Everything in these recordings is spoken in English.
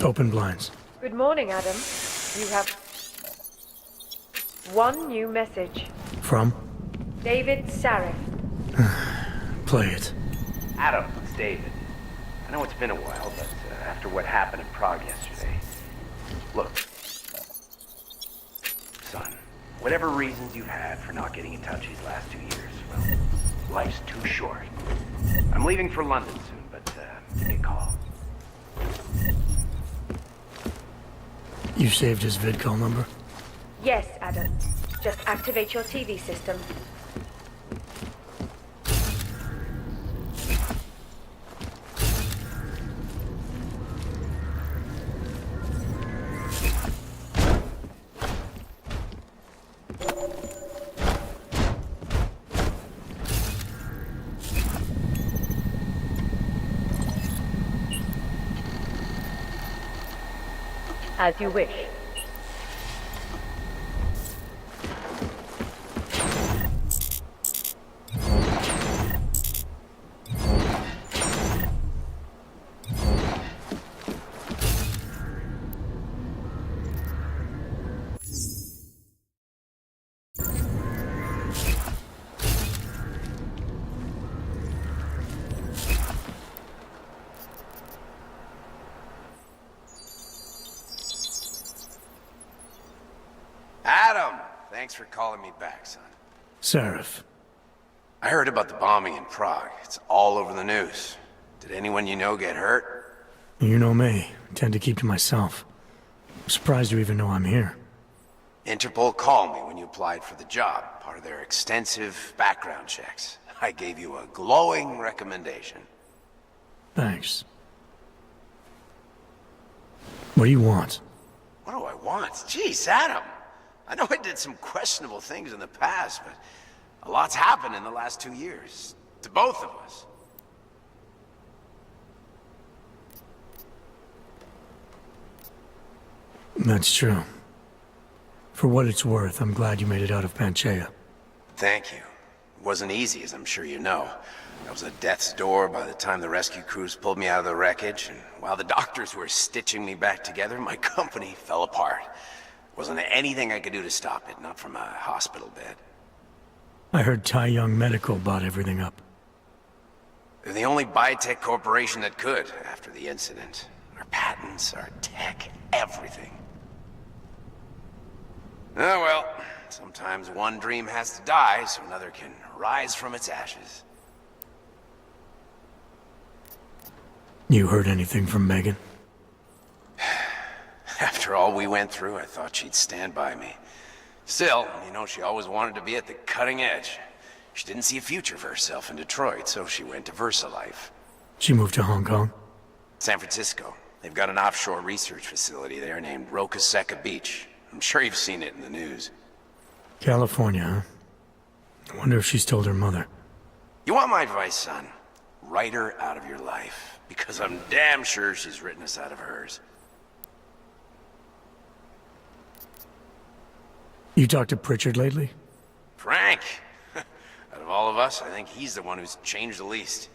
Open blinds. Good morning, Adam. You have one new message. From? David Sarif. Play it. Adam, it's David. I know it's been a while, but after what happened in Prague yesterday... Look. Son, whatever reasons you've had for not getting in touch these last 2 years, well, life's too short. I'm leaving for London soon, but give me a call. You saved his vidcall number? Yes, Adam. Just activate your TV system. As you wish. Adam! Thanks for calling me back, son. Sarif. I heard about the bombing in Prague. It's all over the news. Did anyone you know get hurt? You know me. I tend to keep to myself. I'm surprised you even know I'm here. Interpol called me when you applied for the job, part of their extensive background checks. I gave you a glowing recommendation. Thanks. What do you want? What do I want? Jeez, Adam! I know I did some questionable things in the past, but a lot's happened in the last 2 years. To both of us. That's true. For what it's worth, I'm glad you made it out of Panchea. Thank you. It wasn't easy, as I'm sure you know. I was at death's door by the time the rescue crews pulled me out of the wreckage, and while the doctors were stitching me back together, my company fell apart. Wasn't anything I could do to stop it, not from a hospital bed. I heard Tai Young Medical bought everything up. They're the only biotech corporation that could, after the incident. Our patents, our tech, everything. Oh well, sometimes one dream has to die so another can rise from its ashes. You heard anything from Megan? After all we went through, I thought she'd stand by me. Still, you know, she always wanted to be at the cutting edge. She didn't see a future for herself in Detroit, so she went to VersaLife. She moved to Hong Kong? San Francisco. They've got an offshore research facility there named Roca Seca Beach. I'm sure you've seen it in the news. California, huh? I wonder if she's told her mother. You want my advice, son? Write her out of your life. Because I'm damn sure she's written us out of hers. You talked to Pritchard lately? Frank! Out of all of us, I think he's the one who's changed the least.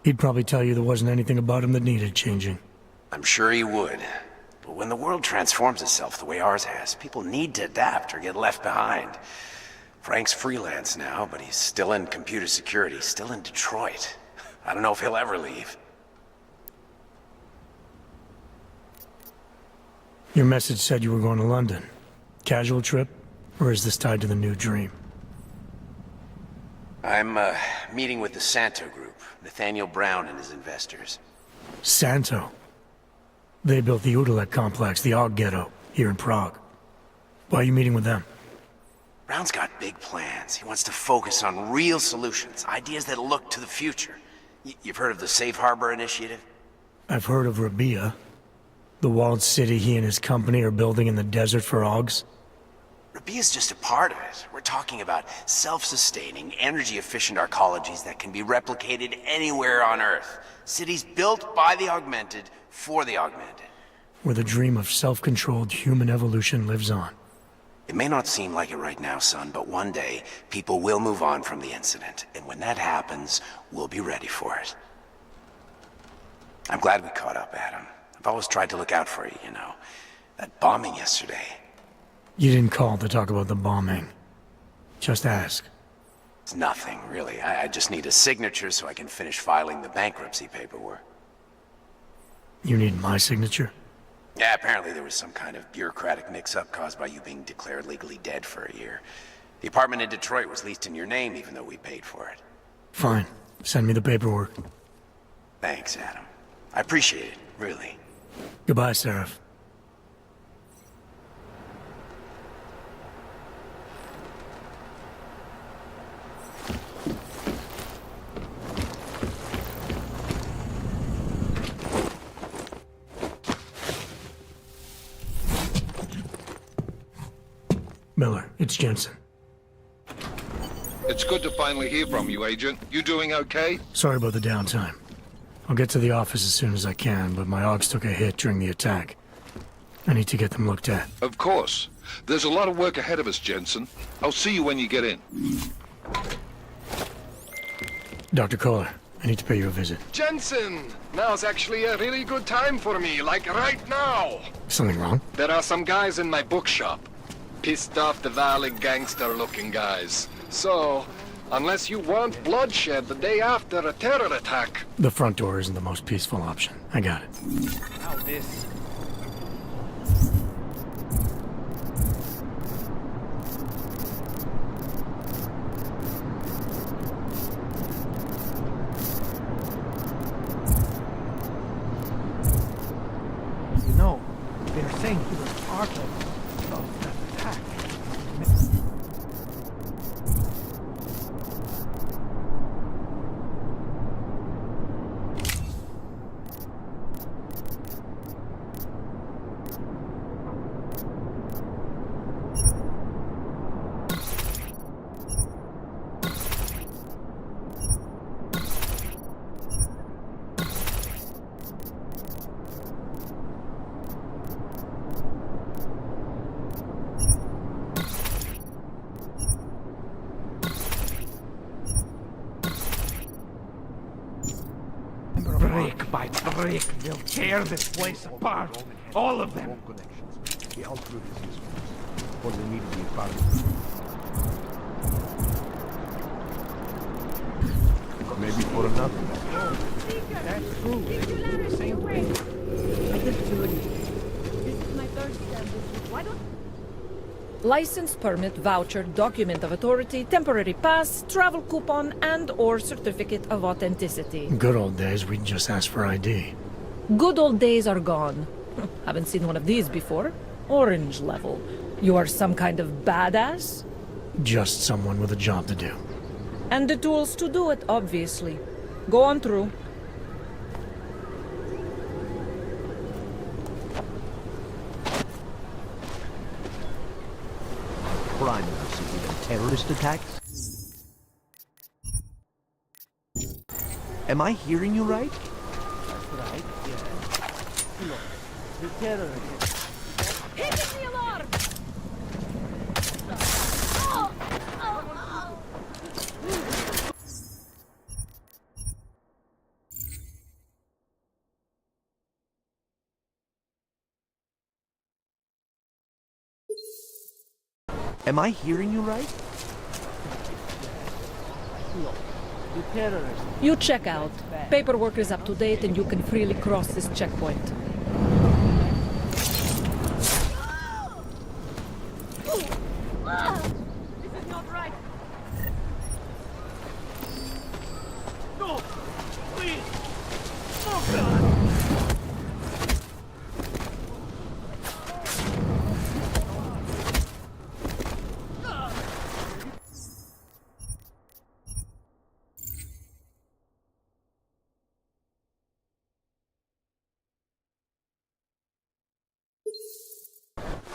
He'd probably tell you there wasn't anything about him that needed changing. I'm sure he would. But when the world transforms itself the way ours has, people need to adapt or get left behind. Frank's freelance now, but he's still in computer security, still in Detroit. I don't know if he'll ever leave. Your message said you were going to London. Casual trip? Or is this tied to the new dream? I'm, meeting with the Santo Group, Nathaniel Brown and his investors. Santo? They built the Udalek complex, the Aug ghetto, here in Prague. Why are you meeting with them? Brown's got big plans. He wants to focus on real solutions, ideas that look to the future. You've heard of the Safe Harbor Initiative? I've heard of Rabia. The walled city he and his company are building in the desert for Augs. Rabia's just a part of it. We're talking about self-sustaining, energy-efficient arcologies that can be replicated anywhere on Earth. Cities built by the augmented, for the augmented. Where the dream of self-controlled human evolution lives on. It may not seem like it right now, son, but one day, people will move on from the incident. And when that happens, we'll be ready for it. I'm glad we caught up, Adam. I've always tried to look out for you, you know. That bombing yesterday. You didn't call to talk about the bombing. Just ask. It's nothing, really. I just need a signature so I can finish filing the bankruptcy paperwork. You need my signature? Yeah, apparently there was some kind of bureaucratic mix-up caused by you being declared legally dead for a year. The apartment in Detroit was leased in your name even though we paid for it. Fine. Send me the paperwork. Thanks, Adam. I appreciate it, really. Goodbye, Seraph. Miller, it's Jensen. It's good to finally hear from you, Agent. You doing okay? Sorry about the downtime. I'll get to the office as soon as I can, but my AUGs took a hit during the attack. I need to get them looked at. Of course. There's a lot of work ahead of us, Jensen. I'll see you when you get in. Dr. Kohler, I need to pay you a visit. Jensen! Now's actually a really good time for me, like right now! Something wrong? There are some guys in my bookshop. Pissed off the Valley gangster-looking guys. So, unless you want bloodshed the day after a terror attack... The front door isn't the most peaceful option. I got it. Now this... You know, they're saying he was part of that attack. Brick by brick, they'll tear this place apart. All of them. The altitude is useful. What we need to be part of. Maybe for another. That's true. They're the same thing. License, permit, voucher, document of authority, temporary pass, travel coupon, and/or certificate of authenticity. Good old days, we'd just ask for ID. Good old days are gone. Haven't seen one of these before. Orange level. You are some kind of badass? Just someone with a job to do. And the tools to do it, obviously. Go on through. Crime even terrorist attacks? Am I hearing you right? That's right, yeah. Look, the terrorists. Hitting the alarm! Am I hearing you right? Look, the terrorists. You check out. Paperwork is up to date and you can freely cross this checkpoint. This is not right. No! Please! Oh, God!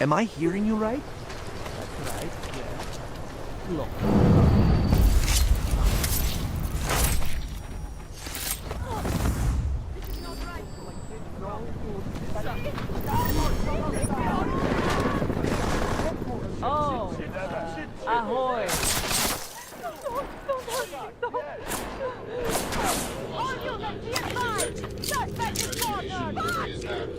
Am I hearing you right? That's right, yeah. Look. Oh, ahoy! All units be advised! Suspect is cornered!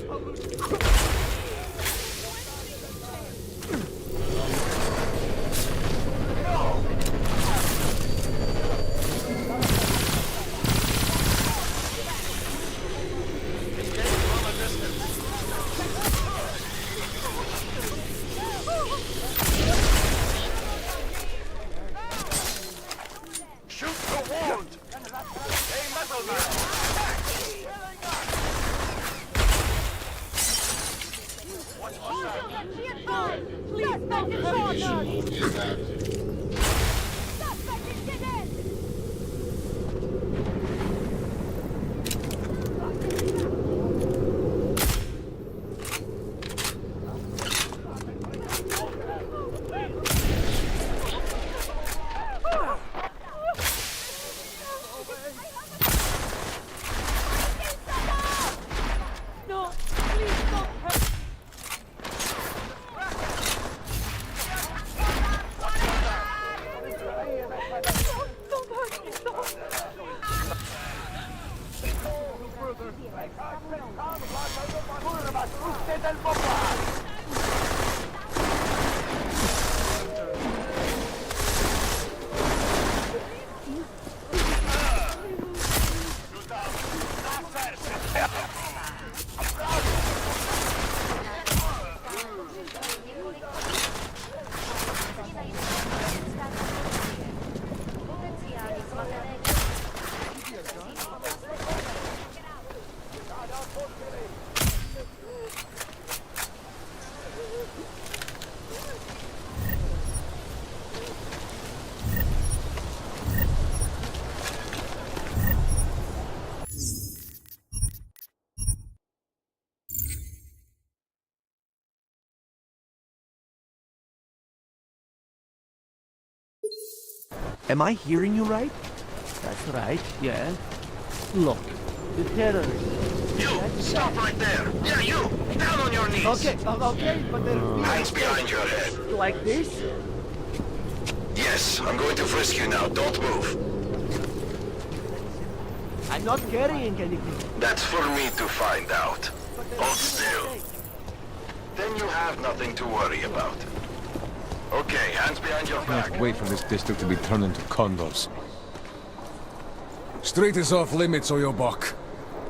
Am I hearing you right? That's right, yeah. Look, the terrorists. You! Stop right there! Yeah, you! Down on your knees! Okay, okay, but they're Hands behind your head. like this? Yes, I'm going to frisk you now. Don't move. I'm not carrying anything. That's for me to find out. Hold still. Then you have nothing to worry about. Okay, hands behind your back. Can't wait for this district to be turned into condos. Street is off limits, or your buck.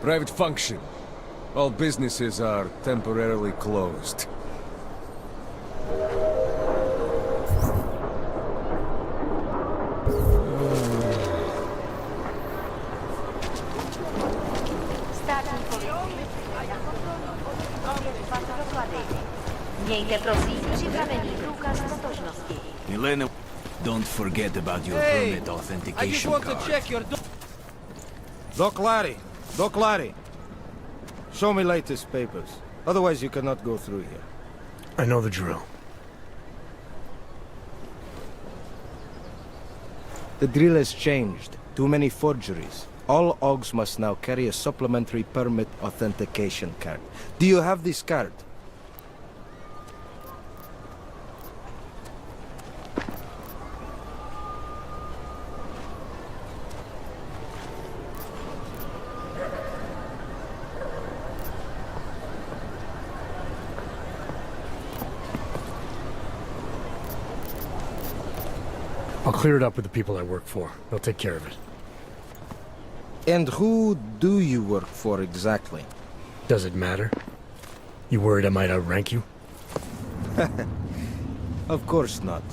Private function. All businesses are temporarily closed. Mějte prosím připravený průkaz totožnosti. Milena, don't forget about your Hey, permit I just authentication want card. to check your... Doc Larry. Show me latest papers. Otherwise you cannot go through here. I know the drill. The drill has changed. Too many forgeries. All AUGs must now carry a supplementary permit authentication card. Do you have this card? I'll clear it up with the people I work for. They'll take care of it. And who do you work for exactly? Does it matter? You worried I might outrank you? Of course not.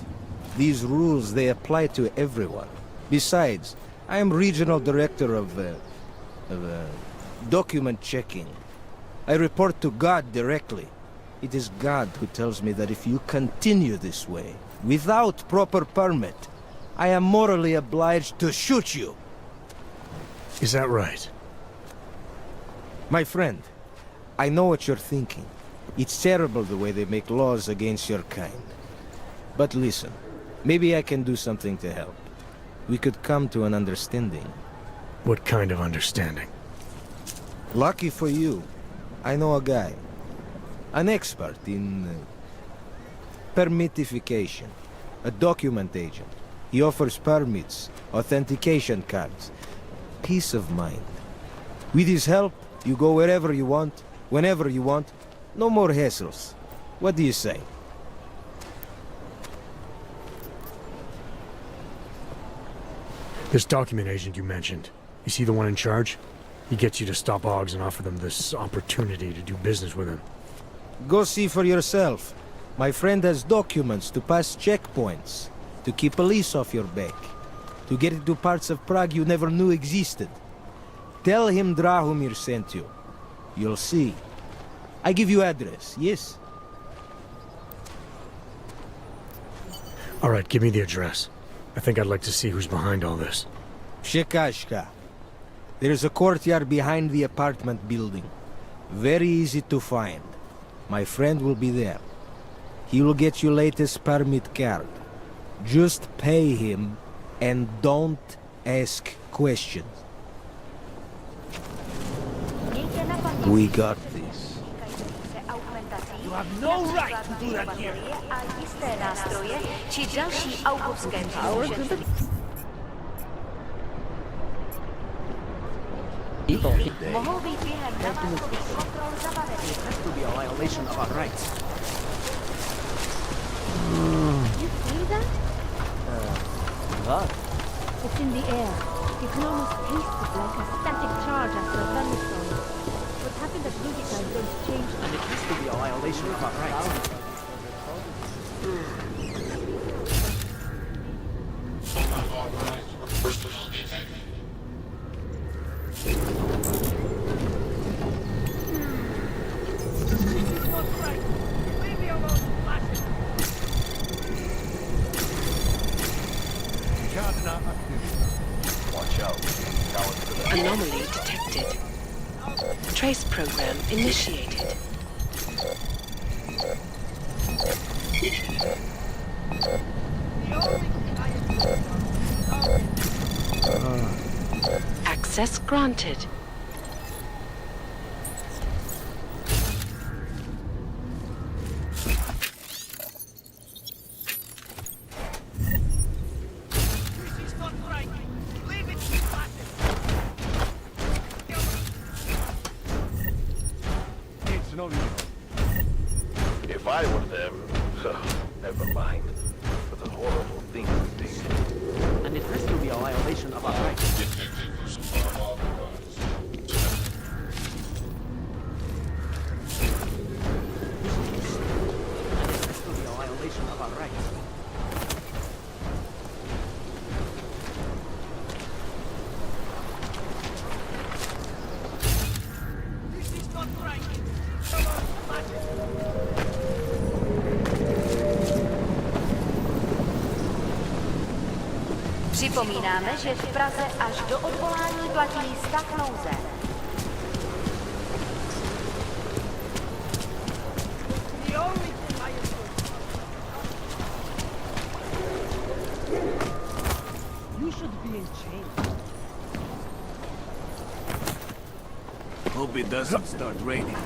These rules, they apply to everyone. Besides, I am regional director of document checking. I report to God directly. It is God who tells me that if you continue this way, without proper permit, I am morally obliged to shoot you. Is that right? My friend, I know what you're thinking. It's terrible the way they make laws against your kind. But listen, maybe I can do something to help. We could come to an understanding. What kind of understanding? Lucky for you, I know a guy. An expert in permitification. A document agent. He offers permits, authentication cards. Peace of mind. With his help, you go wherever you want, Whenever you want. No more hassles. What do you say? This document agent you mentioned, is he the one in charge? He gets you to stop Augs and offer them this opportunity to do business with him. Go see for yourself. My friend has documents to pass checkpoints, to keep police off your back, to get into parts of Prague you never knew existed. Tell him Drahomir sent you. You'll see. I give you address, yes? All right, give me the address. I think I'd like to see who's behind all this. Shekashka. There's a courtyard behind the apartment building. Very easy to find. My friend will be there. He will get you latest permit card. Just pay him and don't ask questions. We got this. You have no right to do that here. Mohou být během namátkových kontrol zabaveny. It has to be a violation of our rights. You see that? What? It's in the air. You can almost taste it like a static charge after a thunderstorm. What happened at Rubicon don't change And it has to be a violation of our rights. Anomaly detected. Trace program initiated. Access granted. If I were them, never mind. But a horrible thing to do. And it has to be a violation of our rights. Připomínáme, že v Praze až do odvolání platí stav nouze. You should be in chains. Hope it doesn't start raining.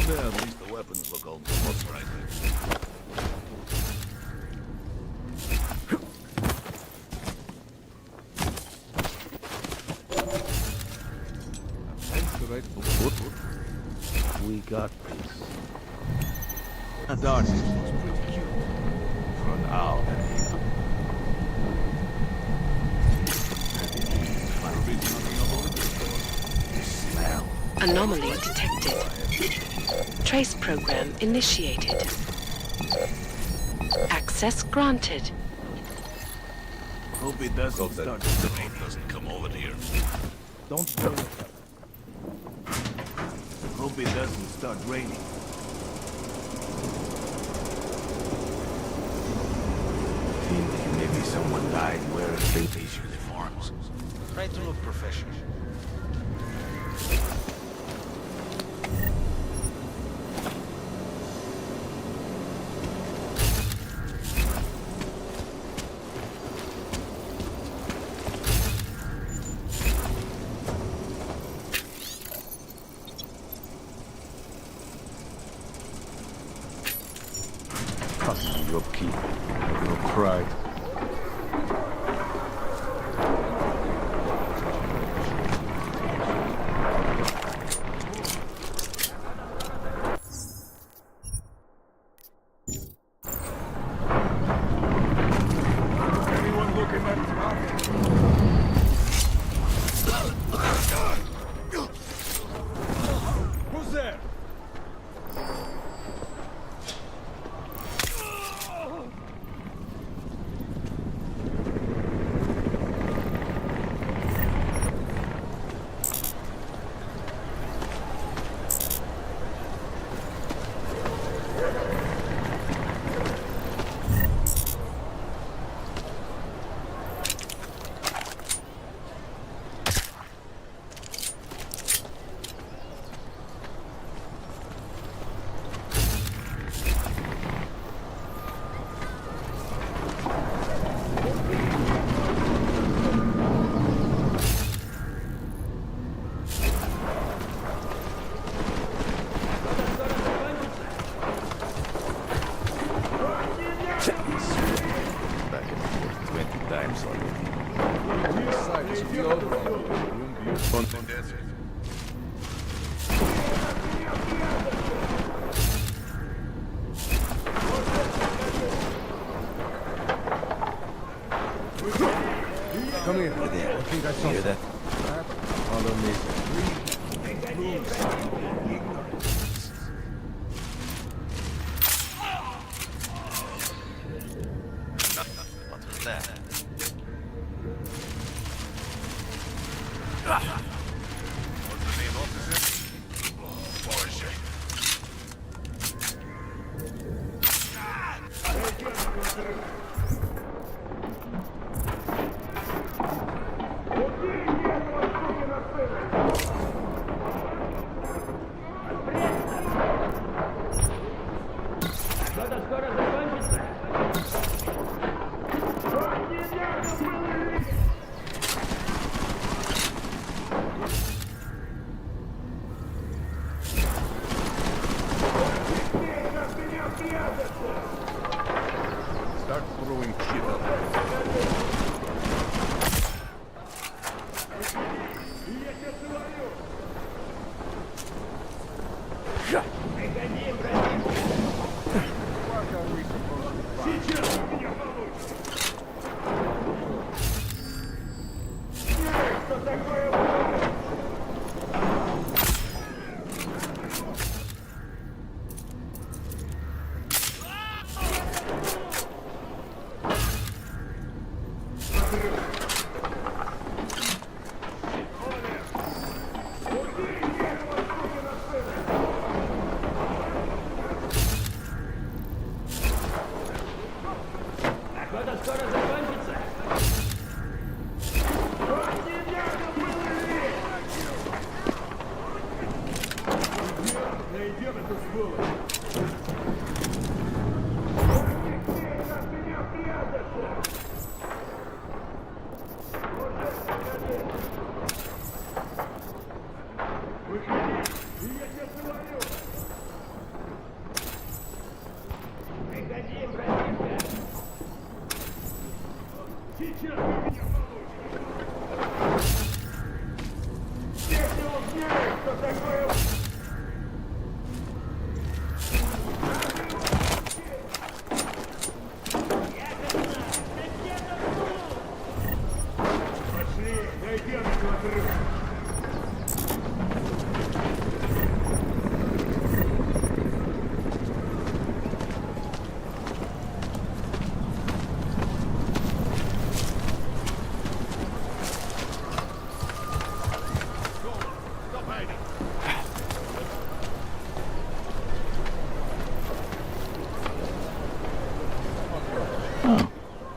Well, at least the weapons look almost right. We got this. That Darcy was pretty cute. For now, Smell. Anomaly detected. Trace program initiated. Access granted. Hope it doesn't start. The rain doesn't come over here. Don't burn it. Hope it doesn't start raining. Think maybe someone died wearing these uniforms. Try to look professional. your keep, your pride. Come here. Hey there. I think I saw You hear that? Follow What was that? What's the name, officer? Bullshit. Start throwing shit up.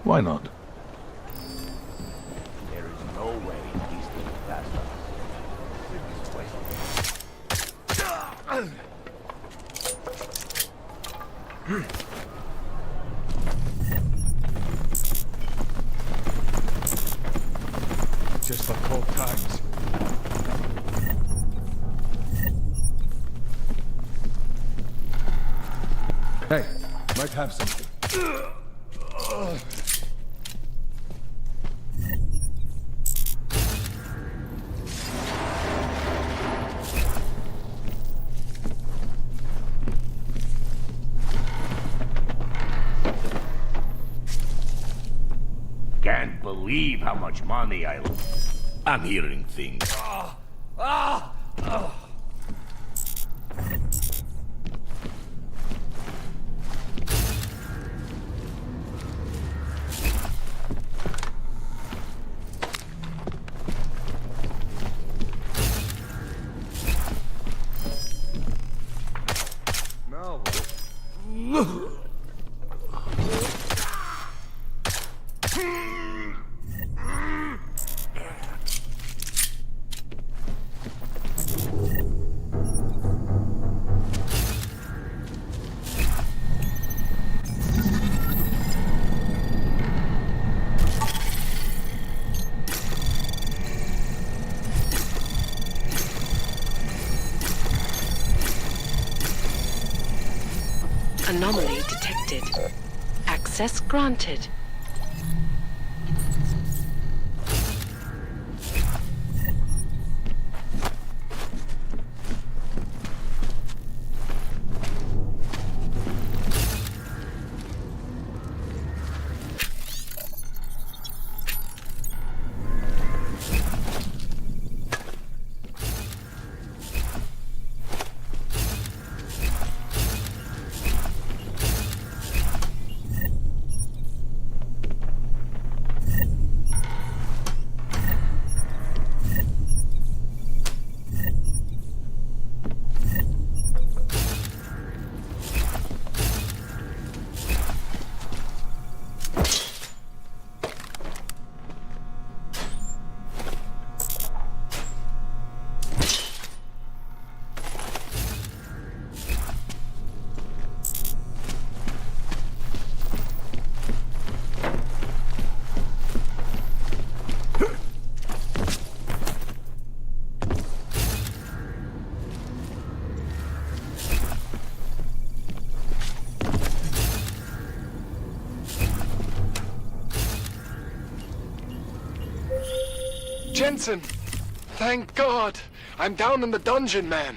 Why not? There is no way these things pass Just for cold times. Hey, might have something. Can't believe how much money I lose. I'm hearing things. Anomaly detected. Access granted. Jensen! Thank God! I'm down in the dungeon, man!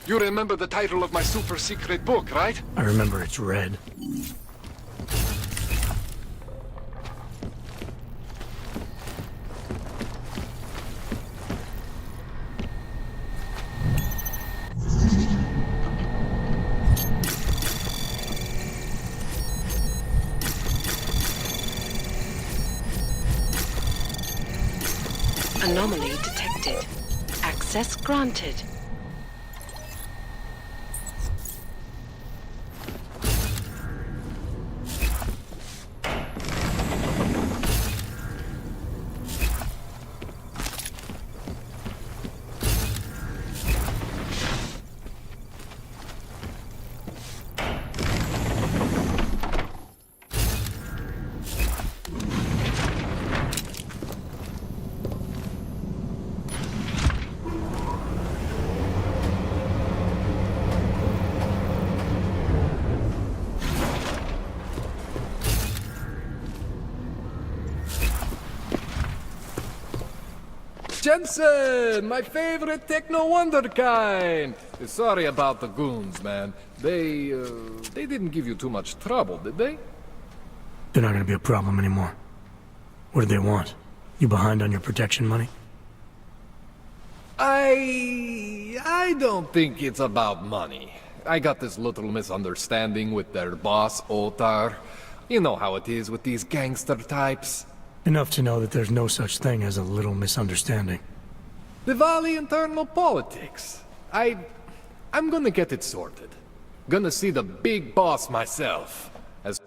You remember the title of my super secret book, right? I remember it's red. Anomaly detected. Access granted. Jensen! My favorite techno wonderkind! Sorry about the goons, man. They didn't give you too much trouble, did they? They're not gonna be a problem anymore. What do they want? You behind on your protection money? I don't think it's about money. I got this little misunderstanding with their boss, Otar. You know how it is with these gangster types. Enough to know that there's no such thing as a little misunderstanding. Diwali internal politics. I'm gonna get it sorted. Gonna see the big boss myself. As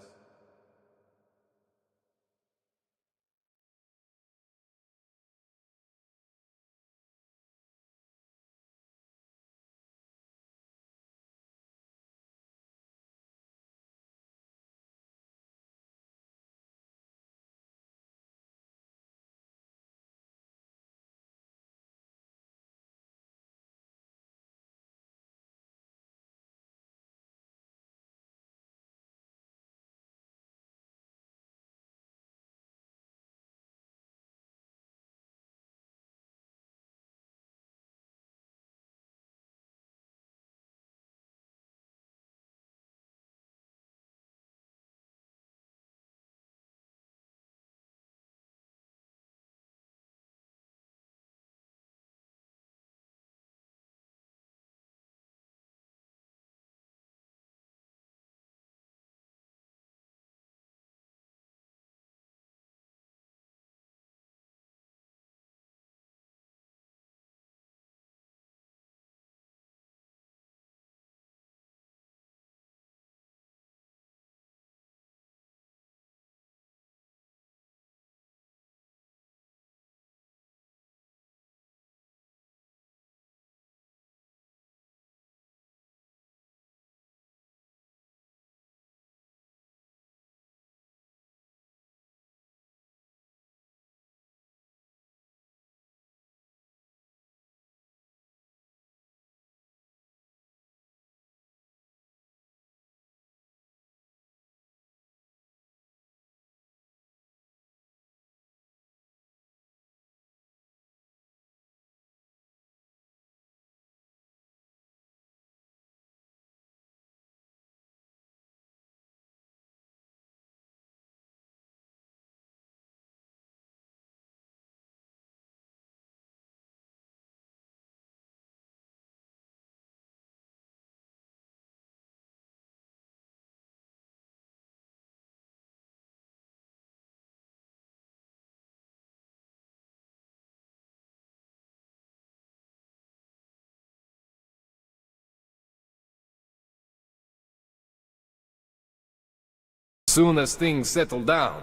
Soon as things settle down.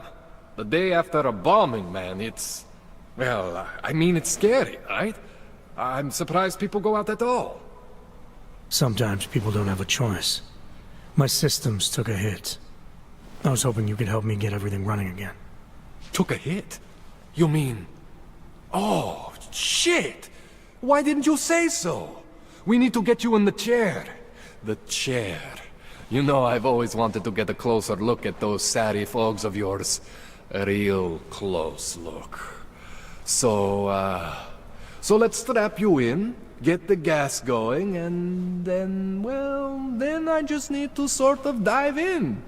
The day after a bombing, man, it's... Well, I mean, it's scary, right? I'm surprised people go out at all. Sometimes people don't have a choice. My systems took a hit. I was hoping you could help me get everything running again. Took a hit? You mean... Oh, shit! Why didn't you say so? We need to get you in the chair. The chair. You know, I've always wanted to get a closer look at those serif fogs of yours. A real close look. So let's strap you in, get the gas going, and then, well, then I just need to sort of dive in.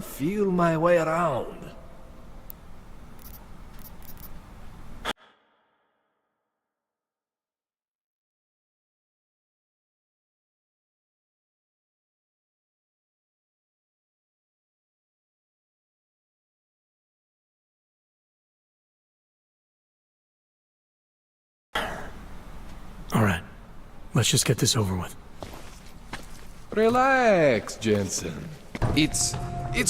Feel my way around. All right, let's just get this over with. Relax, Jensen. It's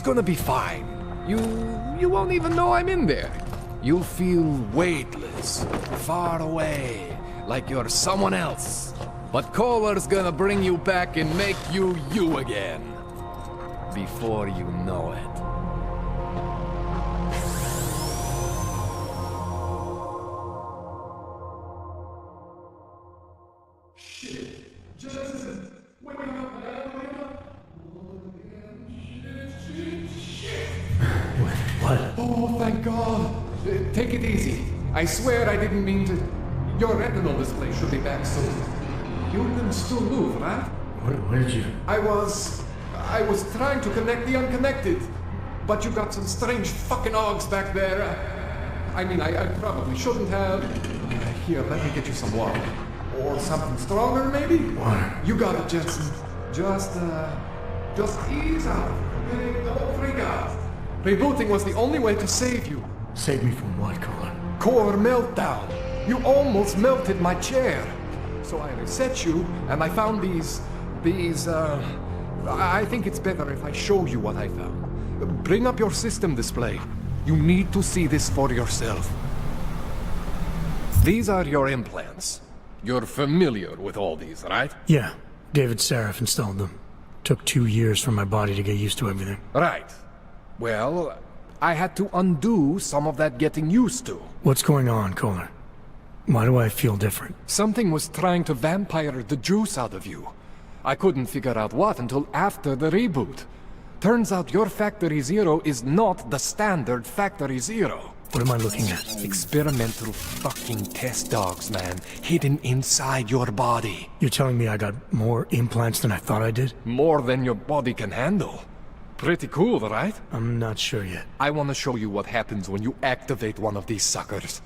gonna be fine. You won't even know I'm in there. You'll feel weightless, far away, like you're someone else. But Kohler's gonna bring you back and make you you again. Before you know it. Shit! Jensen! Wake up, man! Wake up! Shit! What? Oh, thank God! Take it easy. I swear I didn't mean to... Your retinal display should be back soon. You can still move, right? What did you... I was trying to connect the unconnected. But you got some strange fucking augs back there. I mean, I probably shouldn't have... Here, let me get you some water. Or something stronger, maybe? Water. You got it, Jensen. Just ease out. Don't freak out. Rebooting was the only way to save you. Save me from what, Kohler? Core meltdown. You almost melted my chair. So I reset you, and I found these... I think it's better if I show you what I found. Bring up your system display. You need to see this for yourself. These are your implants. You're familiar with all these, right? Yeah, David Sarif installed them. Took 2 years for my body to get used to everything. Right. Well, I had to undo some of that getting used to. What's going on, Kohler? Why do I feel different? Something was trying to vampire the juice out of you. I couldn't figure out what until after the reboot. Turns out your Factory Zero is not the standard Factory Zero. What am I looking at? Experimental fucking test dogs, man. Hidden inside your body. You're telling me I got more implants than I thought I did? More than your body can handle. Pretty cool, right? I'm not sure yet. I want to show you what happens when you activate one of these suckers.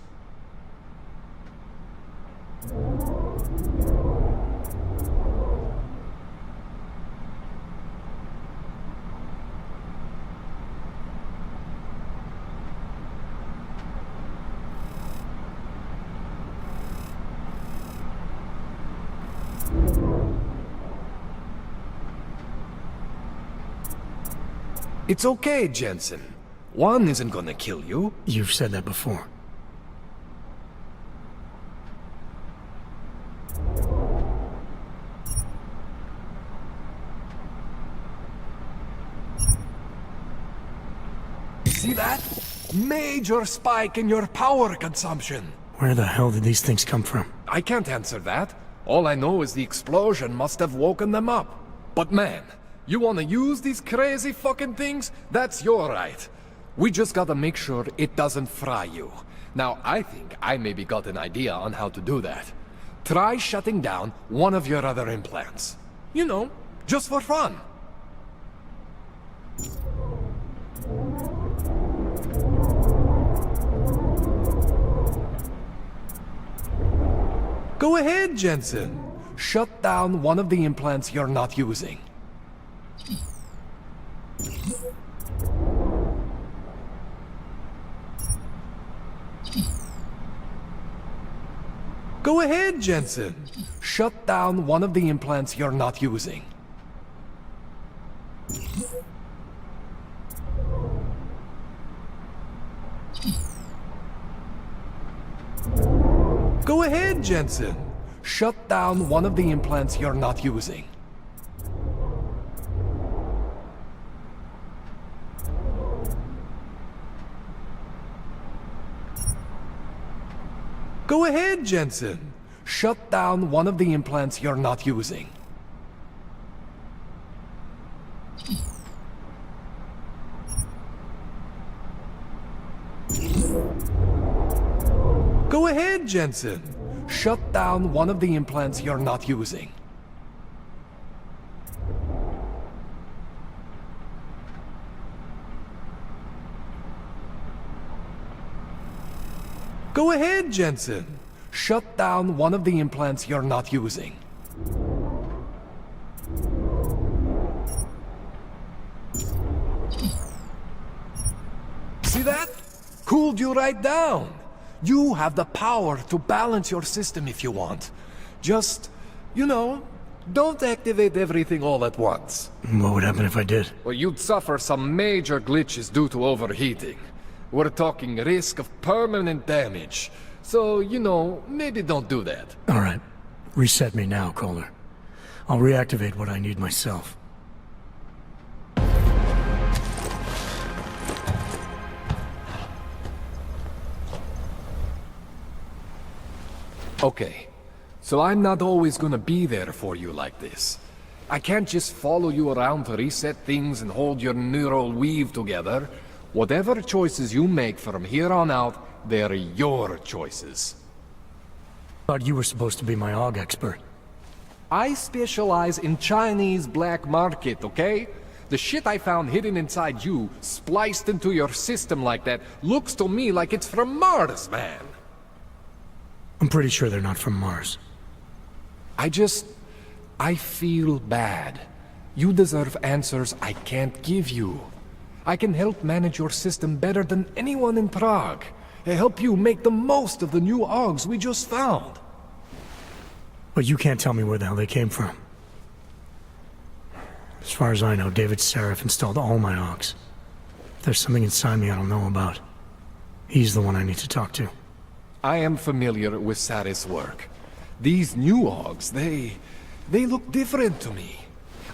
It's okay, Jensen. One isn't gonna kill you. You've said that before. See that? Major spike in your power consumption. Where the hell did these things come from? I can't answer that. All I know is the explosion must have woken them up. But man, you wanna use these crazy fucking things? That's your right. We just gotta make sure it doesn't fry you. Now, I think I maybe got an idea on how to do that. Try shutting down one of your other implants. You know, just for fun. Go ahead, Jensen. Shut down one of the implants you're not using. Go ahead, Jensen. Shut down one of the implants you're not using. ahead, Jensen. Shut down one of the implants you're not using. Go ahead, Jensen. Shut down one of the implants you're not using. Go ahead, Jensen. Shut down one of the implants you're not using. Go ahead, Jensen. Shut down one of the implants you're not using. See that? Cooled you right down. You have the power to balance your system if you want. Just, you know, don't activate everything all at once. What would happen if I did? Well, you'd suffer some major glitches due to overheating. We're talking risk of permanent damage. So, you know, maybe don't do that. All right. Reset me now, Kohler. I'll reactivate what I need myself. Okay, so I'm not always gonna be there for you like this. I can't just follow you around to reset things and hold your neural weave together. Whatever choices you make from here on out, they're your choices. Thought you were supposed to be my AUG expert. I specialize in Chinese black market, okay? The shit I found hidden inside you, spliced into your system like that, looks to me like it's from Mars, man. I'm pretty sure they're not from Mars. I feel bad. You deserve answers I can't give you. I can help manage your system better than anyone in Prague. I help you make the most of the new AUGs we just found. But you can't tell me where the hell they came from. As far as I know, David Seraph installed all my AUGs. If there's something inside me I don't know about, he's the one I need to talk to. I am familiar with Sarah's work. These new AUGs, they look different to me.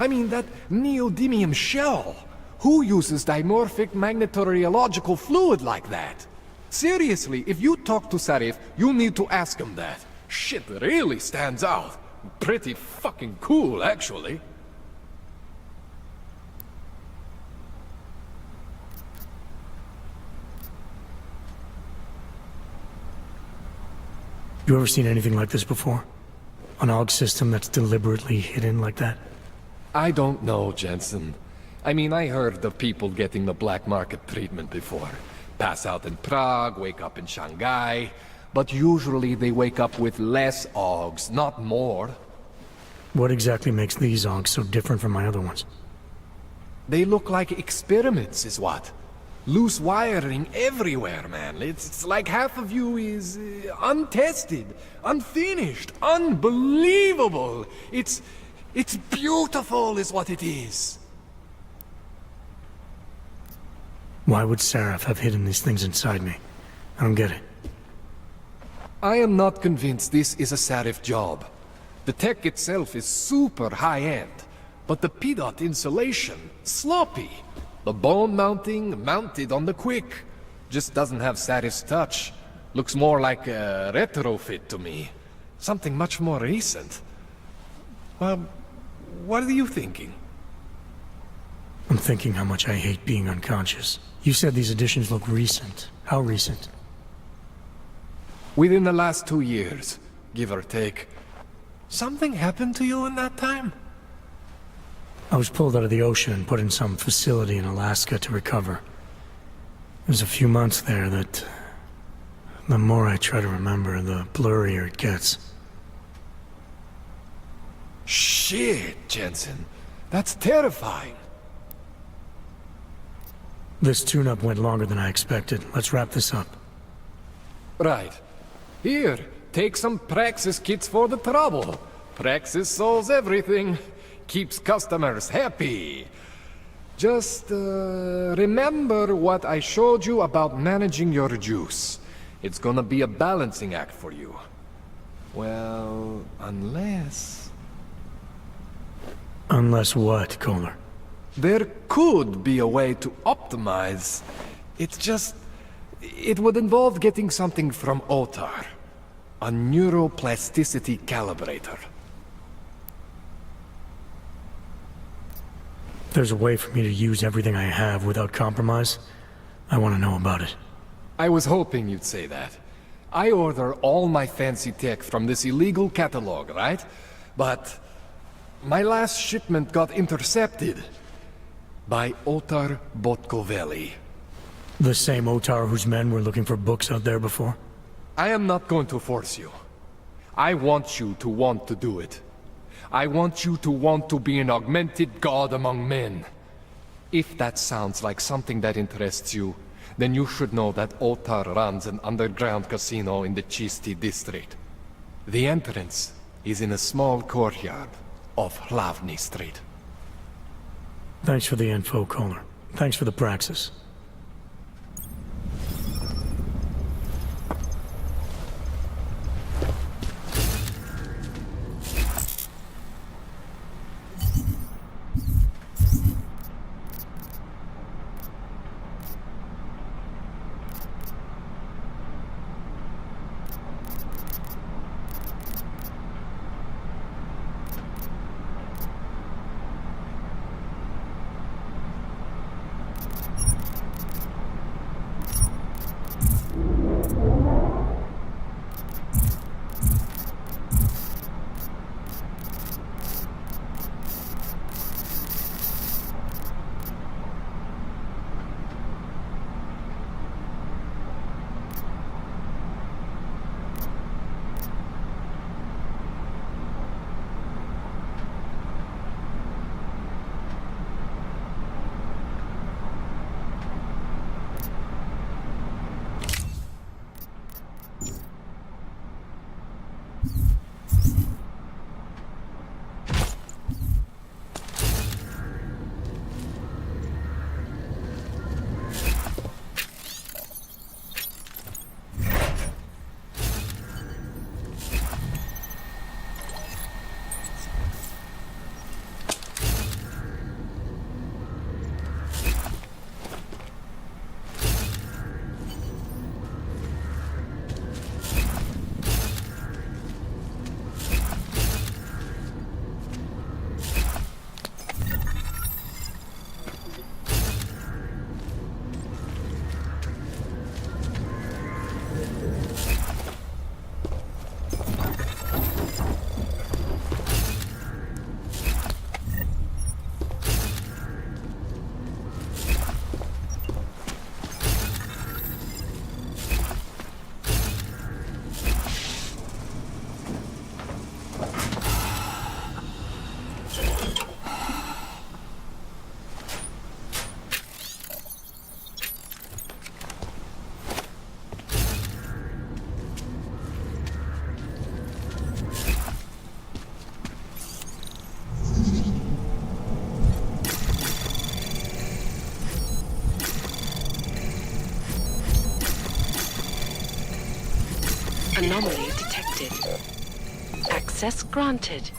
I mean, that neodymium shell. Who uses dimorphic magnetorheological fluid like that? Seriously, if you talk to Sarif, you need to ask him that. Shit really stands out. Pretty fucking cool, actually. You ever seen anything like this before? An AUG system that's deliberately hidden like that? I don't know, Jensen. I mean, I heard of people getting the black market treatment before. Pass out in Prague, wake up in Shanghai. But usually they wake up with less AUGs, not more. What exactly makes these AUGs so different from my other ones? They look like experiments, is what. Loose wiring everywhere, man. It's like half of you is untested, unfinished, unbelievable. It's beautiful is what it is. Why would Seraph have hidden these things inside me? I don't get it. I am not convinced this is a Sarif job. The tech itself is super high-end, but the PDOT insulation, sloppy. The bone mounting, mounted on the quick. Just doesn't have Sarif's touch. Looks more like a retrofit to me. Something much more recent. Well, what are you thinking? I'm thinking how much I hate being unconscious. You said these additions look recent. How recent? Within the last 2 years, give or take. Something happened to you in that time? I was pulled out of the ocean and put in some facility in Alaska to recover. There's a few months there that... the more I try to remember, the blurrier it gets. Shit, Jensen. That's terrifying. This tune-up went longer than I expected. Let's wrap this up. Right. Here, take some Praxis kits for the trouble. Praxis solves everything. Keeps customers happy. Just, remember what I showed you about managing your juice. It's gonna be a balancing act for you. Well, unless... Unless what, Kohler? There could be a way to optimize. It's just... It would involve getting something from Otar. A neuroplasticity calibrator. There's a way for me to use everything I have without compromise. I want to know about it. I was hoping you'd say that. I order all my fancy tech from this illegal catalog, right? But my last shipment got intercepted by Otar Botkovelli. The same Otar whose men were looking for books out there before? I am not going to force you. I want you to want to do it. I want you to want to be an augmented god among men. If that sounds like something that interests you, then you should know that Otar runs an underground casino in the Chisti district. The entrance is in a small courtyard off Hlavny Street. Thanks for the info, Kohler. Thanks for the praxis. Anomaly detected. Access granted.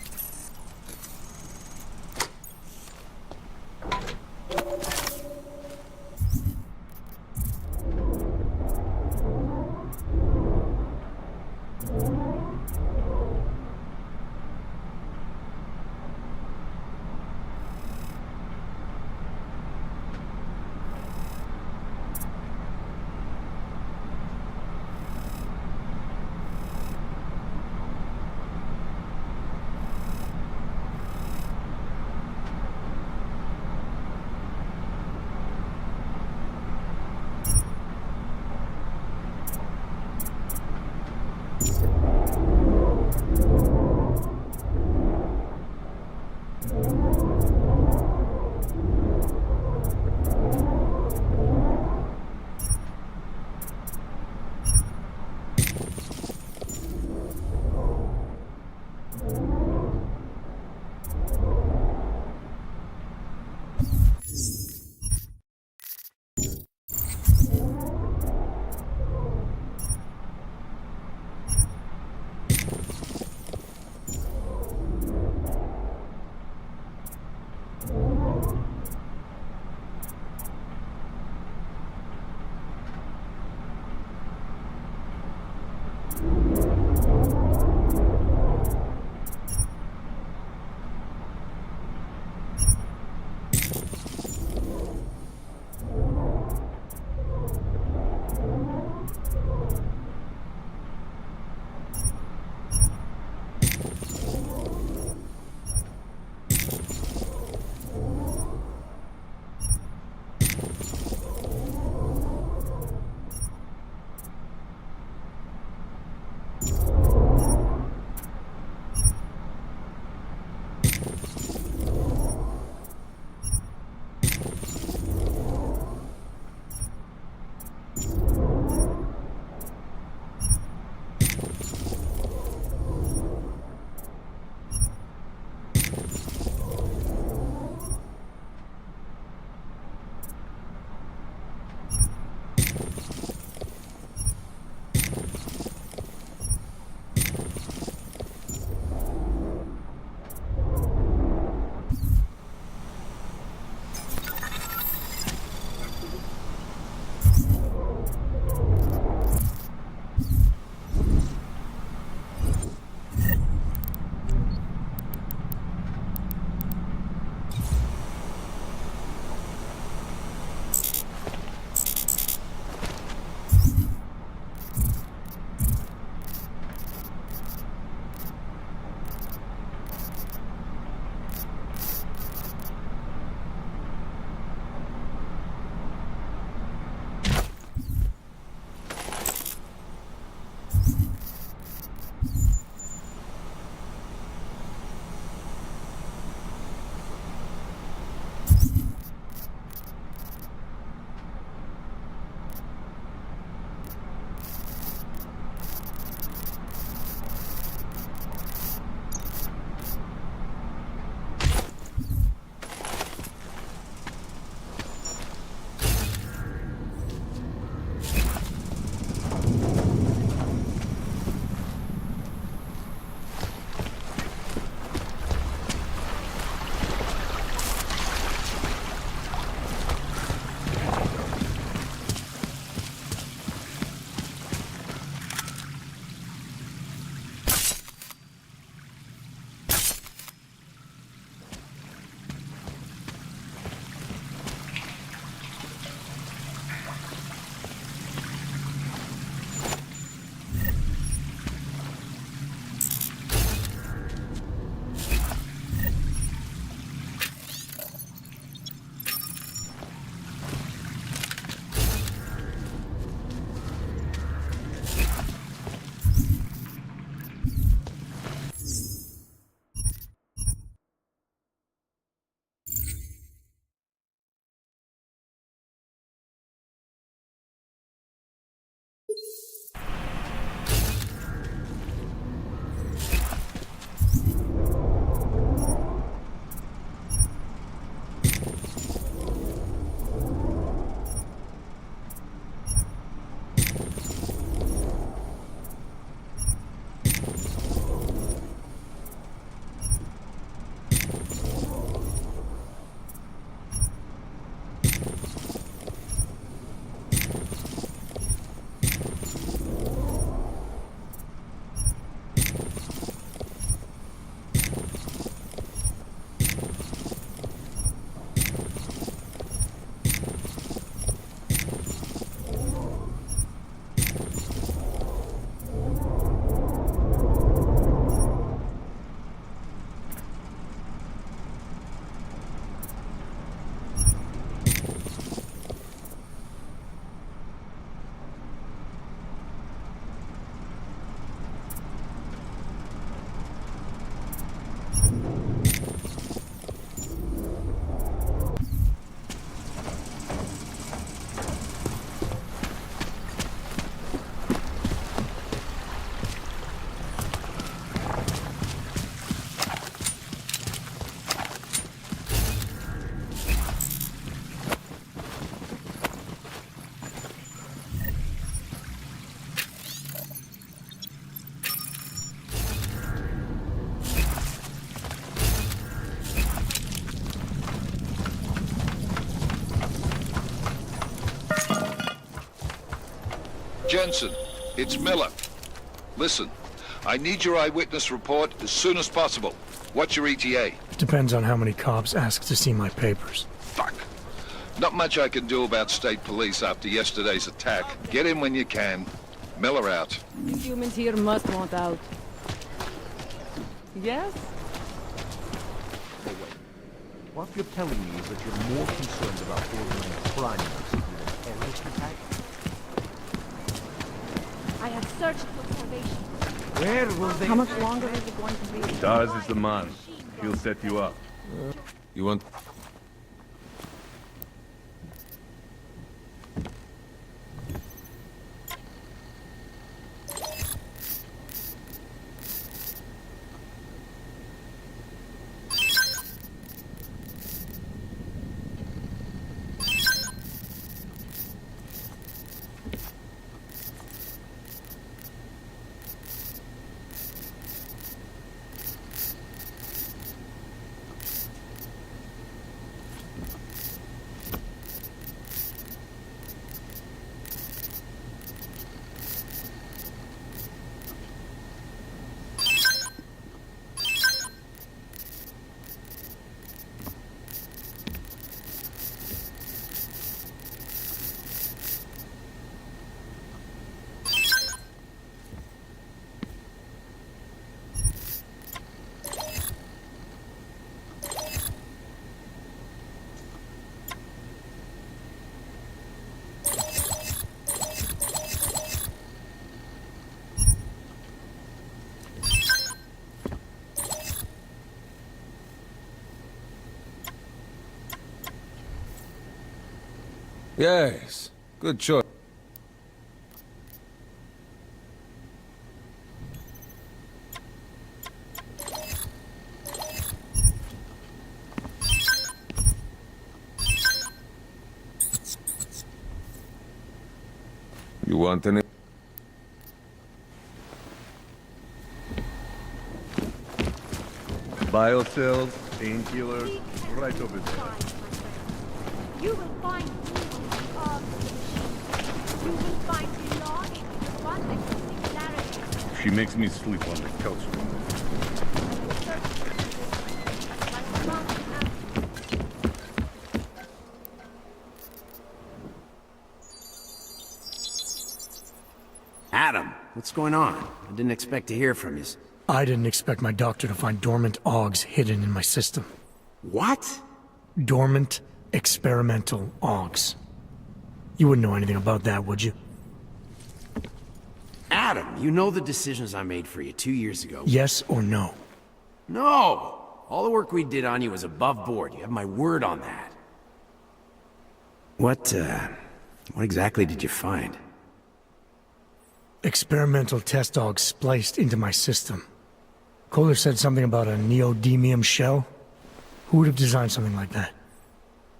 Jensen, it's Miller. Listen, I need your eyewitness report as soon as possible. What's your ETA? Depends on how many cops ask to see my papers. Fuck. Not much I can do about state police after yesterday's attack. Get in when you can. Miller out. These humans here must want out. Yes? Hey, wait. What you're telling me is that you're more concerned about ordering a crime in the city than a terrorist attack? I have searched for salvation. Where will they... How much longer is it going to be? Daz is the man. He'll set you up. You want... Yes, good choice. You want any? Biocells, painkillers, right over there. You will find meaning of the machine. You will find belonging in the one that you singularity. She makes me sleep on the couch. Adam, what's going on? I didn't expect to hear from you. I didn't expect my doctor to find dormant augs hidden in my system. What? Dormant experimental augs. You wouldn't know anything about that, would you? Adam, you know the decisions I made for you 2 years ago. Yes or no? No! All the work we did on you was above board. You have my word on that. What exactly did you find? Experimental test dogs spliced into my system. Kohler said something about a neodymium shell. Who would have designed something like that?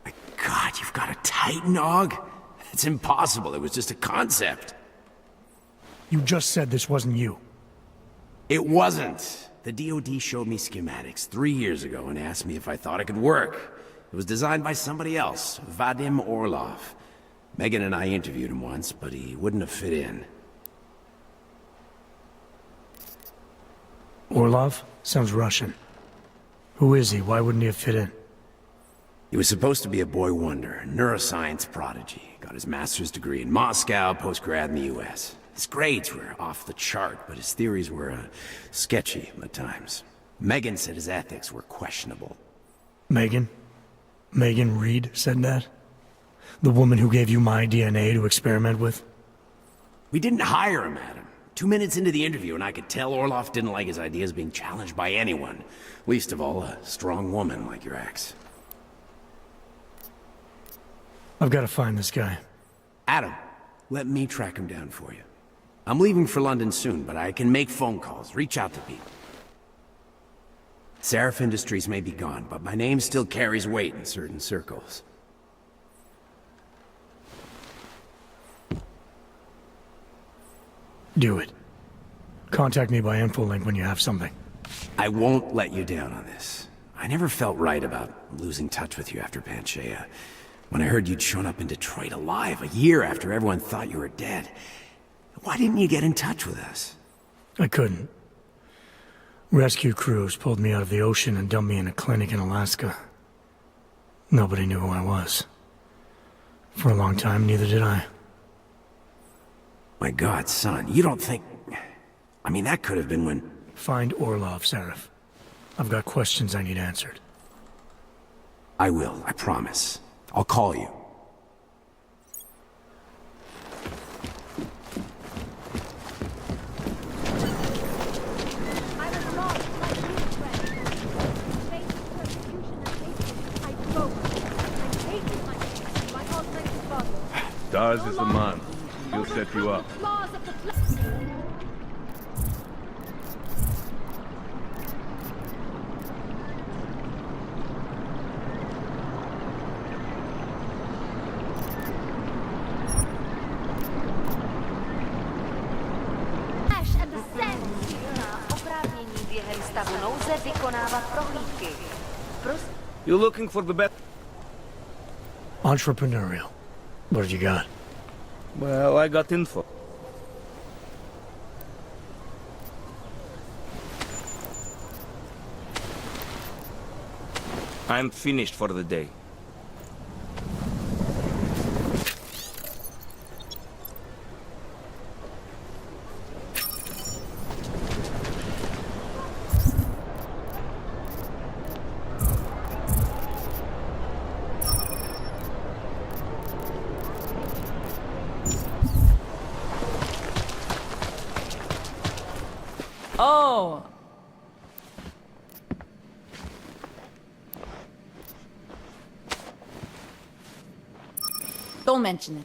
My God, you've got a Titan Aug? It's impossible. It was just a concept. You just said this wasn't you. It wasn't. The DoD showed me schematics 3 years ago and asked me if I thought it could work. It was designed by somebody else, Vadim Orlov. Megan and I interviewed him once, but he wouldn't have fit in. Orlov? Sounds Russian. Who is he? Why wouldn't he have fit in? He was supposed to be a boy wonder, a neuroscience prodigy. Got his master's degree in Moscow, post-grad in the US. His grades were off the chart, but his theories were sketchy at times. Megan said his ethics were questionable. Megan? Megan Reed said that? The woman who gave you my DNA to experiment with? We didn't hire him, Adam. 2 minutes into the interview, and I could tell Orlov didn't like his ideas being challenged by anyone. Least of all, a strong woman like your ex. I've got to find this guy. Adam, let me track him down for you. I'm leaving for London soon, but I can make phone calls, reach out to people. Seraph Industries may be gone, but my name still carries weight in certain circles. Do it. Contact me by infolink when you have something. I won't let you down on this. I never felt right about losing touch with you after Panchea. When I heard you'd shown up in Detroit alive a year after everyone thought you were dead, it Why didn't you get in touch with us? I couldn't. Rescue crews pulled me out of the ocean and dumped me in a clinic in Alaska. Nobody knew who I was. For a long time, neither did I. My God, son, you don't think... I mean, that could have been when... Find Orlov, Sarif. I've got questions I need answered. I will, I promise. I'll call you. I was lost like you, friend. Facing persecution and hatred, I broke. I hated my name, my augmented body. Daz is the man. He'll set you up. Flaws of the You looking for the best? Entrepreneurial. What have you got? Well, I got info. I'm finished for the day. Oh! Don't mention it.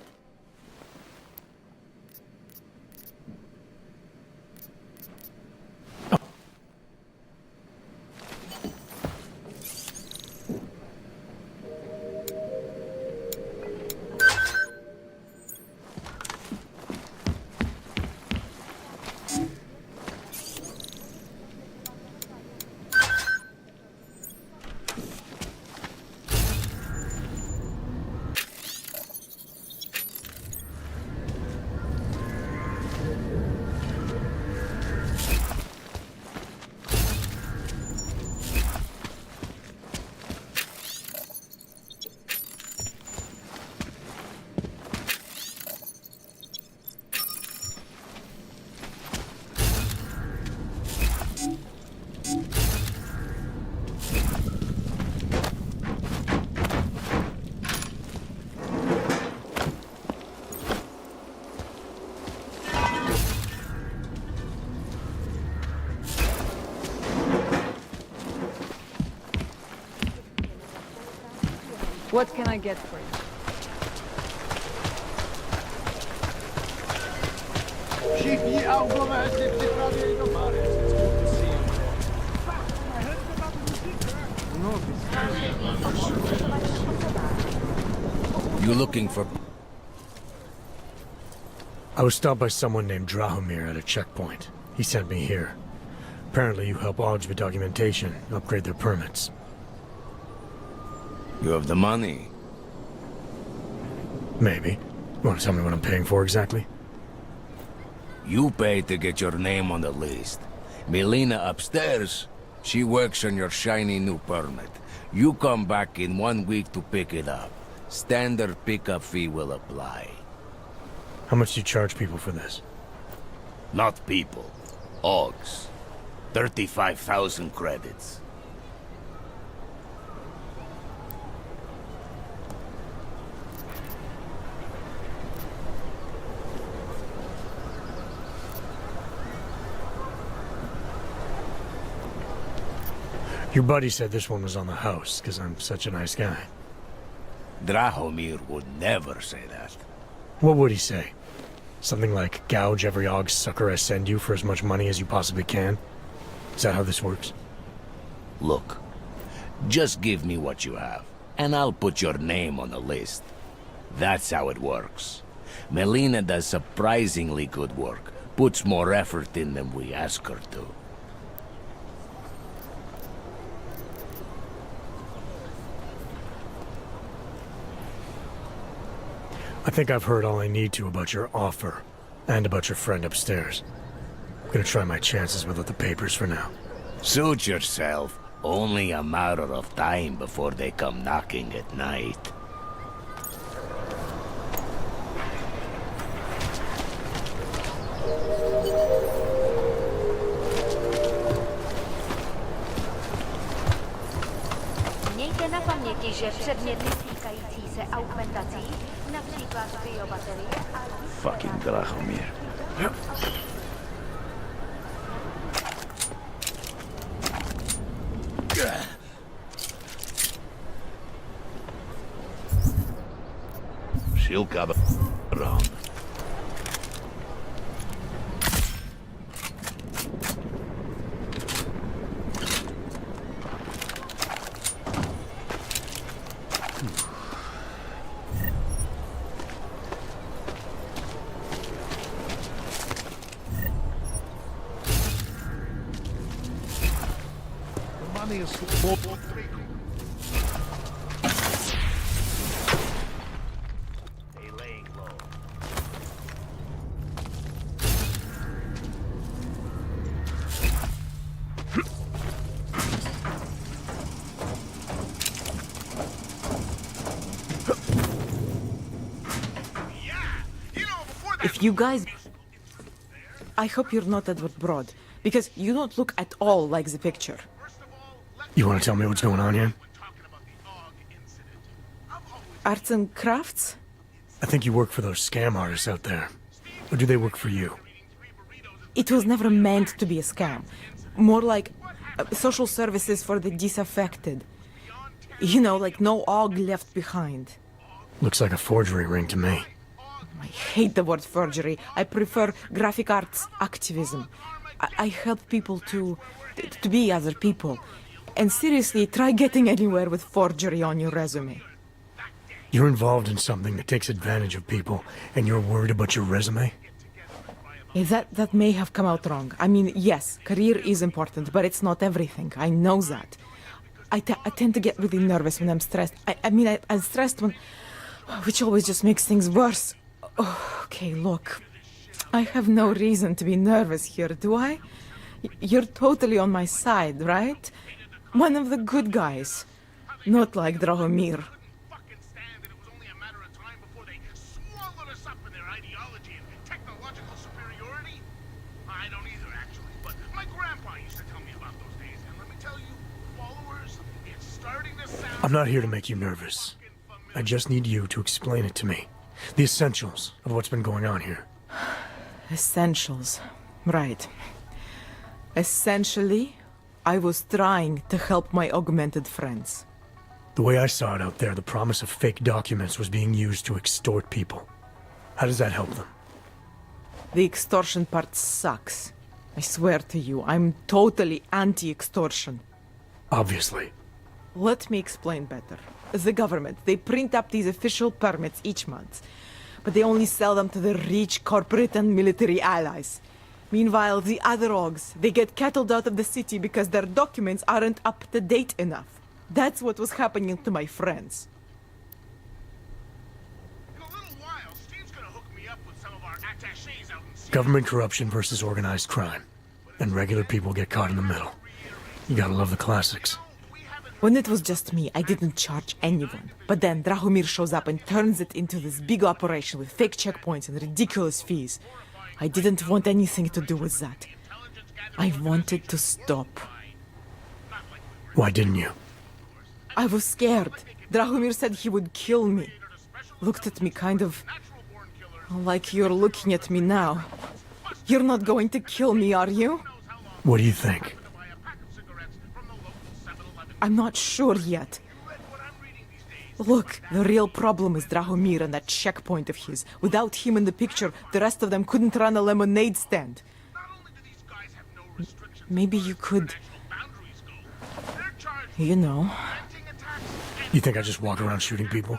What can I get for you? You looking for... I was stopped by someone named Drahomir at a checkpoint. He sent me here. Apparently you help Augs with documentation, upgrade their permits. You have the money? Maybe. Want to tell me what I'm paying for exactly? You pay to get your name on the list. Melina upstairs, she works on your shiny new permit. You come back in 1 week to pick it up. Standard pickup fee will apply. How much do you charge people for this? Not people. Augs. 35,000 credits. Your buddy said this one was on the house, because I'm such a nice guy. Drahomir would never say that. What would he say? Something like, gouge every Aug sucker I send you for as much money as you possibly can? Is that how this works? Look, just give me what you have, and I'll put your name on the list. That's how it works. Melina does surprisingly good work, puts more effort in than we ask her to. I think I've heard all I need to about your offer. And about your friend upstairs. I'm gonna try my chances without the papers for now. Suit yourself. Only a matter of time before they come knocking at night. Mějte na paměti, že předměty týkající se augmentací, například biobaterie a... Fucking Drahomir. She'll come around. The money is for... If you guys... I hope you're not Edward Broad, because you don't look at all like the picture. You wanna tell me what's going on here? Arts and crafts? I think you work for those scam artists out there. Or do they work for you? It was never meant to be a scam. More like social services for the disaffected. You know, like no aug left behind. Looks like a forgery ring to me. I hate the word forgery. I prefer graphic arts activism. I help people to be other people. And seriously, try getting anywhere with forgery on your resume. You're involved in something that takes advantage of people, and you're worried about your resume? Yeah, that may have come out wrong. I mean, yes, career is important, but it's not everything. I know that. I tend to get really nervous when I'm stressed. I'm stressed when... which always just makes things worse. Oh, okay, look. I have no reason to be nervous here, do I? You're totally on my side, right? One of the good guys. Not like Drahomir. I'm not here to make you nervous. I just need you to explain it to me. The essentials of what's been going on here. Essentials. Right. Essentially, I was trying to help my augmented friends. The way I saw it out there, the promise of fake documents was being used to extort people. How does that help them? The extortion part sucks. I swear to you, I'm totally anti-extortion. Obviously. Let me explain better. The government, they print up these official permits each month, but they only sell them to the rich corporate and military allies. Meanwhile, the other augs, they get cattled out of the city because their documents aren't up to date enough. That's what was happening to my friends. Government corruption versus organized crime. And regular people get caught in the middle. You gotta love the classics. When it was just me, I didn't charge anyone. But then Drahomir shows up and turns it into this big operation with fake checkpoints and ridiculous fees. I didn't want anything to do with that. I wanted to stop. Why didn't you? I was scared. Drahomir said he would kill me. Looked at me kind of... like you're looking at me now. You're not going to kill me, are you? What do you think? I'm not sure yet. Look, the real problem is Drahomir and that checkpoint of his. Without him in the picture, the rest of them couldn't run a lemonade stand. Maybe you could... you know... You think I just walk around shooting people?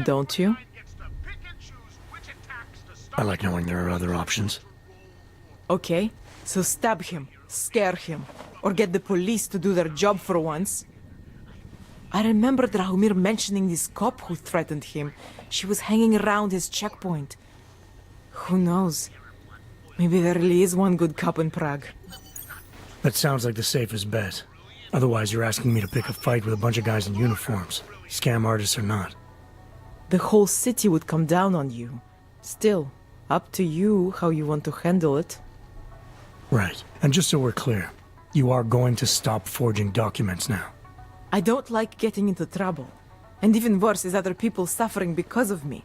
Don't you? I like knowing there are other options. Okay, so stab him, scare him, or get the police to do their job for once. I remember Drahomir mentioning this cop who threatened him. She was hanging around his checkpoint. Who knows? Maybe there really is one good cop in Prague. That sounds like the safest bet. Otherwise, you're asking me to pick a fight with a bunch of guys in uniforms, scam artists or not. The whole city would come down on you. Still, up to you how you want to handle it. Right. And just so we're clear, you are going to stop forging documents now. I don't like getting into trouble. And even worse is other people suffering because of me.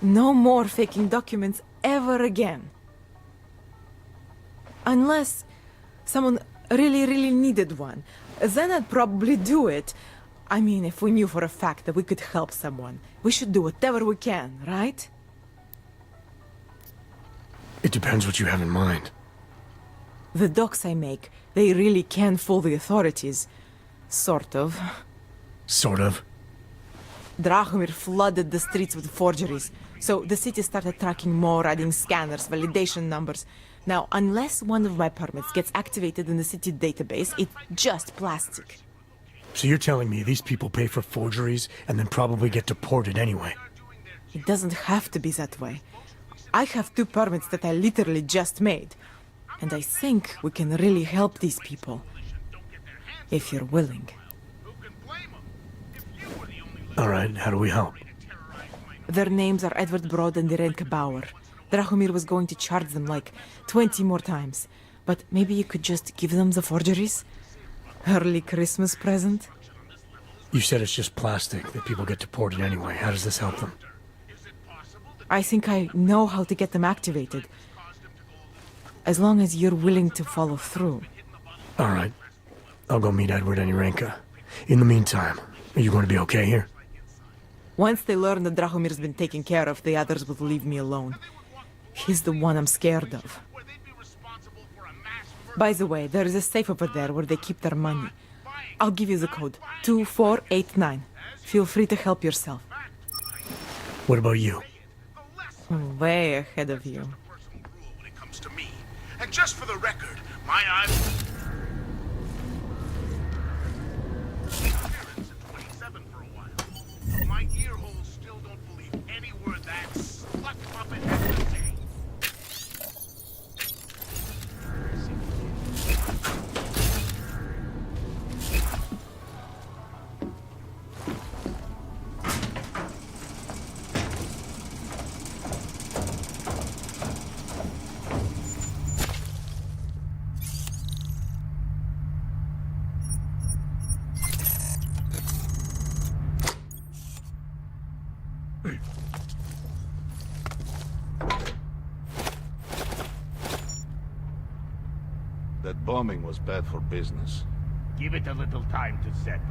No more faking documents ever again. Unless someone really needed one. Then I'd probably do it. I mean, if we knew for a fact that we could help someone, we should do whatever we can, right? It depends what you have in mind. The docs I make, they really can fool the authorities. Sort of. Sort of? Drahomir flooded the streets with forgeries, so the city started tracking more, adding scanners, validation numbers. Now, unless one of my permits gets activated in the city database, it's just plastic. So you're telling me these people pay for forgeries and then probably get deported anyway? It doesn't have to be that way. I have 2 permits that I literally just made. And I think we can really help these people. If you're willing. All right, how do we help? Their names are Edward Broad and Irenka Bauer. Drahomir was going to charge them like 20 more times. But maybe you could just give them the forgeries? Early Christmas present? You said it's just plastic, that people get deported anyway. How does this help them? I think I know how to get them activated. As long as you're willing to follow through. All right. I'll go meet Edward and Irenka. In the meantime, are you going to be okay here? Once they learn that Drahomir's been taken care of, the others will leave me alone. He's the one I'm scared of. By the way, there is a safe over there where they keep their money. I'll give you the code. 2489. Feel free to help yourself. What about you? Way ahead of you. And just for the record, my eyes... My ear holes still don't believe any word that slut puppet has to say. That bombing was bad for business. Give it a little time to settle.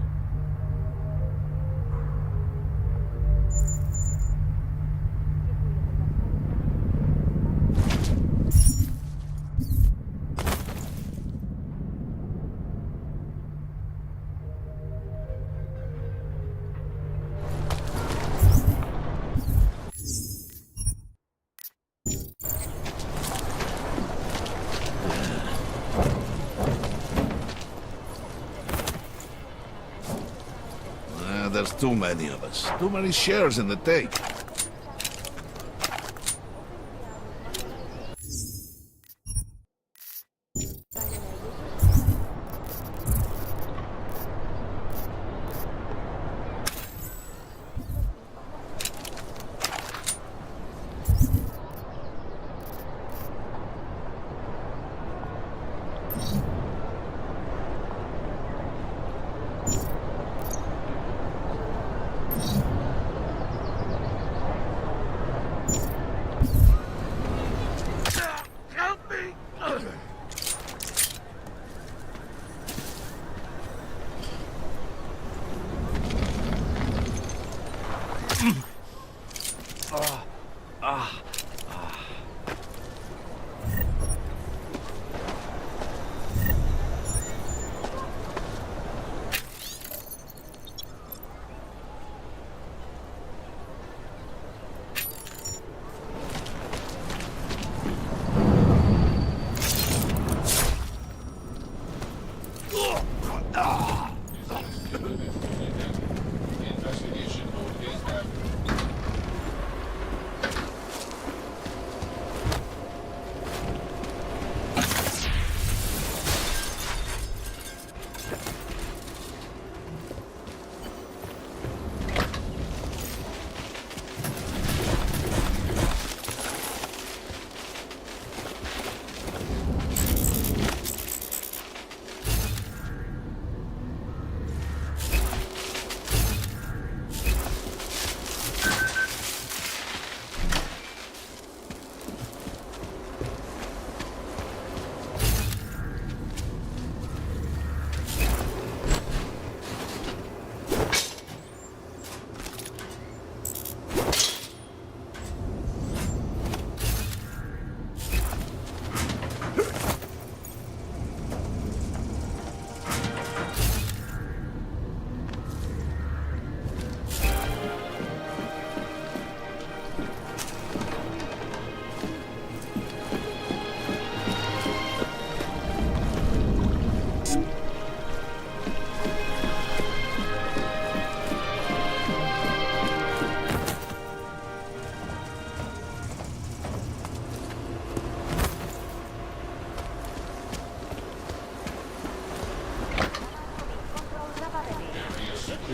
There's too many of us. Too many shares in the take.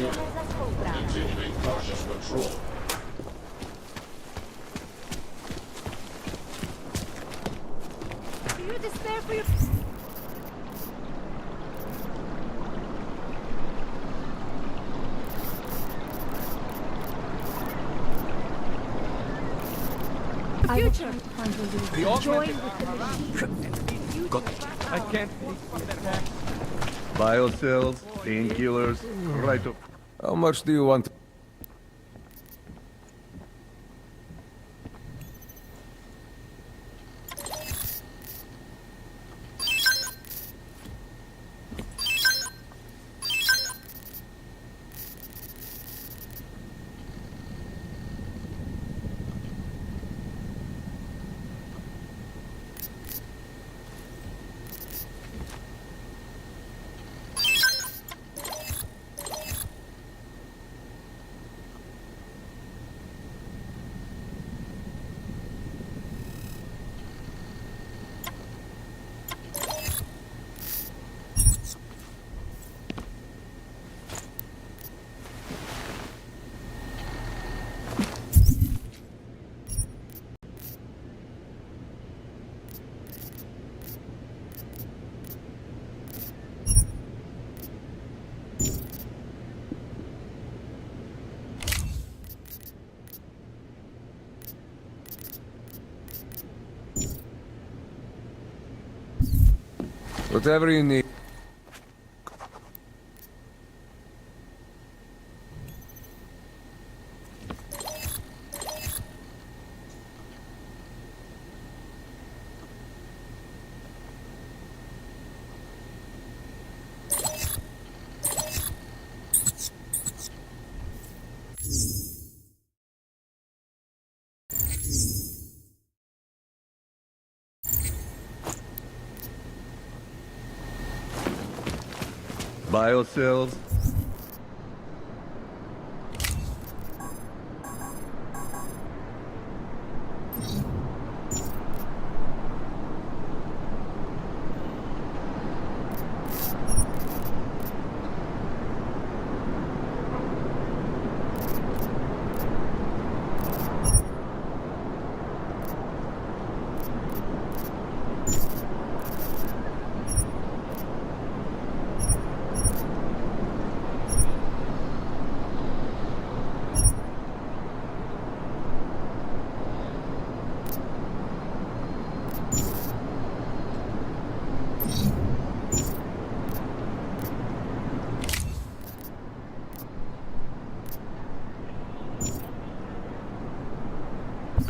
Děkujeme za spolupráci. Do you despair for your... Future. Join with the machine. Got I can't. Biocells, painkillers, right up. How much do you want? Whatever you need. Biocells.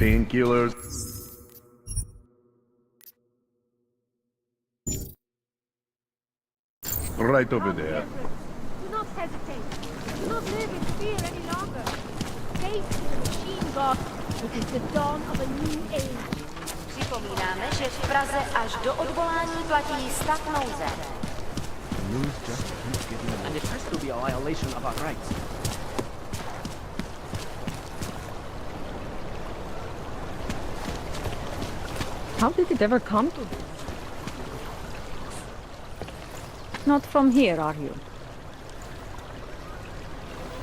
Painkillers. Right over there. Do not hesitate. Do not live in fear any longer. Face the machine god. It is the dawn of a new age. Připomínáme, že v Praze až do odvolání platí stav nouze. And it has to be a violation of our rights. How did it ever come to this? Not from here, are you?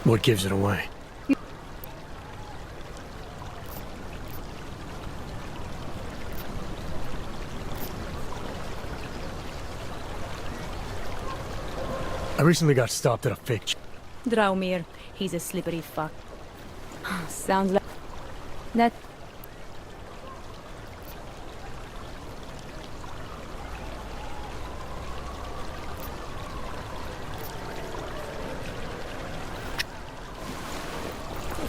What gives it away? I recently got stopped at a fake... Draumir, he's a slippery fuck. Sounds like... That...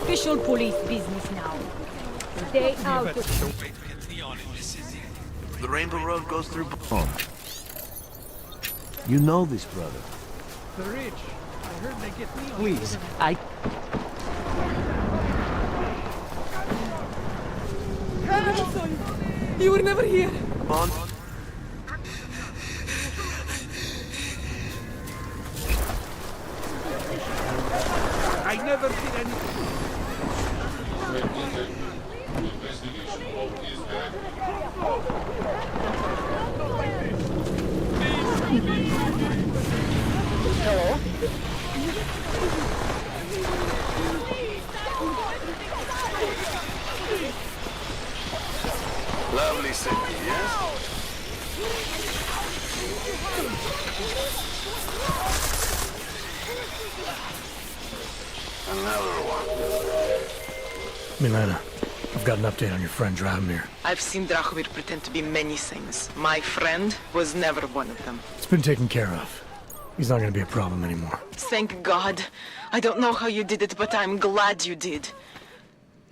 Official police business now. Stay out of... The Rainbow Road goes through... Oh. You know this, brother. The rich. I heard they get me on. Please, You were never here. On. I never did anything. Hello? Lovely city, yes? Another one. Milena, I've got an update on your friend Drahomir. I've seen Drahomir pretend to be many things. My friend was never one of them. It's been taken care of. He's not gonna be a problem anymore. Thank God. I don't know how you did it, but I'm glad you did.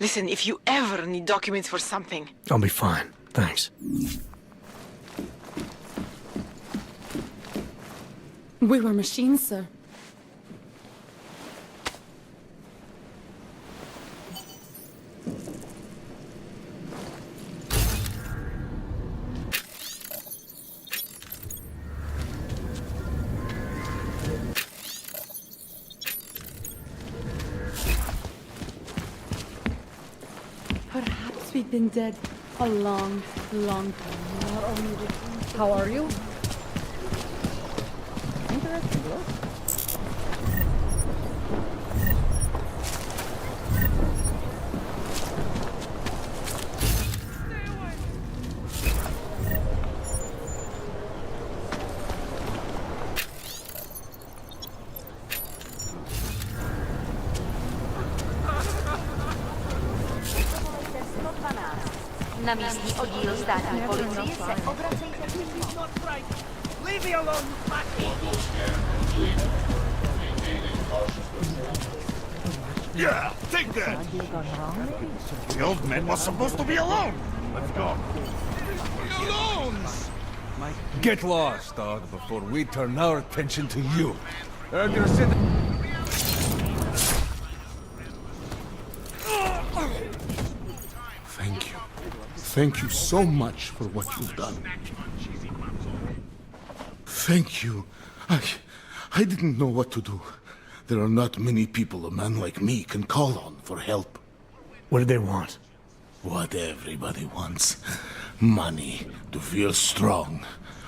Listen, if you ever need documents for something... I'll be fine. Thanks. We were machines, sir. Perhaps we've been dead a long, long time. Not only How are you? interesting look. Na místní oddíl státní policie se obracejte přímo. Leave me alone, you bastard! Yeah, take that! The old man was supposed to be alone! Let's go. Alone! Get lost, dog, before we turn our attention to you. Earlier said... Thank you. Thank you so much for what you've done. Thank you. I didn't know what to do. There are not many people a man like me can call on for help. What did they want? What everybody wants. Money, to feel strong.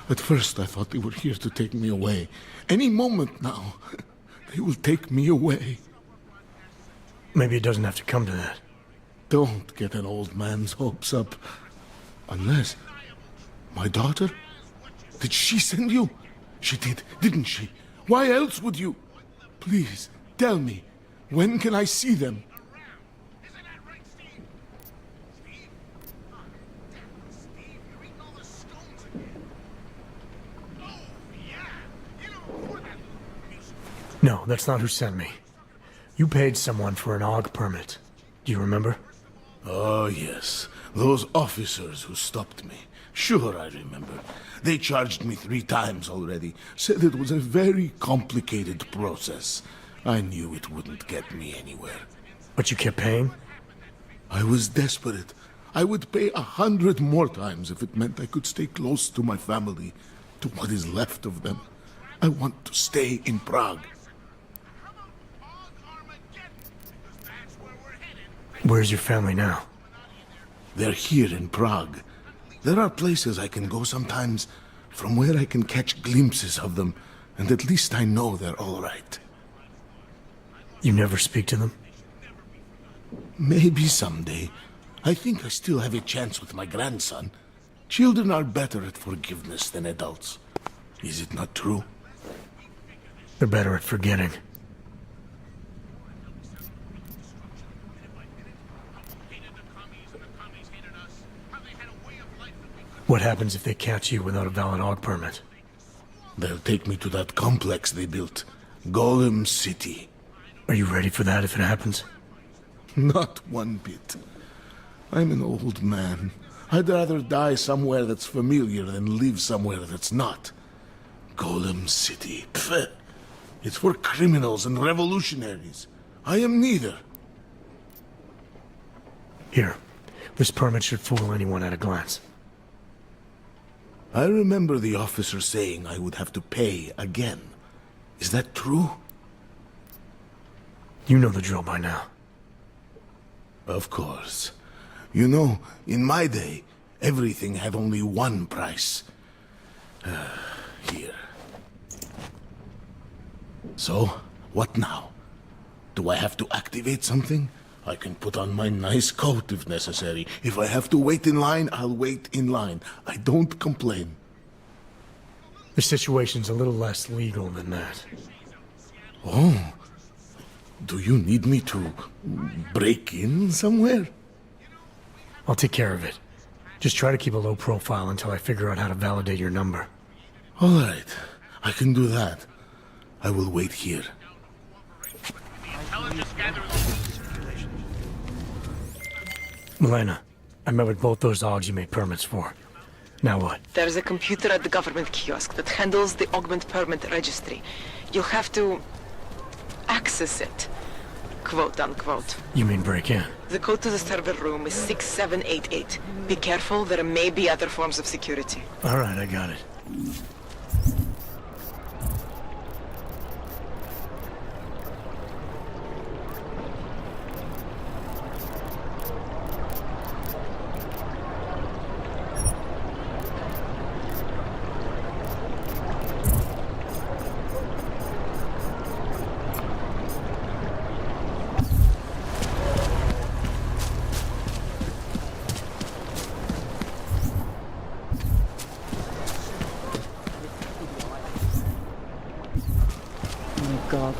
At first I thought they were here to take me away. Any moment now, they will take me away. Maybe it doesn't have to come to that. Don't get an old man's hopes up. Unless... My daughter? Did she send you? She did, didn't she? Why else would you? Please, tell me. When can I see them? No, that's not who sent me. You paid someone for an AUG permit. Do you remember? Oh, yes. Those officers who stopped me. Sure, I remember. They charged me 3 times already. Said it was a very complicated process. I knew it wouldn't get me anywhere. But you kept paying? I was desperate. I would pay 100 more times if it meant I could stay close to my family, to what is left of them. I want to stay in Prague. Where's your family now? They're here in Prague. There are places I can go sometimes, from where I can catch glimpses of them, and at least I know they're all right. You never speak to them? Maybe someday. I think I still have a chance with my grandson. Children are better at forgiveness than adults. Is it not true? They're better at forgetting. What happens if they catch you without a valid AUG permit? They'll take me to that complex they built. Golem City. Are you ready for that if it happens? Not one bit. I'm an old man. I'd rather die somewhere that's familiar than live somewhere that's not. Golem City. Pfft. It's for criminals and revolutionaries. I am neither. Here. This permit should fool anyone at a glance. I remember the officer saying I would have to pay again. Is that true? You know the drill by now. Of course. You know, in my day, everything had only one price. Here. So, What now? Do I have to activate something? I can put on my nice coat if necessary. If I have to wait in line, I'll wait in line. I don't complain. The situation's a little less legal than that. Oh. Do you need me to break in somewhere? I'll take care of it. Just try to keep a low profile until I figure out how to validate your number. All right. I can do that. I will wait here. Milena, I met with both those dogs you made permits for. Now what? There's a computer at the government kiosk that handles the augment permit registry. You'll have to access it, quote unquote. You mean break in? The code to the server room is 6788. Be careful, there may be other forms of security. All right, I got it. God.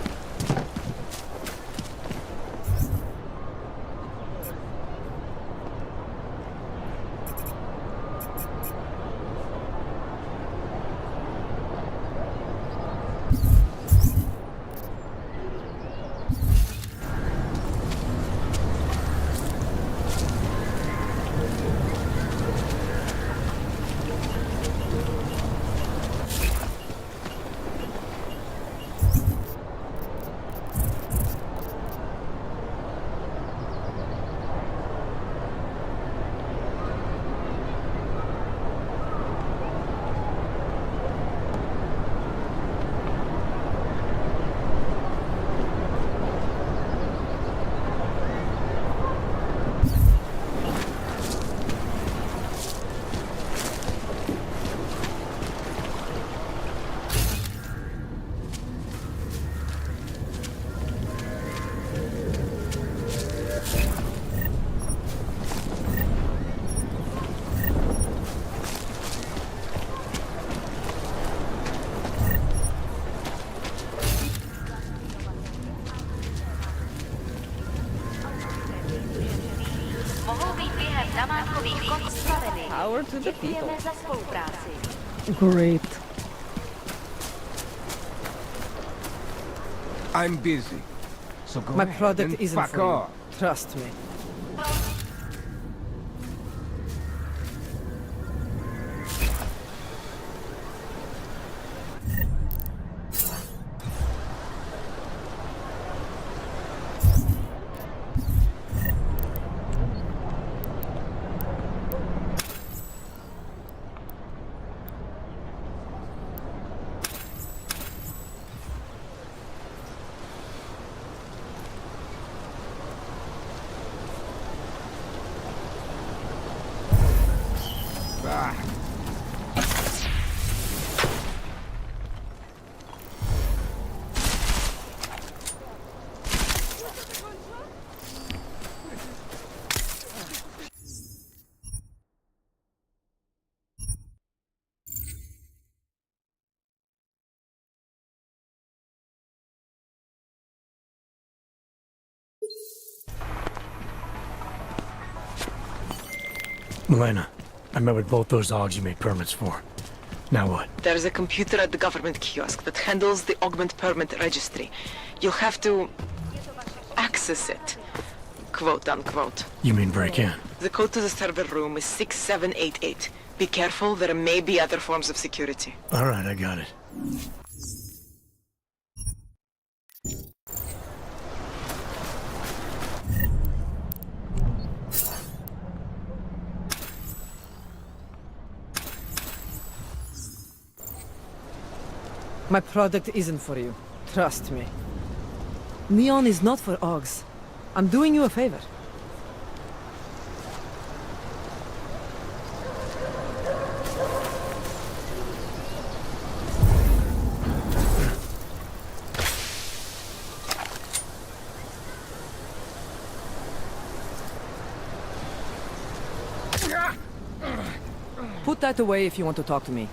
Power to the people. Great. I'm busy. So go My ahead product and isn't fuck for you. off. Trust me. Milena, I met with both those dogs you made permits for. Now what? There's a computer at the government kiosk that handles the augment permit registry. You'll have to access it, quote unquote. You mean break in? The code to the server room is 6788. Be careful, there may be other forms of security. All right, I got it. My product isn't for you. Trust me. Neon is not for Augs. I'm doing you a favor. Put that away if you want to talk to me.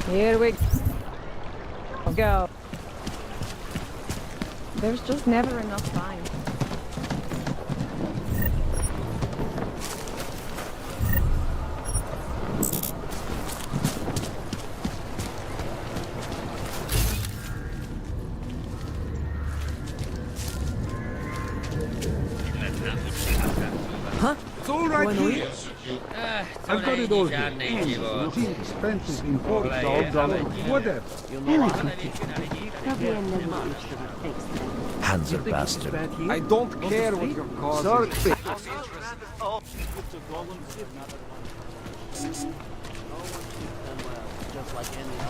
Here we go. There's just never enough time. Huh? It's all right here. I've got it all here. Routine expenses in Fort whatever. Hands are bastard. I don't care what your cause is.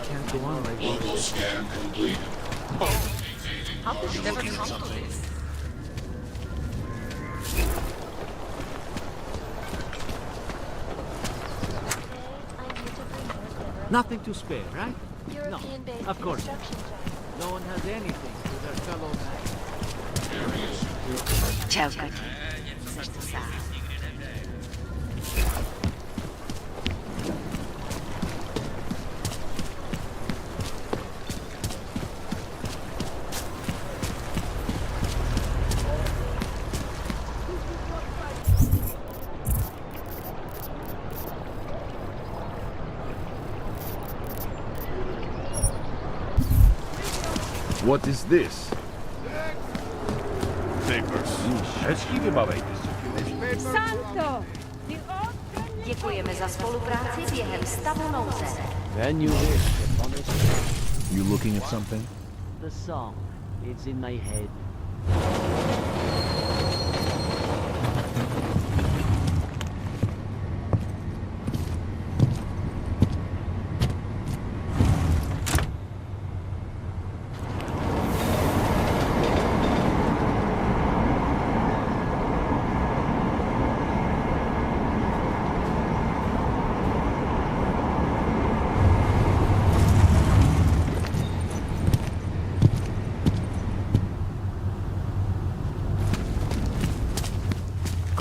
Can't go on like this. Scan complete. How did you never come to this? Nothing to spare, right? No, of course not. No one has anything to their fellow man. Ciao, Cody. Chceš to sám? What is this? Papers. Hezký vybavení. Santo! Děkujeme za spolupráci během stavu nouze. Then you wish. You looking at something? The song. It's in my head.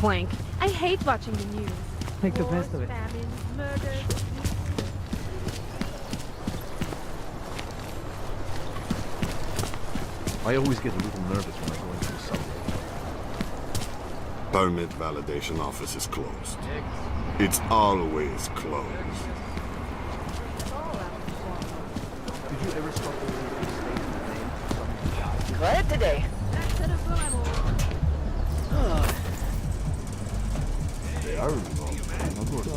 Clank. I hate watching the news. Make the best of it. Famine, murders. I always get a little nervous when I go into the subway. Permit validation office is closed. It's always closed. Did you ever stop to read the statement? Glad today. They are involved. Of course.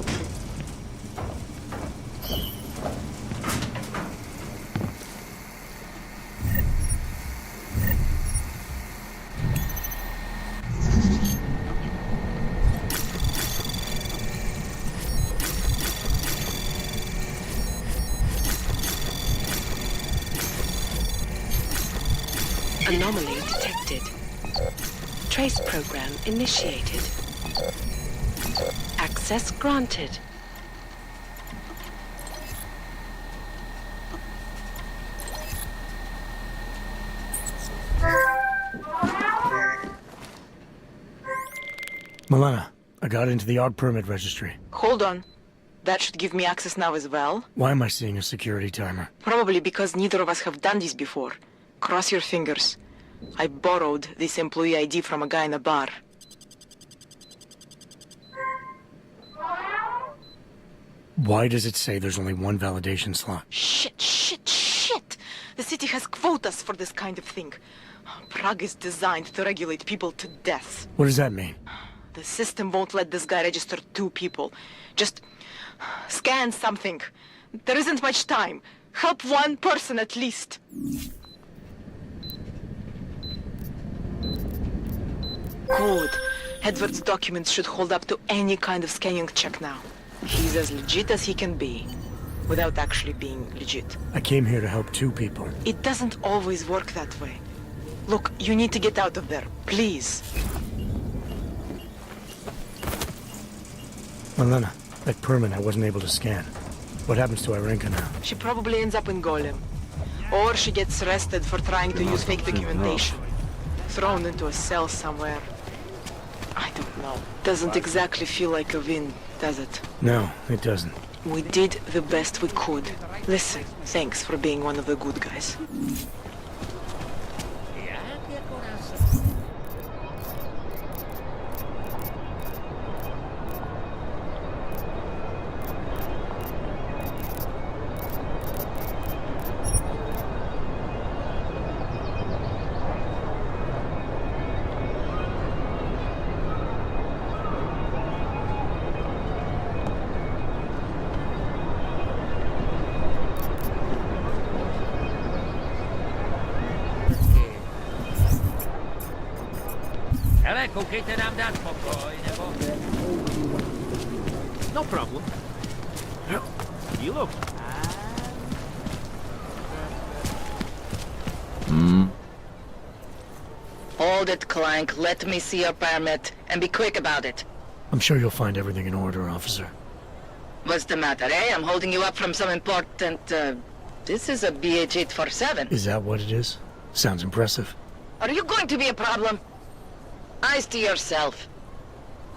Anomaly detected. Trace program initiated. Access granted. Milena, I got into the AUG permit registry. Hold on. That should give me access now as well. Why am I seeing a security timer? Probably because neither of us have done this before. Cross your fingers. I borrowed this employee ID from a guy in a bar. Why does it say there's only one validation slot? Shit! The city has quotas for this kind of thing. Prague is designed to regulate people to death. What does that mean? The system won't let this guy register 2 people. Just scan something. There isn't much time. Help 1 person at least. Good. Edward's documents should hold up to any kind of scanning check now. He's as legit as he can be, without actually being legit. I came here to help 2 people. It doesn't always work that way. Look, you need to get out of there, please. Milena, that permit I wasn't able to scan. What happens to Irenka now? She probably ends up in Golem. Or she gets arrested for trying to use fake documentation. Thrown into a cell somewhere. I don't know. Doesn't exactly feel like a win, does it? No, it doesn't. We did the best we could. Listen, thanks for being one of the good guys. Hele, koukejte nám dát pokoj, nebo... No problem. You look. Hold it, Clank. Let me see your permit, and be quick about it. I'm sure you'll find everything in order, officer. What's the matter, eh? I'm holding you up from some important, This is a BH-847. Is that what it is? Sounds impressive. Are you going to be a problem? Eyes to yourself.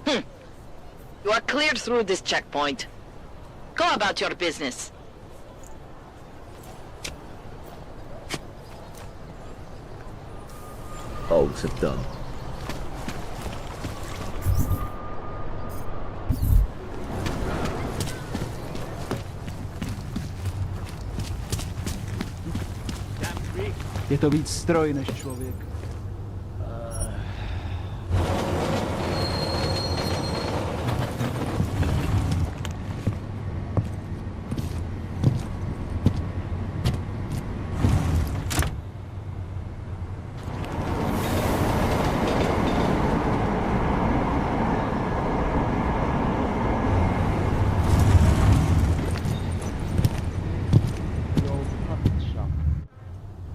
You are cleared through this checkpoint. Go about your business. Hogs have done. Je to víc stroj než člověk.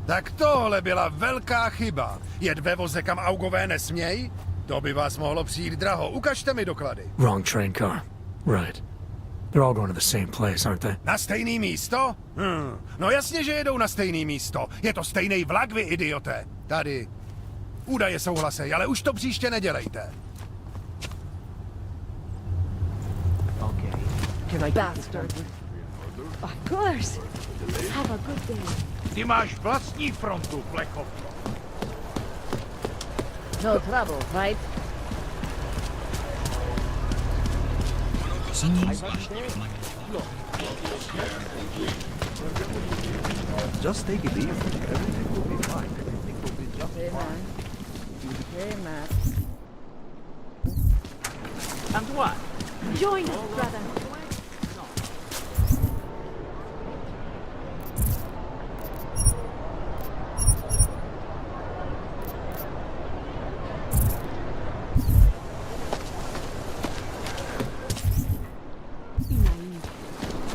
Tak tohle byla velká chyba. Jet ve voze, kam augové nesmějí? To by vás mohlo přijít draho. Ukažte mi doklady. Wrong train car. Right. They're all going to the same place, aren't they? Na stejný místo? No jasně, že jedou na stejný místo. Je to stejný vlak, vy idioté. Tady. Údaje souhlasej, ale už to příště nedělejte. Okay. Can I Bastard. Of course. Have a good day. Ty máš vlastní frontu, plechovko. No trouble, right? Just take it easy. Everything will be fine. Everything will be just fine. Hey, man. And what? Join us, brother.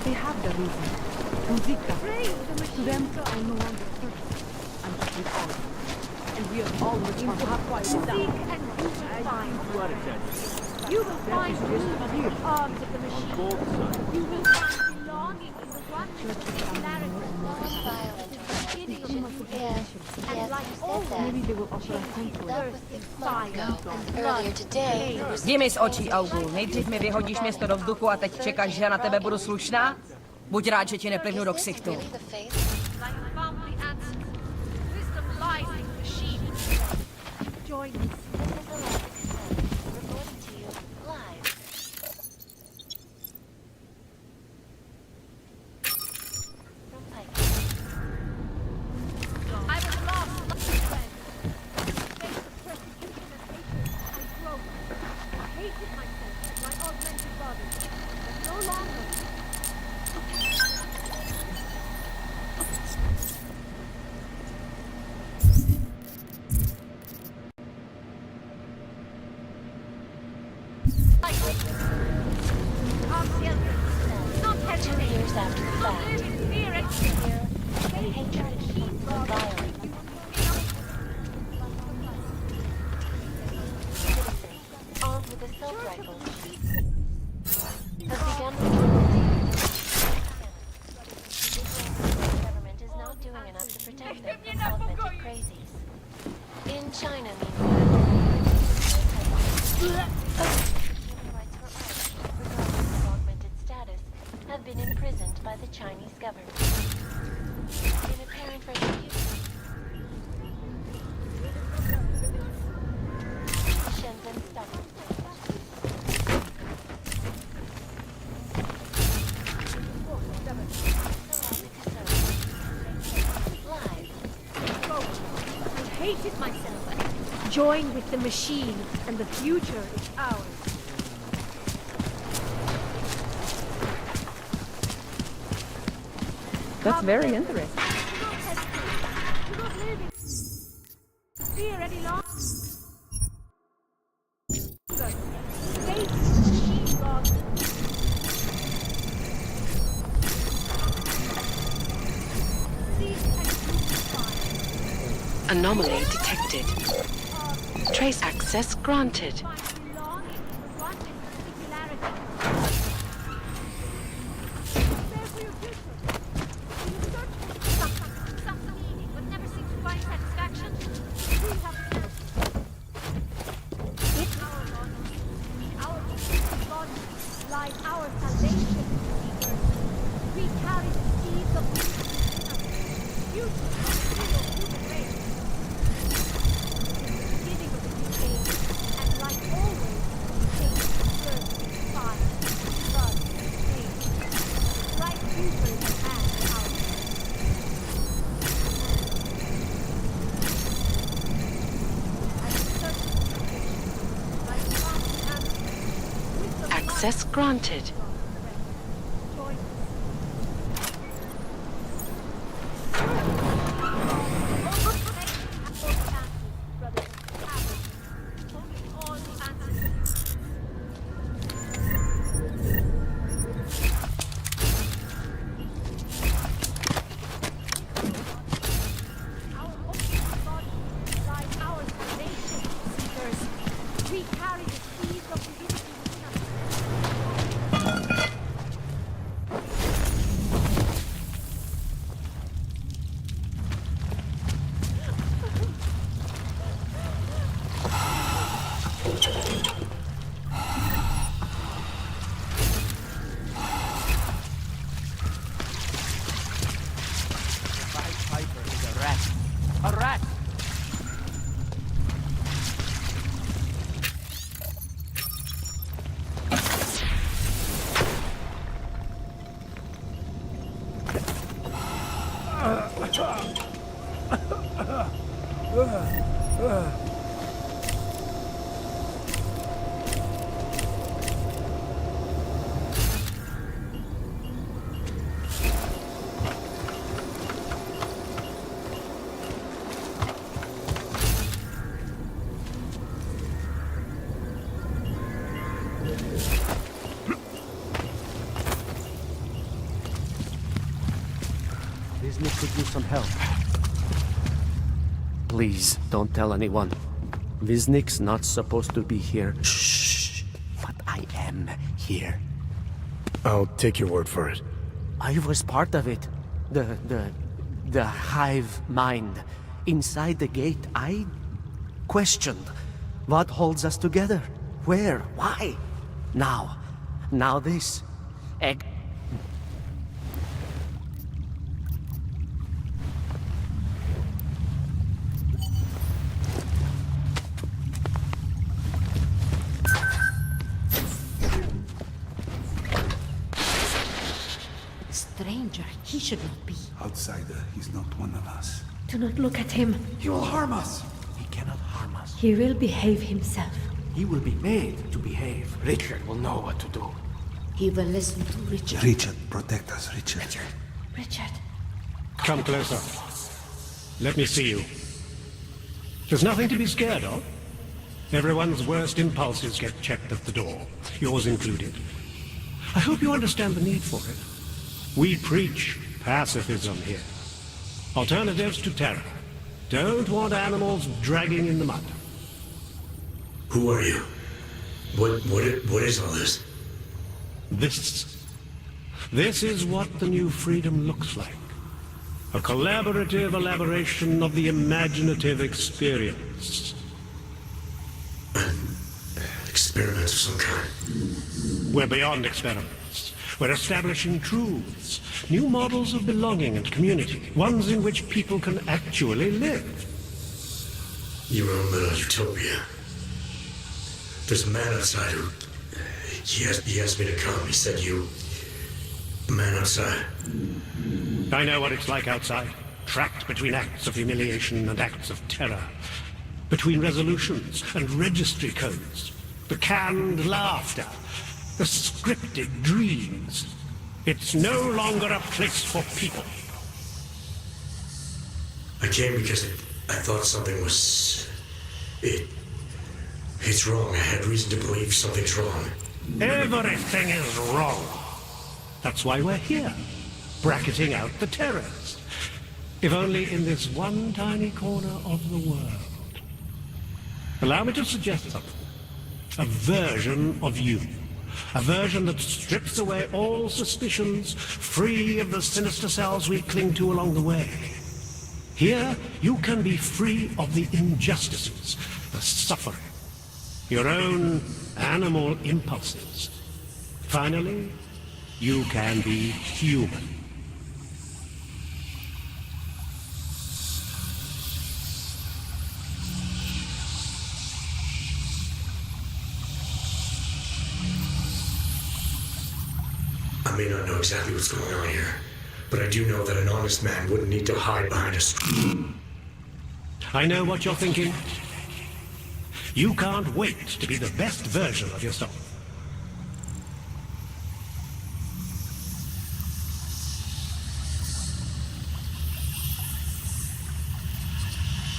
They have the reason. Muzika. To them, I'm no longer thirsty. I'm with all. You will find the arms of the machine. You will find belonging in the oneness of singularity. Non-violent The beginning of a new Yeah, age. yes, And like you said always, that. maybe they will offer a thankfulness, fire, and Earlier today, there was Jdi mi z očí, Augu. Nejdřív mi vyhodíš město do vzduchu a teď čekáš, že na tebe budu slušná? Buď rád, že ti neplivnu do ksichtu. really the face. like found the answers. Wisdom lies in the machine. Join us. This is Alex, reporting to you live. From Pike. I was lost, like a friend. Face of persecution and hatred, I broke. I hated myself and my augmented body, but no longer. Like our children, not 2 hesitate, years after the not fact. live in fear and Fear and hatred and violence. Citizens, armed with assault rifles, have begun patrolling. The government is not doing enough to protect them from augmented crazies. In China, meanwhile, human rights for all, regardless of augmented status, have been imprisoned by the Chinese government. In apparent retribution, Jensen stopped. I hated myself. Join with the machine, and the future is ours. That's very interesting. Do not live in fear any longer. Face the machine, God. Seek and crucify. Anomaly detected. Trace access granted. Find belonging in the oneness of singularity. Prepare for your future. You search for some meaning, but never seem to find satisfaction. We have it's our body. In our body lies our salvation. We carry the seeds of the future of the human race. Beginning of the new age, and like always, hate, thirst, fire, blood, pain. Bright future is at hand and ours. I will search for salvation, like found the answer. Wisdom Access granted. join us. We carry the seeds of divinity within us. Piper is a rat. A rat! Disney could use some help. Please, don't tell anyone. Viznik's not supposed to be here. Shh. But I am here. I'll take your word for it. I was part of it. The hive mind. Inside the gate, I questioned what holds us together. Where? Why? Now this. Stranger, he should not be. Outsider, he's not one of us. Do not look at him. He will harm us. He cannot harm us. He will behave himself. He will be made to behave. Richard will know what to do. He will listen to Richard. Richard, protect us, Richard. Richard. Come closer. Let me see you. There's nothing to be scared of. Everyone's worst impulses get checked at the door, yours included. I hope you understand the need for it. We preach pacifism here. Alternatives to terror. Don't want animals dragging in the mud. Who are you? What is all this? This is what the new freedom looks like. A collaborative elaboration of the imaginative experience. An experiment of some kind. We're beyond experiments. We're establishing truths, new models of belonging and community, ones in which people can actually live. Your own little utopia. There's a man outside who... He asked me to come. He said a man outside. I know what it's like outside. Trapped between acts of humiliation and acts of terror. Between resolutions and registry codes. The canned laughter. The scripted dreams. It's no longer a place for people. I came because I thought something was... It's wrong. I had reason to believe something's wrong. Everything is wrong. That's why we're here, bracketing out the terrors. If only in this one tiny corner of the world. Allow me to suggest something. A version of you. A version that strips away all suspicions, free of the sinister cells we cling to along the way. Here, you can be free of the injustices, the suffering, your own animal impulses. Finally, you can be human. I may not know exactly what's going on here, but I do know that an honest man wouldn't need to hide behind a screen. I know what you're thinking. You can't wait to be the best version of yourself.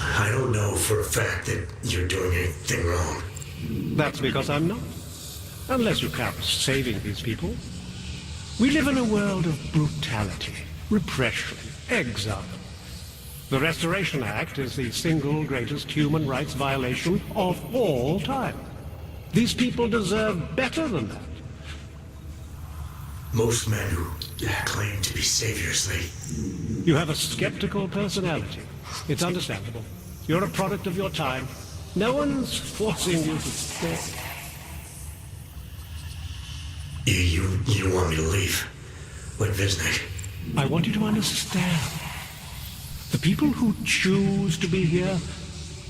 I don't know for a fact that you're doing anything wrong. That's because I'm not. Unless you count saving these people. We live in a world of brutality, repression, exile. The Restoration Act is the single greatest human rights violation of all time. These people deserve better than that. Most men who claim to be saviors, You have a skeptical personality. It's understandable. You're a product of your time. No one's forcing you to stay. You want me to leave? Like Viznik? I want you to understand. The people who choose to be here,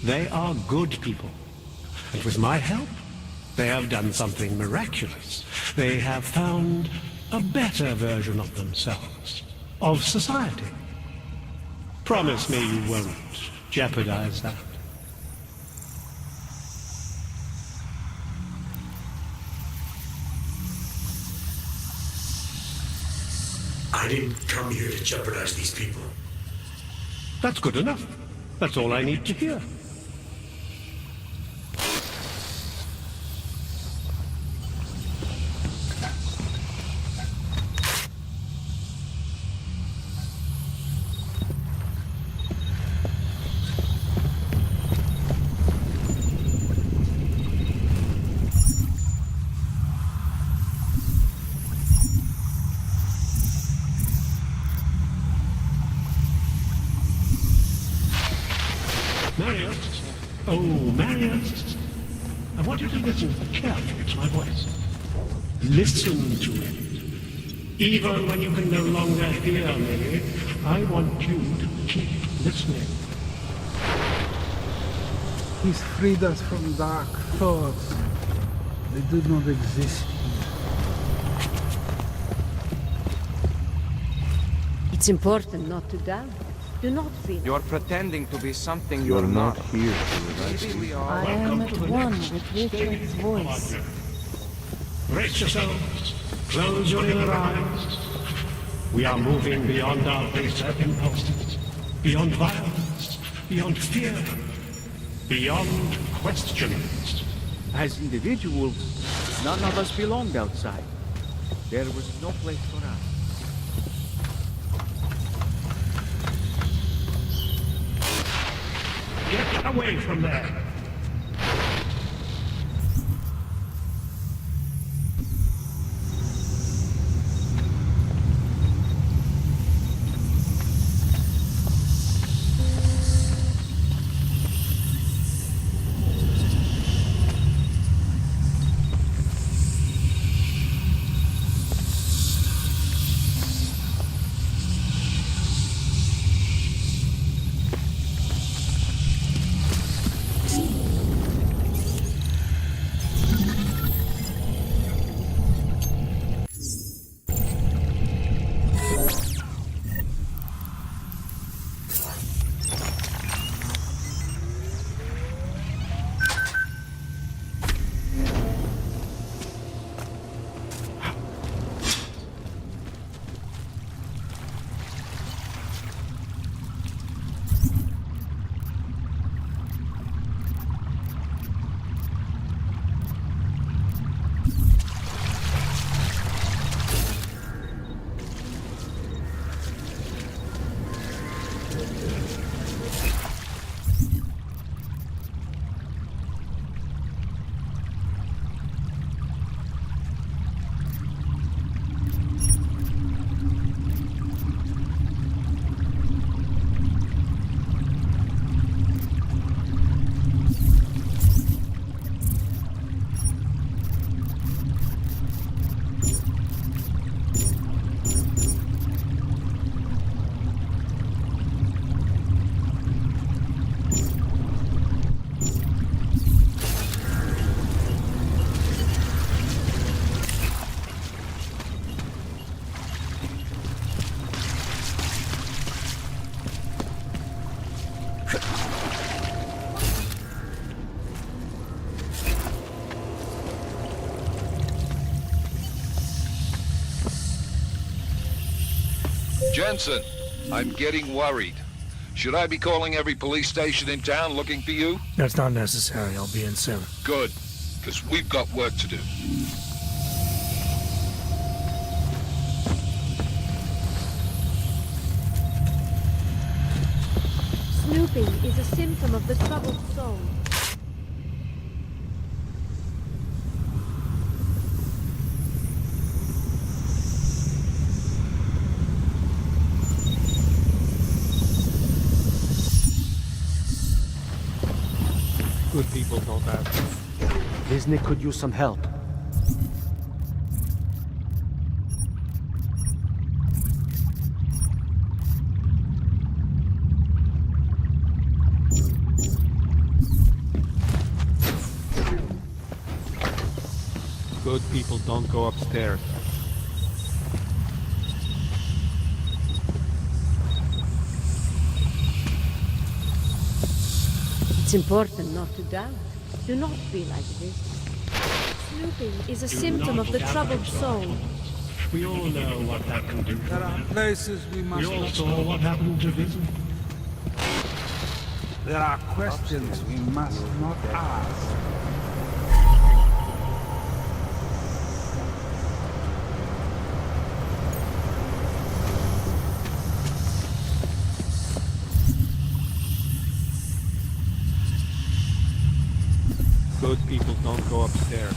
they are good people. And with my help, they have done something miraculous. They have found a better version of themselves, of society. Promise me you won't jeopardize that. I didn't come here to jeopardize these people. That's good enough. That's all I need to hear. I want you to listen carefully to my voice. Listen to it. Even when you can no longer hear me, I want you to keep listening. He's freed us from dark thoughts. They do not exist. It's important not to doubt. Do not feel. You're pretending to be something You're you're not not. here, Maybe we are. I am at one with Richard's voice. Brace yourselves. Close your inner eyes. We are moving beyond our baser impulses, beyond violence, beyond fear, beyond questions. As individuals, none of us belonged outside. There was no place for us. Get away from there. Jensen, I'm getting worried. Should I be calling every police station in town looking for you? That's not necessary. I'll be in soon. Good, because we've got work to do. Snooping is a symptom of the troubled soul. Good people don't ask. Disney could use some help. Good people don't go upstairs. It's important not to doubt. Do not be like this. Snooping is a symptom of the troubled soul. We all know what that can do. There are places we must We all not saw go. what happened to Vision. There are questions we must not ask. Good people don't go upstairs.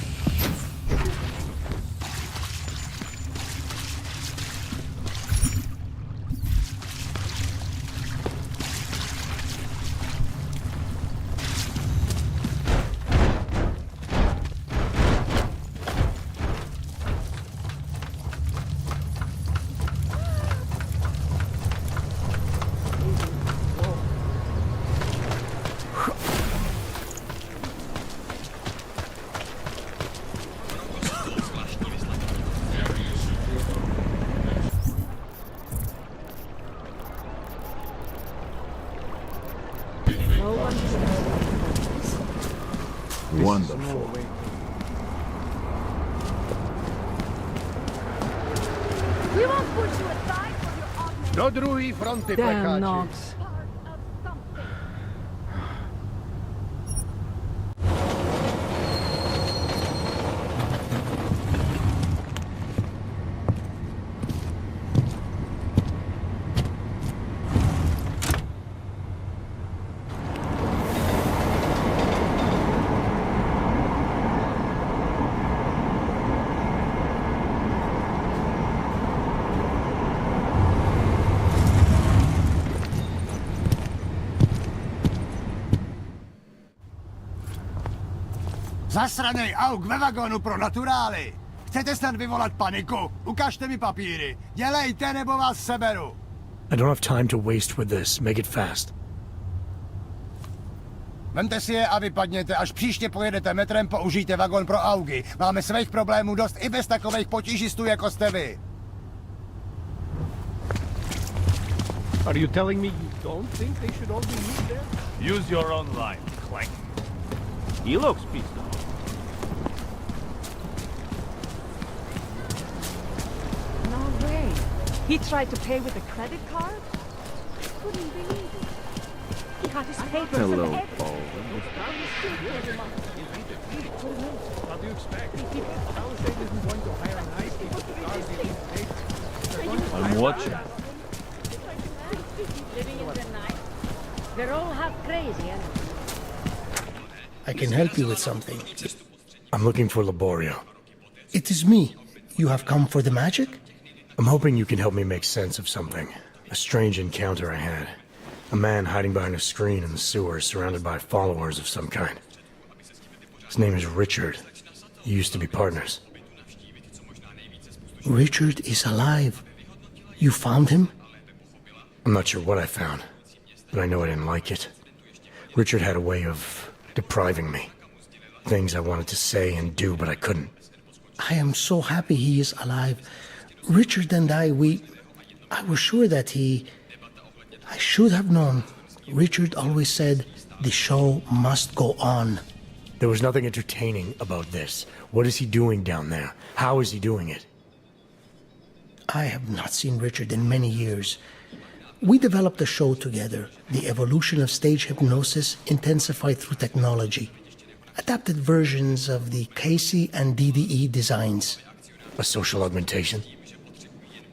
remember for. We won't push you aside for your augmentation. Do druhý fronty, Damn plekáči. knobs. Zasranej auk ve vagonu pro naturály! Chcete snad vyvolat paniku? Ukažte mi papíry. Dělejte, nebo vás seberu. I don't have time to waste with this. Make it fast. Vemte si je a vypadněte. Až příště pojedete metrem, použijte vagon pro augy. Máme svých problémů dost i bez takových potížistů, jako jste vy. Are you telling me you don't think they should all be used there? Use your own line, clank. He looks pissed off. No way. He tried to pay with a credit card? I couldn't believe it. He had his papers Hello, and everything. Paul. What do you expect? Palisade isn't going to hire nice people to guard the implementation. I'm watching. Living in the night. They're all half crazy, and I can help you with something. I'm looking for Laborio. It is me. You have come for the magic? I'm hoping you can help me make sense of something. A strange encounter I had. A man hiding behind a screen in the sewers, surrounded by followers of some kind. His name is Richard. He used to be partners. Richard is alive. You found him? I'm not sure what I found, but I know I didn't like it. Richard had a way of depriving me. Things I wanted to say and do, but I couldn't. I am so happy he is alive. Richard and I was sure that I should have known. Richard always said, the show must go on. There was nothing entertaining about this. What is he doing down there? How is he doing it? I have not seen Richard in many years. We developed a show together, the evolution of stage hypnosis intensified through technology. Adapted versions of the Casey and DDE designs. A social augmentation?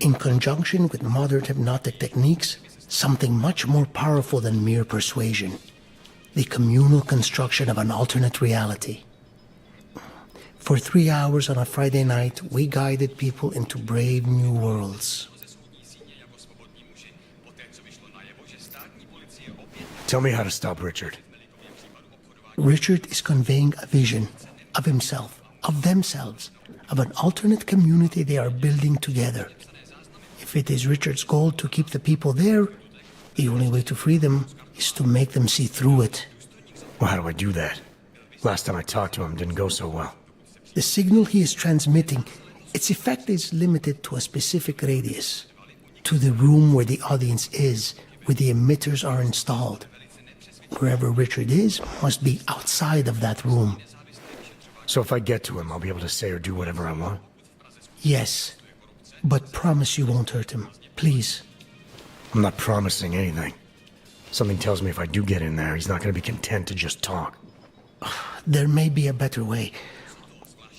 In conjunction with modern hypnotic techniques, something much more powerful than mere persuasion. The communal construction of an alternate reality. For 3 hours on a Friday night, we guided people into brave new worlds. Tell me how to stop Richard. Richard is conveying a vision of himself, of themselves, of an alternate community they are building together. If it is Richard's goal to keep the people there, the only way to free them is to make them see through it. Well, how do I do that? Last time I talked to him didn't go so well. The signal he is transmitting, its effect is limited to a specific radius, to the room where the audience is, where the emitters are installed. Wherever Richard is must be outside of that room. So if I get to him, I'll be able to say or do whatever I want? Yes, but promise you won't hurt him, please. I'm not promising anything. Something tells me if I do get in there, he's not going to be content to just talk. There may be a better way.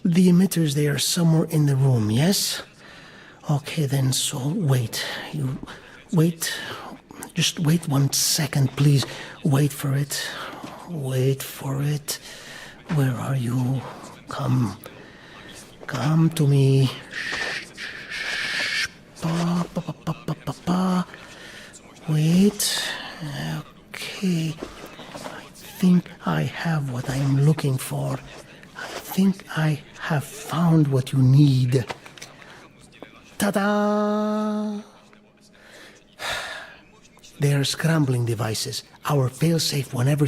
The emitters, they are somewhere in the room, yes? Okay, then, so wait. You wait. Just wait 1 second, please. Wait for it. Wait for it. Where are you? Come. Come to me. Shh. Pa, pa, pa, pa, pa, pa, pa. Wait. Okay. I think I have what I'm looking for. I think I have found what you need. Ta-da! They are scrambling devices, our fail-safe whenever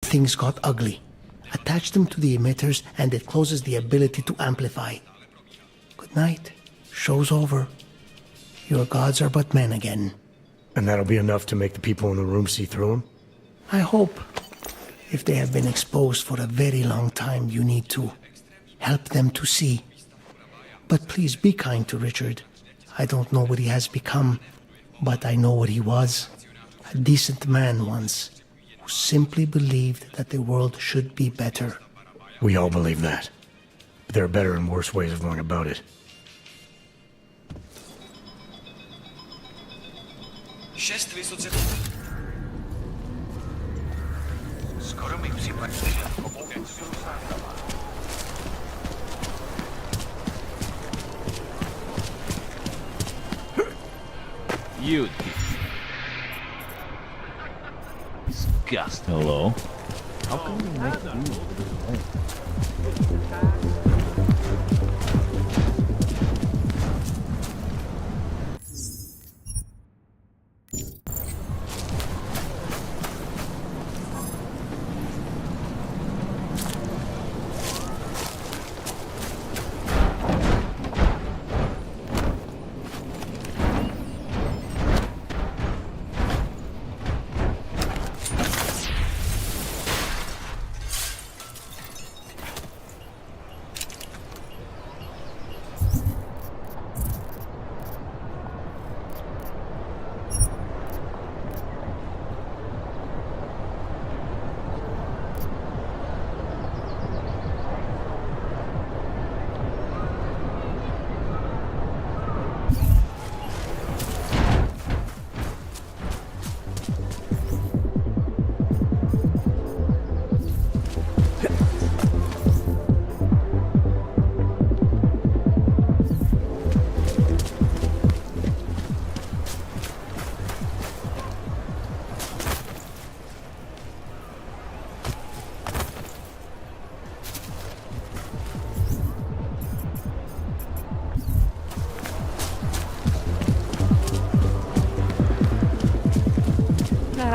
things got ugly. Attach them to the emitters and it closes the ability to amplify. Good night. Show's over. Your gods are but men again. And that'll be enough to make the people in the room see through them? I hope. If they have been exposed for a very long time, you need to help them to see. But please be kind to Richard. I don't know what he has become, but I know what he was. A decent man once, who simply believed that the world should be better. We all believe that. But there are better and worse ways of going about it. You disgust. Hello. How can we make do with this?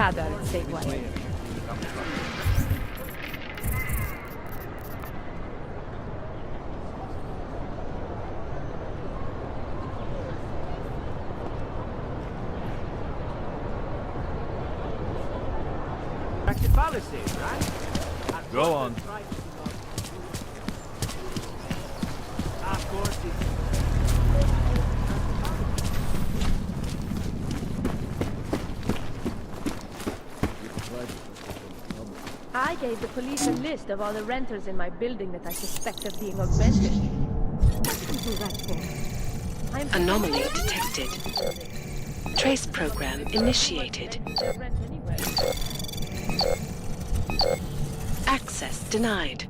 Radar, say what. Active policy, right? Go on. Of course it's... I gave the police a list of all the renters in my building that I suspect of being augmented. What did you do that for? Anomaly detected. Trace program initiated. Access denied.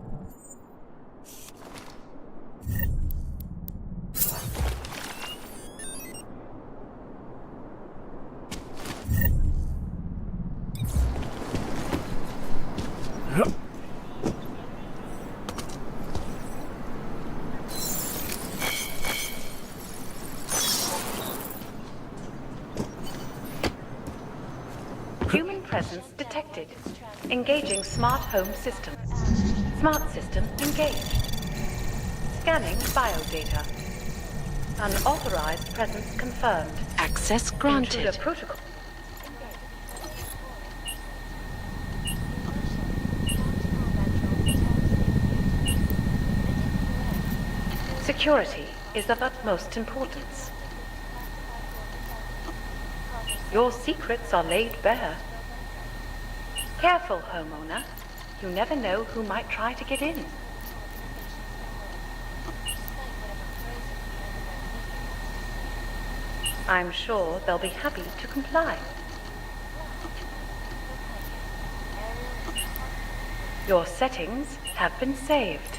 Human presence detected. Engaging smart home system. Smart system engaged. Scanning biodata. Unauthorized presence confirmed. Access granted. Intruder protocol. Security is of utmost importance. Your secrets are laid bare. Careful, homeowner. You never know who might try to get in. I'm sure they'll be happy to comply. Your settings have been saved.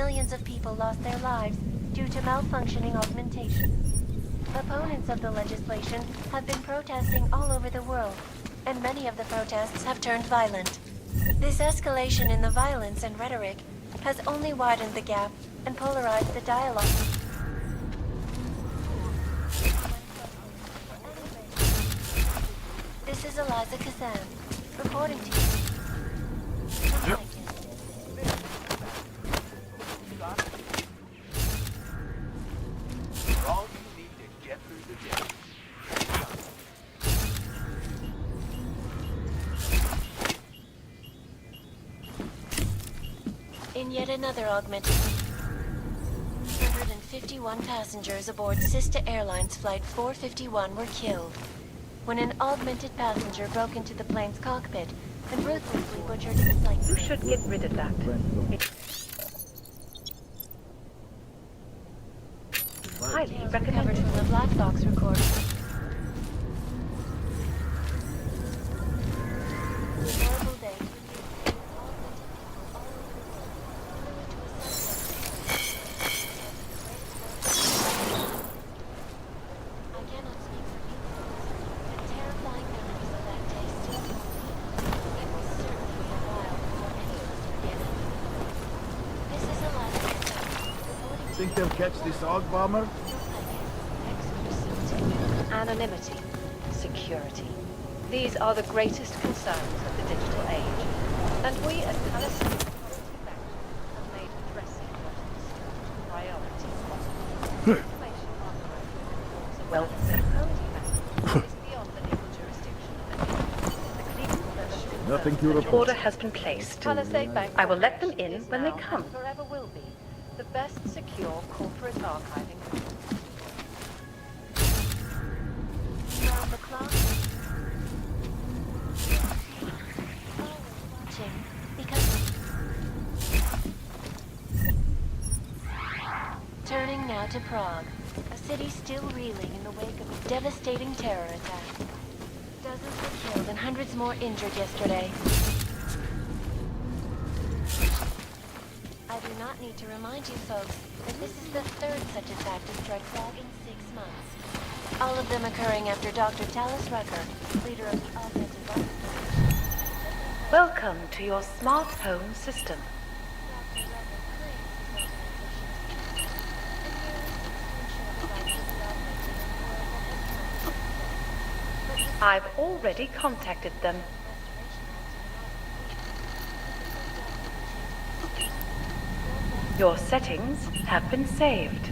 millions of people lost their lives due to malfunctioning augmentations. Opponents of the legislation have been protesting all over the world, and many of the protests have turned violent. This escalation in the violence and rhetoric has only widened the gap and polarized the dialogue. This is Eliza Kazan, reporting to you. All you need to get through the day. In yet another augmented, 151 passengers aboard Sister Airlines Flight 451 were killed when an augmented passenger broke into the plane's cockpit and ruthlessly butchered its flight. You should get rid of that. Highly recommended. From the black box recorder. Horrible day. Think they'll catch this Aug bomber? Anonymity, security. These are the greatest concerns of the digital age. And we at Pacifist have made addressing those priority. Information archive a wealth of security matters is beyond the legal jurisdiction of the Cleveland Nothing to report. order has been placed. I will let them in when they come. Forever will be the best secure corporate archiving. Round the clock. Watching because. Turning now to Prague, a city still reeling in the wake of a devastating terror attack. Dozens were killed and hundreds more injured yesterday. I do not need to remind you folks that this is the third such attack to strike Prague in 6 months. All of them occurring after Dr. Talis Rucker, leader of the Augmented Violence. Welcome to your smart home system. I've already contacted them. Your settings have been saved.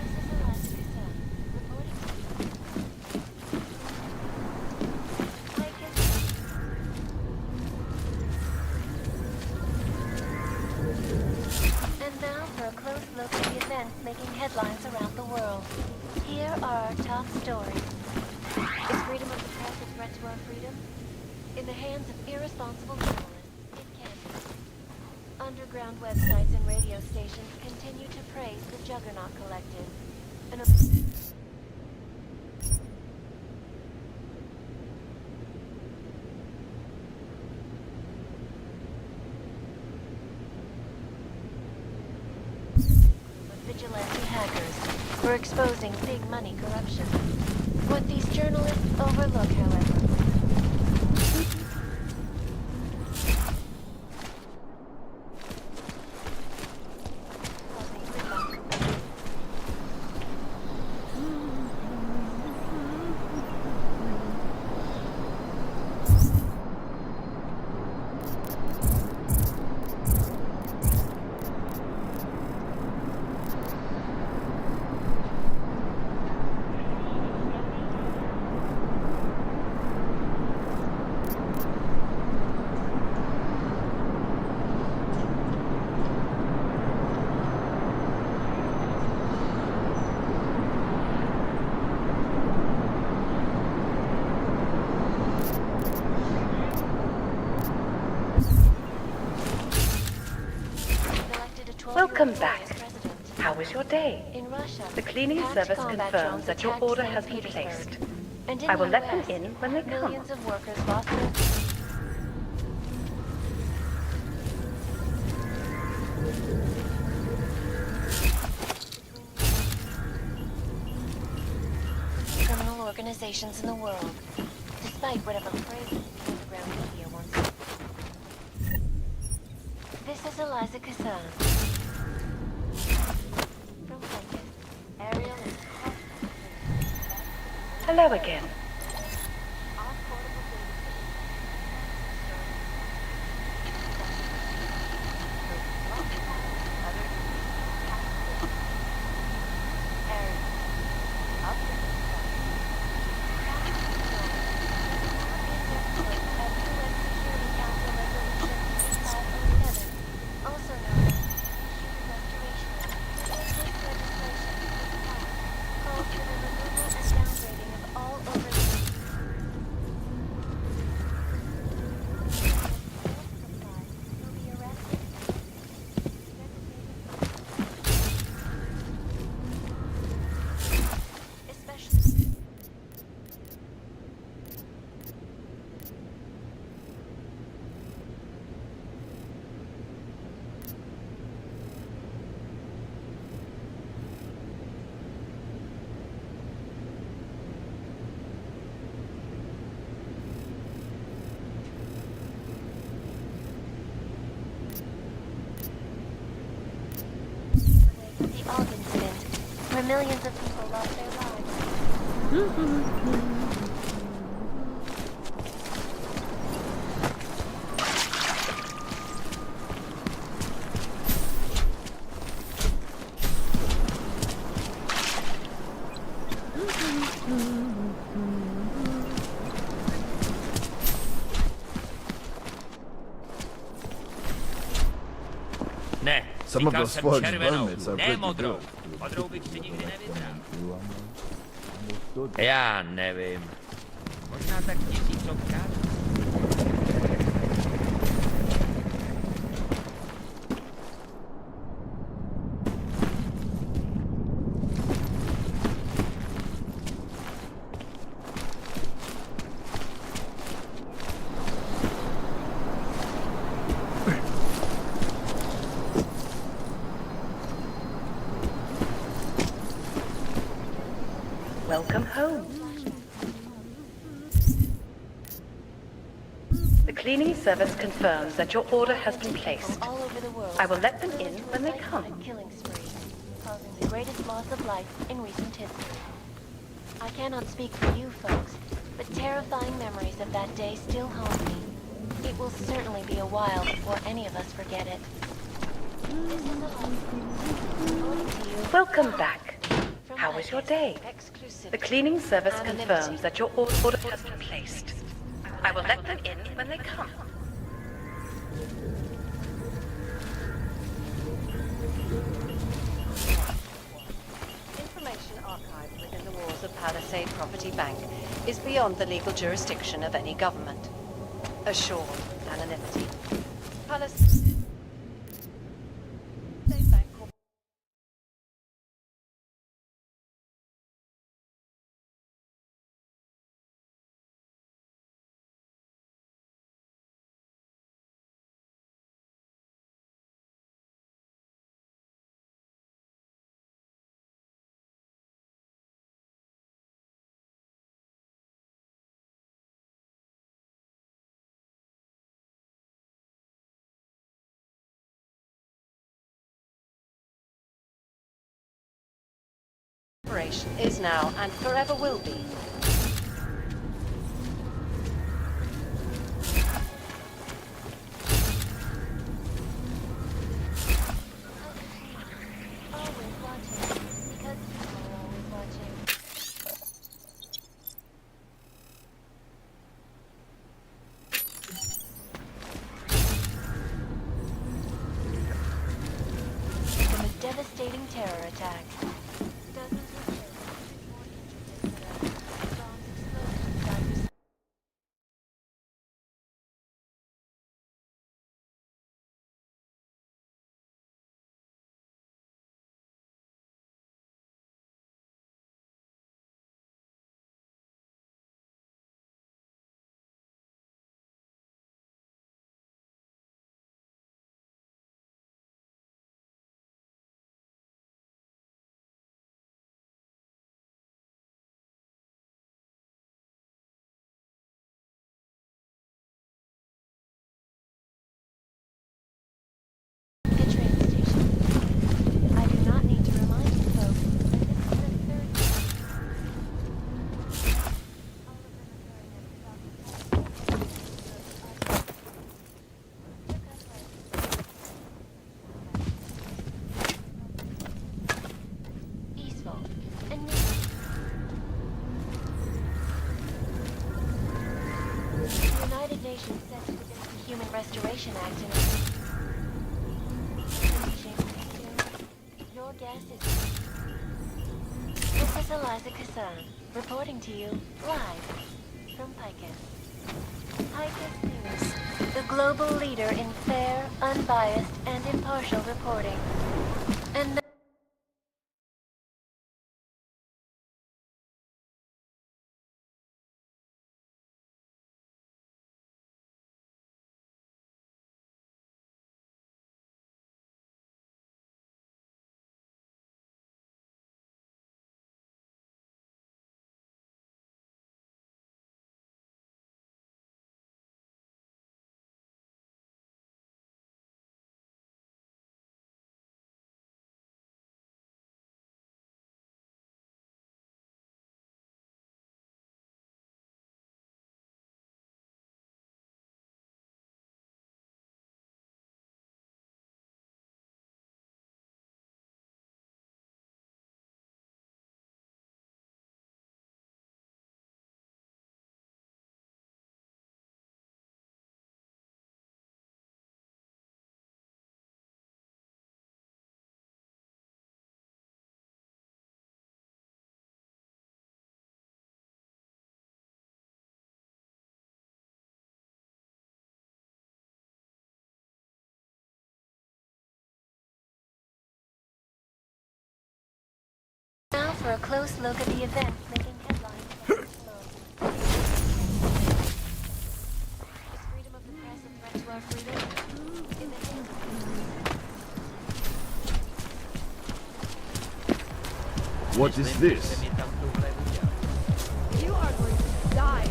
And now for a close look at the events making headlines around the world. Here are our top stories. Is freedom of the press a threat to our freedom? In the hands of irresponsible journalists, it can be. Underground websites and radio stations continue to praise the Juggernaut Collective. Vigilante hackers for exposing big money corruption. What these journalists overlook, however, Welcome back. How was your day? in Russia, The cleaning past service combat confirms drones that your attacked order St. has been Petersburg. placed. And in I will the let them West, in when they come. millions of workers lost their... organizations in the world, despite whatever phrases the underground media wants. This is Eliza Kazan. From Focus, Ariel is Hello again. the Aug incident, where millions of people lost their lives. Ne, Some of říkal those jsem forged červenou, helmets are ne pretty modrou. good. Modrou bych si nikdy nevybral. Já nevím. Možná tak tisícovkrát. Welcome home. The cleaning service confirms that your order has been placed. I will let them in when they come. Killing spree, causing the greatest loss of life in recent history. I cannot speak for you folks, but terrifying memories of that day still haunt me. It will certainly be a while before any of us forget it. This is a Welcome back. How was your day? The cleaning service confirms that your order has been placed. I will let them in when they come. Information archived within the walls of Palisade Property Bank is beyond the legal jurisdiction of any government. Assured anonymity. Palisade Operation is now and forever will be. always watching, because people are always watching. From a devastating terror attack. Dozens of Restoration Act in Your guess is... This is Eliza Kassan, reporting to you live from Picus. Picus News, the global leader in fair, unbiased, and impartial reporting. And now for a close look at the events making headlines this month. Is freedom of the press a threat to our freedom? In the hands of What is this? You are going to die.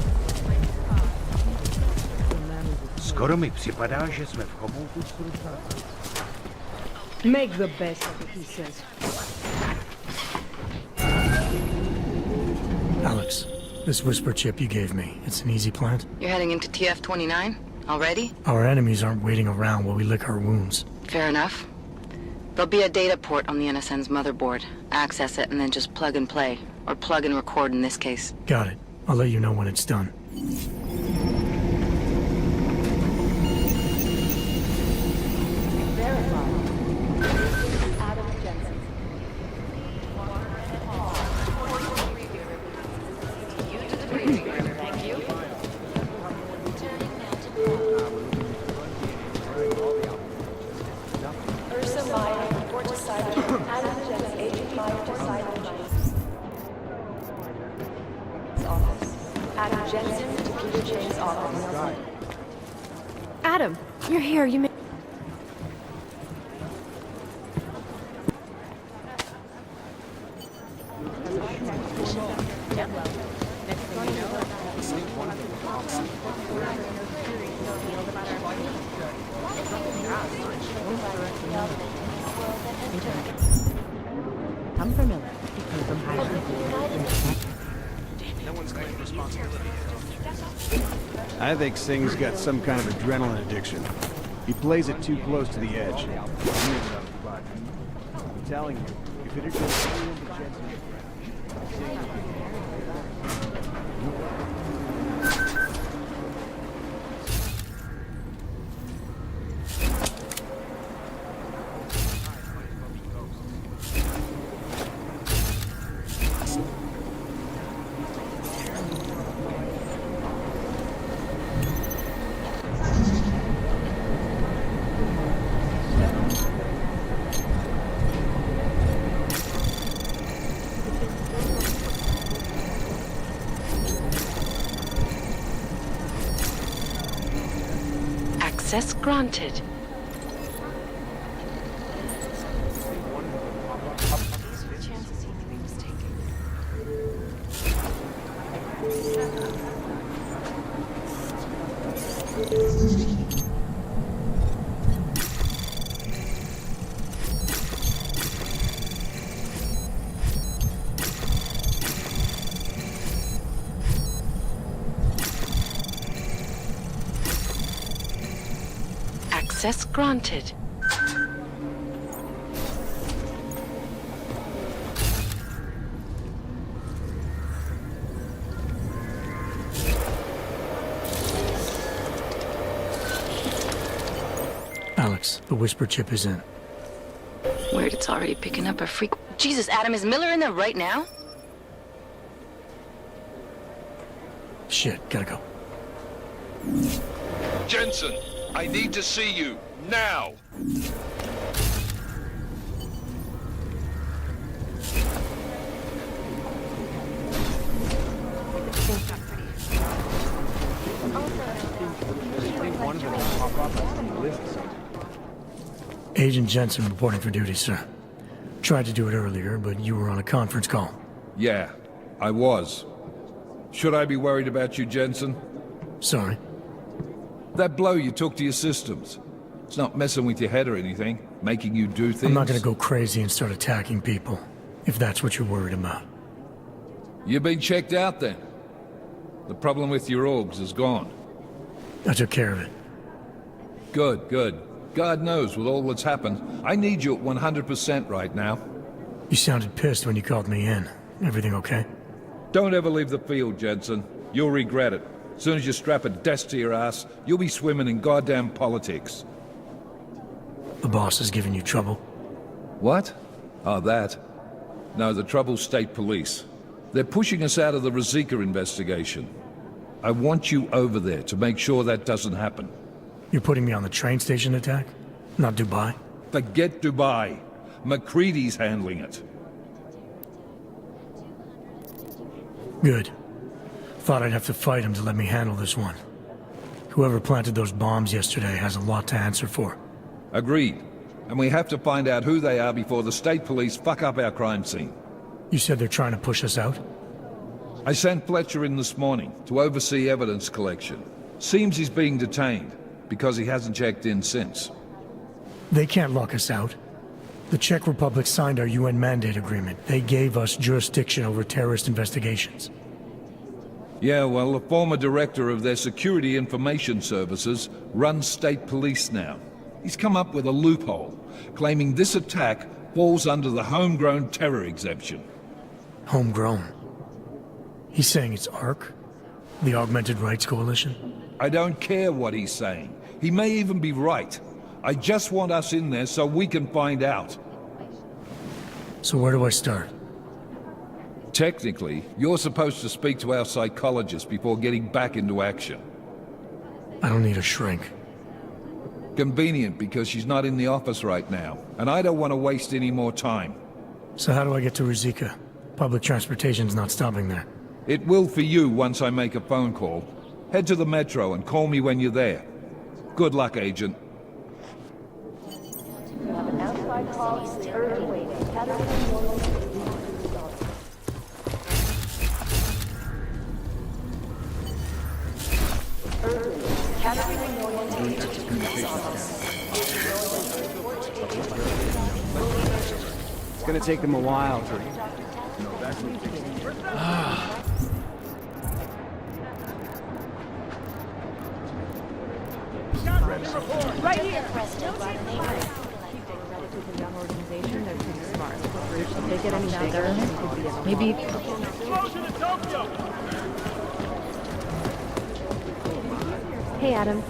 Skoro mi připadá, že jsme v chomoutu s rusáky. Make the best of it, he says. Alex, this whisper chip you gave me, it's an easy plant? You're heading into TF-29? Already? Our enemies aren't waiting around while we lick our wounds. Fair enough. There'll be a data port on the NSN's motherboard. Access it and then just plug and play. Or plug and record in this case. Got it. I'll let you know when it's done. Adam Jensen. You to the briefing room, thank you. Turning now to Ursa Meyer, report to Cyber. Adam Jensen, Agent Meyer to Cyber. Office. Adam Jensen to Peter Chain's office. Adam, you're here. You may... I'm familiar. No one's claiming responsibility. I think Singh's got some kind of adrenaline addiction. He plays it too close to the edge. I'm telling you, if it had been any of the Jensen... Access granted. Access granted. Alex, the whisper chip is in. Weird, it's already picking up a freak. Jesus, Adam, is Miller in there right now? Shit, gotta go. Jensen, I need to see you, now! Agent Jensen reporting for duty, sir. Tried to do it earlier, but you were on a conference call. Yeah, I was. Should I be worried about you, Jensen? Sorry. That blow you took to your systems. It's not messing with your head or anything, making you do things. I'm not gonna go crazy and start attacking people, if that's what you're worried about. You've been checked out then. The problem with your orgs is gone. I took care of it. Good, good. God knows with all that's happened, I need you at 100% right now. You sounded pissed when you called me in. Everything okay? Don't ever leave the field, Jensen. You'll regret it. As soon as you strap a desk to your ass, you'll be swimming in goddamn politics. The boss is giving you trouble? What? Oh, that? No, the trouble's state police. They're pushing us out of the Razika investigation. I want you over there to make sure that doesn't happen. You're putting me on the train station attack? Not Dubai? Forget Dubai. McCready's handling it. Good. Thought I'd have to fight him to let me handle this one. Whoever planted those bombs yesterday has a lot to answer for. Agreed. And we have to find out who they are before the state police fuck up our crime scene. You said they're trying to push us out? I sent Fletcher in this morning to oversee evidence collection. Seems he's being detained, because he hasn't checked in since. They can't lock us out. The Czech Republic signed our UN mandate agreement. They gave us jurisdiction over terrorist investigations. Yeah, well, the former director of their security information services runs state police now. He's come up with a loophole, claiming this attack falls under the homegrown terror exemption. Homegrown? He's saying it's ARC? The Augmented Rights Coalition? I don't care what he's saying. He may even be right. I just want us in there so we can find out. So where do I start? Technically, you're supposed to speak to our psychologist before getting back into action. I don't need a shrink. Convenient, because she's not in the office right now, and I don't want to waste any more time. So how do I get to Razika? Public transportation's not stopping there. It will for you once I make a phone call. Head to the metro and call me when you're there. Good luck, Agent. It's gonna take them a while to... Right here. Young organization, they're pretty smart. If they get any bigger, maybe. Hey, Adam.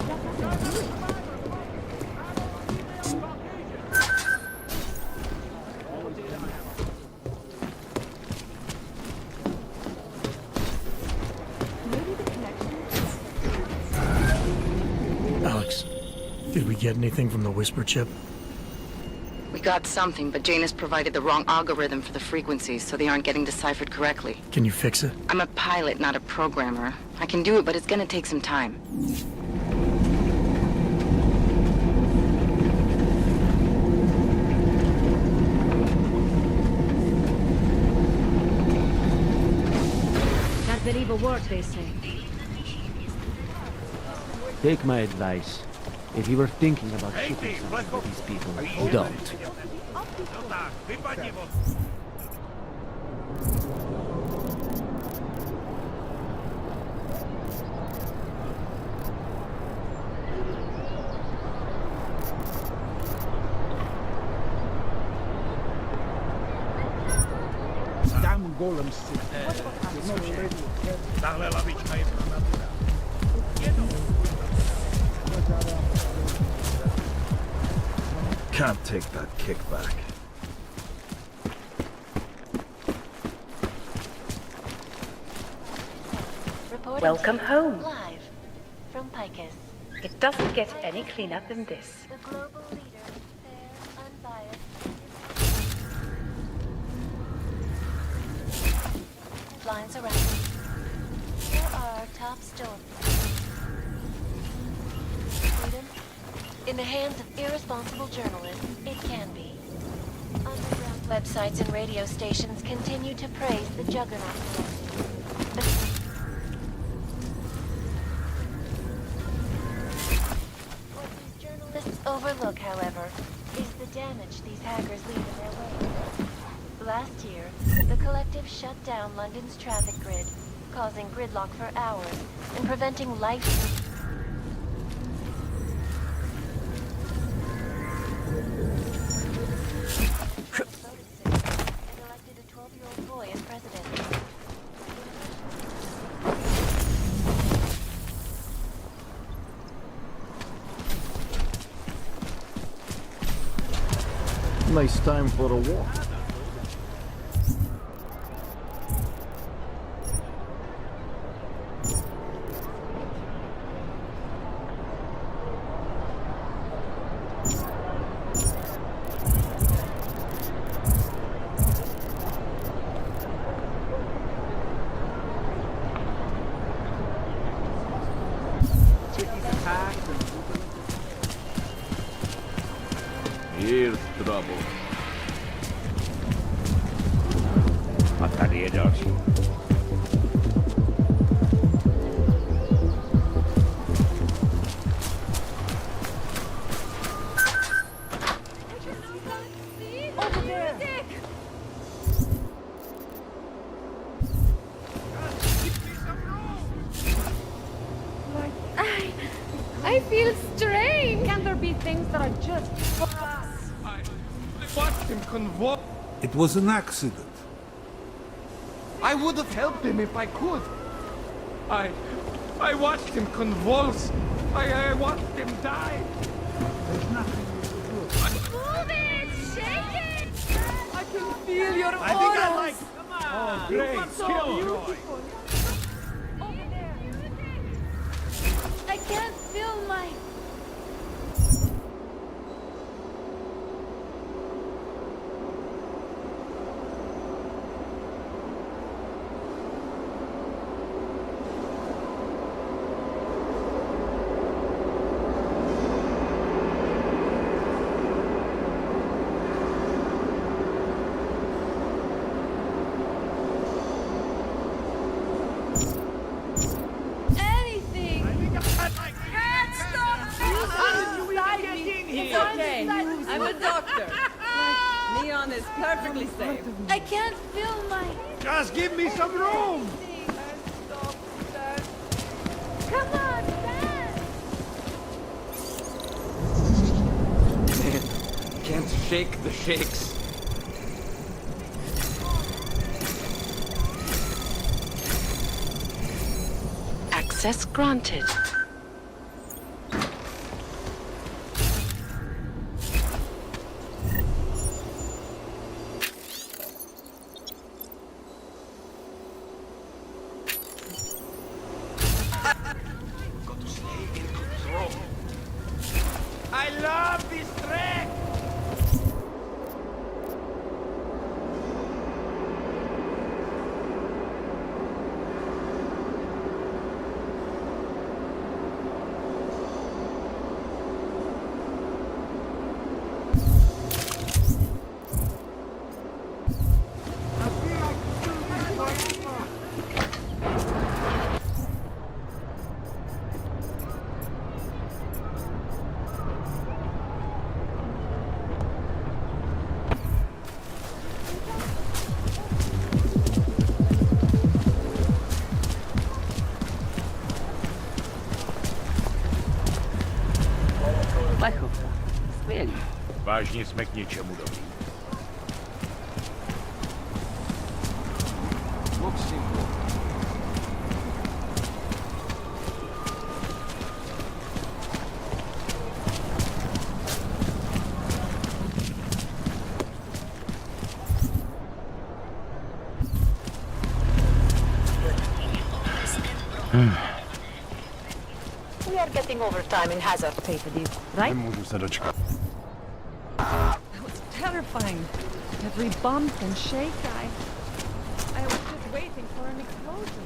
Alex, did we get anything from the whisper chip? We got something, but Janus provided the wrong algorithm for the frequencies, so they aren't getting deciphered correctly. Can you fix it? I'm a pilot, not a programmer. I can do it, but it's gonna take some time. That's the evil word, they say. Take my advice. If you were thinking about shooting something with these people, don't. Damn golems. Tahle lavička je pro natura. Can't take that kickback. Reporting Welcome to you home. Live from Picus. It doesn't get any cleaner than this. The global leader, fair, unbiased. Headlines around. Here are top stories. Freedom? In the hands of irresponsible journalists, it can be. Underground websites and radio stations continue to praise the juggernaut. What these journalists overlook, however, is the damage these hackers leave in their wake. Last year, the collective shut down London's traffic grid, causing gridlock for hours and preventing life. And elected a 12-year-old boy as president. Nice time for a walk. Here's trouble. A tady je další. Over there! I feel strange. Can there be things that are just for us? I watched him convulse. It was an accident. I would have helped him if I could. I watched him convulse. I watched him die. There's nothing you can do. Move it! Shake it! I can feel your auras. I think I like. Come on. Oh, great. So beautiful. Over there. I can't feel my... anything. Can't stop. It's okay. I'm a doctor. Leon is perfectly safe. I can't feel my... Just give me some room. Come on, dance! Man, can't shake the shakes. Access granted. Got to stay in control. I love this track. Lecho, skvělý. Vážně jsme k něčemu dobrý. Looks simple. We are getting overtime in hazard pay for this, right? Nemůžu se dočkat. That was terrifying. Every bump and shake, I was just waiting for an explosion.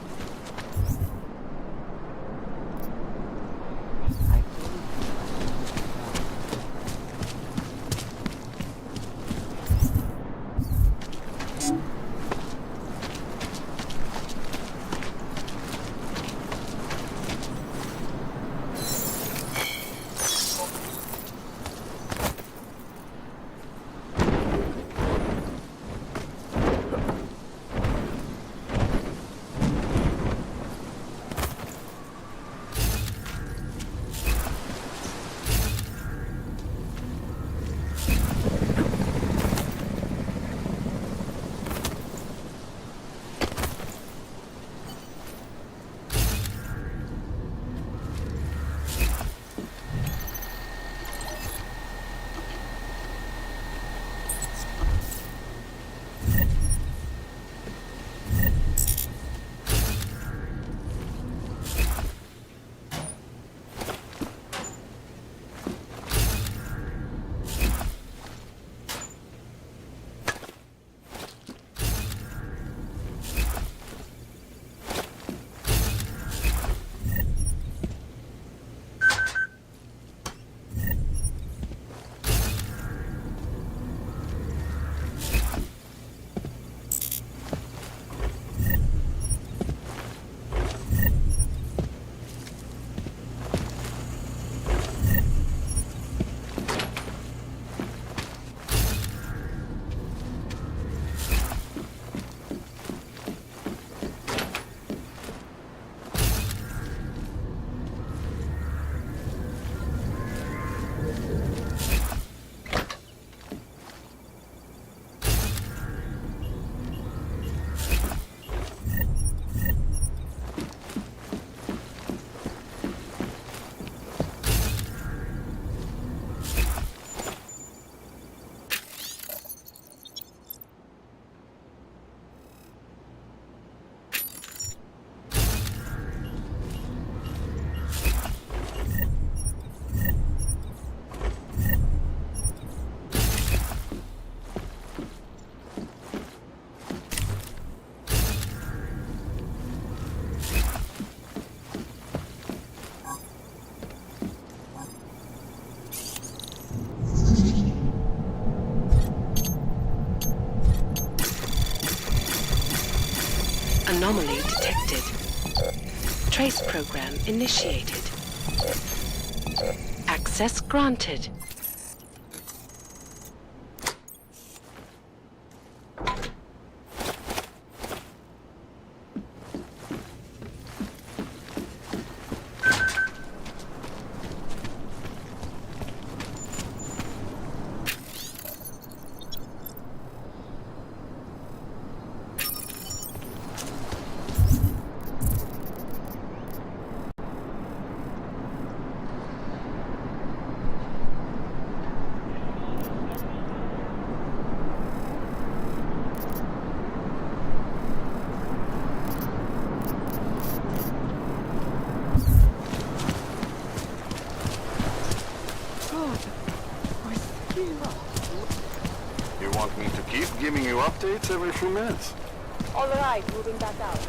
Anomaly detected. Trace program initiated. Access granted. You want me to keep giving you updates every few minutes? All right, moving back out.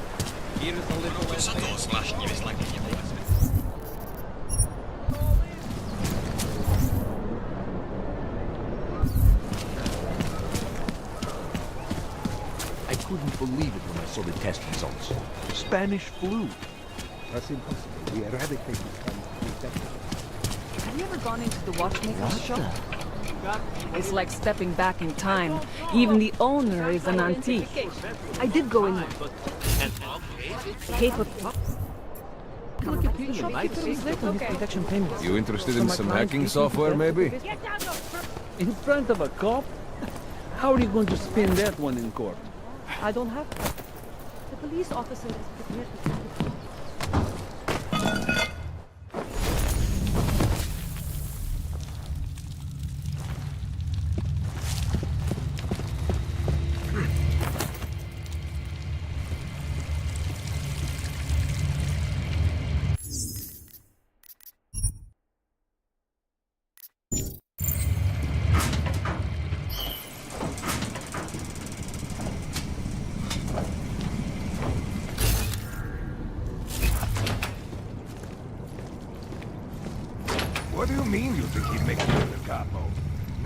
I couldn't believe it when I saw the test results. Spanish flu. That's impossible. We eradicated from Have you ever gone into the watchmaker's shop? It's like stepping back in time. Even the owner is an antique. I did go in there. I hate what... Look at the shopkeeper is there for his protection payments. You interested in some hacking software, maybe? In front of a cop? How are you going to spin that one in court? I don't have to. The police officer is prepared to take it.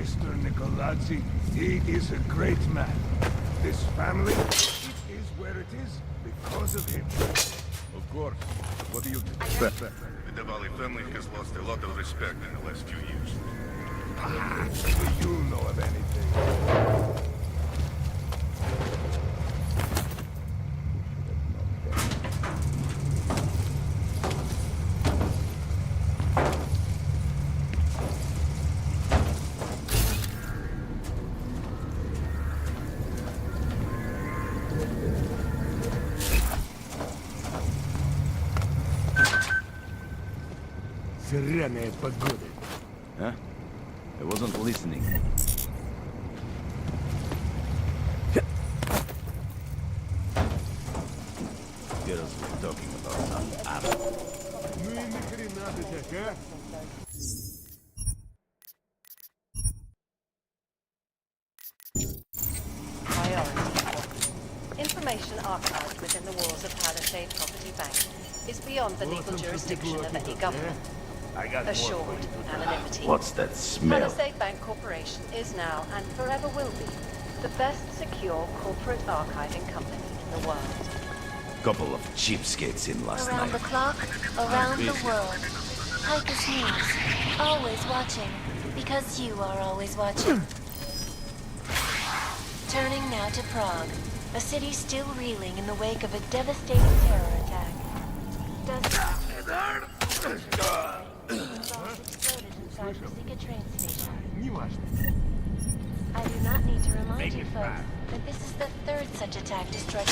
Mr. Nicolazzi, he is a great man. This family, it is where it is because of him. Of course. What do you do? The Valley family has lost a lot of respect in the last few years. Do you know of anything? Сраная погода. Huh? I wasn't listening. Girls were talking about unravel. Ну и нахрена ты так, а? Information archived within the walls of Palisade Property Bank is beyond the legal jurisdiction of any government. Assured anonymity. What's that smell? Palisade Bank Corporation is now and forever will be the best secure corporate archiving company in the world. Couple of cheapskates in last Around night. the clock, around the world. Picus News. Always watching. Because you are always watching. Turning now to Prague. A city still reeling in the wake of a devastating terror attack. Exploded inside Ruzicka train station. I do not need to remind you folks that this is the third such attack to strike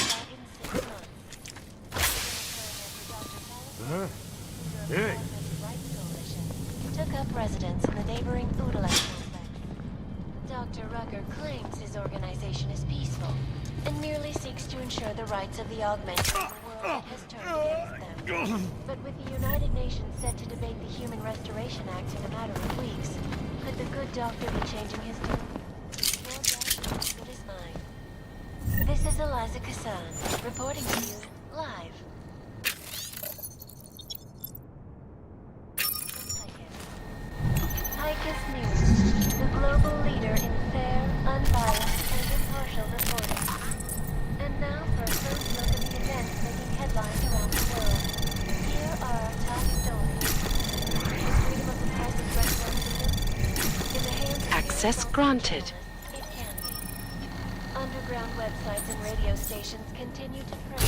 Prague in 6 months. Hey! Took up residence in the neighboring Udala complex. Dr. Rucker claims his organization is peaceful and merely seeks to ensure the rights of the augmentations the world has turned against them. But with the United Nations set to debate the Human Restoration Act in a matter of weeks, could the good doctor be changing his tune? Your guess is as good as mine. This is Eliza Kassan, reporting to you live. Picus News, the global leader in fair, unbiased, and impartial reporting. And now for a close look at the events making headlines around the world. Here are our top stories. The freedom of the press is restored in the hands of Access granted. It can be. Underground websites and radio stations continue to prey.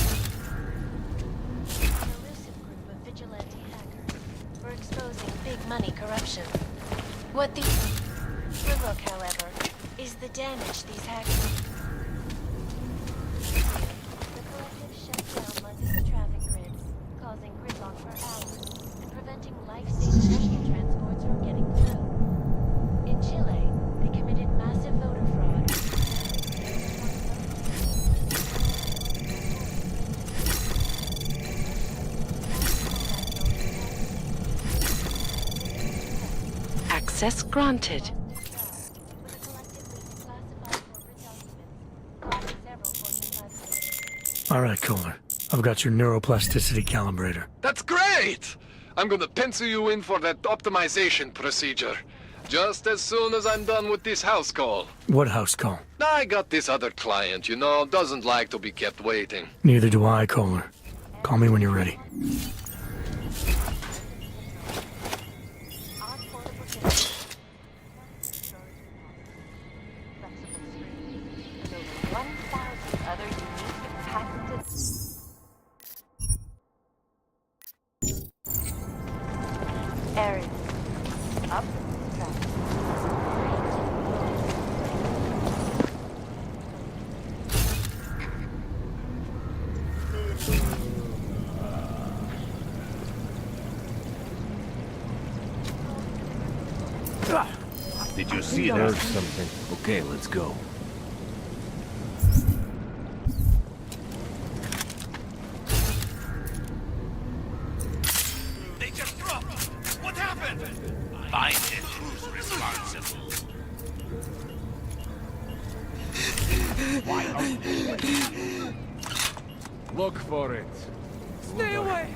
An elusive group of vigilante hackers for exposing big money corruption. What the overlook, however, is the damage these hackers. The collective shut down much of the traffic grid, causing gridlock for hours and preventing life-saving rescue transports from getting through. In Chile, they committed massive voter fraud. Access granted. All right, Kohler. I've got your neuroplasticity calibrator. That's great! I'm gonna pencil you in for that optimization procedure. Just as soon as I'm done with this house call. What house call? I got this other client, you know, doesn't like to be kept waiting. Neither do I, Kohler. Call me when you're ready. Area. Up. Did you see that? Something. Okay, let's go. They just dropped! What happened? Find it who's responsible. Look for it. Stay away!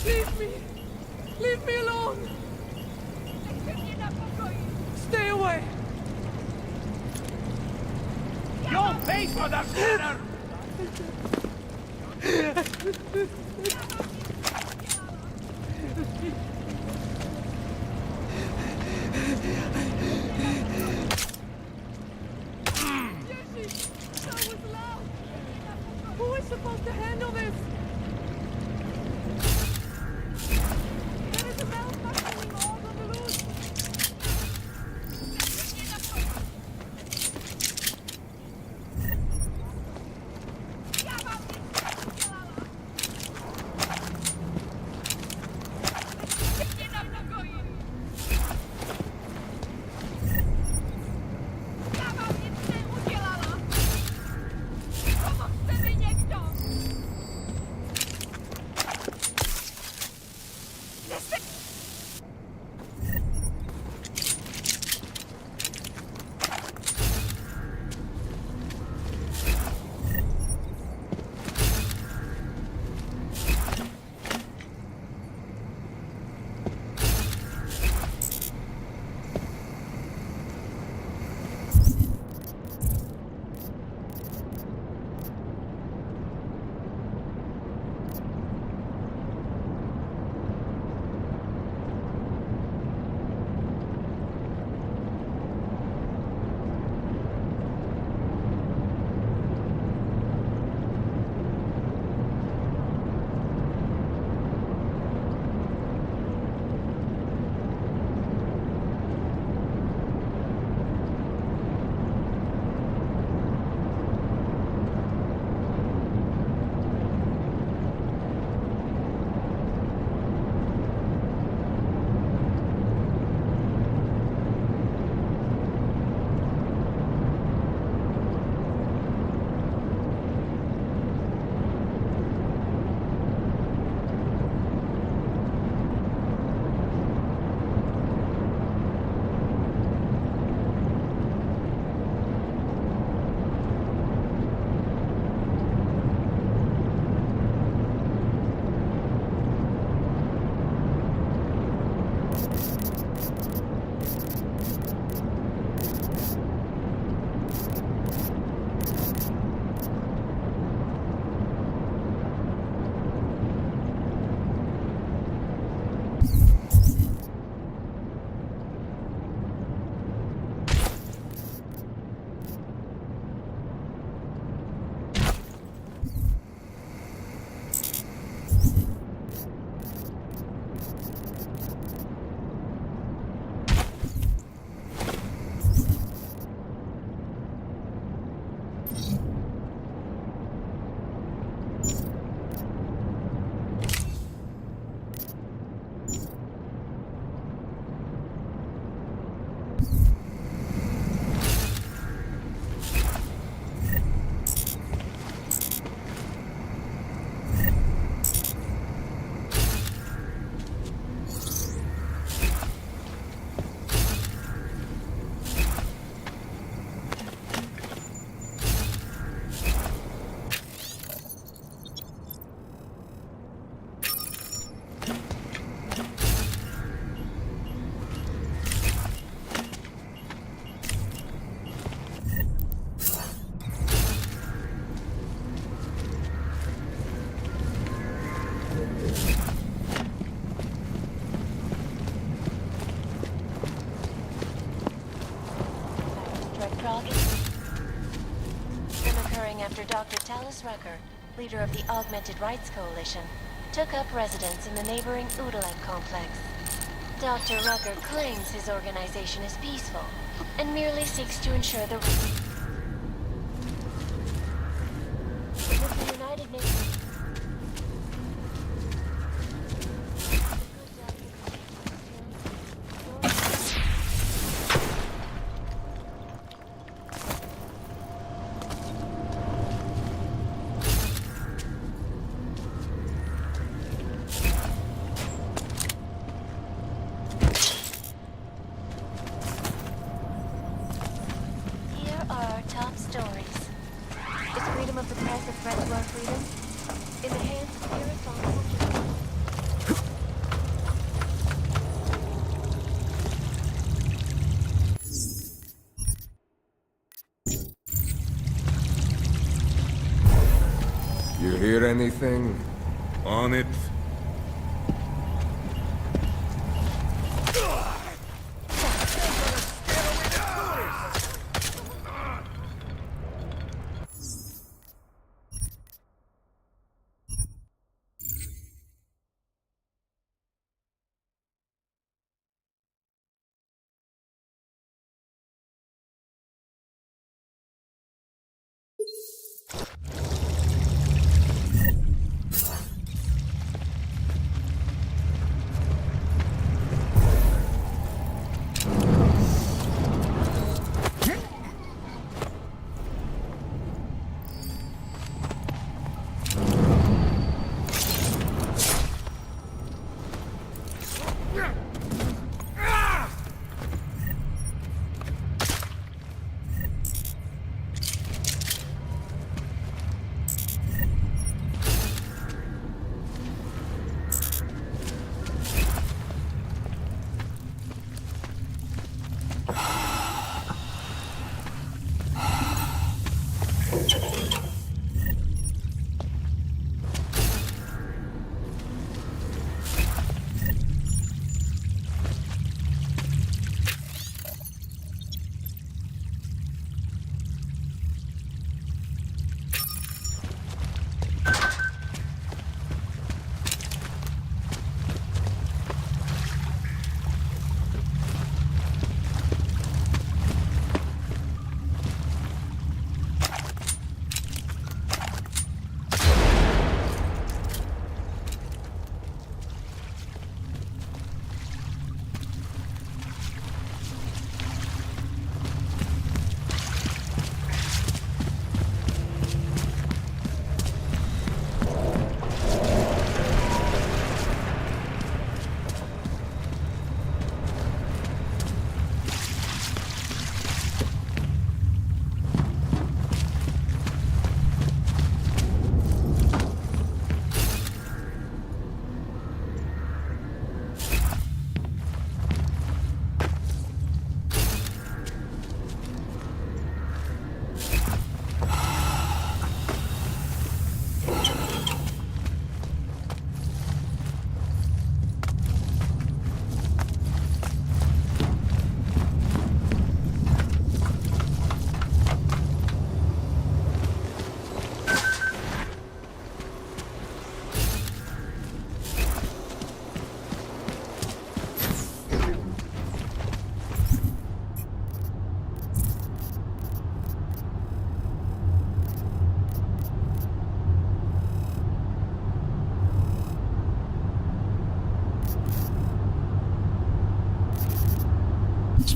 Leave me! Leave me alone! Stay away! Your face, mother critter! Who is supposed to handle this? There is a malfunctioning orb on the loose. After Dr. Talus Rucker, leader of the Augmented Rights Coalition, took up residence in the neighboring Udalet complex. Dr. Rucker claims his organization is peaceful and merely seeks to ensure the with the United Nations. freedom of the press a threat to our freedom? In the hands of irresponsible journalists. You hear anything? On it.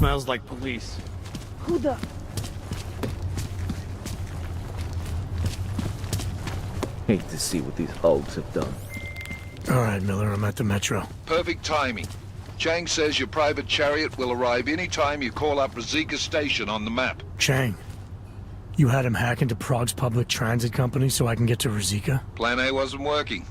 Smells like police. Who the... Hate to see what these hulks have done. All right, Miller, I'm at the metro. Perfect timing. Chang says your private chariot will arrive any time you call up Razika Station on the map. Chang, you had him hack into Prague's public transit company so I can get to Razika? Plan A wasn't working.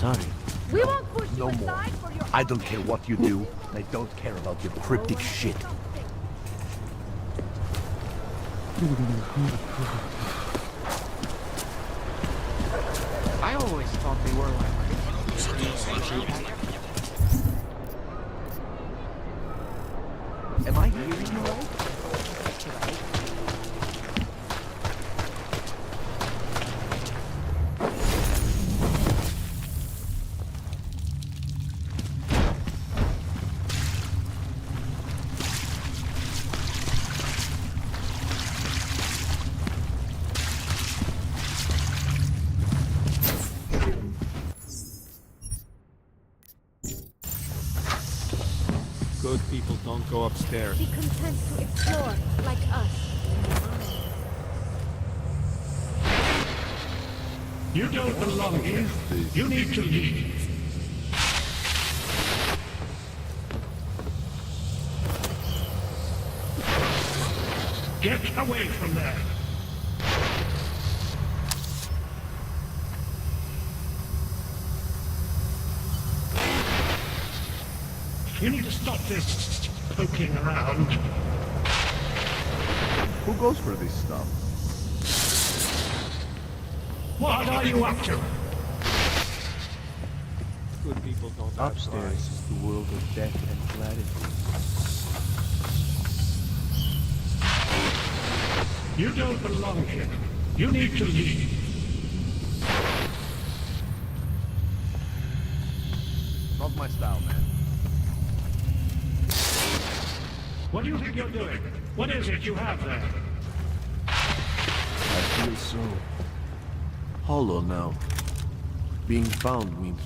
Sorry. We won't push you No more. aside for your I don't care what you do. I don't care about your cryptic shit. I always thought they were like... Am I hearing you right? Good people don't go upstairs. Be content to explore, like us. You don't belong here. You need to leave. Get away from there. You need to stop this poking around. Who goes for this stuff? What are you up to? Good people don't Upstairs is the world of death and gratitude. You don't belong here. You need to leave. Not my style, man. What do you think you're doing? What is it you have there? I feel so hollow now. Being found means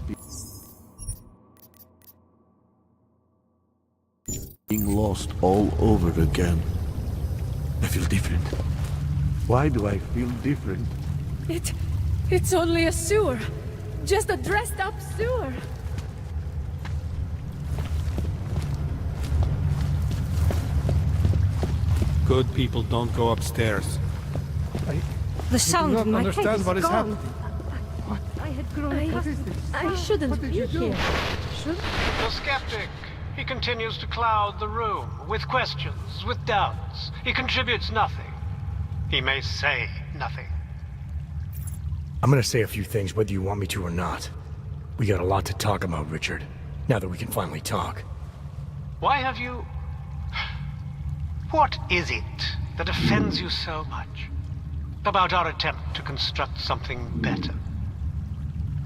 being lost all over again. I feel different. Why do I feel different? It's only a sewer. Just a dressed up sewer. Good people don't go upstairs. The sound in my head is what is gone. happening. I had grown accustomed. I shouldn't be here. Should The skeptic. He continues to cloud the room with questions, with doubts. He contributes nothing. He may say nothing. I'm gonna say a few things whether you want me to or not. We got a lot to talk about, Richard. Now that we can finally talk. Why have you... What is it that offends you so much about our attempt to construct something better?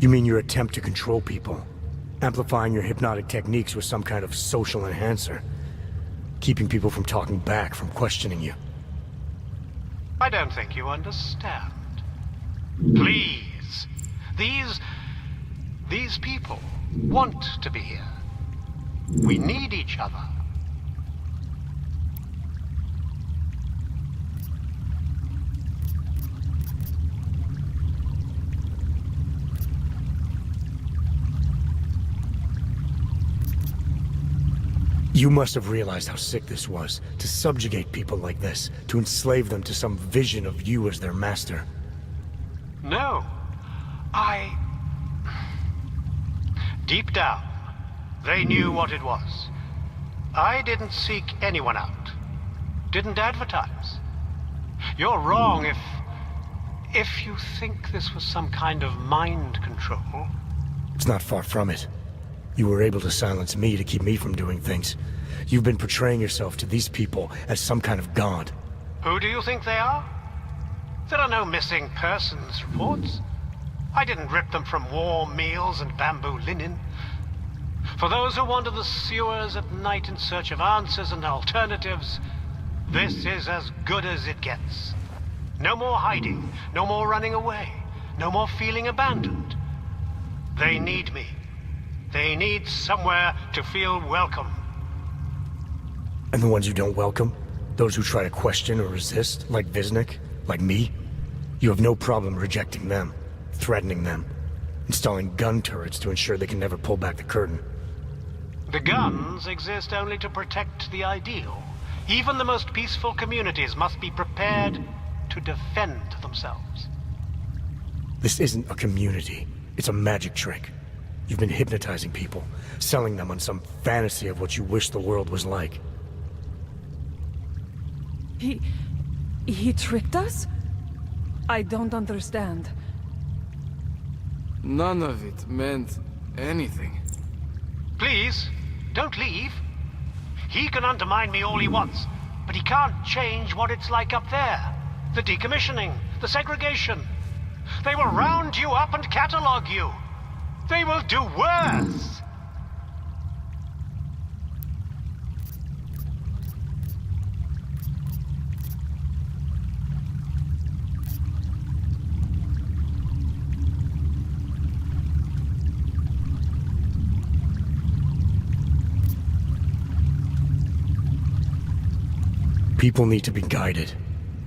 You mean your attempt to control people? Amplifying your hypnotic techniques with some kind of social enhancer? Keeping people from talking back, from questioning you? I don't think you understand. Please. These people want to be here. We need each other. You must have realized how sick this was, to subjugate people like this, to enslave them to some vision of you as their master. No. Deep down, they knew what it was. I didn't seek anyone out. Didn't advertise. You're wrong if you think this was some kind of mind control. It's not far from it. You were able to silence me to keep me from doing things. You've been portraying yourself to these people as some kind of god. Who do you think they are? There are no missing persons reports. I didn't rip them from warm meals and bamboo linen. For those who wander the sewers at night in search of answers and alternatives, this is as good as it gets. No more hiding, no more running away, no more feeling abandoned. They need me. They need somewhere to feel welcome. And the ones you don't welcome? Those who try to question or resist, like Visnik, like me? You have no problem rejecting them, threatening them, installing gun turrets to ensure they can never pull back the curtain. The guns exist only to protect the ideal. Even the most peaceful communities must be prepared to defend themselves. This isn't a community. It's a magic trick. You've been hypnotizing people, selling them on some fantasy of what you wish the world was like. He tricked us? I don't understand. None of it meant anything. Please, don't leave. He can undermine me all he wants, but he can't change what it's like up there. The decommissioning, the segregation. They will round you up and catalog you. They will do worse! People need to be guided.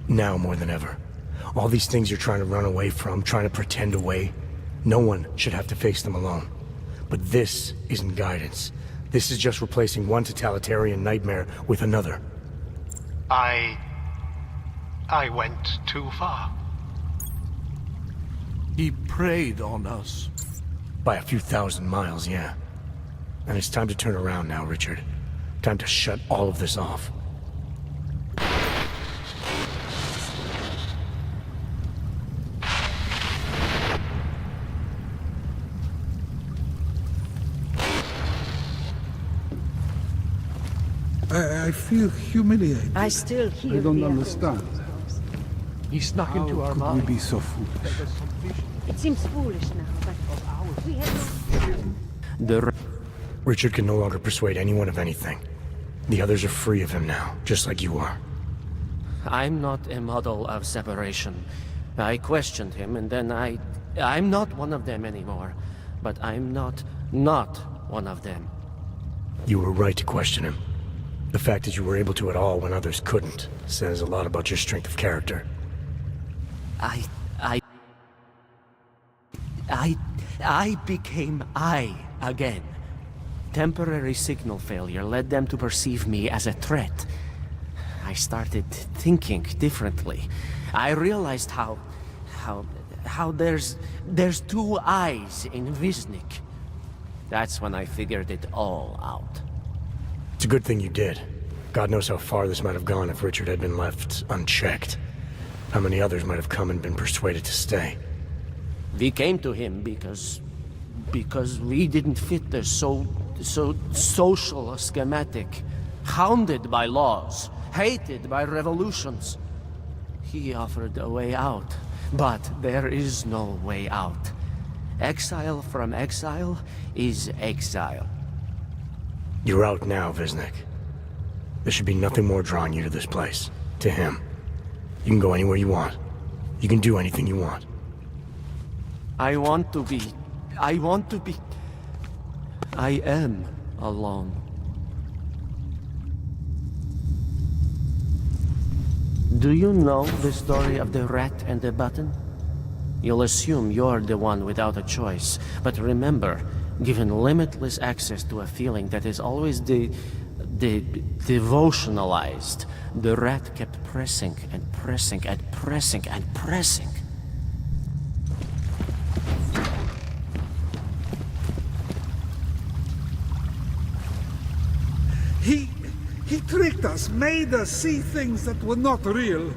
Now more than ever. All these things you're trying to run away from, trying to pretend away, no one should have to face them alone. But this isn't guidance. This is just replacing one totalitarian nightmare with another. I went too far. He preyed on us. By a few thousand miles, yeah. And it's time to turn around now, Richard. Time to shut all of this off. I feel humiliated. I still hear I don't the understand. He snuck into How our could minds. we be so foolish? It seems foolish now, but we had Richard can no longer persuade anyone of anything. The others are free of him now, just like you are. I'm not a model of separation. I questioned him, and then I'm not one of them anymore. But I'm not one of them. You were right to question him. The fact that you were able to at all when others couldn't says a lot about your strength of character. I became I again. Temporary signal failure led them to perceive me as a threat. I started thinking differently. I realized how there's two eyes in Wisnik. That's when I figured it all out. It's a good thing you did. God knows how far this might have gone if Richard had been left unchecked. How many others might have come and been persuaded to stay. We came to him because we didn't fit the so social schematic, hounded by laws, hated by revolutions. He offered a way out, but there is no way out. Exile from exile is exile. You're out now, Wisnik. There should be nothing more drawing you to this place. To him. You can go anywhere you want. You can do anything you want. I am alone. Do you know the story of the rat and the button? You'll assume you're the one without a choice. But remember, given limitless access to a feeling that is always devotionalized, the rat kept pressing and pressing and pressing and pressing. He tricked us, made us see things that were not real.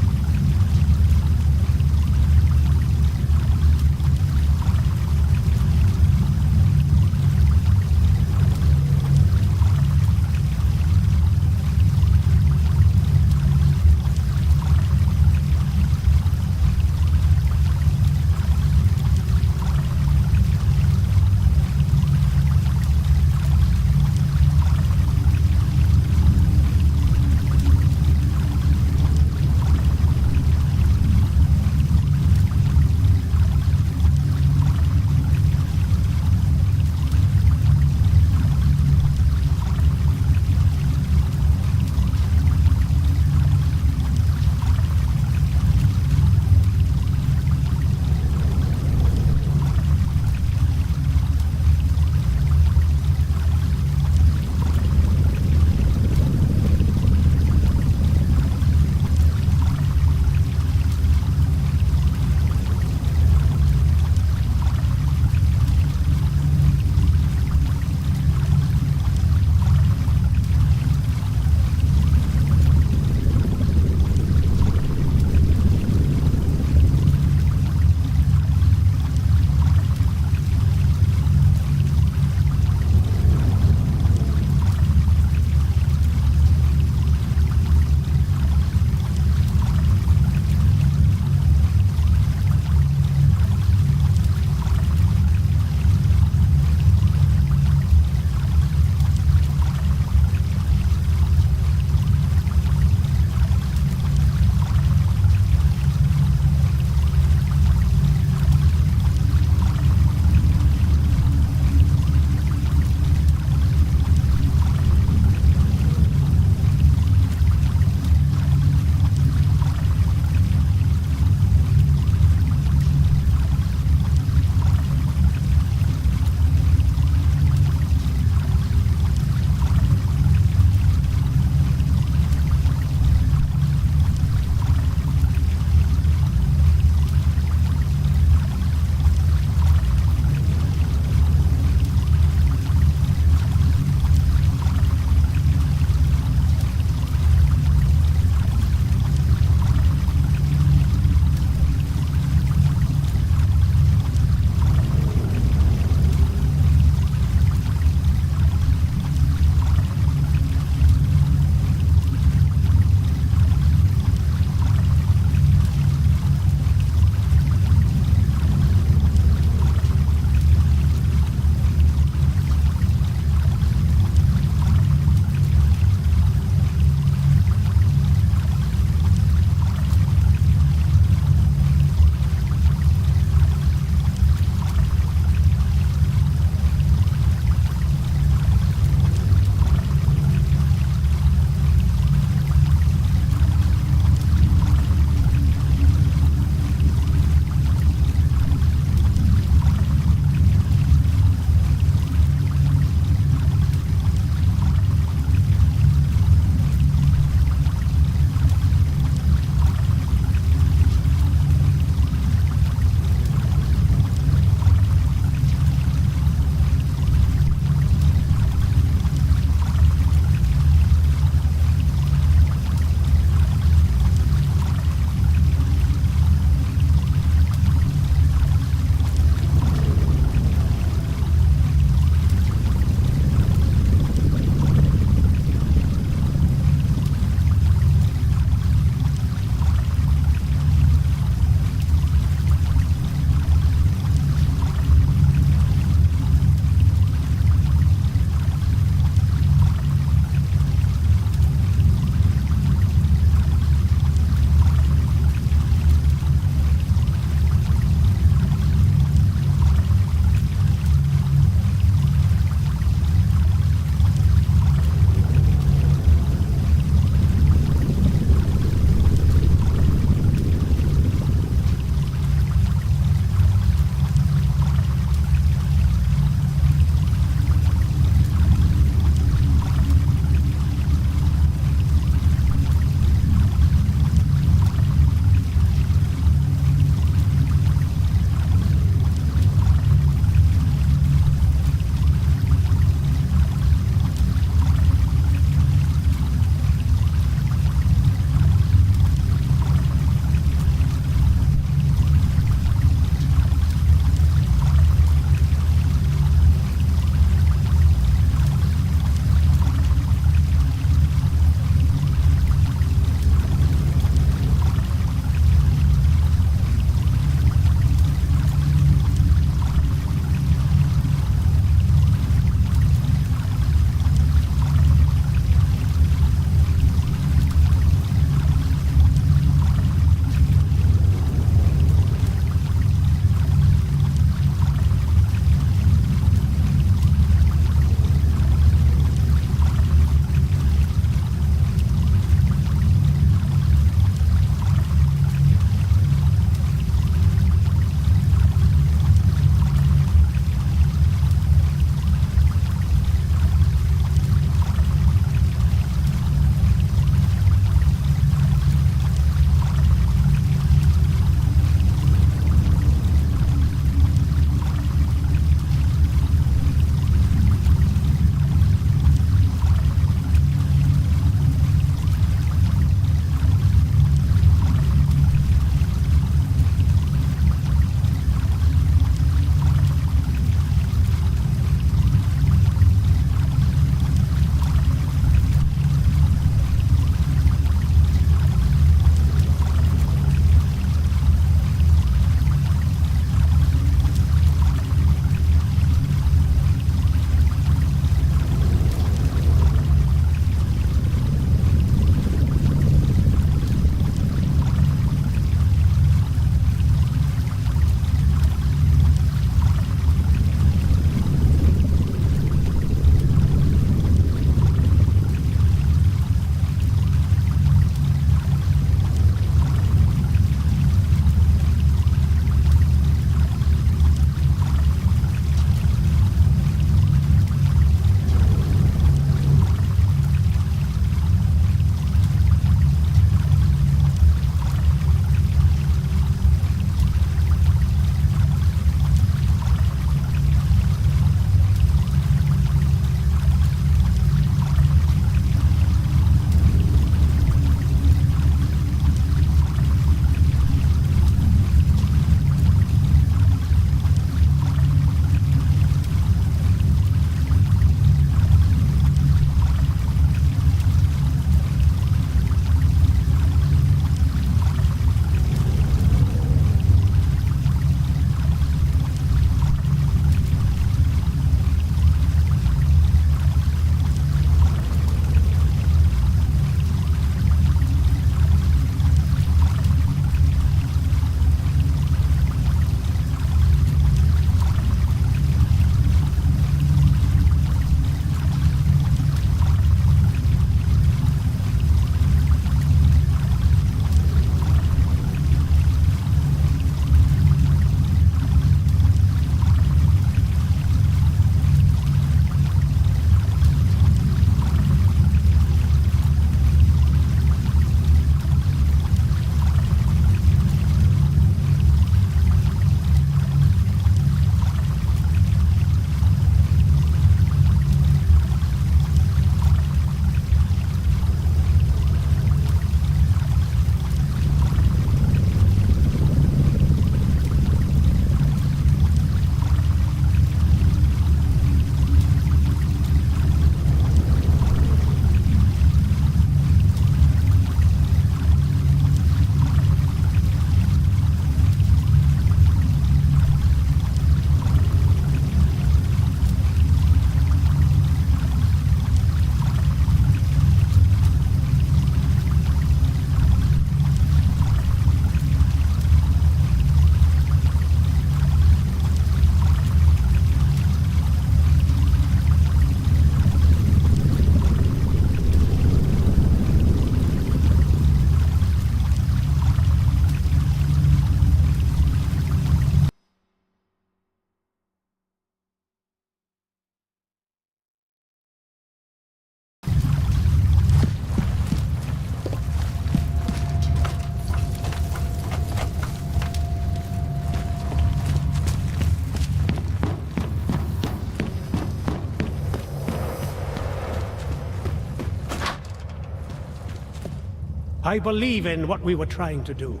I believe in what we were trying to do.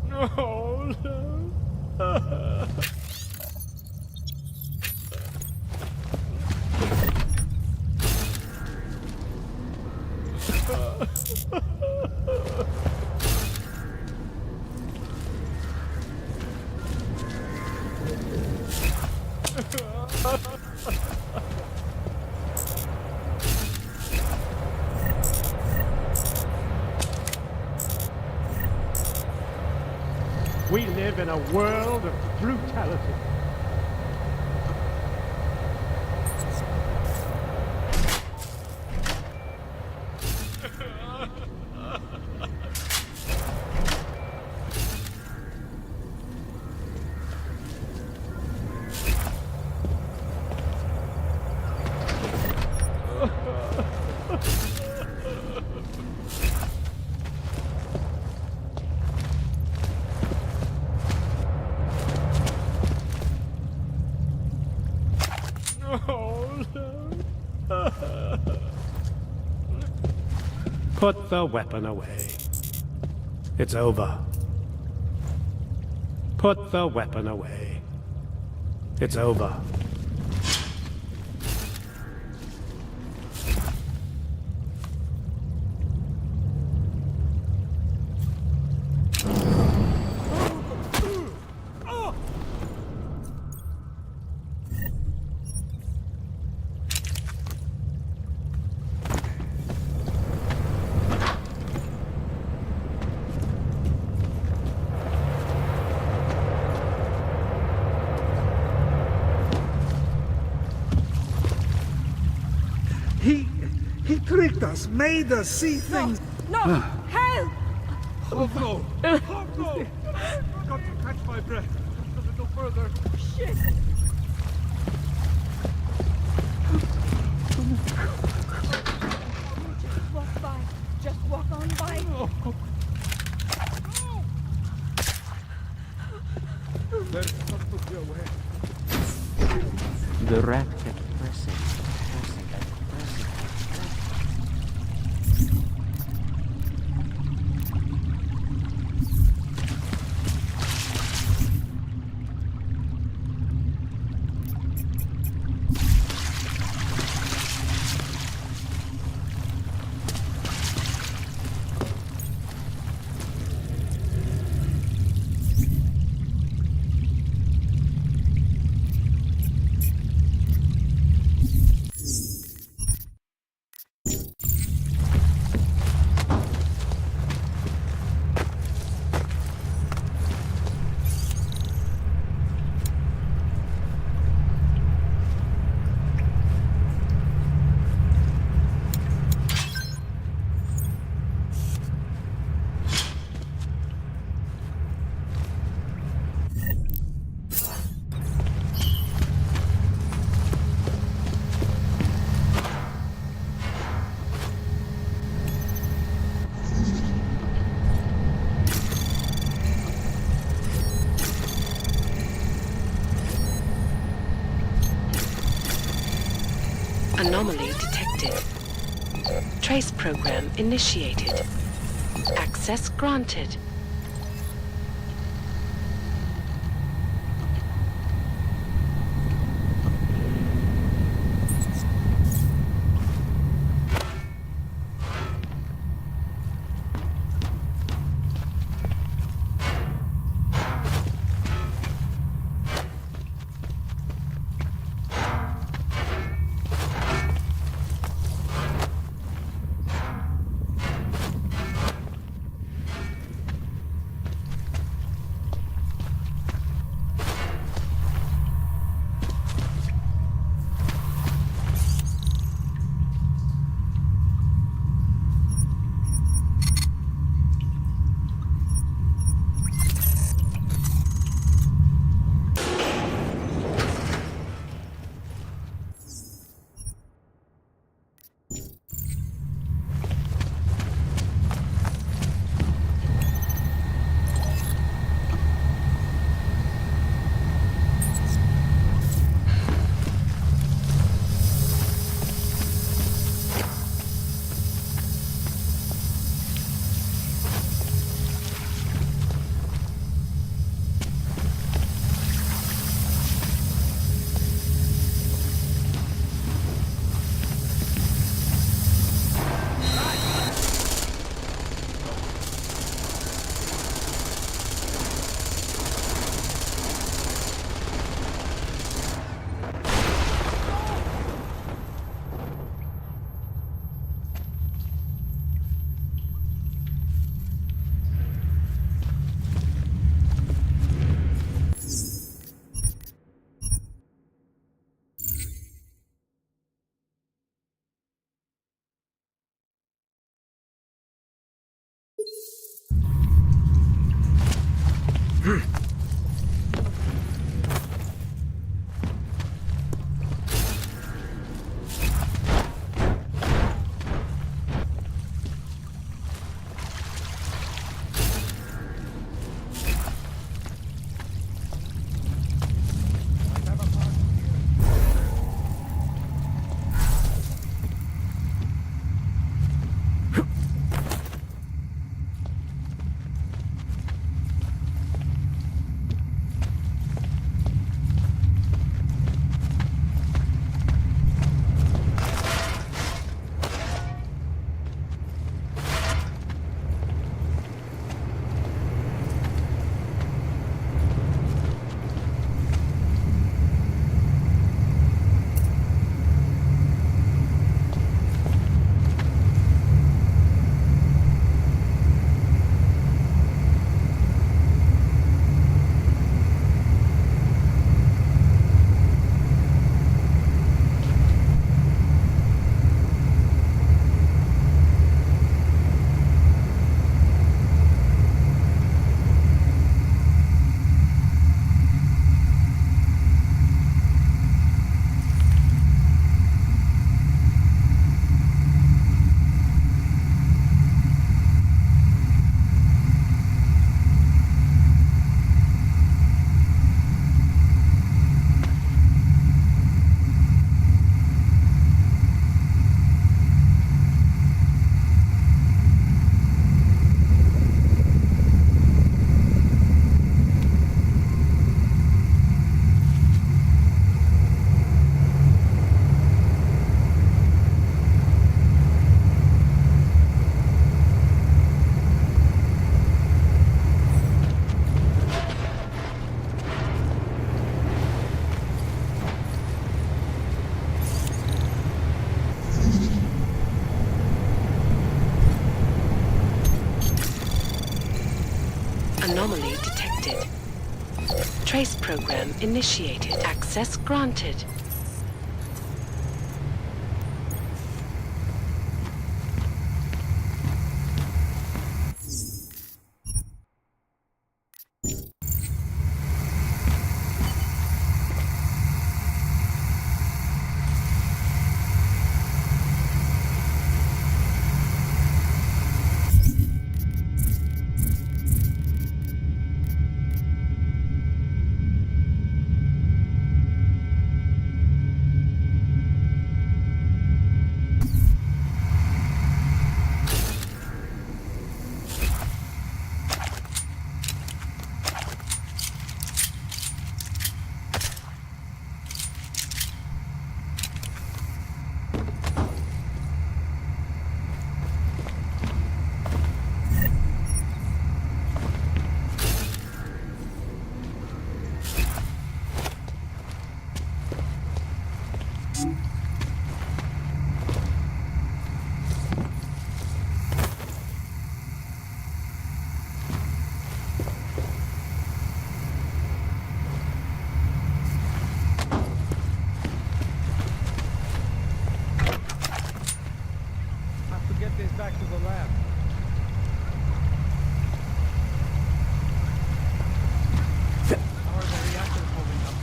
No, no. We live in a world of brutality. Put the weapon away. It's over. Put the weapon away. It's over. He tricked us, made us see things. No! Help! Oh no! Oh no! I've got to catch my breath. A little further. Shit! Just walk by. Just walk on by. There's supposed to be a way. The rat kept pressing. Anomaly detected. Trace program initiated. Access granted. Anomaly detected. Trace program initiated. Access granted. Back to the lab. How are the reactors holding up?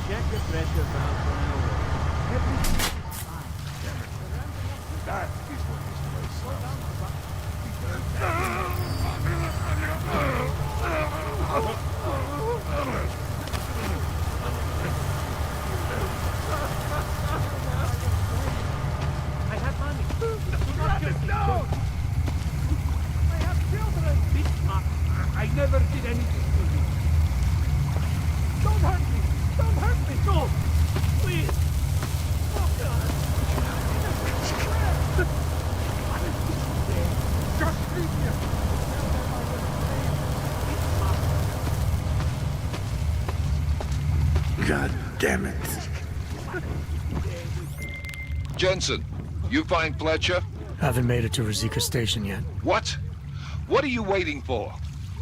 Check the pressure valve for nowhere. Everything is fine. That is what this place I have money. Do not kill me. Don't. I have children. I never did anything to you. Don't hurt me. Don't hurt me. No. Please. Oh, God. Just leave me. God damn it. Jensen, you find Fletcher? Haven't made it to Rosika Station yet. What? What are you waiting for?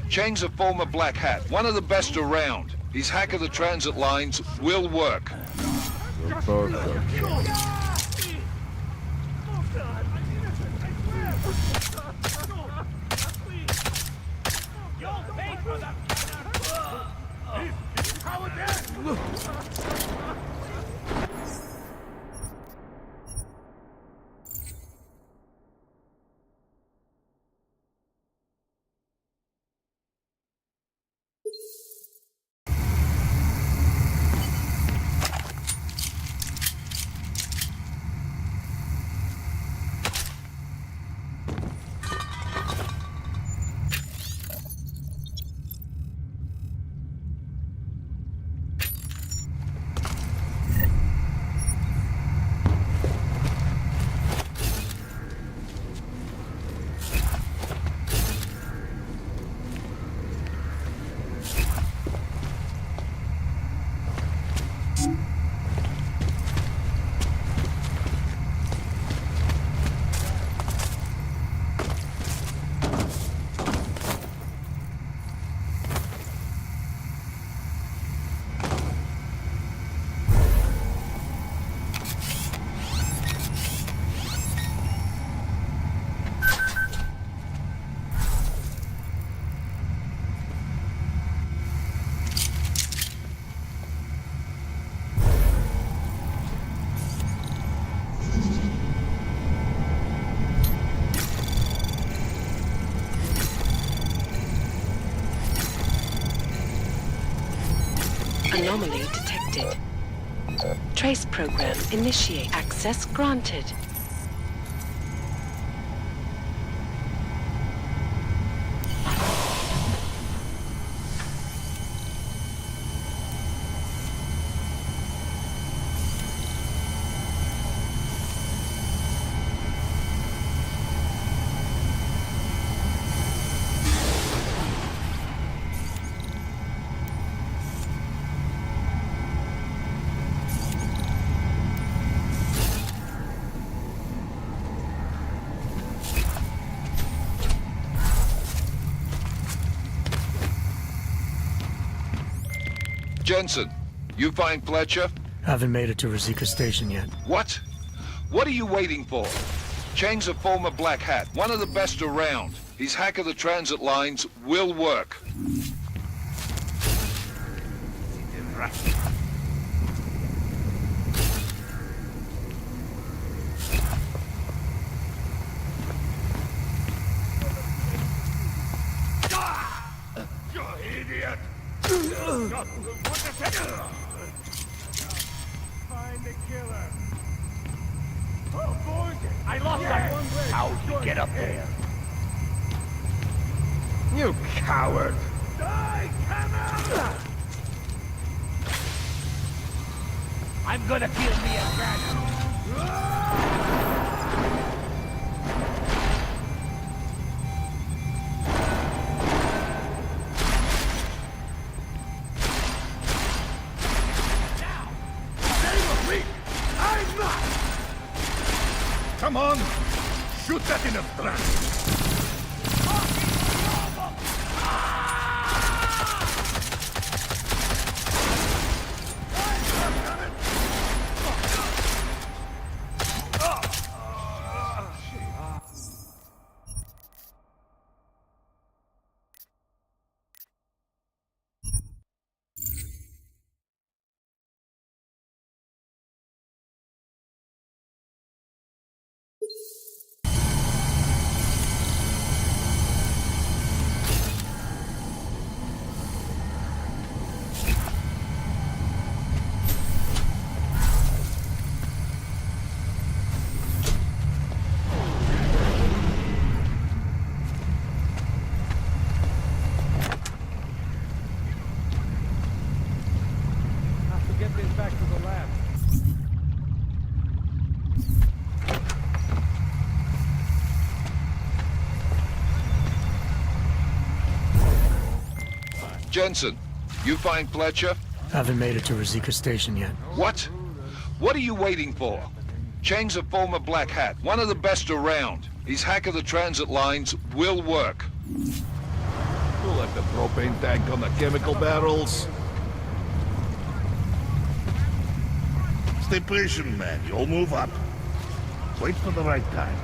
Chang's a former Black Hat, one of the best around. His hack of the transit lines will work. You'll pay for that. Anomaly detected. Trace program initiate. Access granted. Jensen, you find Fletcher? Haven't made it to Razika Station yet. What? What are you waiting for? Chang's a former Black Hat, one of the best around. His hack of the transit lines will work. You idiot! Find the killer. Avoid it! I lost that one leg. How'd you get up there? You coward! Die, camel! I'm gonna kill me a dragon. Come on! Shoot that in a trance! Get this back to the lab. Jensen, you find Fletcher? Haven't made it to Razika Station yet. What? What are you waiting for? Chang's a former Black Hat, one of the best around. His hack of the transit lines will work. You left the propane tank on the chemical barrels. Stay patient, man. You'll move up. Wait for the right time.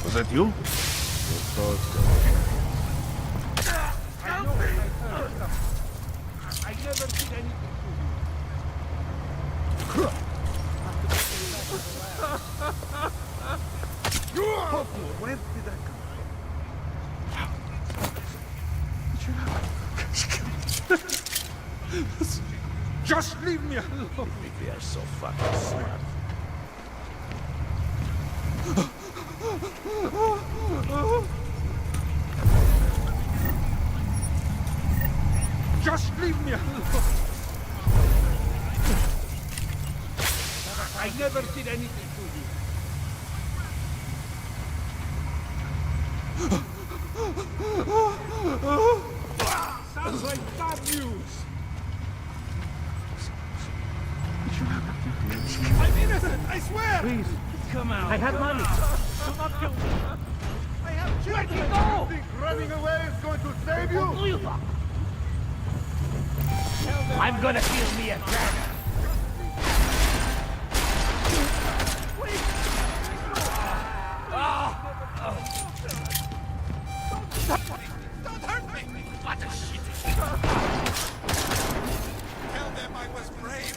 Was that you? I never did anything Where did that come? Just leave me alone. They are so fucking smart. Just leave me alone. I never did anything to you. Sounds like bad news. I'm innocent, I swear! Please, come out. I had money. Do not kill me. I have children. Where'd he go? You think running away is going to save you? I'm gonna kill me a dragon. Don't hurt me! What a shit! Tell them I was brave.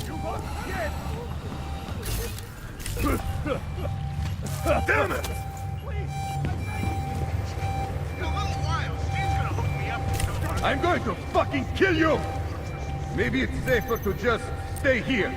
You won't get! Damn it! You will I'm going to fucking kill you! Maybe it's safer to just stay here.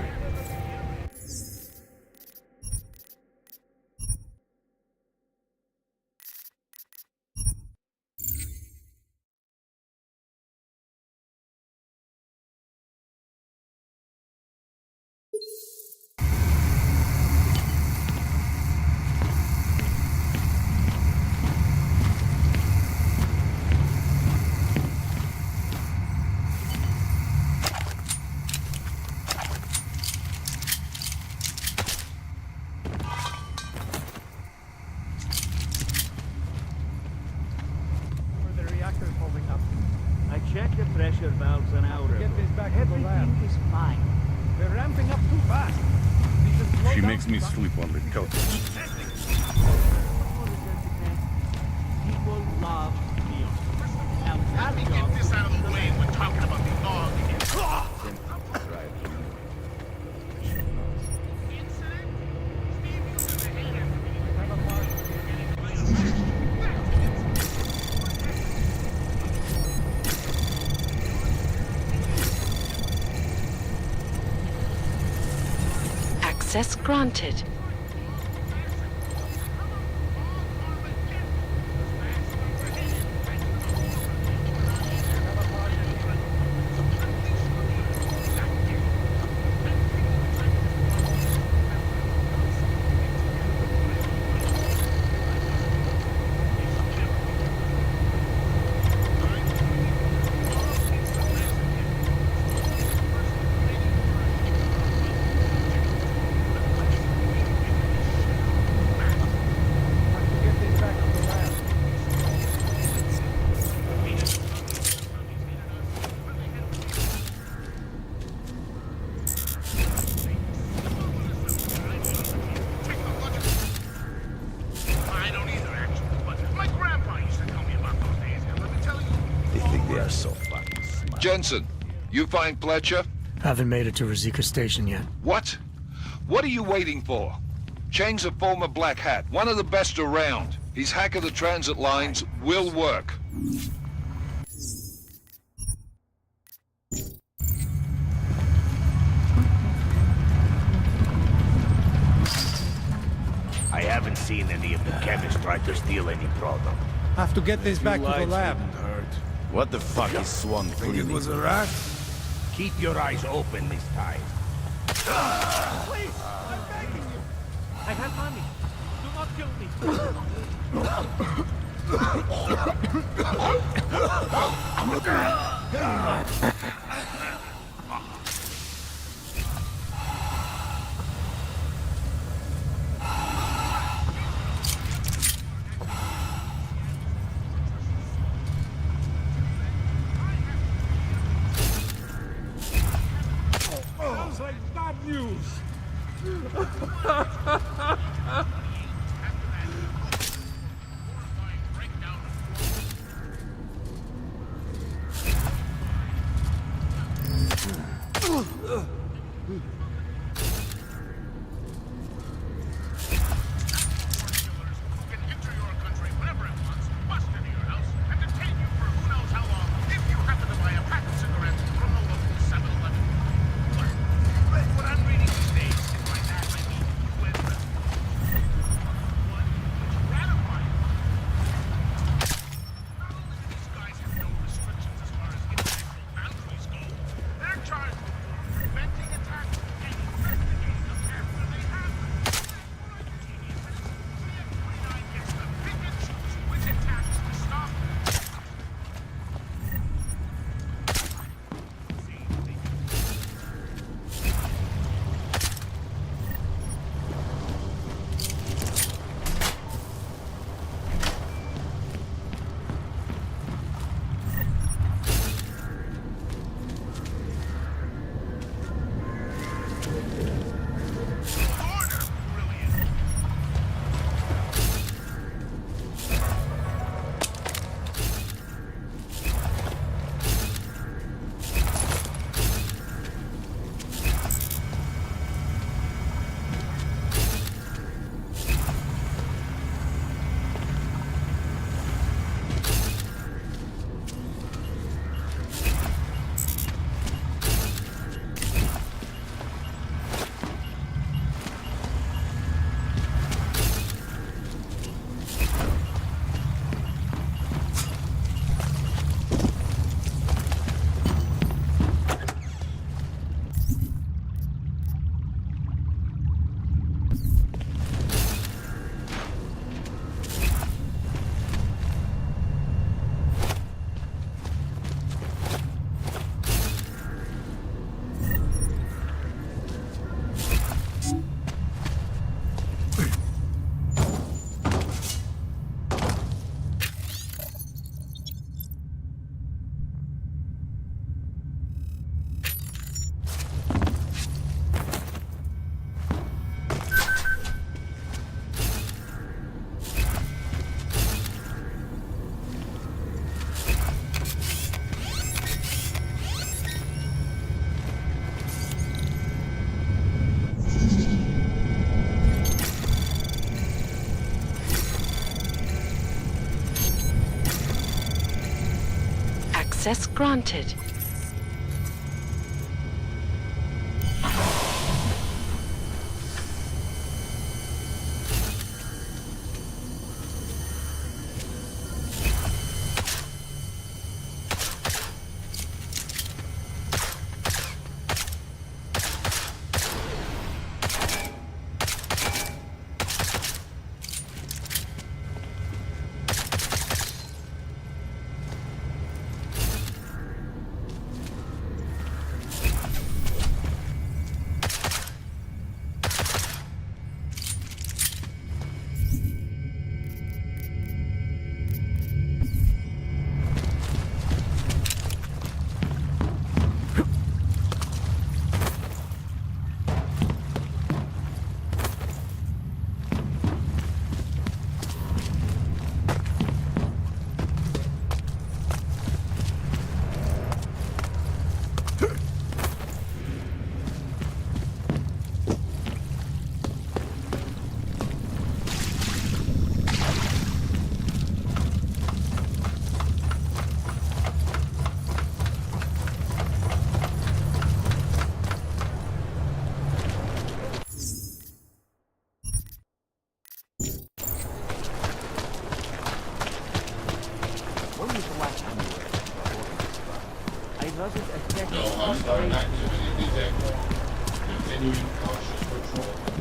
Check the pressure valves an hour ago. Get this back to the lab. Everything is fine. They're ramping up too fast. She makes me sleep on the couch. People love Leon. Now, Let me get this out of the way. We're talking about the dog again. Access granted. Jensen, you find Fletcher? Haven't made it to Rosika Station yet. What? What are you waiting for? Chang's a former Black Hat, one of the best around. His hack of the transit lines will work. I haven't seen any of the chemists try to steal any product. Have to get this back to the lab. What the fuck is Swan cleaning? It was a rat? Keep your eyes open this time. Please, I'm begging you. I have money. Do not kill me. Sounds like bad news. Access granted.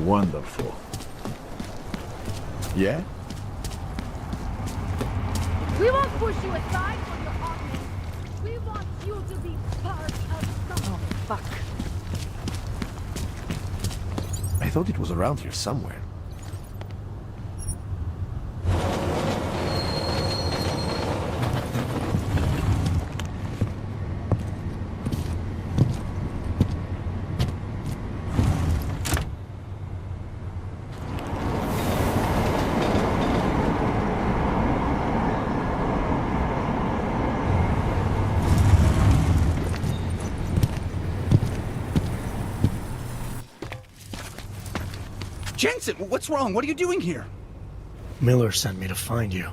Wonderful. Yeah? We won't push you aside for your augment. We want you to be part of something. Oh, fuck. I thought it was around here somewhere. Jensen, what's wrong? What are you doing here? Miller sent me to find you.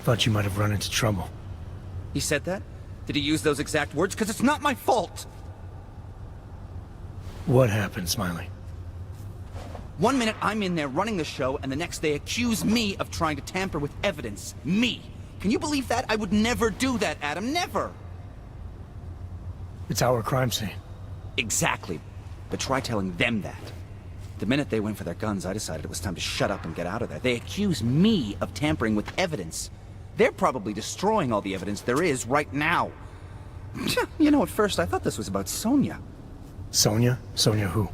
Thought you might have run into trouble. He said that? Did he use those exact words? Because it's not my fault! What happened, Smiley? One minute I'm in there running the show, and the next they accuse me of trying to tamper with evidence. Me! Can you believe that? I would never do that, Adam. Never! It's our crime scene. Exactly. But try telling them that. The minute they went for their guns, I decided it was time to shut up and get out of there. They accuse me of tampering with evidence. They're probably destroying all the evidence there is right now. You know, at first I thought this was about Sonia. Sonia? Sonia who?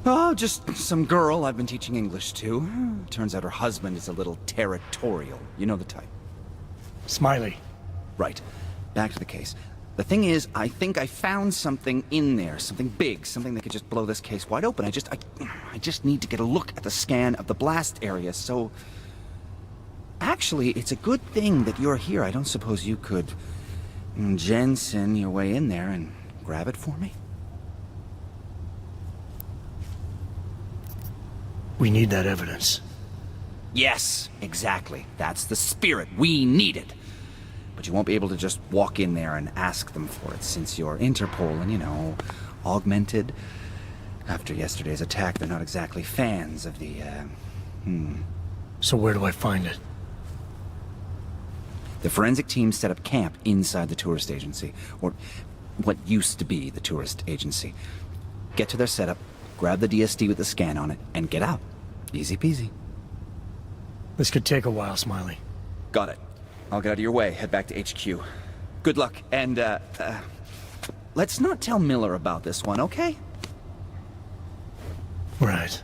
Oh, just some girl I've been teaching English to. Turns out her husband is a little territorial. You know the type. Smiley. Right. Back to the case. The thing is, I think I found something in there, something big, something that could just blow this case wide open. I just need to get a look at the scan of the blast area, so... Actually, it's a good thing that you're here. I don't suppose you could... Jensen your way in there and grab it for me? We need that evidence. Yes, exactly. That's the spirit. We need it. But you won't be able to just walk in there and ask them for it, since you're Interpol and, you know, augmented. After yesterday's attack, they're not exactly fans of the, So where do I find it? The forensic team set up camp inside the tourist agency, or what used to be the tourist agency. Get to their setup, grab the DSD with the scan on it, and get out. Easy peasy. This could take a while, Smiley. Got it. I'll get out of your way, head back to HQ. Good luck, and, let's not tell Miller about this one, okay? Right.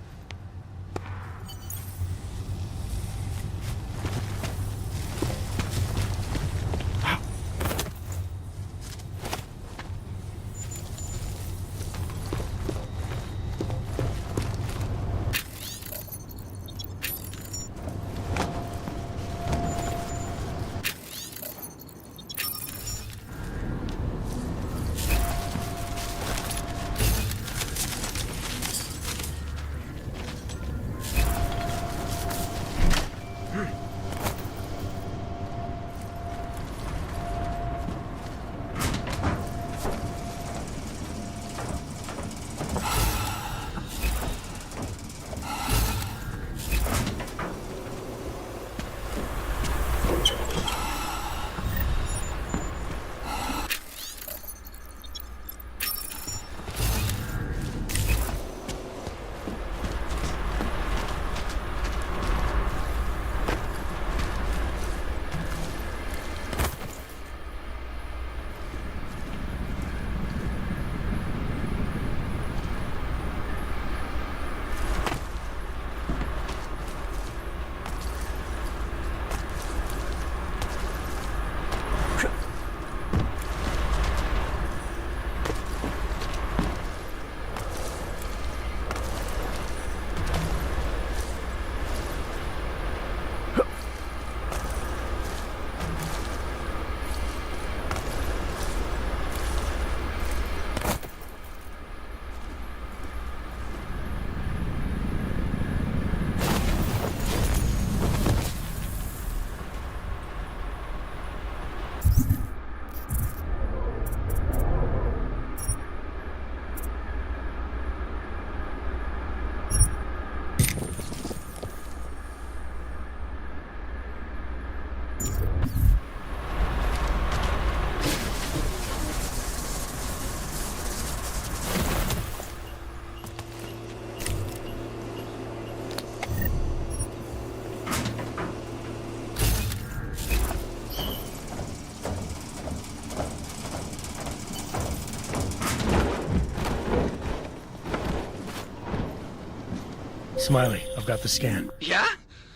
Smiley, I've got the scan. Yeah?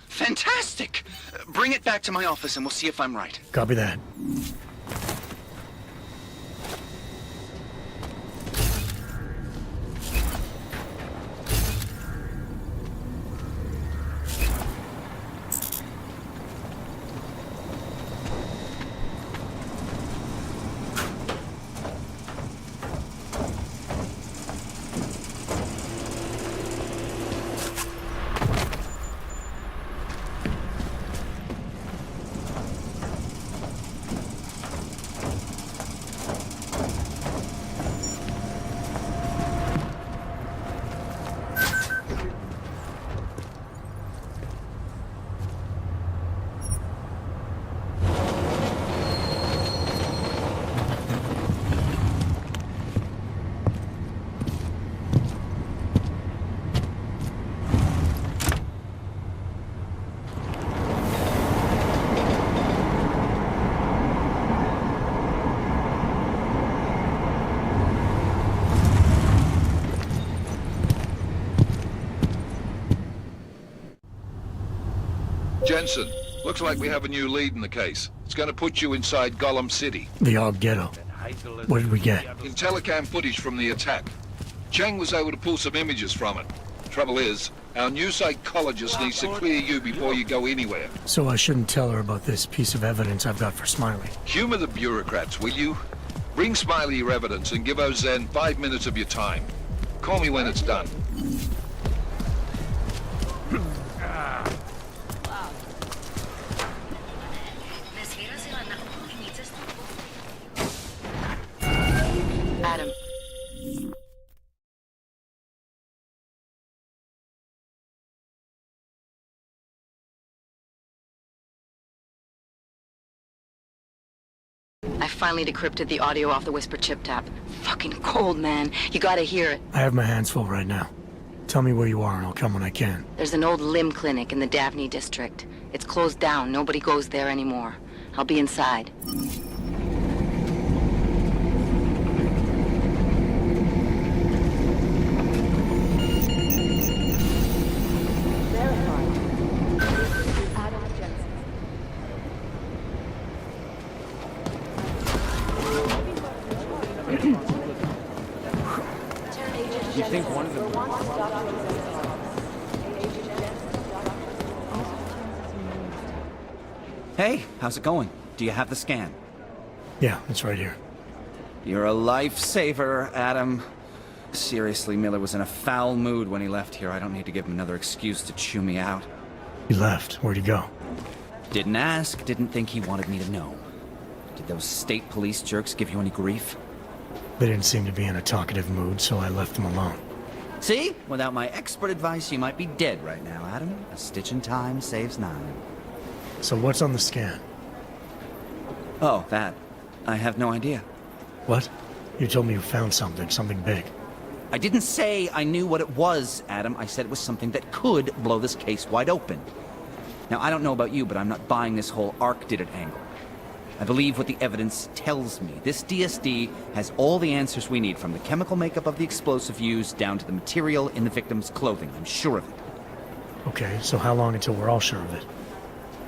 Fantastic! Bring it back to my office and we'll see if I'm right. Copy that. Jensen, looks like we have a new lead in the case. It's going to put you inside Gollum City. The Og Ghetto. What did we get? In telecam footage from the attack. Chang was able to pull some images from it. Trouble is, our new psychologist needs to clear you before you go anywhere. So I shouldn't tell her about this piece of evidence I've got for Smiley. Humor the bureaucrats, will you? Bring Smiley your evidence and give Ozen 5 minutes of your time. Call me when it's done. Adam. I finally decrypted the audio off the Whisper chip tap. Fucking cold, man. You gotta hear it. I have my hands full right now. Tell me where you are and I'll come when I can. There's an old limb clinic in the Daphne district. It's closed down. Nobody goes there anymore. I'll be inside. You think one of them... Hey, how's it going? Do you have the scan? Yeah, it's right here. You're a lifesaver, Adam. Seriously, Miller was in a foul mood when he left here. I don't need to give him another excuse to chew me out. He left. Where'd he go? Didn't ask, didn't think he wanted me to know. Did those state police jerks give you any grief? They didn't seem to be in a talkative mood, so I left them alone. See? Without my expert advice, you might be dead right now, Adam. A stitch in time saves 9. So what's on the scan? Oh, that. I have no idea. What? You told me you found something big. I didn't say I knew what it was, Adam. I said it was something that could blow this case wide open. Now, I don't know about you, but I'm not buying this whole Ark did it angle. I believe what the evidence tells me. This DSD has all the answers we need, from the chemical makeup of the explosive used down to the material in the victim's clothing. I'm sure of it. Okay, so how long until we're all sure of it?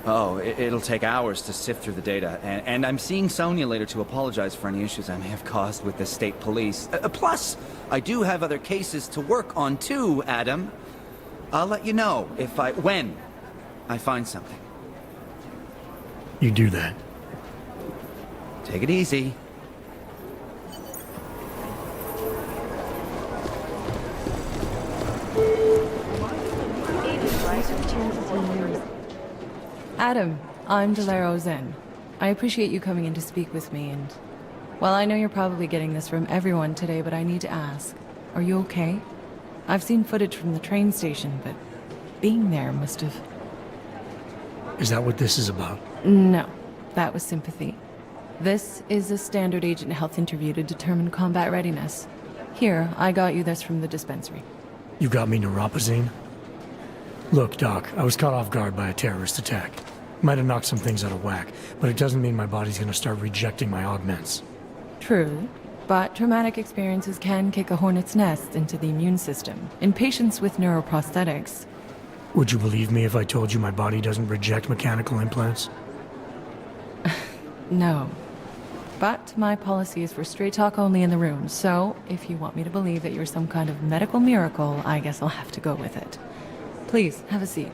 Oh, it'll take hours to sift through the data, and I'm seeing Sonia later to apologize for any issues I may have caused with the state police. Plus, I do have other cases to work on too, Adam. I'll let you know when I find something. You do that. Take it easy. Adam, I'm Delaro Zen. I appreciate you coming in to speak with me, and... well, I know you're probably getting this from everyone today, but I need to ask. Are you okay? I've seen footage from the train station, but being there must have... Is that what this is about? No, that was sympathy. This is a standard agent health interview to determine combat readiness. Here, I got you this from the dispensary. You got me neuropazine? Look, Doc, I was caught off guard by a terrorist attack. Might have knocked some things out of whack, but it doesn't mean my body's gonna start rejecting my augments. True, But traumatic experiences can kick a hornet's nest into the immune system. In patients with neuroprosthetics... Would you believe me if I told you my body doesn't reject mechanical implants? No. But my policy is for straight talk only in the room, so if you want me to believe that you're some kind of medical miracle, I guess I'll have to go with it. Please, have a seat.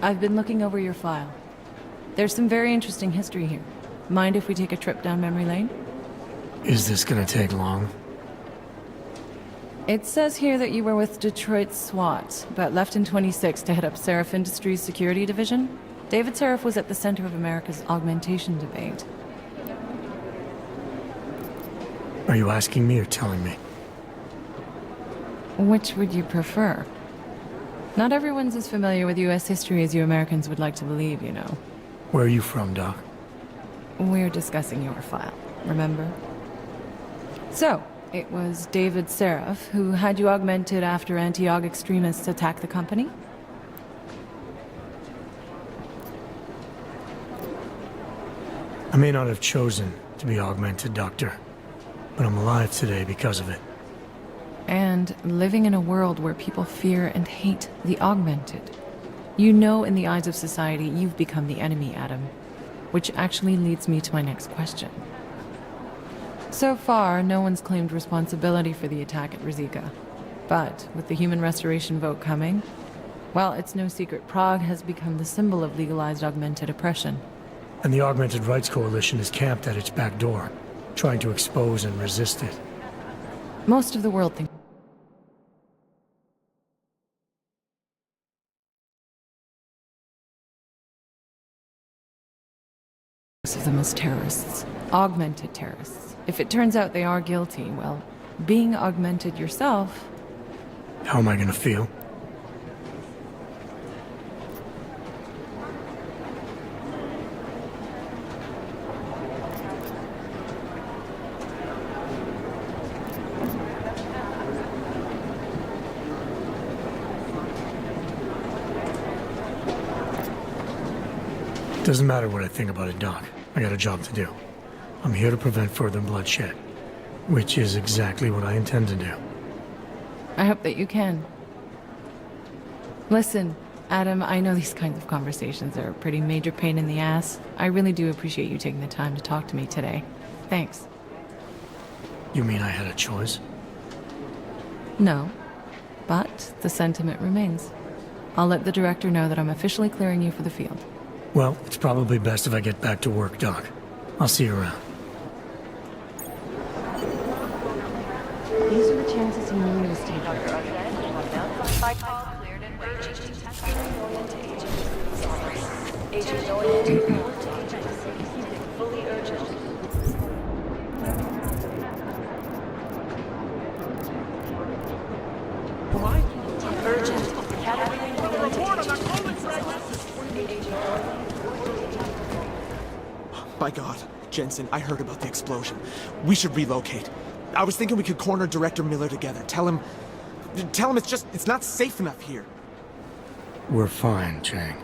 I've been looking over your file. There's some very interesting history here. Mind if we take a trip down memory lane? Is this gonna take long? It says here that you were with Detroit SWAT, but left in 26 to head up Seraph Industries' security division. David Seraph was at the center of America's augmentation debate. Are you asking me or telling me? Which would you prefer? Not everyone's as familiar with U.S. history as you Americans would like to believe, you know. Where are you from, Doc? We're discussing your file, remember? So, it was David Seraph who had you augmented after anti-aug extremists attacked the company? I may not have chosen to be augmented, Doctor, but I'm alive today because of it. And living in a world where people fear and hate the augmented. You know, in the eyes of society, you've become the enemy, Adam. Which actually leads me to my next question. So far, no one's claimed responsibility for the attack at Rizika. But with the human restoration vote coming, well, it's no secret Prague has become the symbol of legalized augmented oppression. And the Augmented Rights Coalition is camped at its back door, trying to expose and resist it. Most of the world thinks of them as terrorists. Augmented terrorists. If it turns out they are guilty, well, being augmented yourself... How am I gonna feel? Doesn't matter what I think about it, Doc. I got a job to do. I'm here to prevent further bloodshed, which is exactly what I intend to do. I hope that you can. Listen, Adam, I know these kinds of conversations are a pretty major pain in the ass. I really do appreciate you taking the time to talk to me today. Thanks. You mean I had a choice? No, but the sentiment remains. I'll let the director know that I'm officially clearing you for the field. Well, it's probably best if I get back to work, Doc. I'll see you around. These are the chances you knew was taking. Fully urgent. Urgent. By God, Jensen, I heard about the explosion. We should relocate. I was thinking we could corner Director Miller together. Tell him it's not safe enough here. We're fine, Chang.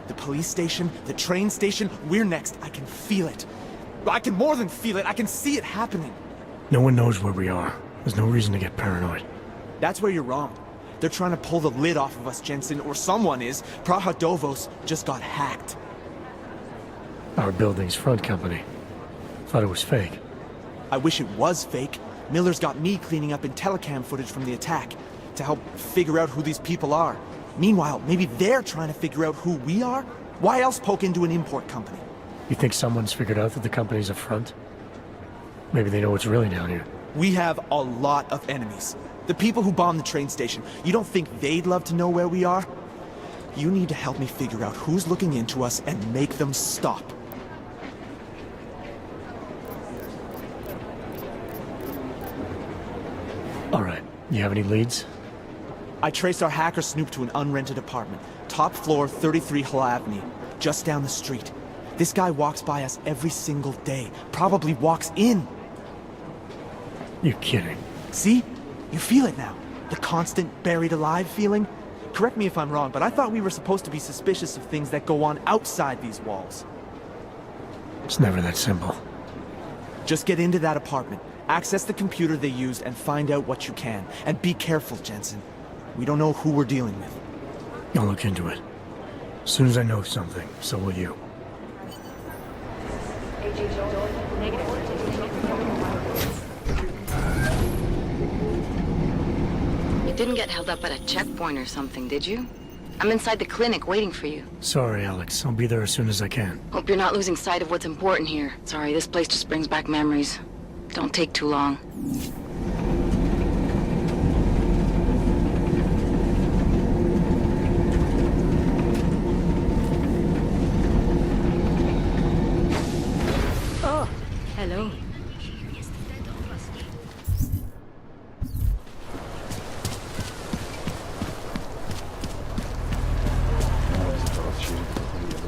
The police station, the train station, we're next. I can feel it. I can more than feel it. I can see it happening. No one knows where we are. There's no reason to get paranoid. That's where you're wrong. They're trying to pull the lid off of us, Jensen, or someone is. Praha Dovos just got hacked. Our building's front company. Thought it was fake. I wish it was fake. Miller's got me cleaning up telecam footage from the attack to help figure out who these people are. Meanwhile, maybe they're trying to figure out who we are? Why else poke into an import company? You think someone's figured out that the company's a front? Maybe they know what's really down here. We have a lot of enemies. The people who bombed the train station. You don't think they'd love to know where we are? You need to help me figure out who's looking into us and make them stop. All right. You have any leads? I traced our hacker snoop to an unrented apartment. Top floor, 33 Hull Avenue. Just down the street. This guy walks by us every single day. Probably walks in. You're kidding. See? You feel it now. The constant buried alive feeling. Correct me if I'm wrong, but I thought we were supposed to be suspicious of things that go on outside these walls. It's never that simple. Just get into that apartment, access the computer they used, and find out what you can. And be careful, Jensen. We don't know who we're dealing with. I'll look into it. As soon as I know something, so will you. You didn't get held up at a checkpoint or something, did you? I'm inside the clinic waiting for you. Sorry, Alex. I'll be there as soon as I can. Hope you're not losing sight of what's important here. Sorry, this place just brings back memories. Don't take too long. Oh, hello.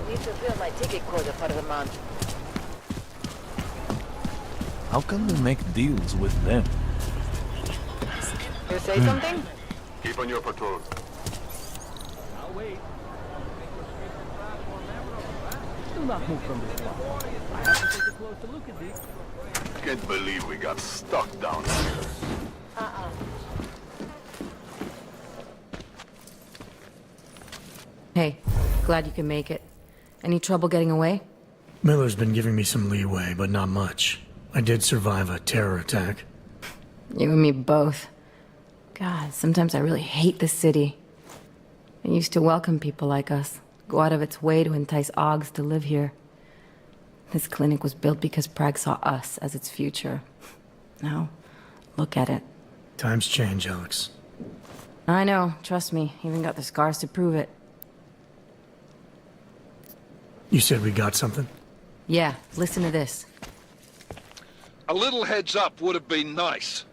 Need to fill my ticket quota for the month. How can we make deals with them? You say something? Keep on your patrol. I'll wait. Do not move from this spot. I have to take a closer look at these. Can't believe we got stuck down here. Hey, glad you can make it. Any trouble getting away? Miller's been giving me some leeway, but not much. I did survive a terror attack. You and me both. God, sometimes I really hate this city. It used to welcome people like us, go out of its way to entice Augs to live here. This clinic was built because Prague saw us as its future. Now, look at it. Times change, Alex. I know, trust me, even got the scars to prove it. You said we got something? Yeah, listen to this. A little heads up would have been nice.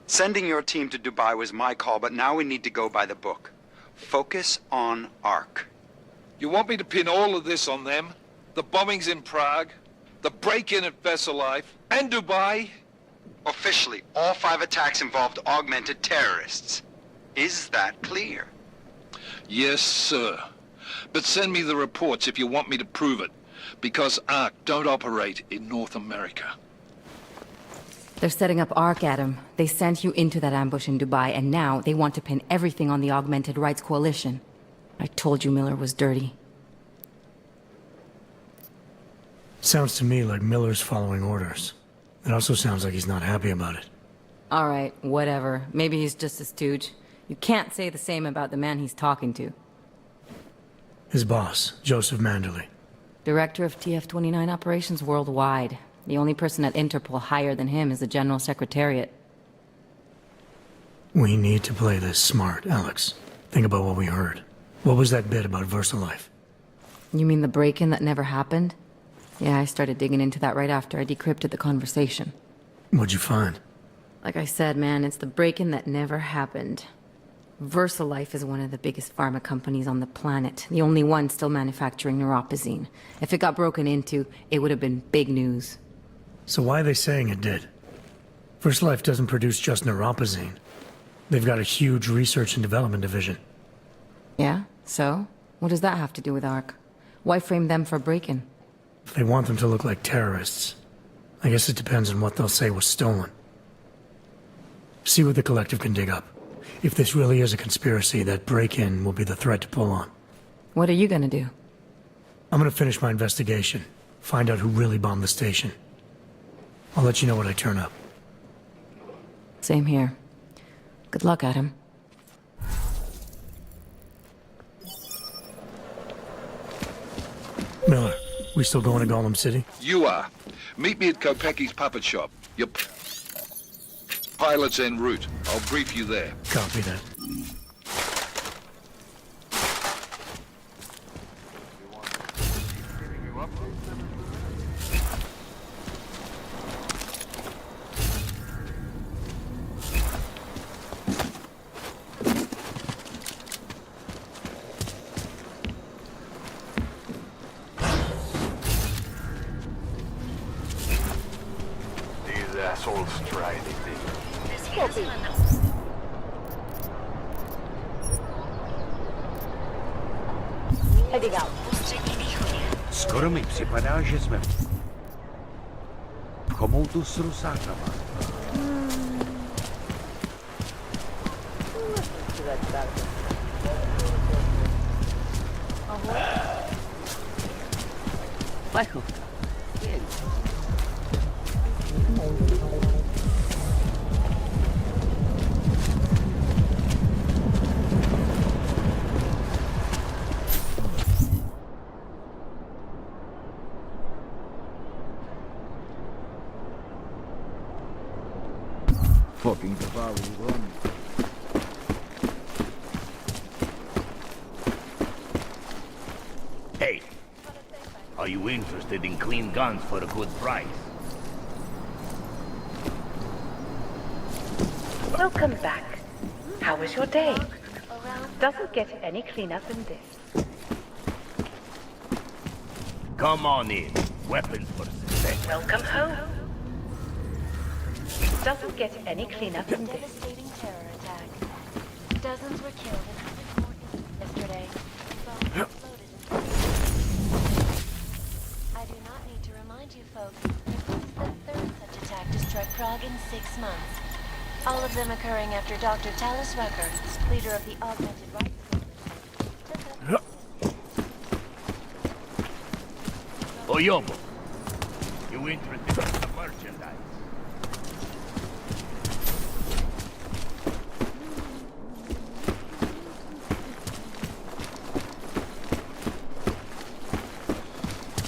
Sending your team to Dubai was my call, but now we need to go by the book. Focus on Ark. You want me to pin all of this on them? The bombings in Prague, the break-in at Versalife, and Dubai? Officially, all 5 attacks involved augmented terrorists. Is that clear? Yes, sir. But send me the reports if you want me to prove it, because Ark don't operate in North America. They're setting up Ark, Adam. They sent you into that ambush in Dubai, and now they want to pin everything on the Augmented Rights Coalition. I told you Miller was dirty. Sounds to me like Miller's following orders. It also sounds like he's not happy about it. All right, whatever. Maybe he's just a stooge. You can't say the same about the man he's talking to. His boss, Joseph Manderley. Director of TF-29 operations worldwide. The only person at Interpol higher than him is the General Secretariat. We need to play this smart, Alex. Think about what we heard. What was that bit about Versalife? You mean the break-in that never happened? Yeah, I started digging into that right after I decrypted the conversation. What'd you find? Like I said, man, it's the break-in that never happened. Versalife is one of the biggest pharma companies on the planet. The only one still manufacturing neuropozyne. If it got broken into, it would have been big news. So why are they saying it did? Versalife doesn't produce just neuropozyne. They've got a huge research and development division. Yeah? So? What does that have to do with Ark? Why frame them for break-in? If they want them to look like terrorists, I guess it depends on what they'll say was stolen. See what the collective can dig up. If this really is a conspiracy, that break-in will be the thread to pull on. What are you gonna do? I'm gonna finish my investigation. Find out who really bombed the station. I'll let you know when I turn up. Same here. Good luck, Adam. Miller, we still going to Gollum City? You are. Meet me at Kopecki's puppet shop. Your pilot's en route. I'll brief you there. Copy that. These assholes try anything. Heading out. Skoro mi připadá, že jsme... Commodus Rosacaba. Michael. Fucking Valley Run. Hey, are you interested in clean guns for a good price? Welcome back. How was your day? Doesn't get any cleaner than this. Come on in. Weapons for success. Welcome home. Doesn't get any cleaner than this. Devastating terror attack. Dozens were killed in yesterday. Bombs exploded in I do not need to remind you folks, this is the third such attack to strike Prague in 6 months. All of them occurring after Dr. Talis Rucker, leader of the augmented rights movement, Oyobo, you interested in the merchandise?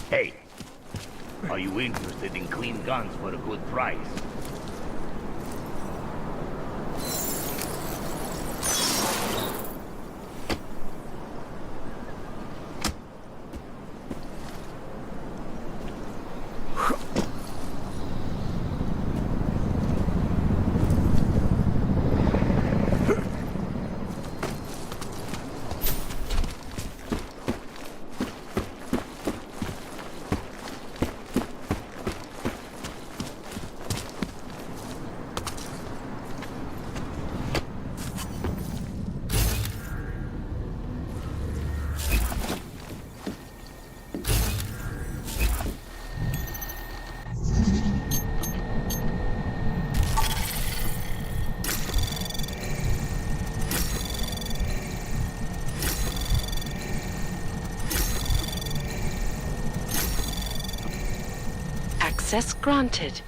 Hey, are you interested in clean guns for a good price? Access granted.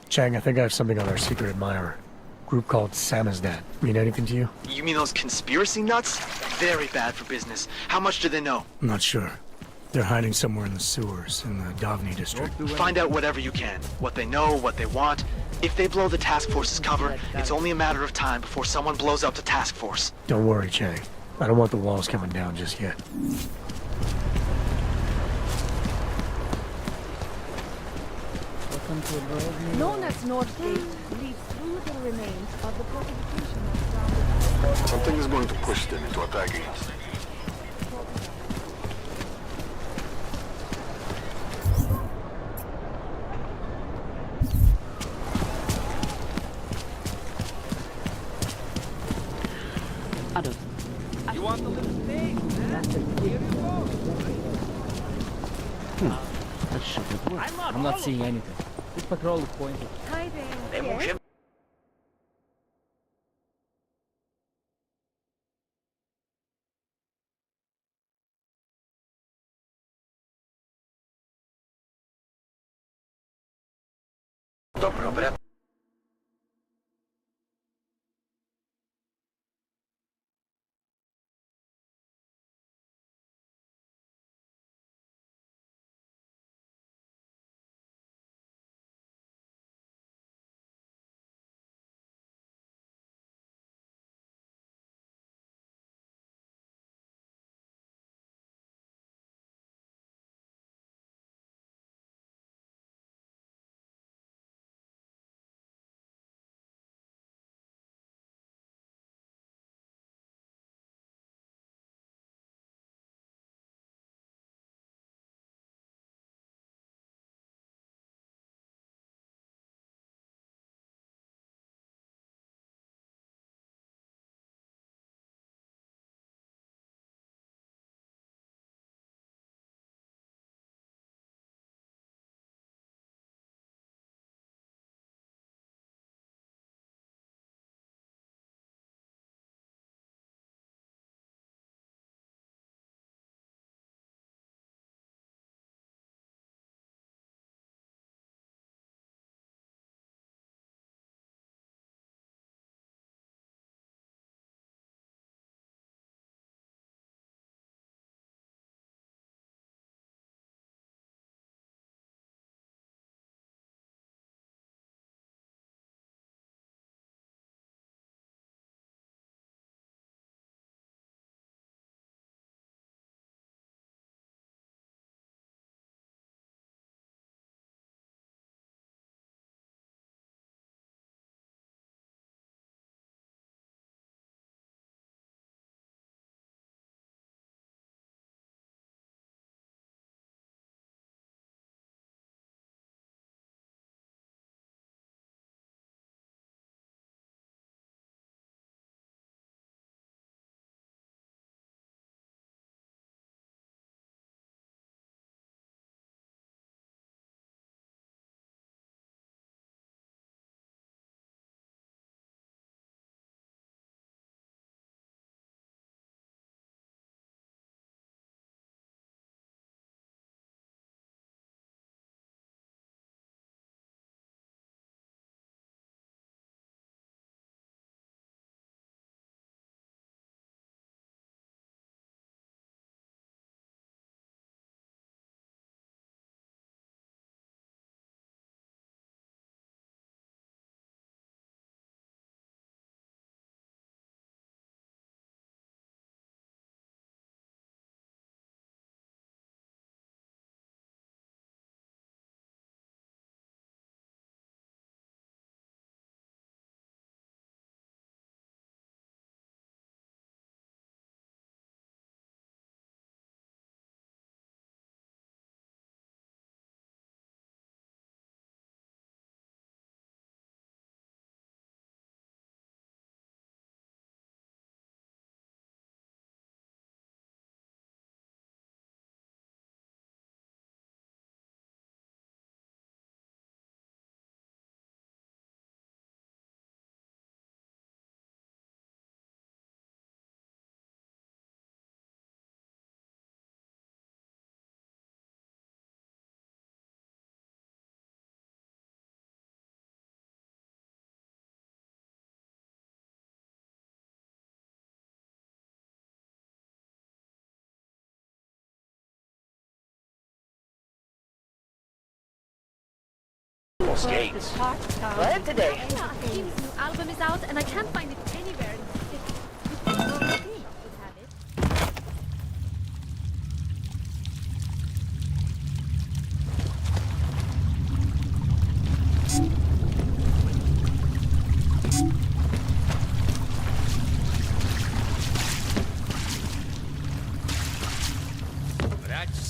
Chang, I think I have something on our secret admirer. Group called Samizdat. Mean anything to you? You mean those conspiracy nuts? Very bad for business. How much do they know? I'm not sure. They're hiding somewhere in the sewers in the Davni district. Find out whatever you can. What they know, what they want. If they blow the task force's cover, it's only a matter of time before someone blows up the task force. Don't worry, Chang. I don't want the walls coming down just yet. Welcome to a brave new Known as Northgate, leads through the remains of the fortification that surrounded Something is going to push them into attacking us. You want the little thing? Here you go. That shouldn't work. I'm not seeing anything. This patrol is pointed. Hi there. Yes? Skates. What today? Kim's new album is out, and I can't find it anywhere in the city. Would have it.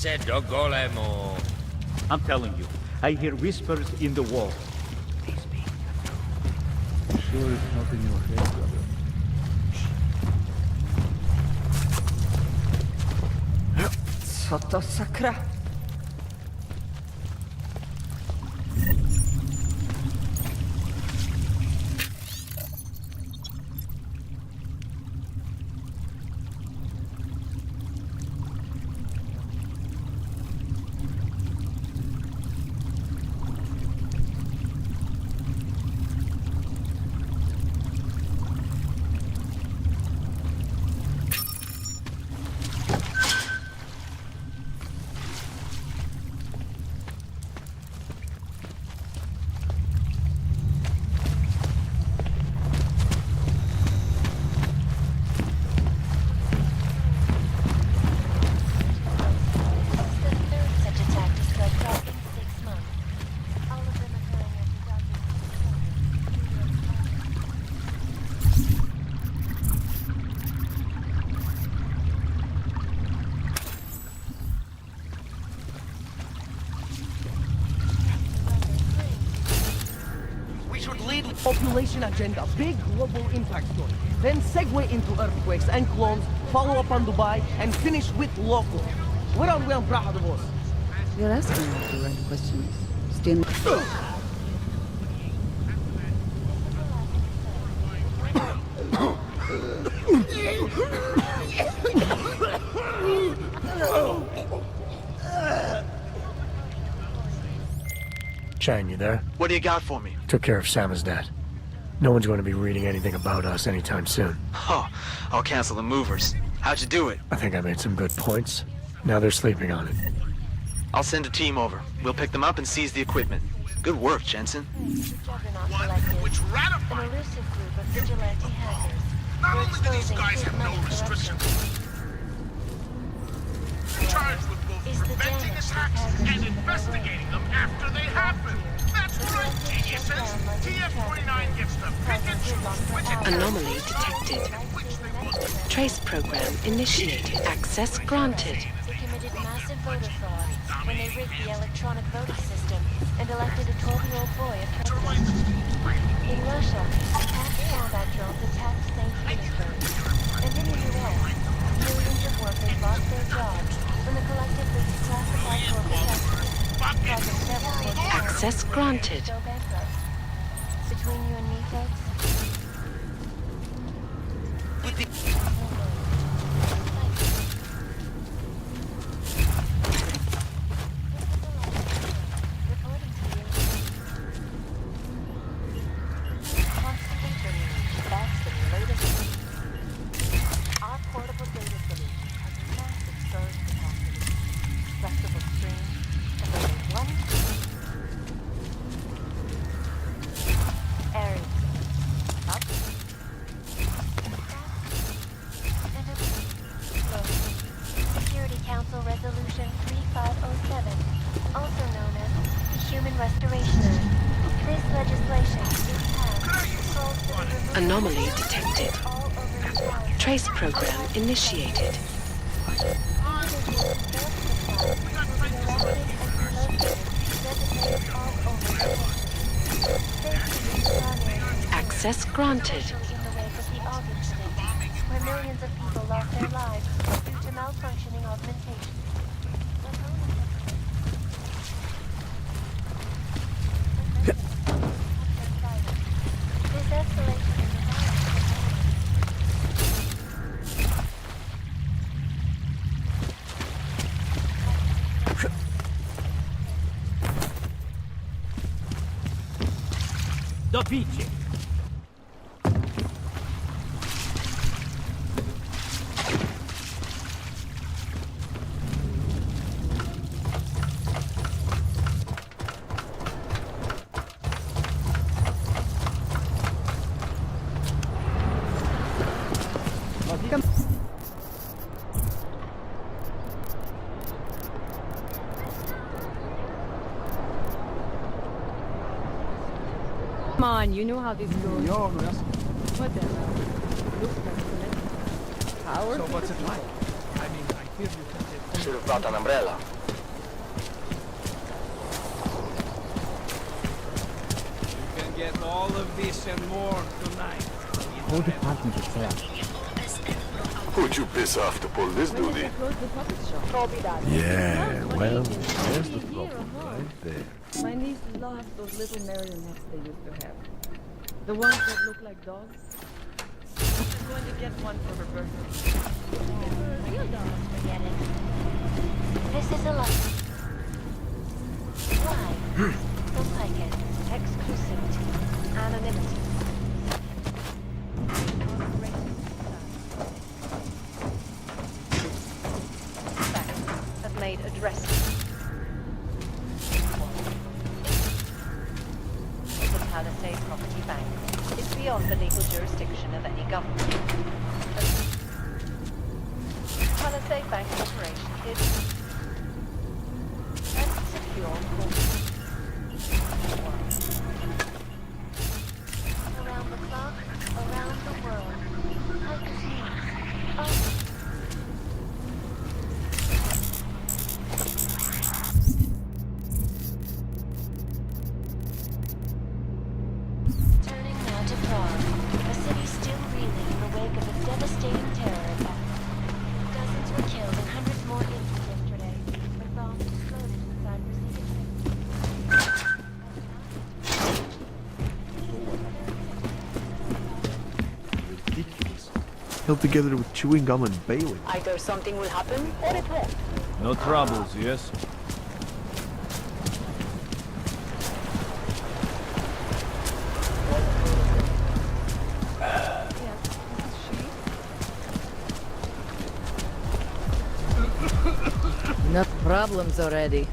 said a golem or... I'm telling you, I hear whispers in the wall. Sure it's not in your head, brother. Co to sakra? Population agenda, big global impact story. Then segue into earthquakes and clones, follow up on Dubai, and finish with local. Where are we on Braha de Vos? You're asking the right questions. Still. Chang, you there? What do you got for me? Took care of Samizdat. No one's going to be reading anything about us anytime soon. Oh, I'll cancel the movers. How'd you do it? I think I made some good points. Now they're sleeping on it. I'll send a team over. We'll pick them up and seize the equipment. Good work, Jensen. One which ratified. An elusive group of vigilante hackers. Not only do these guys have no restrictions, they're charged with both preventing attacks and investigating them after they happen. That's right, geniuses. TF-49 gets the pick and choose which Anomaly detected. Trace program initiated. Access granted. They committed massive voter fraud when they rigged the electronic voting system and elected a 12-year-old boy as president. In Russia, attacked combat drones attacked St. Petersburg. And in the US, millions of workers lost their jobs when the collective leaked classified corporate documents, causing several corporations Access granted. to go bankrupt. Between you and me, folks, our portable data solution has massive storage capacity, flexible stream, and only one area. Up, and a slow. Security Council Resolution 3507, also known as the Human Restoration Act. This legislation, if passed, calls for the removal Anomaly detected. all over the world. Trace program initiated. Access granted. In the wake of the Aug incident, where millions of people lost their lives due to malfunctioning augmentations. This escalation in the Dobicie. Come on, you know how this goes. Yo, no, yes. Whatever. Looks like it. Power. So what's it like? I mean, I Should have brought an umbrella. You can get all of this and more tonight. Whole department is trash. Who'd you piss off to pull this duty? Yeah, well, there's the problem right there. My niece loves those little marionettes they used to have. The ones that look like dogs. She's going to get one for her birthday. Real dogs, forget it. This is a lot. Why? Don't like it. Exclusivity. Anonymity. Facts have made addresses. The Palisade Property Bank is beyond the legal jurisdiction of any government. Palisade Bank's operation is as secure Around the clock, around the world. I can see. Oh. Turning now to Prague, a city still reeling in the wake of a devastating terror attack. Dozens were killed and hundreds more injured yesterday when bombs exploded inside receiving. Ridiculous. Held together with chewing gum and bailing. Either something will happen or it won't. No troubles, yes? Enough problems already.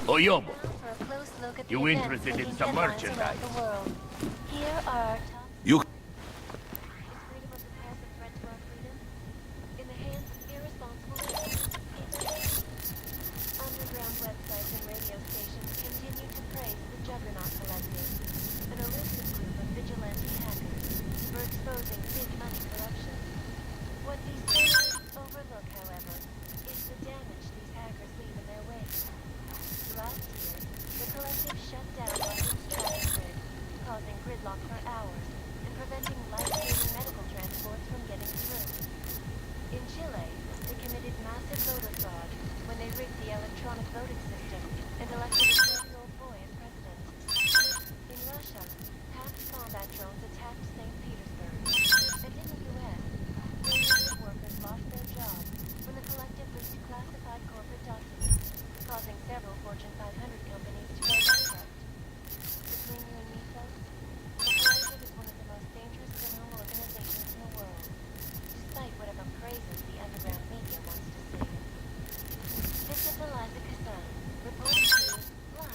Oyobo, For a close look at the you events interested in making some headlines merchandise? around the world. Here are You freedom of the press a threat to our freedom? In the hands of irresponsible underground websites and radio stations continue to praise the Juggernaut Collective, an elusive group of vigilante hackers for exposing big money corruption. What these journalists overlook, however, is the damage these hackers leave in their wake. Last year, the collective shut down London's traffic grid, causing gridlock for hours and preventing life-saving medical transports from getting through. In Chile, they committed massive voter fraud when they rigged the electronic voting system and elected a 12-year-old boy as president. In Russia, hacked combat drones attacked St. Petersburg. And in the U.S., millions of workers lost their jobs when the collective leaked classified corporate documents, causing several Fortune 500 companies to go bankrupt. Between you and me, folks, the collective is one of the most dangerous criminal organizations in the world, despite whatever praises the underground media wants to see. This is Eliza Kassan, reporting to you live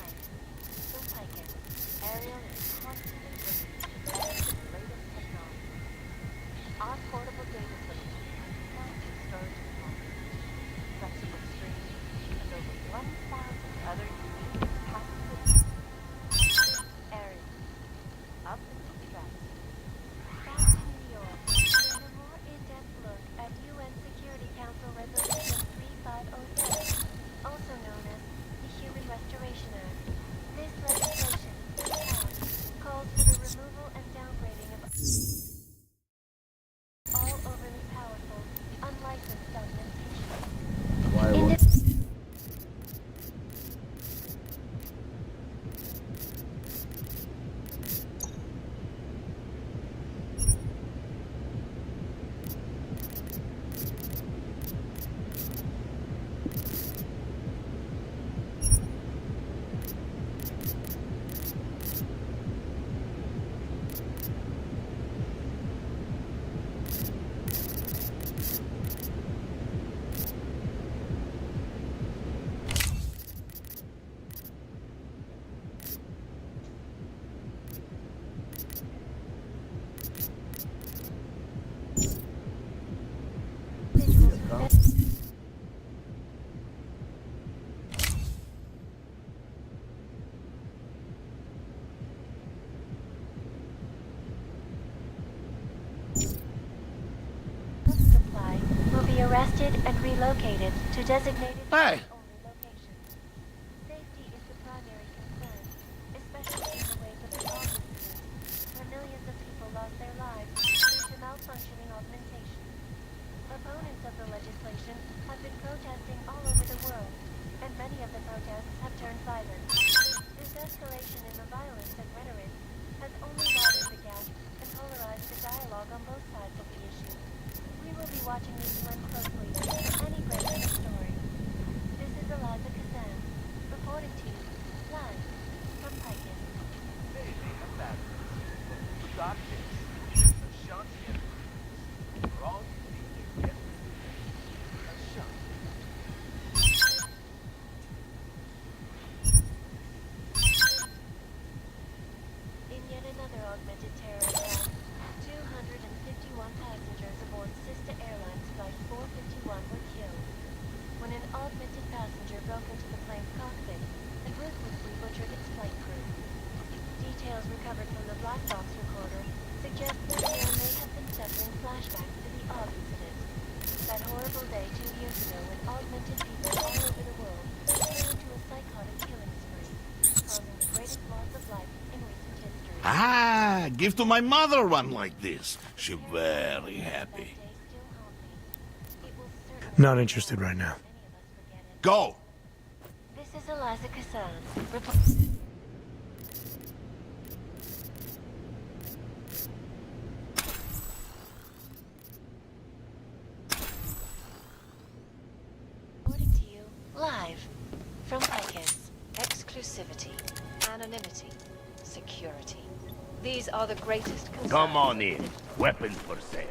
arrested and relocated to designated Hey! locations. Safety is the primary concern, especially in the wake of the Aug incident, where millions of people lost their lives due to malfunctioning augmentations. Opponents of the legislation have been protesting all over the world, and many of the protests have turned violent. This escalation in the violence and rhetoric has only widened the gap and polarized the dialogue on both sides of the issue. We will be watching this one closely for any break in the story. This is Eliza Kazan, reporting to you, live, from Picus. In yet another augmented terror attack, 251 passengers aboard Sister Airlines Flight 451 were killed when an augmented passenger broke into the plane's cockpit and ruthlessly butchered its flight crew. Details recovered from the black box recorder suggest that the man may have been suffering flashbacks to the Aug incident, that horrible day 2 years ago when augmented people all over the world fell into a psychotic killing spree, causing the greatest loss of life in recent history. Ah, give to my mother one like this. She very happy. Not interested right now. Go! This is Eliza Kazan. Reporting to you, live, from Picus. Exclusivity, anonymity, security. These are the greatest concerns. Come on in. Weapons for sale.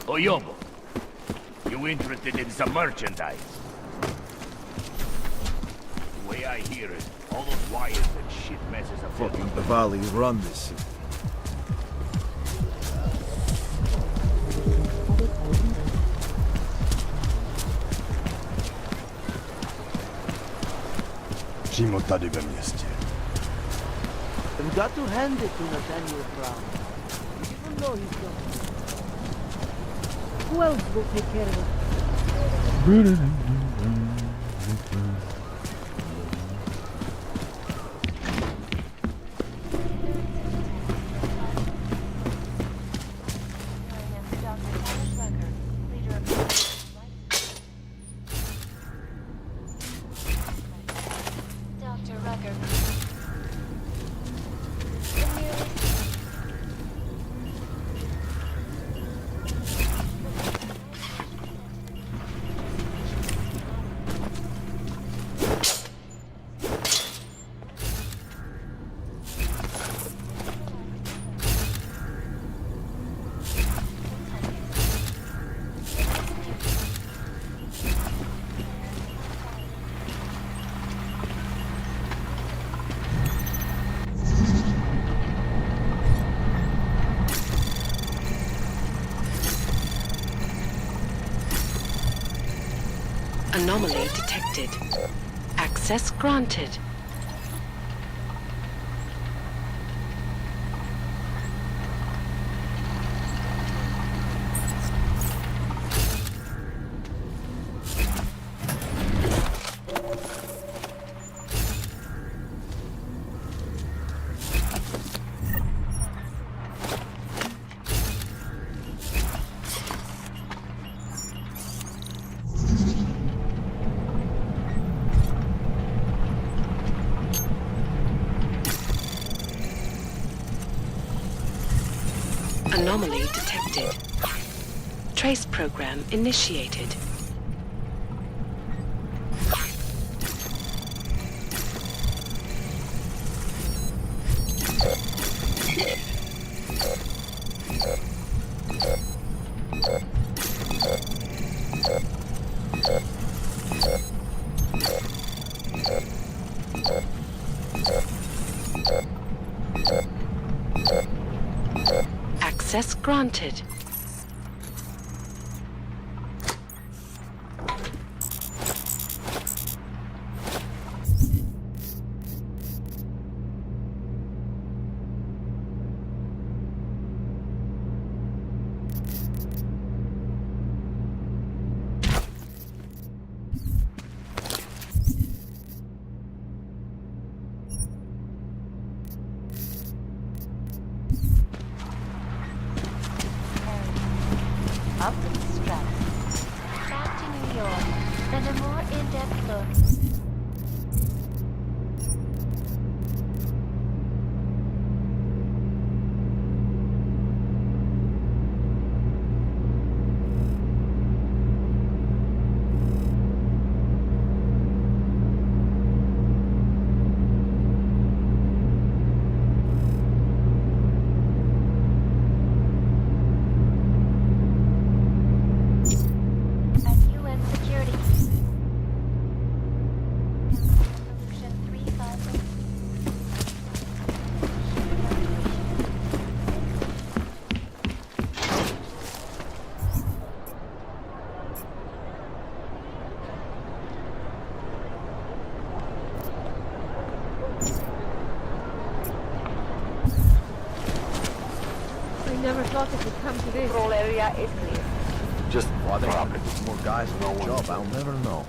Oyobo, you interested in some merchandise? The way I hear it, all those wires and shit messes are Fucking Bavali run this city. Przyjmą tady we mieście. We've got to hand it to Nathaniel Brown. Even though he's gone. Who else will take care of it? Dr. Rucker. Anomaly detected. Access granted. Anomaly detected. Trace program initiated. Access granted. up with stress. Back to New York, and a more in-depth look. Never thought it would come to this. Control area is clear. Just why they have to put more guys on the job, I'll never know.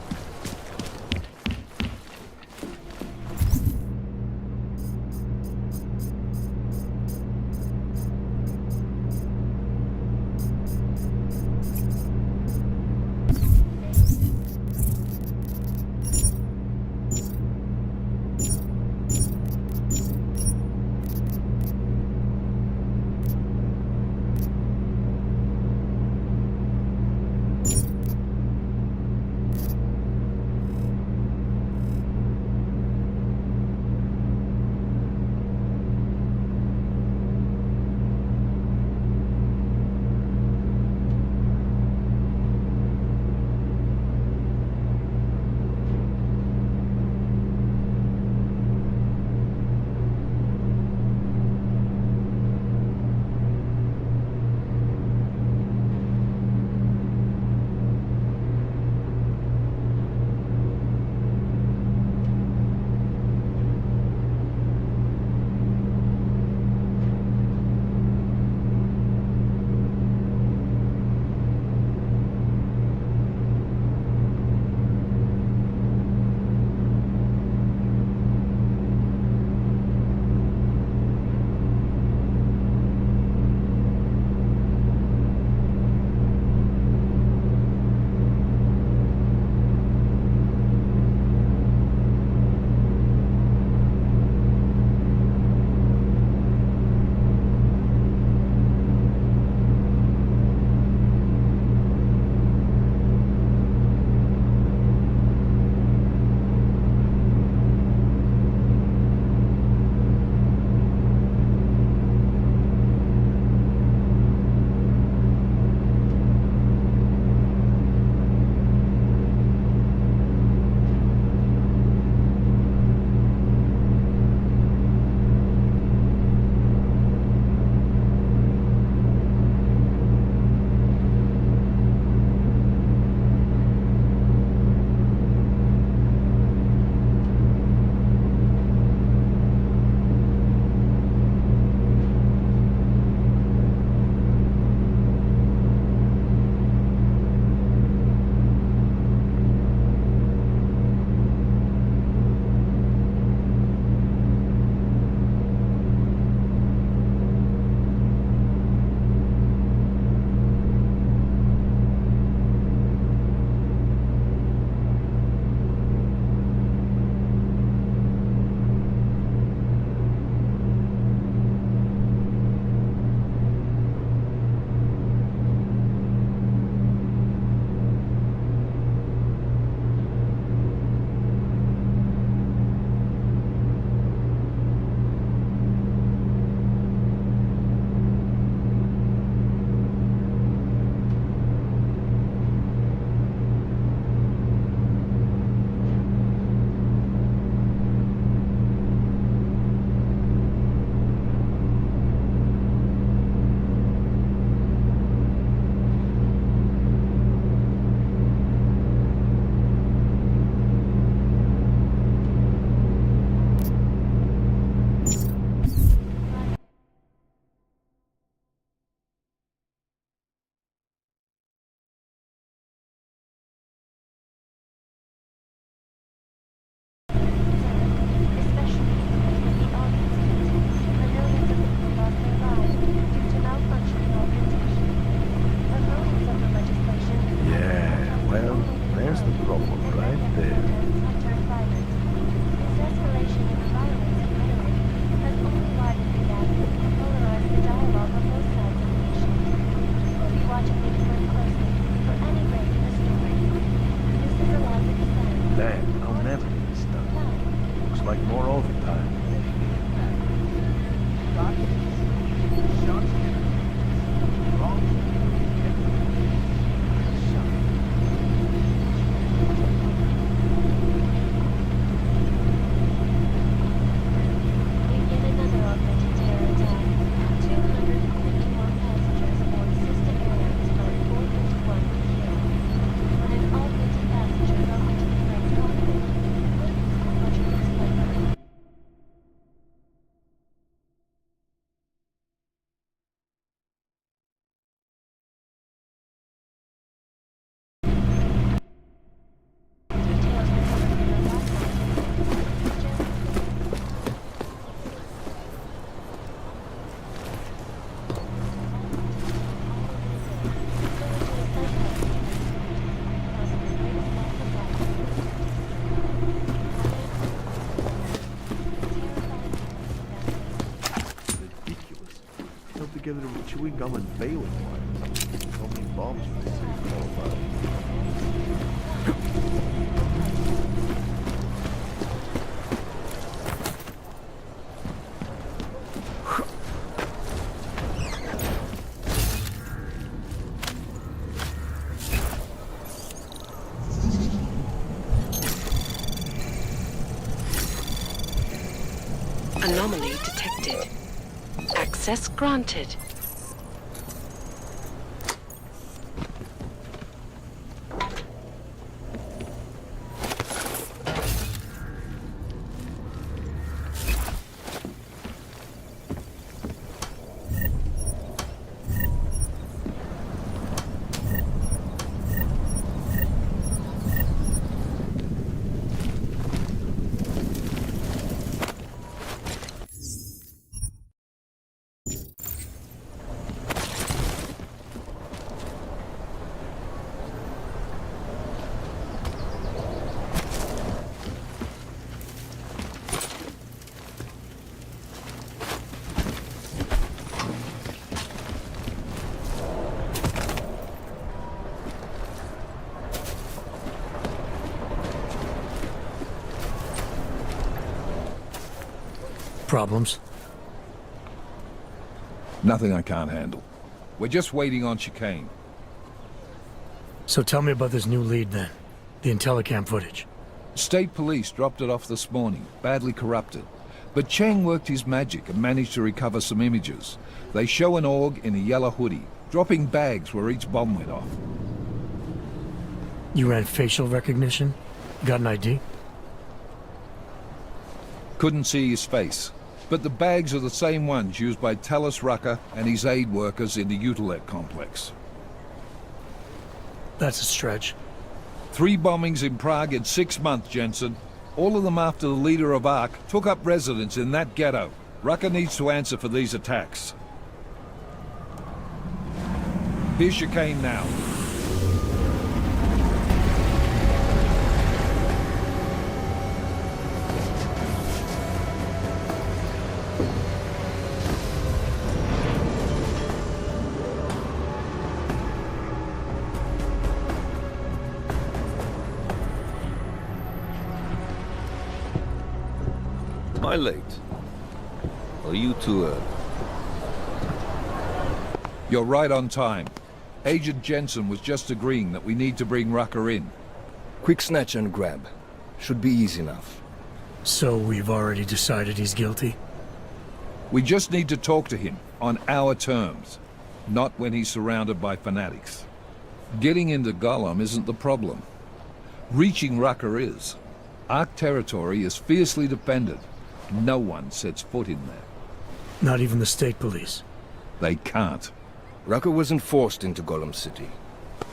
like more overtime. Begin another augmented terror attack. 251 passengers aboard system airlines flight 451 were killed. When an augmented passenger broke into the plane's cockpit, much of this plane. Ridiculous. Held together with chewing gum and baling wire. How many bombs would they say qualified? Anomaly detected. Access granted. Problems? Nothing I can't handle. We're just waiting on chicane. So tell me about this new lead then. The Intellicam footage. State police dropped it off this morning, badly corrupted. But Cheng worked his magic and managed to recover some images. They show an org in a yellow hoodie, dropping bags where each bomb went off. You ran facial recognition? Got an ID? Couldn't see his face. But the bags are the same ones used by Talus Rucker and his aid workers in the Utilec complex. That's a stretch. 3 bombings in Prague in 6 months, Jensen. All of them after the leader of ARC took up residence in that ghetto. Rucker needs to answer for these attacks. Here's chicane now. Am I late? Are you too early? You're right on time. Agent Jensen was just agreeing that we need to bring Rucker in. Quick snatch and grab. Should be easy enough. So we've already decided he's guilty? We just need to talk to him on our terms, not when he's surrounded by fanatics. Getting into Gollum isn't the problem. Reaching Rucker is. ARC territory is fiercely defended. No one sets foot in there. Not even the state police? They can't. Rucker wasn't forced into Gollum City.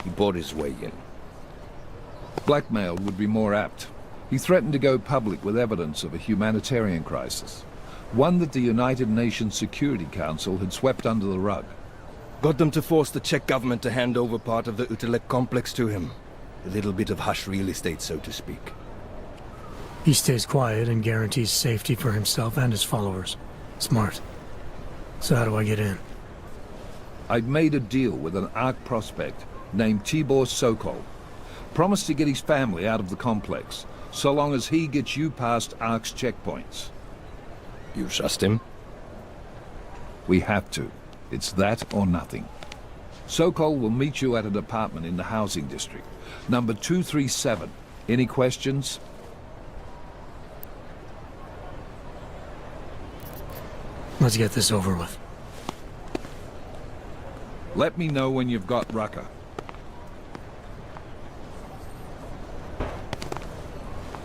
He bought his way in. Blackmail would be more apt. He threatened to go public with evidence of a humanitarian crisis. One that the United Nations Security Council had swept under the rug. Got them to force the Czech government to hand over part of the Utilec complex to him. A little bit of hush real estate, so to speak. He stays quiet and guarantees safety for himself and his followers. Smart. So how do I get in? I'd made a deal with an ARC prospect named Tibor Sokol. Promised to get his family out of the complex, so long as he gets you past ARC's checkpoints. You trust him? We have to. It's that or nothing. Sokol will meet you at an apartment in the housing district. Number 237. Any questions? Let's get this over with. Let me know when you've got Rucker.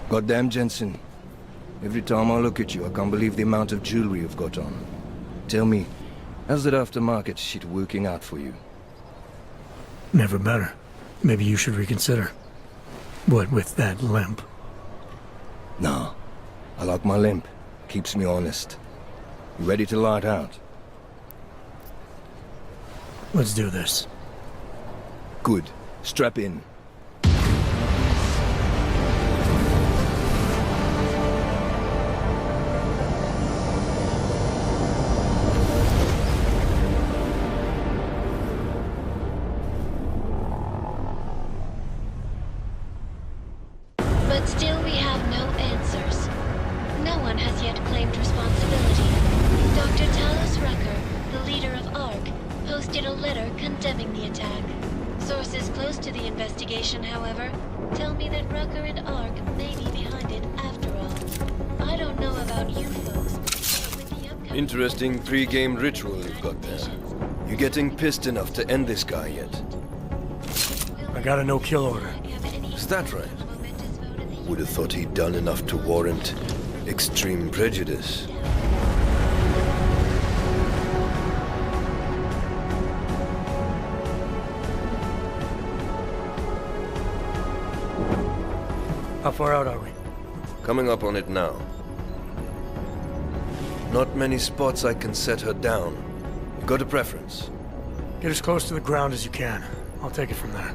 Goddamn Jensen. Every time I look at you, I can't believe the amount of jewelry you've got on. Tell me, how's that aftermarket shit working out for you? Never better. Maybe you should reconsider. What with that limp? No. I like my limp. Keeps me honest. You ready to light out? Let's do this. Good. Strap in. But still we have no answers. No one has yet claimed responsibility. Dr. Talos Rucker, the leader of ARC, posted a letter condemning the attack. Sources close to the investigation, however, tell me that Rucker and ARC may be behind it after all. I don't know about you folks, but with the upcoming... Interesting pre-game ritual you've got there. You getting pissed enough to end this guy yet? I got a no-kill order. Is that right? Would have thought he'd done enough to warrant extreme prejudice. How far out are we? Coming up on it now. Not many spots I can set her down. You got a preference? Get as close to the ground as you can. I'll take it from there.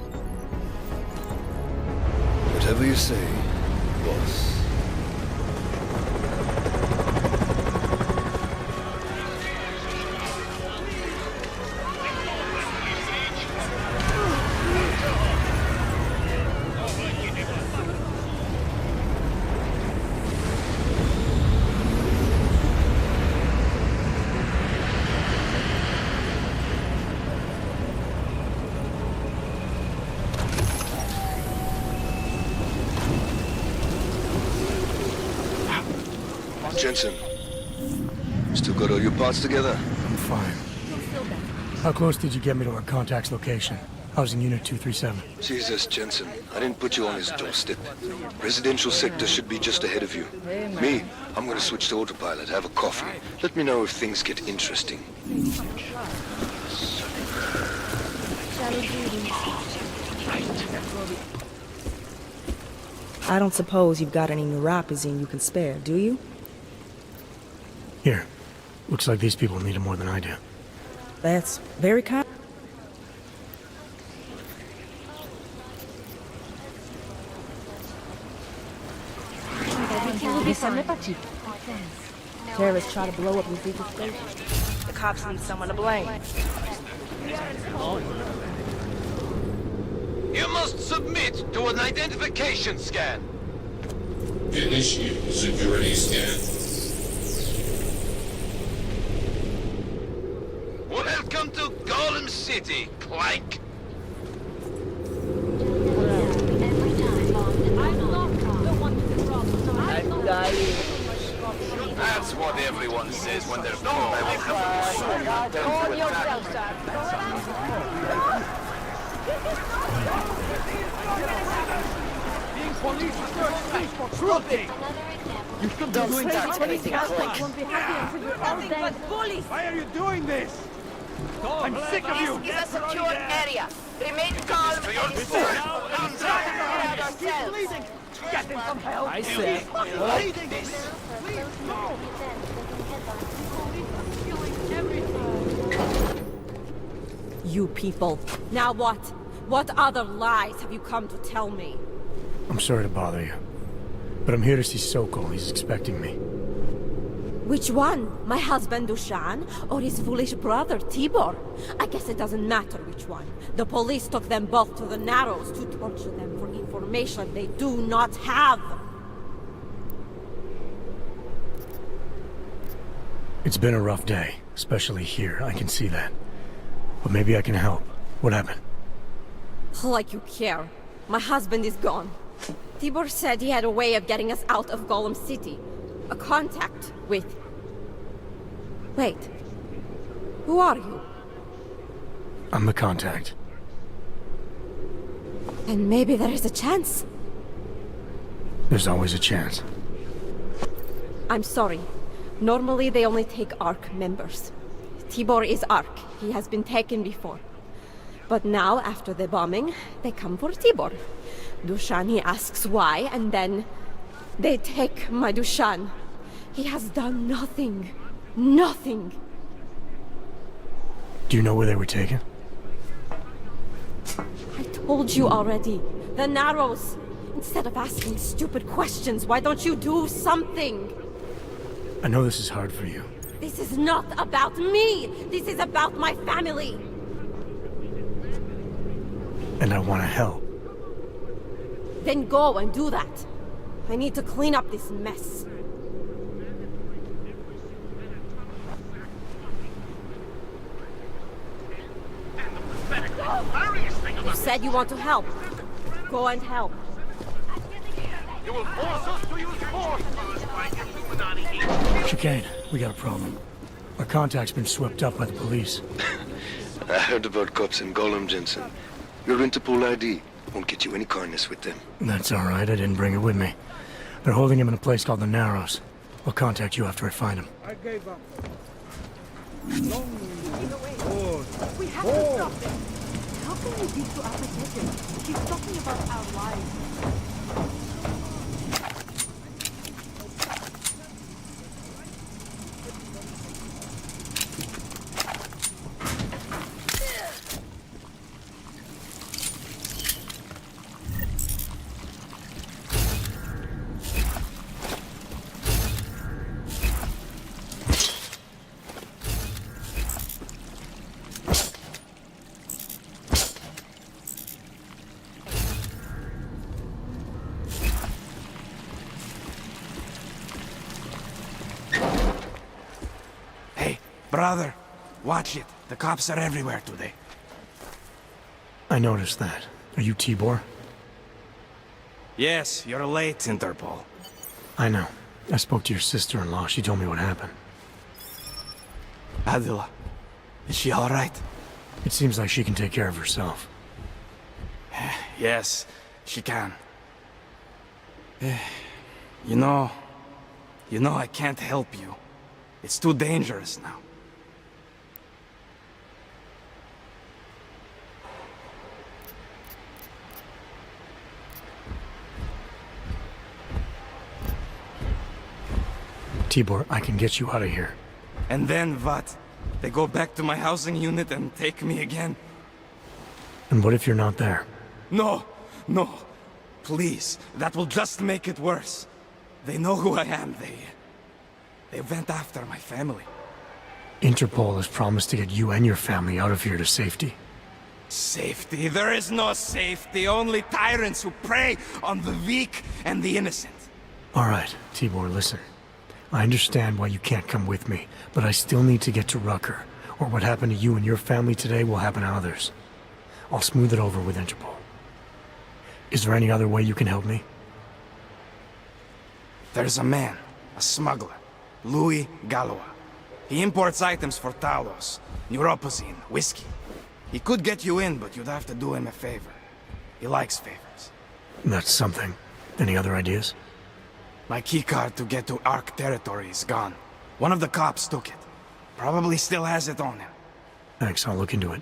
Whatever you say, boss. Jensen, still got all your parts together? I'm fine. How close did you get me to our contact's location? I was in Unit 237. Jesus, Jensen, I didn't put you on his doorstep. Residential sector should be just ahead of you. Me, I'm gonna switch to autopilot, have a coffee. Let me know if things get interesting. I don't suppose you've got any neuropazine you can spare, do you? Here. Looks like these people need it more than I do. That's very kind. Terrorists try to blow up Rafika's station. The cops need someone to blame. You must submit to an identification scan. Initiate security scan. Welcome to Golem City, Clank. That's what everyone says when they're told I will have to sue you down to Being police is no excuse for cruelty. You should be doing that. Anything quick. Why are you doing this? I'm sick of you! This is a secure area. Remain calm. He's bleeding! Get him some help! I said, Bleeding! Please, no! You people. Now what? What other lies have you come to tell me? I'm sorry to bother you. But I'm here to see Sokol. He's expecting me. Which one? My husband Dushan or his foolish brother Tibor? I guess it doesn't matter which one. The police took them both to the Narrows to torture them for information they do not have. It's been a rough day, especially here. I can see that. But maybe I can help. What happened? Like you care. My husband is gone. Tibor said he had a way of getting us out of Golem City. A contact with... Wait. Who are you? I'm the contact. And maybe there is a chance. There's always a chance. I'm sorry. Normally they only take ARC members. Tibor is ARC. He has been taken before. But now, after the bombing, they come for Tibor. Dushan, he asks why, and then they take my Dushan. He has done nothing. Nothing. Do you know where they were taken? I told you already. The Narrows. Instead of asking stupid questions, why don't you do something? I know this is hard for you. This is not about me! This is about my family! And I want to help. Then go and do that. I need to clean up this mess. You said you want to help. Go and help. You will force us to use force! Chicane, we got a problem. Our contact's been swept up by the police. I heard about cops in Golem, Jensen. Your Interpol ID won't get you any kindness with them. That's all right, I didn't bring it with me. They're holding him in a place called the Narrows. I'll contact you after I find him. I gave up. We have to stop them. How can we be so apathetic? She's talking about our lives. Brother, watch it. The cops are everywhere today. I noticed that. Are you Tibor? Yes, you're late, Interpol. I know. I spoke to your sister-in-law. She told me what happened. Adila, is she all right? It seems like she can take care of herself. Yes, she can. You know, I can't help you. It's too dangerous now. Tibor, I can get you out of here. And then what? They go back to my housing unit and take me again? And what if you're not there? No, no. Please, that will just make it worse. They know who I am. They went after my family. Interpol has promised to get you and your family out of here to safety. Safety? There is no safety. Only tyrants who prey on the weak and the innocent. All right, Tibor, listen. I understand why you can't come with me, but I still need to get to Rucker, or what happened to you and your family today will happen to others. I'll smooth it over with Interpol. Is there any other way you can help me? There's a man, a smuggler, Louis Galois. He imports items for Talos, neuropozyne, whiskey. He could get you in, but you'd have to do him a favor. He likes favors. That's something. Any other ideas? My keycard to get to ARC territory is gone. One of the cops took it. Probably still has it on him. Thanks, I'll look into it.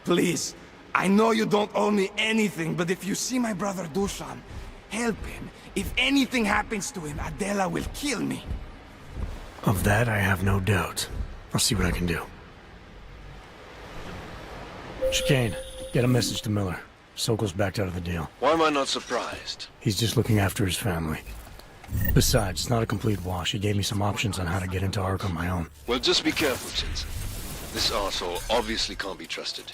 Please, I know you don't owe me anything, but if you see my brother Dushan, help him. If anything happens to him, Adela will kill me. Of that, I have no doubt. I'll see what I can do. Chicane, get a message to Miller. Sokol's backed out of the deal. Why am I not surprised? He's just looking after his family. Besides, it's not a complete wash. He gave me some options on how to get into ARC on my own. Well, just be careful, Jensen. This arsehole obviously can't be trusted.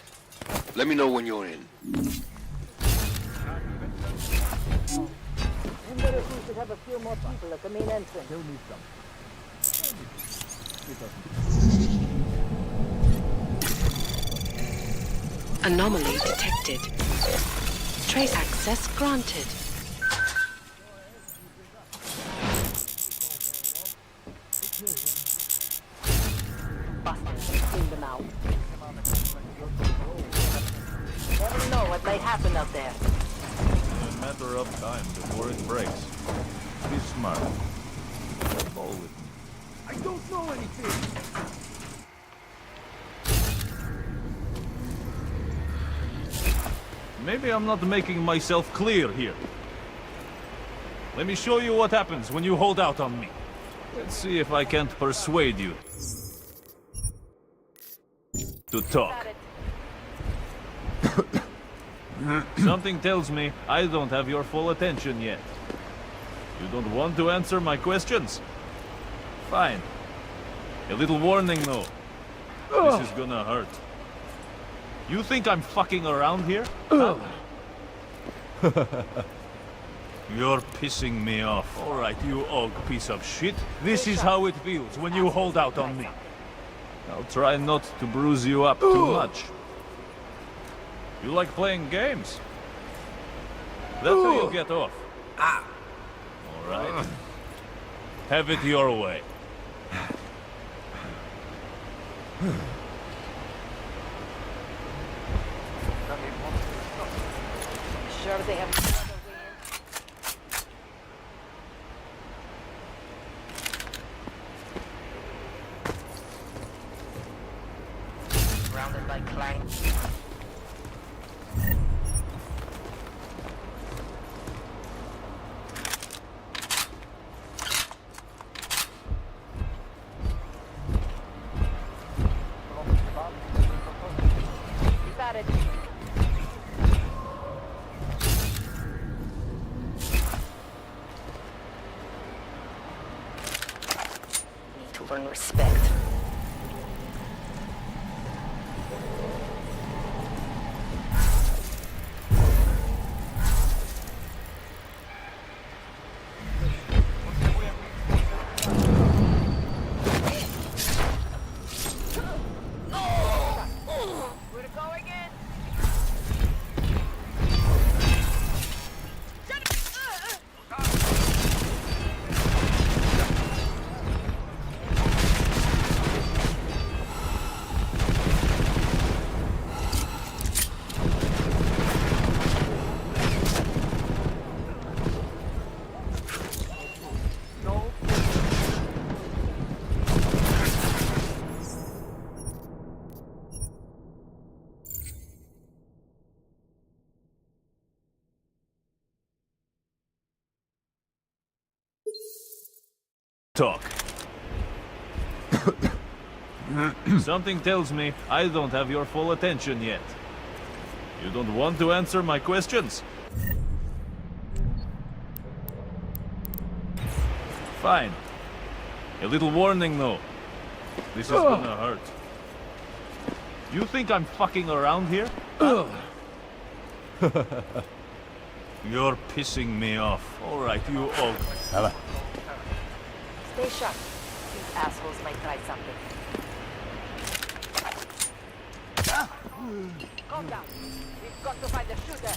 Let me know when you're in. We should have a few more people at the main entrance. Still need some. Anomaly detected. Trace access granted. Clean them out. Never know what might happen up there. A matter of time before it breaks. Be smart. Ball with me. I don't know anything. Maybe I'm not making myself clear here. Let me show you what happens when you hold out on me. Let's see if I can't persuade you to talk. Something tells me I don't have your full attention yet. You don't want to answer my questions? Fine. A little warning though. This is gonna hurt. You think I'm fucking around here? Huh? You're pissing me off. Alright, you og piece of shit. This is how it feels when you hold out on me. I'll try not to bruise you up too much. You like playing games? That's how you get off. Alright. Have it your way. Sure they have another way in. Surrounded by clients. You got it. Earn respect. We're going in. Talk. Something tells me I don't have your full attention yet. You don't want to answer my questions? Fine. A little warning though. This is gonna hurt. You think I'm fucking around here? You're pissing me off. Alright, you og. Stay sharp. These assholes might try something. Calm down. We've got to find the shooter.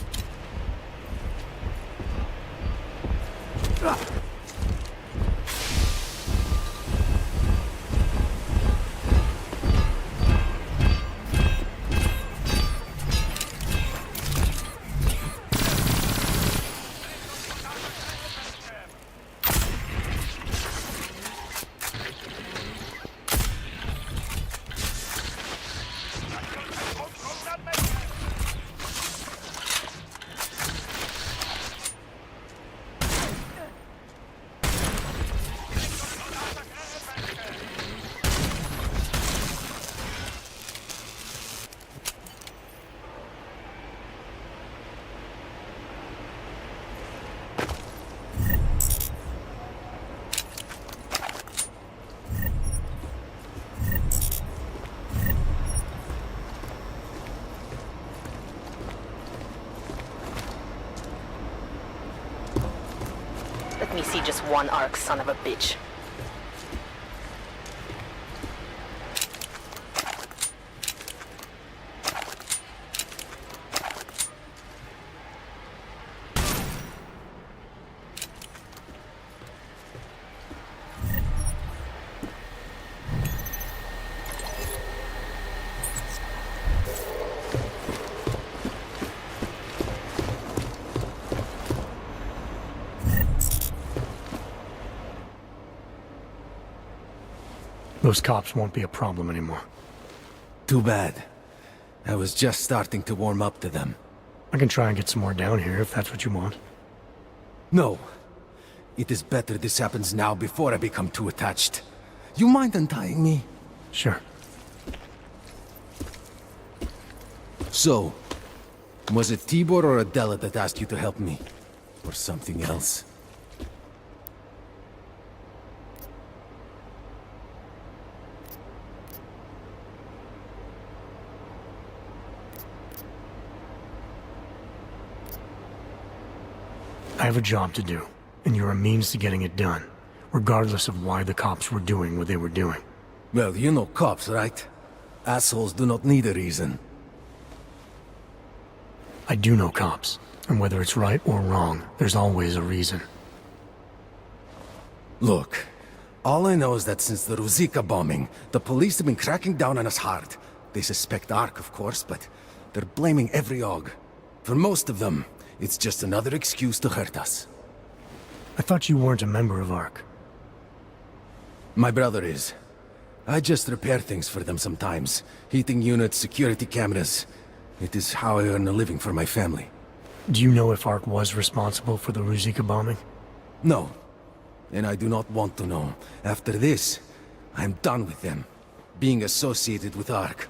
Let me see just one arc, son of a bitch. Those cops won't be a problem anymore. Too bad. I was just starting to warm up to them. I can try and get some more down here if that's what you want. No. It is better this happens now before I become too attached. You mind untying me? Sure. So, was it Tibor or Adela that asked you to help me? Or something else? I have a job to do, and you're a means to getting it done, regardless of why the cops were doing what they were doing. Well, you know cops, right? Assholes do not need a reason. I do know cops, and whether it's right or wrong, there's always a reason. Look, all I know is that since the Ruzicka bombing, the police have been cracking down on us hard. They suspect ARC, of course, but they're blaming every AUG. For most of them, it's just another excuse to hurt us. I thought you weren't a member of ARC. My brother is. I just repair things for them sometimes. Heating units, security cameras. It is how I earn a living for my family. Do you know if ARC was responsible for the Ruzicka bombing? No. And I do not want to know. After this, I'm done with them. Being associated with ARC.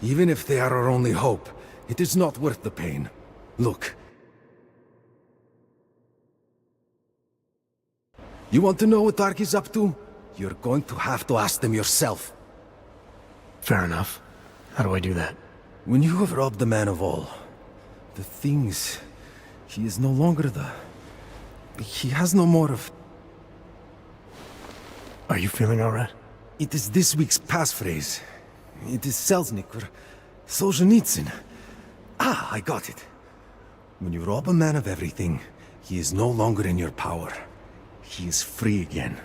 Even if they are our only hope, it is not worth the pain. Look. You want to know what ARC is up to? You're going to have to ask them yourself. Fair enough. How do I do that? When you have robbed the man of all, the things... He is no longer the... He has no more of... Are you feeling alright? It is this week's passphrase. It is Selznick or Solzhenitsyn. Ah, I got it. When you rob a man of everything, he is no longer in your power. He is free again.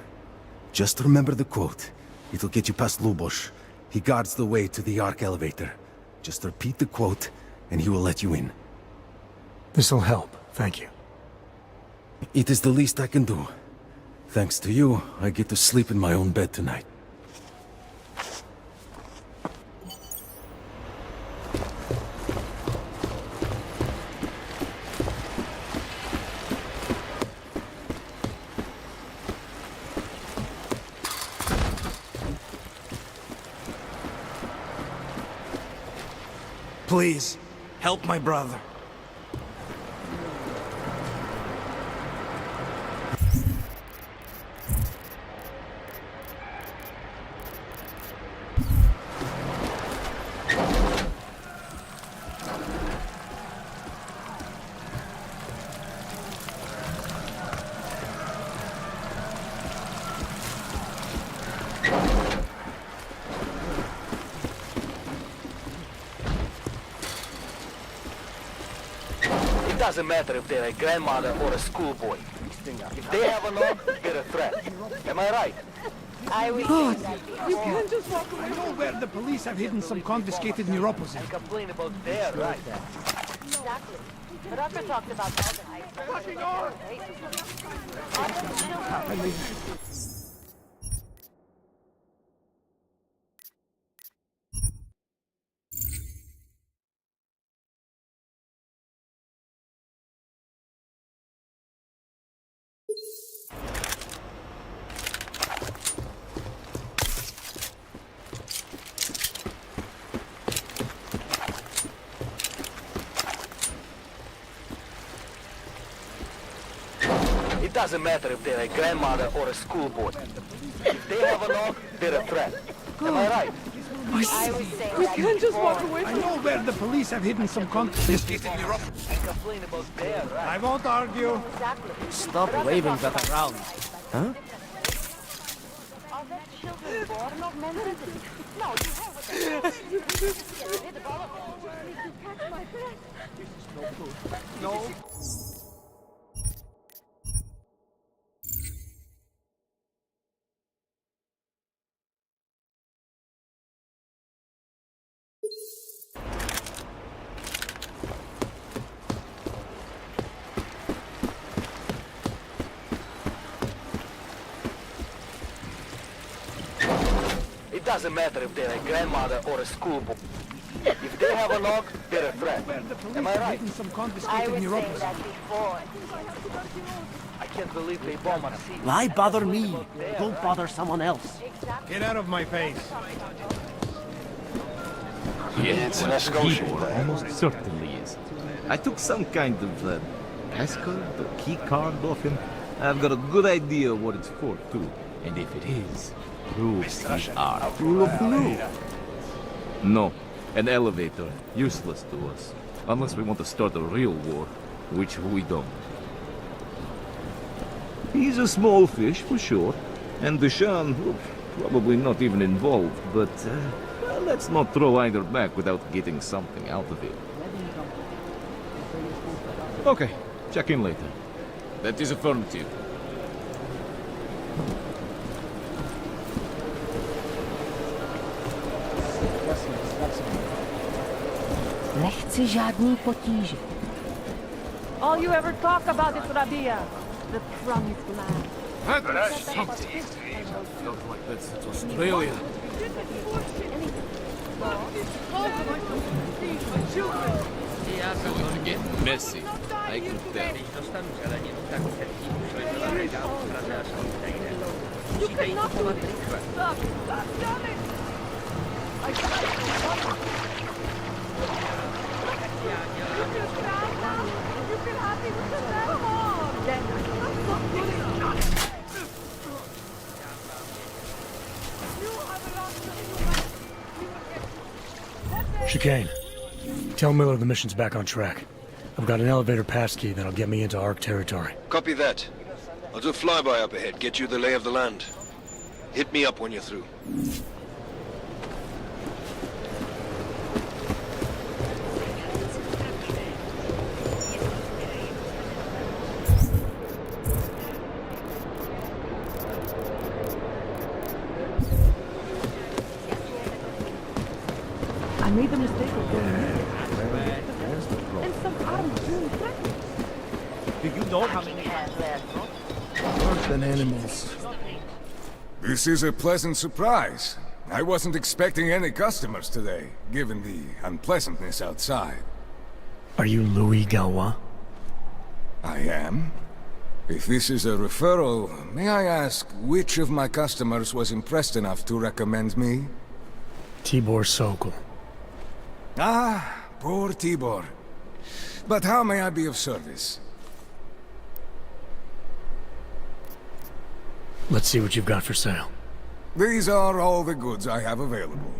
Just remember the quote. It'll get you past Lubosh. He guards the way to the ARC elevator. Just repeat the quote, and he will let you in. This'll help, thank you. It is the least I can do. Thanks to you, I get to sleep in my own bed tonight. Please, help my brother. It doesn't matter if they're a grandmother or a schoolboy. If they have a knob, they're a threat. Am I right? I will God, say that before. you can't just walk away. I know where the police have hidden some confiscated neuropathy. And complain about their right. Exactly. The doctor talked about all the heights. Fucking on! It doesn't matter if they're a grandmother or a schoolboy. If they have a knob, they're a threat. Am I right? I would say We that can't just before. walk away I from know where the police have hidden some confiscated neuropathy. And complain about their right. I won't argue. Exactly. Stop waving that around. Huh? Are there children born not mentally? No, you have what they want. Get rid of all of them. You need to catch my breath. No. doesn't matter if they're a grandmother or a schoolboy. If they have a log, they're a threat. Am I right? I was saying that before. I can't believe they bomb us. Why bother me? Don't bother someone else. Get out of my face. It's an escort. Almost certainly is. I took some kind of passcode or key card off him. I've got a good idea what it's for, too. And if it is, proves we are full of blue. No, an elevator. Useless to us. Unless we want to start a real war, which we don't. He's a small fish, for sure. And Deshaun, probably not even involved, but well, let's not throw either back without getting something out of it. Okay, check in later. That is affirmative. Nechci žádný potíže. All you ever talk about is Rabia, the promised land. That's something. Feels like that's Australia. Going to get messy. I can tell. You cannot do this. Stop! Stop! Damn it! I You can have me with the Chicane. Tell Miller the mission's back on track. I've got an elevator passkey that'll get me into ARC territory. Copy that. I'll do a flyby up ahead, get you the lay of the land. Hit me up when you're through. I made the mistake of going in. And some armed Jews threatened me. Do you know how many Worse than animals. This is a pleasant surprise. I wasn't expecting any customers today, given the unpleasantness outside. Are you Louis Galois? I am. If this is a referral, may I ask which of my customers was impressed enough to recommend me? Tibor Sokol. Ah, poor Tibor. But how may I be of service? Let's see what you've got for sale. These are all the goods I have available.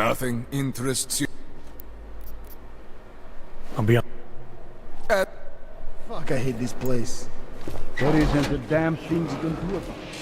Nothing interests you? I'll be on. Fuck, I hate this place. There isn't a damn thing you can do about it.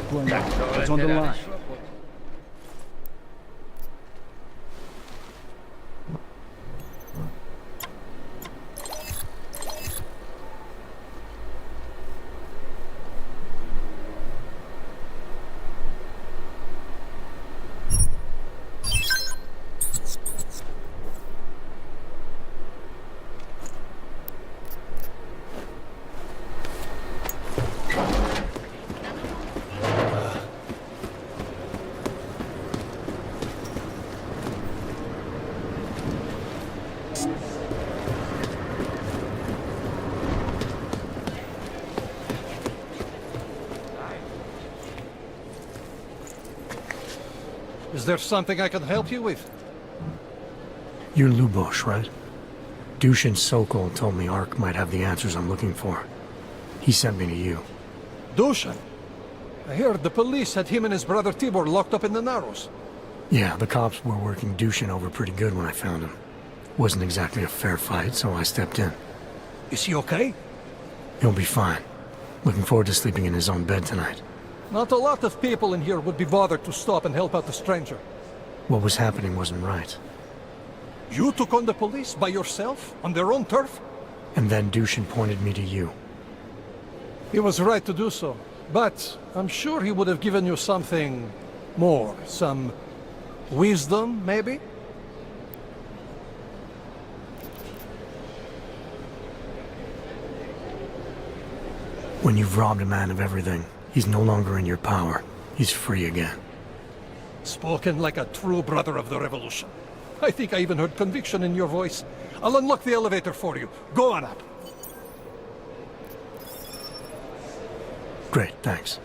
What's on the line? Is there something I can help you with? You're Lubosh, right? Dushin Sokol told me Ark might have the answers I'm looking for. He sent me to you. Dushin? I heard the police had him and his brother Tibor locked up in the Narrows. Yeah, the cops were working Dushin over pretty good when I found him. Wasn't exactly a fair fight, so I stepped in. Is he okay? He'll be fine. Looking forward to sleeping in his own bed tonight. Not a lot of people in here would be bothered to stop and help out the stranger. What was happening wasn't right. You took on the police by yourself, on their own turf? And then Dushin pointed me to you. He was right to do so, but I'm sure he would have given you something more. Some wisdom, maybe? When you've robbed a man of everything, he's no longer in your power. He's free again. Spoken like a true brother of the revolution. I think I even heard conviction in your voice. I'll unlock the elevator for you. Go on up. Great, thanks.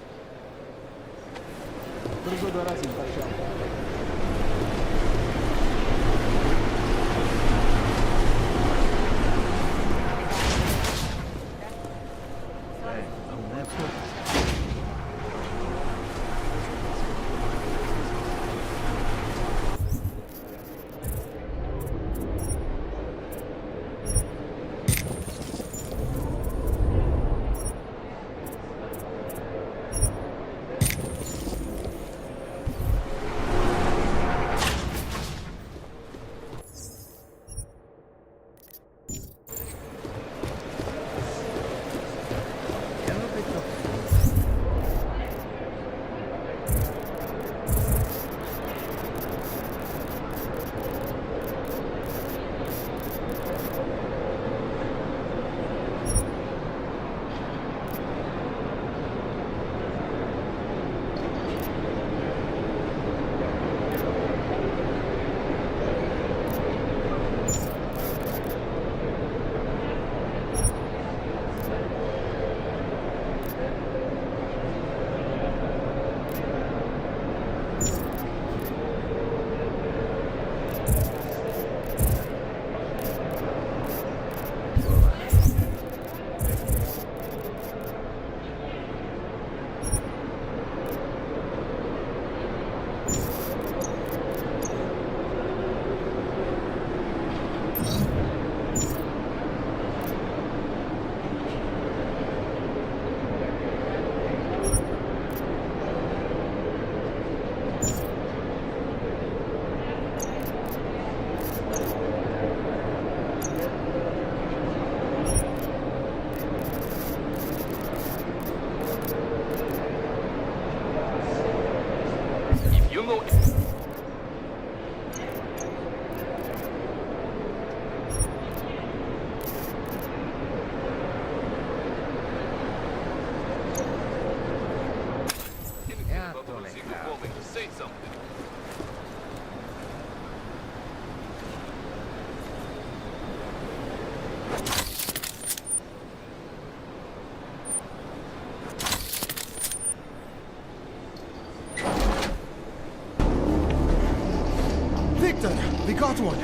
We got one.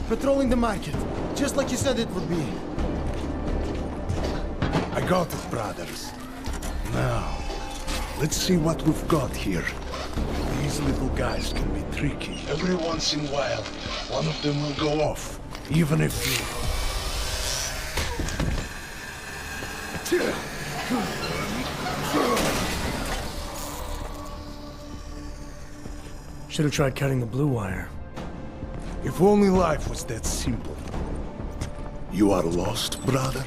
Patrolling the market, just like you said it would be. I got it, brothers. Now, let's see what we've got here. These little guys can be tricky. Every once in a while, one of them will go off, even if you... Should have tried cutting the blue wire. If only life was that simple. You are lost, brother?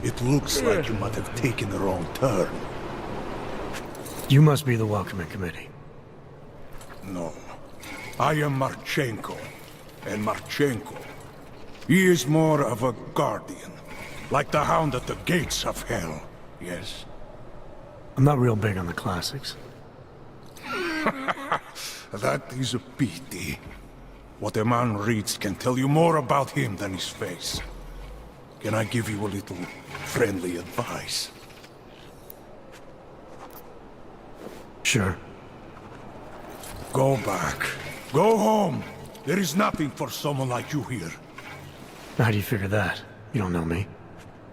It looks like you might have taken the wrong turn. You must be the welcoming committee. No. I am Marchenko. And Marchenko, he is more of a guardian. Like the hound at the gates of hell, yes? I'm not real big on the classics. That is a pity. What a man reads can tell you more about him than his face. Can I give you a little friendly advice? Sure. Go back. Go home. There is nothing for someone like you here. How do you figure that? You don't know me.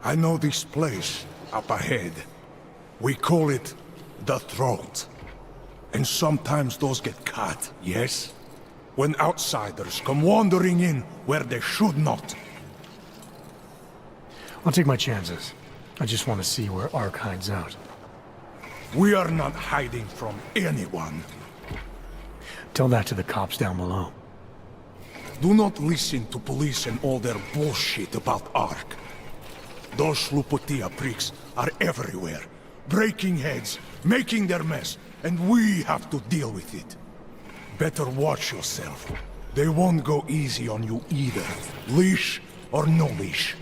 I know this place up ahead. We call it the Throat. And sometimes those get cut, yes? When outsiders come wandering in where they should not. I'll take my chances. I just want to see where Ark hides out. We are not hiding from anyone. Tell that to the cops down below. Do not listen to police and all their bullshit about Ark. Those Slupotia pricks are everywhere, breaking heads, making their mess, and we have to deal with it. Better watch yourself. They won't go easy on you either, leash or no leash.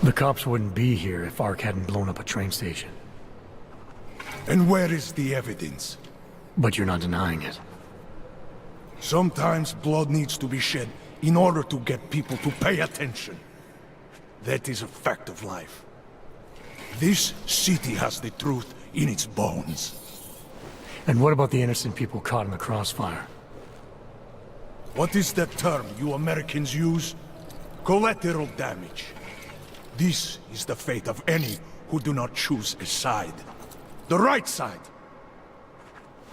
The cops wouldn't be here if Ark hadn't blown up a train station. And where is the evidence? But you're not denying it. Sometimes blood needs to be shed in order to get people to pay attention. That is a fact of life. This city has the truth in its bones. And what about the innocent people caught in the crossfire? What is that term you Americans use? Collateral damage. This is the fate of any who do not choose a side. The right side.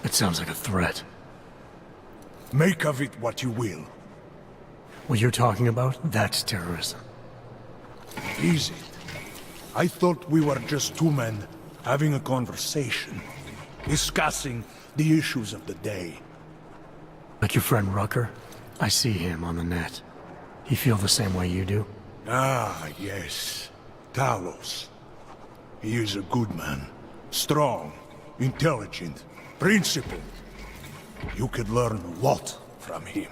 It sounds like a threat. Make of it what you will. What you're talking about, that's terrorism. Is it? I thought we were just two men having a conversation, discussing the issues of the day. Like your friend Rucker? I see him on the net. He feel the same way you do? Ah, yes. Talos. He is a good man. Strong, intelligent, principled. You could learn a lot from him.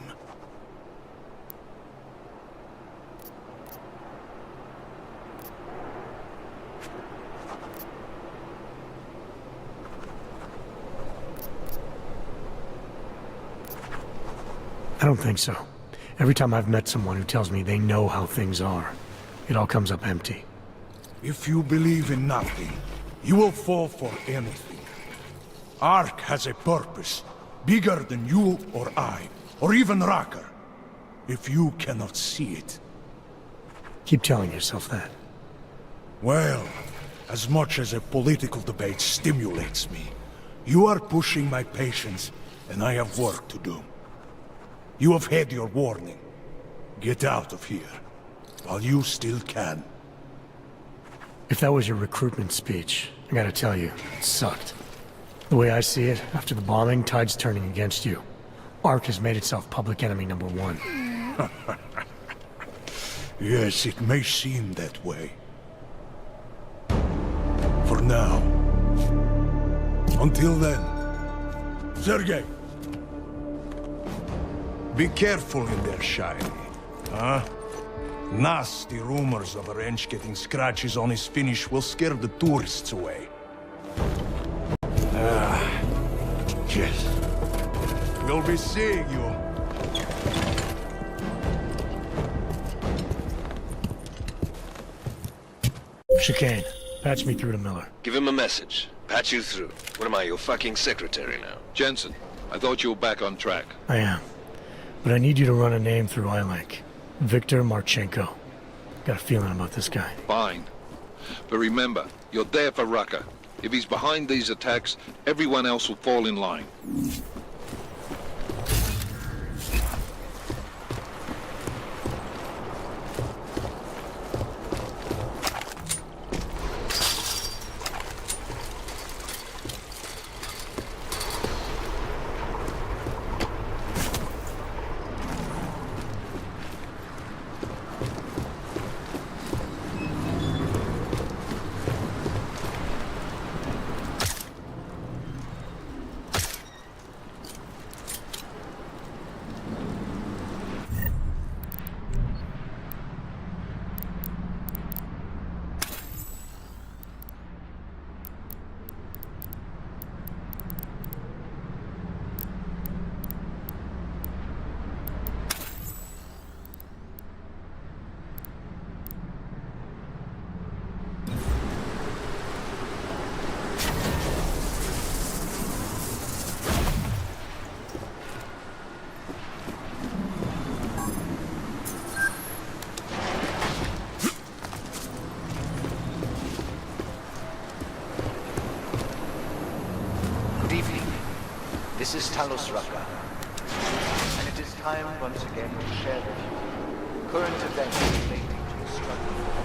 I don't think so. Every time I've met someone who tells me they know how things are, it all comes up empty. If you believe in nothing, you will fall for anything. Ark has a purpose, bigger than you or I, or even Rucker. If you cannot see it. Keep telling yourself that. Well, as much as a political debate stimulates me, you are pushing my patience, and I have work to do. You have had your warning. Get out of here, while you still can. If that was your recruitment speech, I gotta tell you, it sucked. The way I see it, after the bombing, tide's turning against you. Ark has made itself public enemy #1. Yes, it may seem that way. For now. Until then. Sergei! Be careful in there, Shiny. Huh? Nasty rumors of a wrench getting scratches on his finish will scare the tourists away. Yes. We'll be seeing you. Chicane, patch me through to Miller. Give him a message. Patch you through. What am I, your fucking secretary now? Jensen, I thought you were back on track. I am. But I need you to run a name through ILANC. Victor Marchenko. Got a feeling about this guy. Fine. But remember, you're there for Rucker. If he's behind these attacks, everyone else will fall in line. This is Talos Raka, and it is time once again to share with you current events relating to the struggle for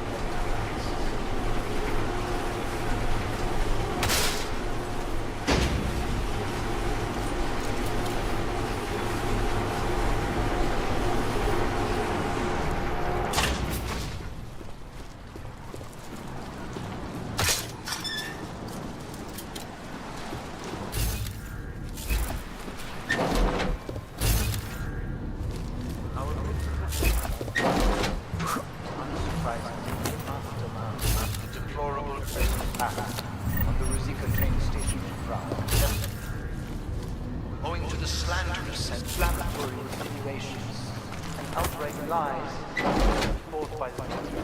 owing to the slanderous and inflammatory insinuations and outright lies put forth by the media.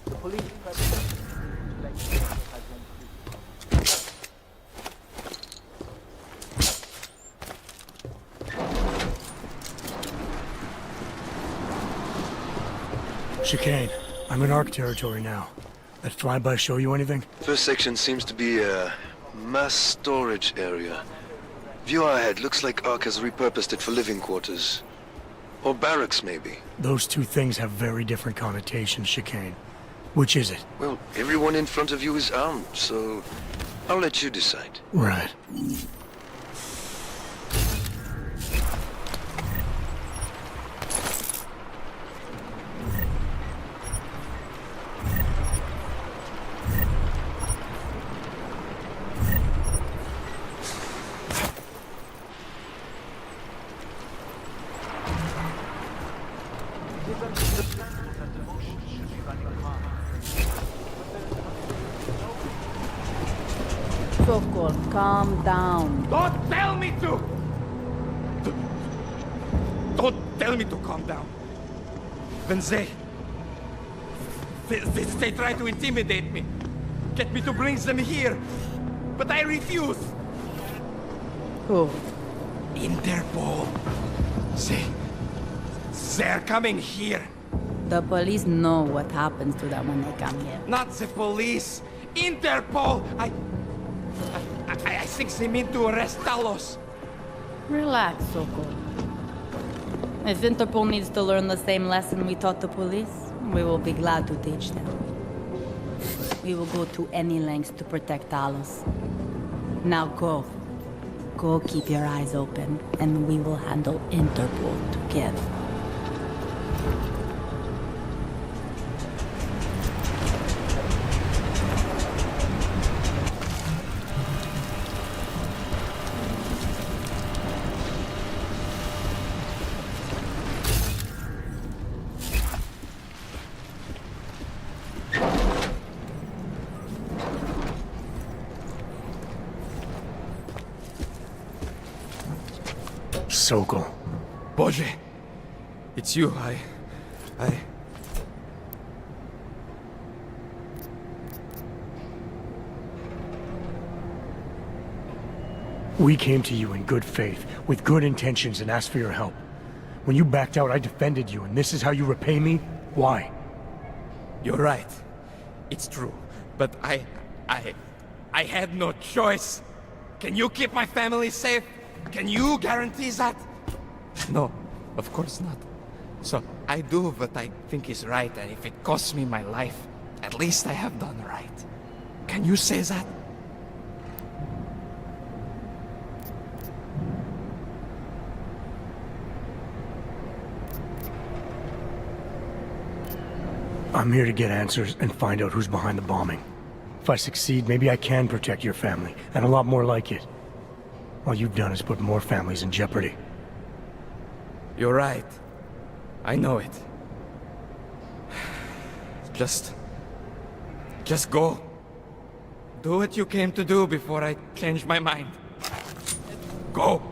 The police president has been Chicane, I'm in ARC territory now. That flyby show you anything? First section seems to be a mass storage area. View ahead, looks like ARC has repurposed it for living quarters. Or barracks, maybe. Those two things have very different connotations, Chicane. Which is it? Well, everyone in front of you is armed, so I'll let you decide. Right. Sokol, calm down. Don't tell me to! Don't tell me to calm down. When they try to intimidate me, get me to bring them here, but I refuse. Who? Interpol. They're coming here. The police know what happens to them when they come here. Not the police. Interpol. I think they mean to arrest Talos. Relax, Sokol. If Interpol needs to learn the same lesson we taught the police, we will be glad to teach them. We will go to any lengths to protect Talos. Now go. Go keep your eyes open, and we will handle Interpol together. Sokol. Boże, it's you. We came to you in good faith, with good intentions, and asked for your help. When you backed out, I defended you, and this is how you repay me? Why? You're right. It's true. But I had no choice. Can you keep my family safe? Can you guarantee that? No, of course not. So I do what I think is right, and if it costs me my life, at least I have done right. Can you say that? I'm here to get answers and find out who's behind the bombing. If I succeed, maybe I can protect your family, and a lot more like it. All you've done is put more families in jeopardy. You're right. I know it. Just go. Do what you came to do before I change my mind. Go!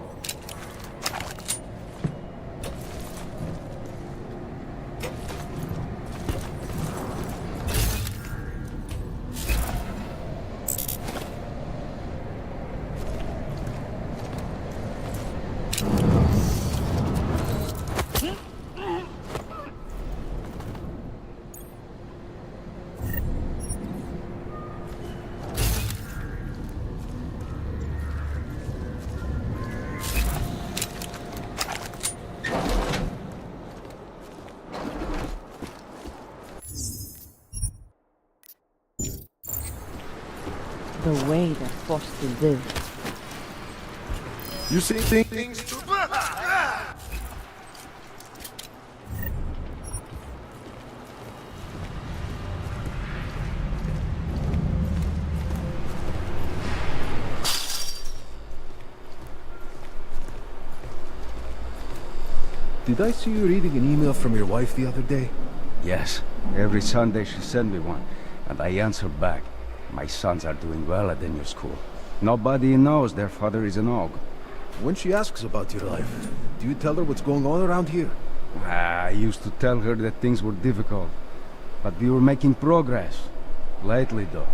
The way they're forced to live. You see things? Did I see you reading an email from your wife the other day? Yes. Every Sunday she sent me one, and I answered back. My sons are doing well at the new school. Nobody knows their father is an aug. When she asks about your life, do you tell her what's going on around here? I used to tell her that things were difficult, but we were making progress. Lately, though.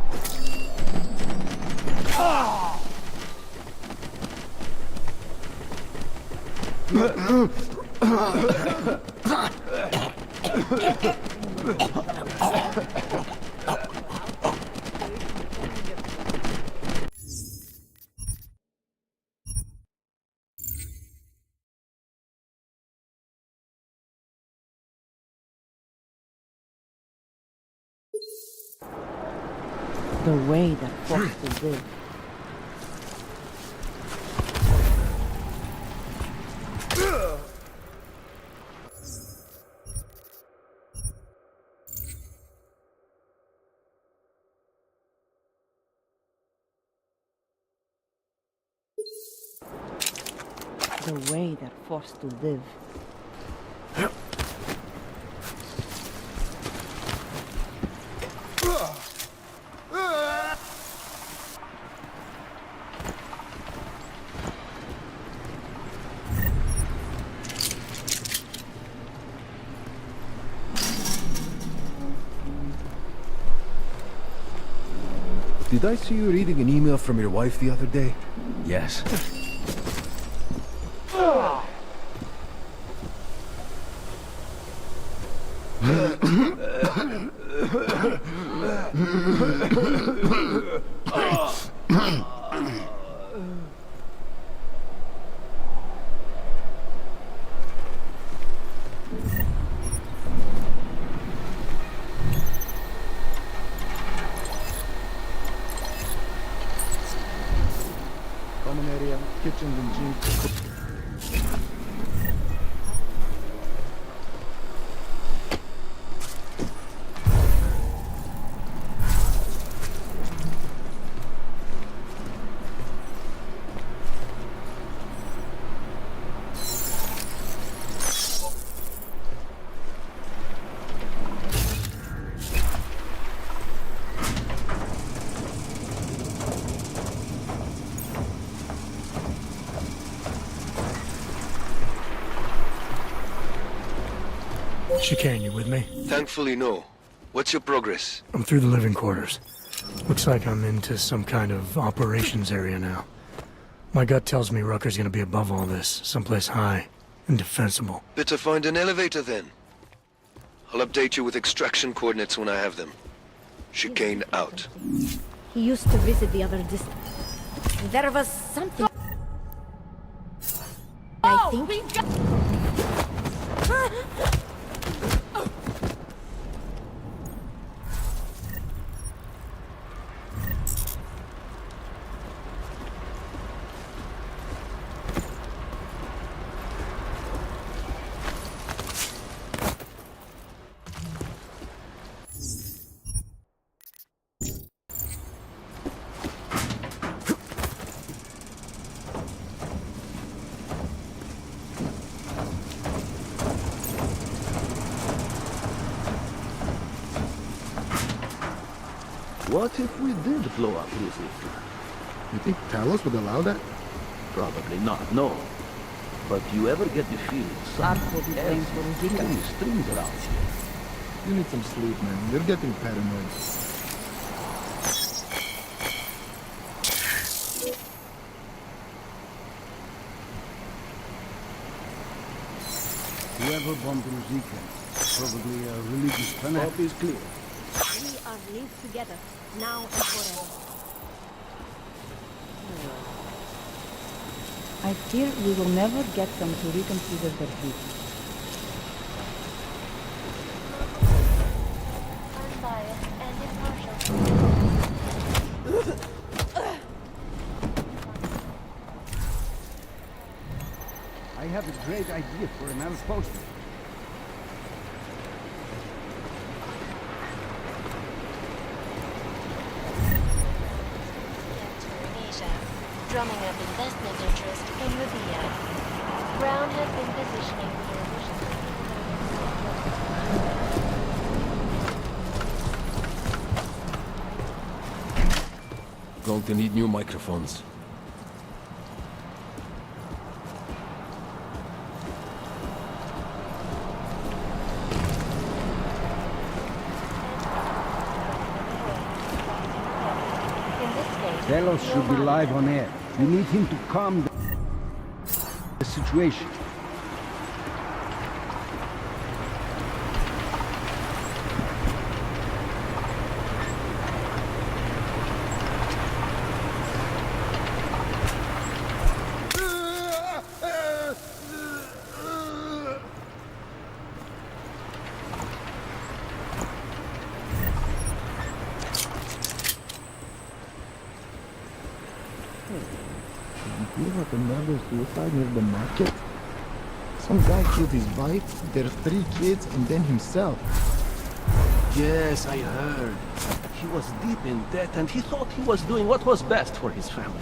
The way they're forced to live. The way they're forced to live. Did I see you reading an email from your wife the other day? Yes. Common area, kitchens and gym. Chicane, you with me? Thankfully, no. What's your progress? I'm through the living quarters. Looks like I'm into some kind of operations area now. My gut tells me Rucker's gonna be above all this, someplace high and defensible. Better find an elevator then. I'll update you with extraction coordinates when I have them. Chicane out. He used to visit the other district. There was something. I think. What if we did blow up Ruzicka? You think Talos would allow that? Probably not, no. But you ever get the feeling Clark will be blamed for too many Ruzicka. strings around here? You need some sleep, man. You're getting paranoid. Whoever bombed Ruzicka, probably a religious fanatic. Hope is clear. We are linked together, now and forever. I fear we will never get them to reconsider their duty. Unbiased and impartial. have a great idea for another poster. Drumming up investment interest in Rabia. Brown has been positioning the Going to need new microphones. Delos should be live on air. You need him to calm the situation. You hear about another suicide near the market? Some guy killed his wife, their 3 kids, and then himself. Yes, I heard. He was deep in debt and he thought he was doing what was best for his family.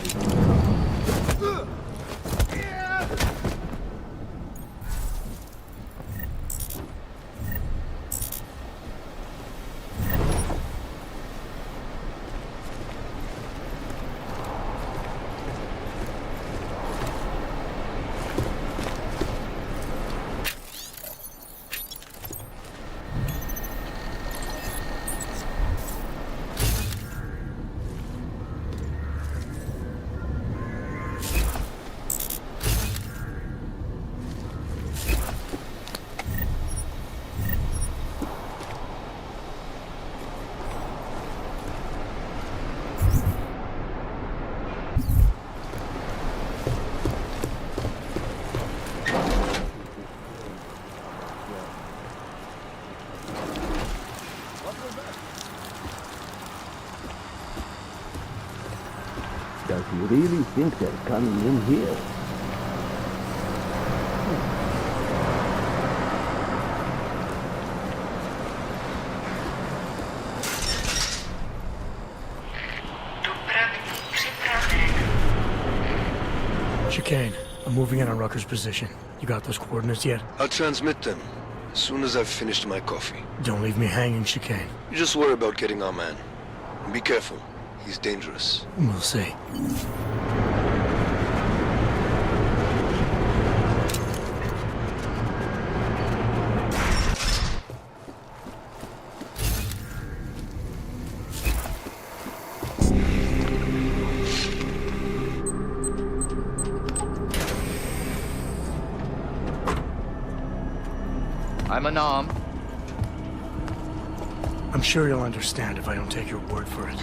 Does he really think they're coming in here? Chicane, I'm moving in on Rucker's position. You got those coordinates yet? I'll transmit them as soon as I've finished my coffee. Don't leave me hanging, Chicane. You just worry about getting our man. And be careful. He's dangerous. We'll see. I'm unarmed. I'm sure you'll understand if I don't take your word for it.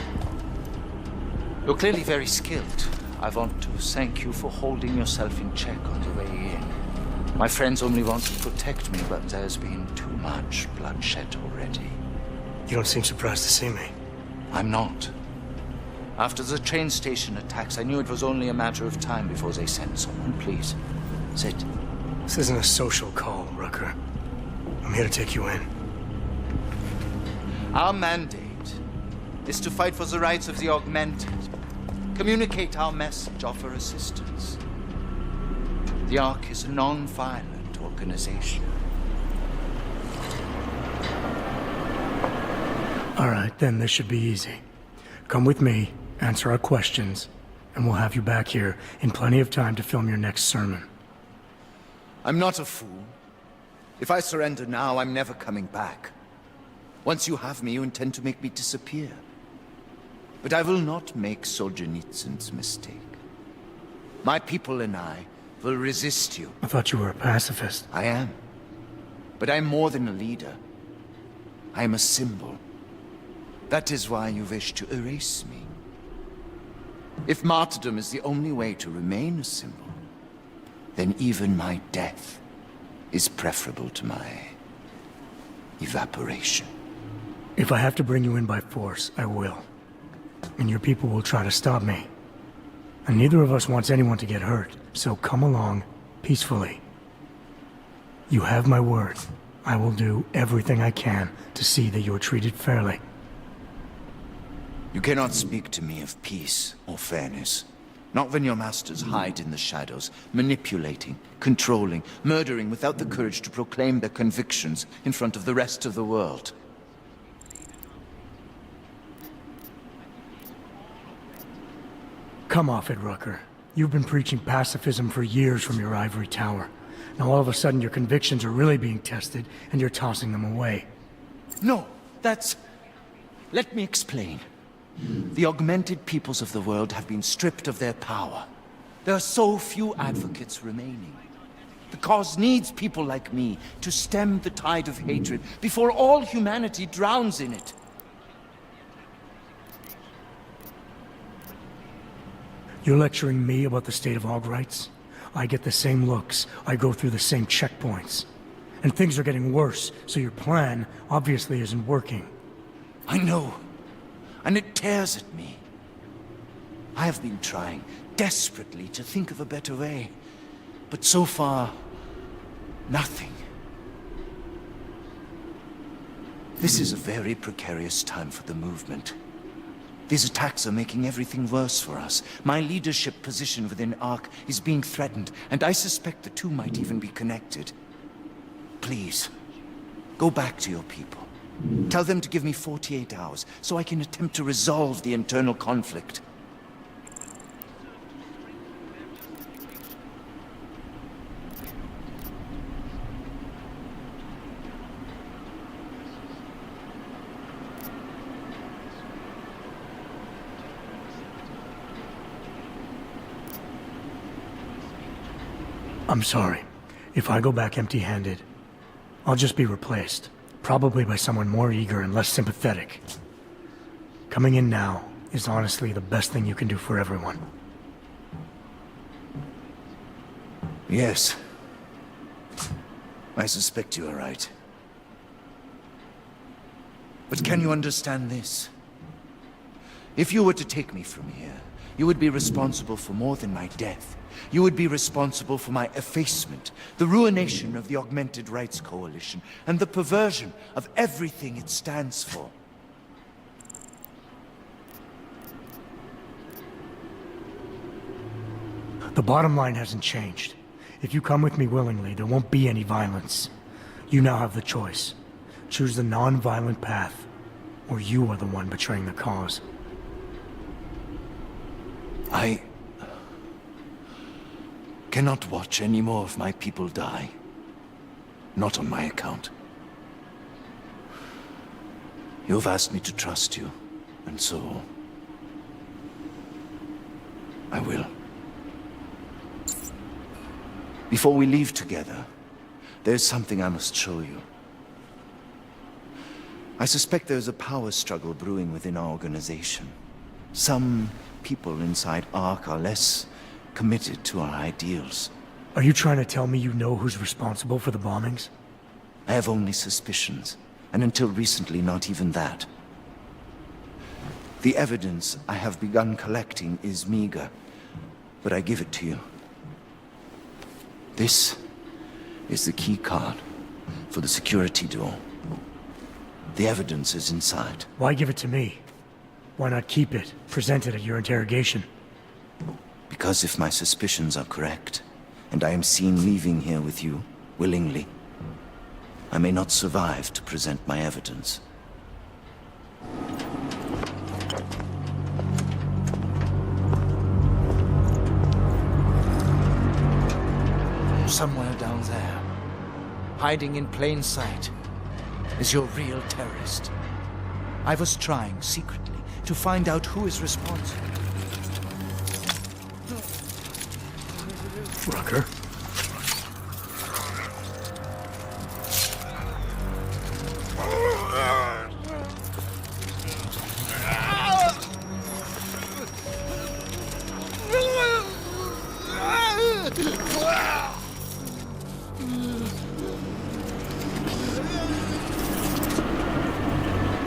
You're clearly very skilled. I want to thank you for holding yourself in check on the way in. My friends only want to protect me, but there's been too much bloodshed already. You don't seem surprised to see me. I'm not. After the train station attacks, I knew it was only a matter of time before they sent someone. Please, sit. This isn't a social call, Rucker. I'm here to take you in. Our mandate is to fight for the rights of the augmented. Communicate our message, offer assistance. The Ark is a non-violent organization. All right, then this should be easy. Come with me, answer our questions, and we'll have you back here in plenty of time to film your next sermon. I'm not a fool. If I surrender now, I'm never coming back. Once you have me, you intend to make me disappear. But I will not make Solzhenitsyn's mistake. My people and I will resist you. I thought you were a pacifist. I am. But I'm more than a leader. I am a symbol. That is why you wish to erase me. If martyrdom is the only way to remain a symbol, then even my death is preferable to my evaporation. If I have to bring you in by force, I will. And your people will try to stop me. And neither of us wants anyone to get hurt, so come along peacefully. You have my word. I will do everything I can to see that you are treated fairly. You cannot speak to me of peace or fairness. Not when your masters hide in the shadows, manipulating, controlling, murdering without the courage to proclaim their convictions in front of the rest of the world. Come off it, Rucker. You've been preaching pacifism for years from your ivory tower. Now all of a sudden your convictions are really being tested, and you're tossing them away. No, that's... Let me explain. The augmented peoples of the world have been stripped of their power. There are so few advocates remaining. The cause needs people like me to stem the tide of hatred before all humanity drowns in it. You're lecturing me about the state of Aug rights? I get the same looks, I go through the same checkpoints. And things are getting worse, so your plan obviously isn't working. I know, and it tears at me. I have been trying desperately to think of a better way, but so far, nothing. This is a very precarious time for the movement. These attacks are making everything worse for us. My leadership position within ARC is being threatened, and I suspect the two might even be connected. Please, go back to your people. Tell them to give me 48 hours, so I can attempt to resolve the internal conflict. I'm sorry. If I go back empty-handed, I'll just be replaced. Probably by someone more eager and less sympathetic. Coming in now is honestly the best thing you can do for everyone. Yes. I suspect you are right. But can you understand this? If you were to take me from here, you would be responsible for more than my death. You would be responsible for my effacement, the ruination of the Augmented Rights Coalition, and the perversion of everything it stands for. The bottom line hasn't changed. If you come with me willingly, there won't be any violence. You now have the choice. Choose the non-violent path, or you are the one betraying the cause. I cannot watch any more of my people die. Not on my account. You've asked me to trust you, and so... I will. Before we leave together, there's something I must show you. I suspect there's a power struggle brewing within our organization. Some people inside ARC are less committed to our ideals. Are you trying to tell me you know who's responsible for the bombings? I have only suspicions, and until recently not even that. The evidence I have begun collecting is meager, but I give it to you. This is the key card for the security door. The evidence is inside. Why give it to me? Why not keep it, present it at your interrogation? Because if my suspicions are correct, and I am seen leaving here with you, willingly, I may not survive to present my evidence. Somewhere down there, hiding in plain sight, is your real terrorist. I was trying secretly to find out who is responsible. Rucker?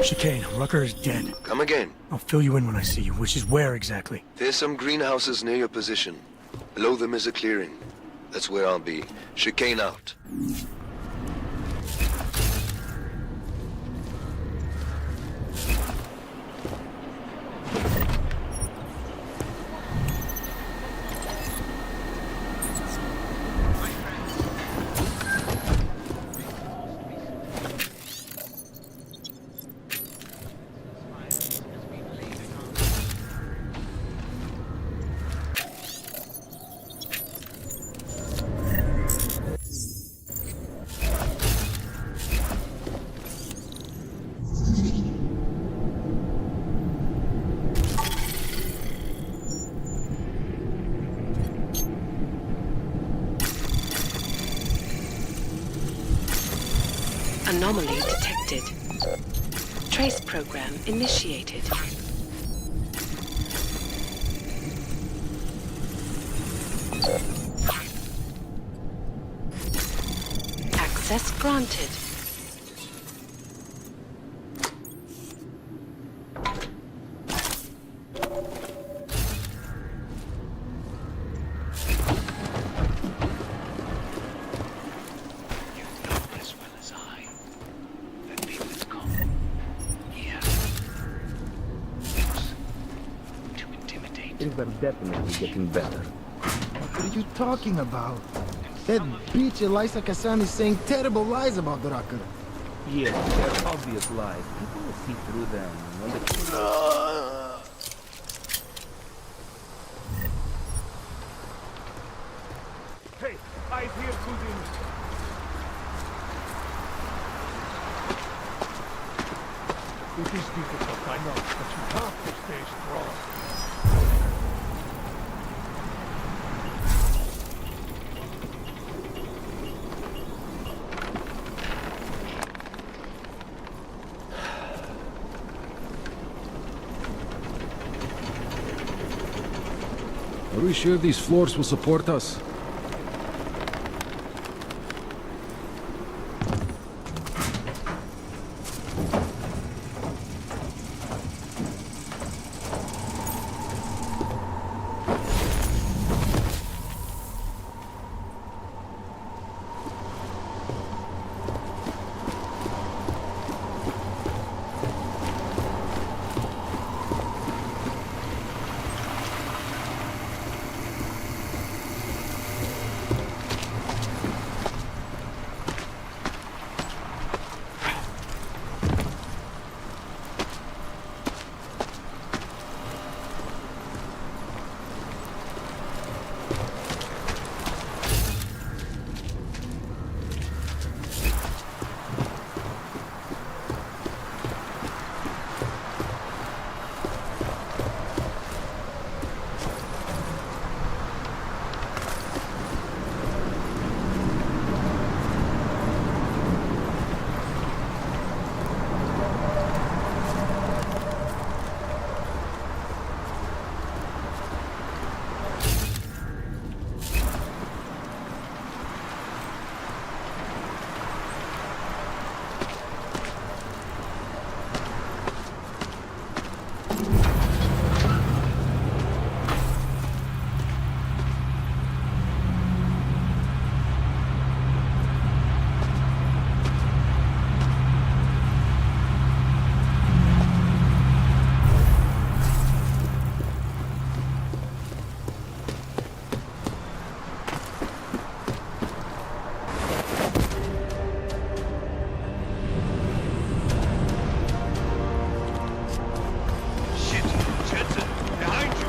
Chicane, Rucker is dead. Come again. I'll fill you in when I see you, which is where exactly? There's some greenhouses near your position. Below them is a clearing. That's where I'll be. Chicane out. Anomaly detected. Trace program initiated. Access granted. Things are definitely getting better. What are you talking about? That bitch Elisa Kassan is saying terrible lies about the Rucker. Yeah, they're obvious lies. People will see through them. When Hey, eyes here, Kuzin. It is difficult, I know, but you have to stay strong. Are we sure these floors will support us? Jensen, behind you!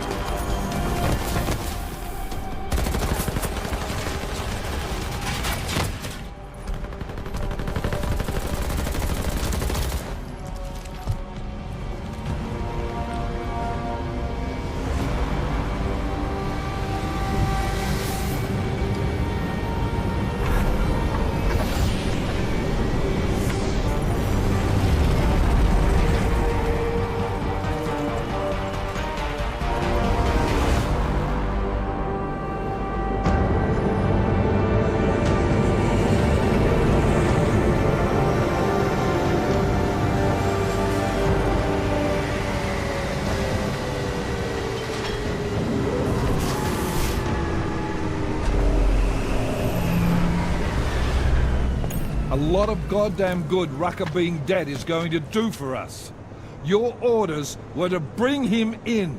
A lot of goddamn good Rucker being dead is going to do for us. Your orders were to bring him in.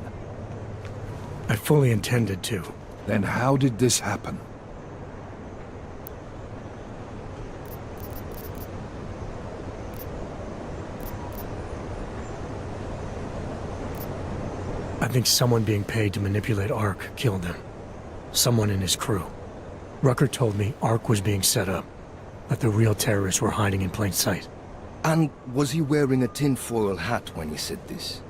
I fully intended to. Then how did this happen? I think someone being paid to manipulate Ark killed him. Someone in his crew. Rucker told me Ark was being set up, that the real terrorists were hiding in plain sight. And was he wearing a tinfoil hat when he said this?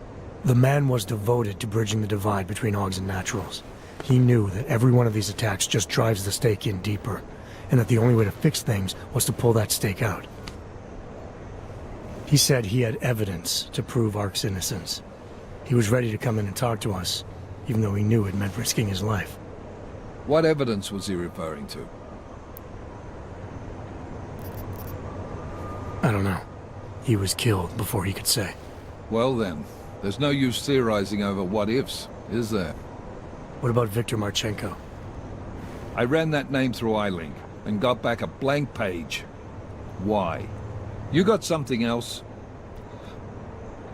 The man was devoted to bridging the divide between Augs and Naturals. He knew that every one of these attacks just drives the stake in deeper, and that the only way to fix things was to pull that stake out. He said he had evidence to prove Ark's innocence. He was ready to come in and talk to us, even though he knew it meant risking his life. What evidence was he referring to? I don't know. He was killed before he could say. Well then, there's no use theorizing over what-ifs, is there? What about Viktor Marchenko? I ran that name through iLink and got back a blank page. Why? You got something else?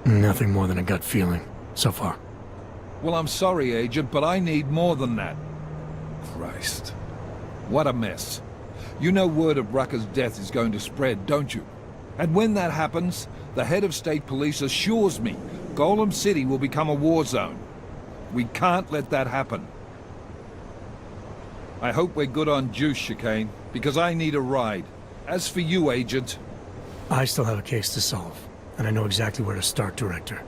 Nothing more than a gut feeling, so far. Well, I'm sorry, Agent, but I need more than that. Christ. What a mess. You know word of Rucker's death is going to spread, don't you? And when that happens, the head of state police assures me Golem City will become a war zone. We can't let that happen. I hope we're good on juice, Chicane, because I need a ride. As for you, Agent... I still have a case to solve, and I know exactly where to start, Director.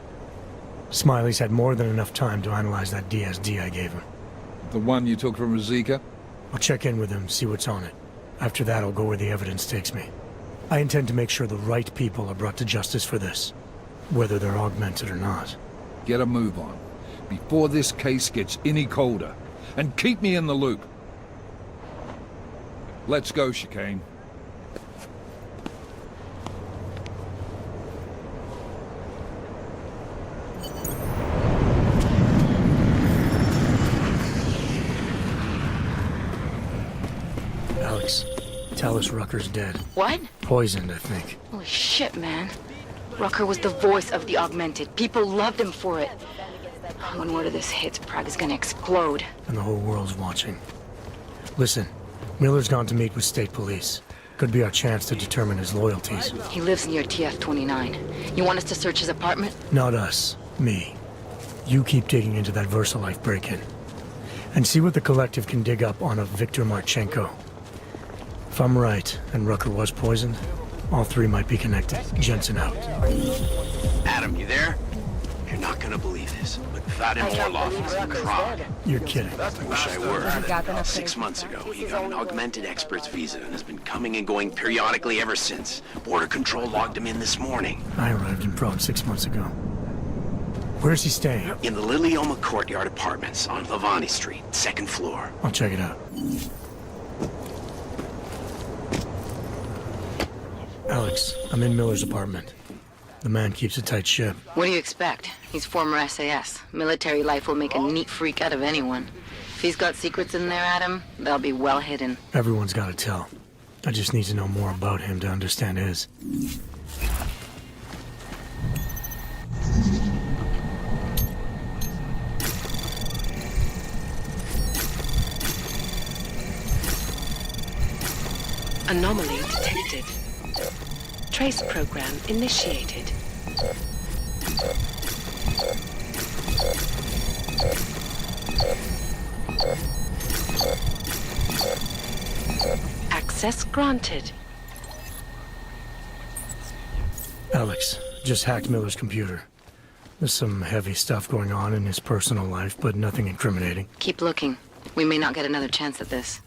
Smiley's had more than enough time to analyze that DSD I gave him. The one you took from Razika? I'll check in with him, see what's on it. After that, I'll go where the evidence takes me. I intend to make sure the right people are brought to justice for this, whether they're augmented or not. Get a move on, before this case gets any colder. And keep me in the loop. Let's go, Chicane. Alex, tell us Rucker's dead. What? Poisoned, I think. Holy shit, man. Rucker was the voice of the augmented. People loved him for it. When word of this hits, Prague is gonna explode. And the whole world's watching. Listen, Miller's gone to meet with state police. Could be our chance to determine his loyalties. He lives near TF-29. You want us to search his apartment? Not us. Me. You keep digging into that VersaLife break-in. And see what the Collective can dig up on a Viktor Marchenko. If I'm right, and Rucker was poisoned, all three might be connected. Jensen out. Adam, you there? You're not gonna believe this, but Vadim Orlov is in Prague. You're kidding. I wish I were. 6 months ago, he got an augmented expert's visa and has been coming and going periodically ever since. Border Control logged him in this morning. I arrived in Prague 6 months ago. Where's he staying? In the Lilioma Courtyard Apartments on Lavani Street, 2nd floor. I'll check it out. Alex, I'm in Miller's apartment. The man keeps a tight ship. What do you expect? He's former SAS. Military life will make a neat freak out of anyone. If he's got secrets in there, Adam, they'll be well hidden. Everyone's got to tell. I just need to know more about him to understand his. Anomaly detected. Trace program initiated. Access granted. Alex, just hacked Miller's computer. There's some heavy stuff going on in his personal life, but nothing incriminating. Keep looking. We may not get another chance at this.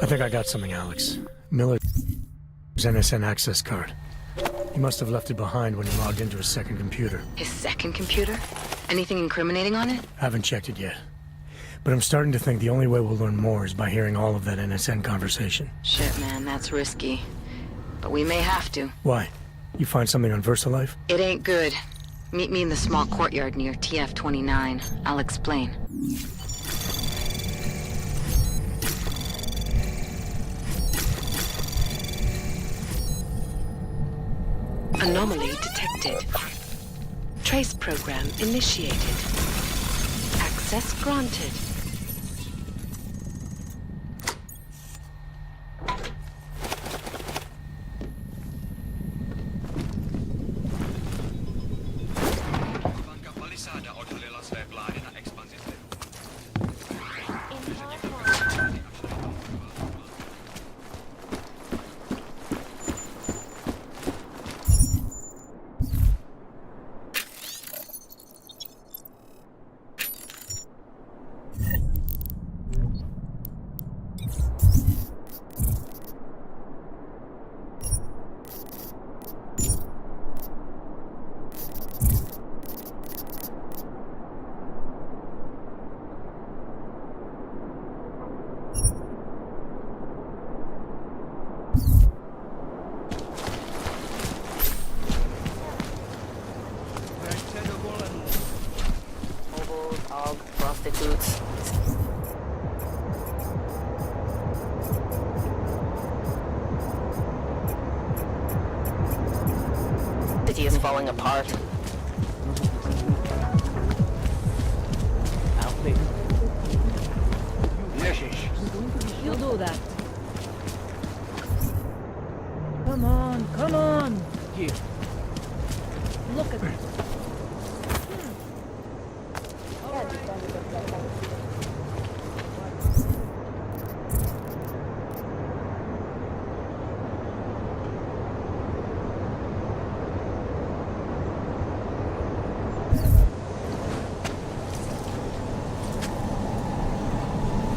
I think I got something, Alex. Miller's NSN access card. He must have left it behind when he logged into his second computer. His second computer? Anything incriminating on it? Haven't checked it yet. But I'm starting to think the only way we'll learn more is by hearing all of that NSN conversation. Shit, man, that's risky. But we may have to. Why? You find something on VersaLife? It ain't good. Meet me in the small courtyard near TF-29. I'll explain. Anomaly detected. Trace program initiated. Access granted. Hobos, og, prostitutes. City is falling apart. You do that. Come on, come on. Here. Look at it.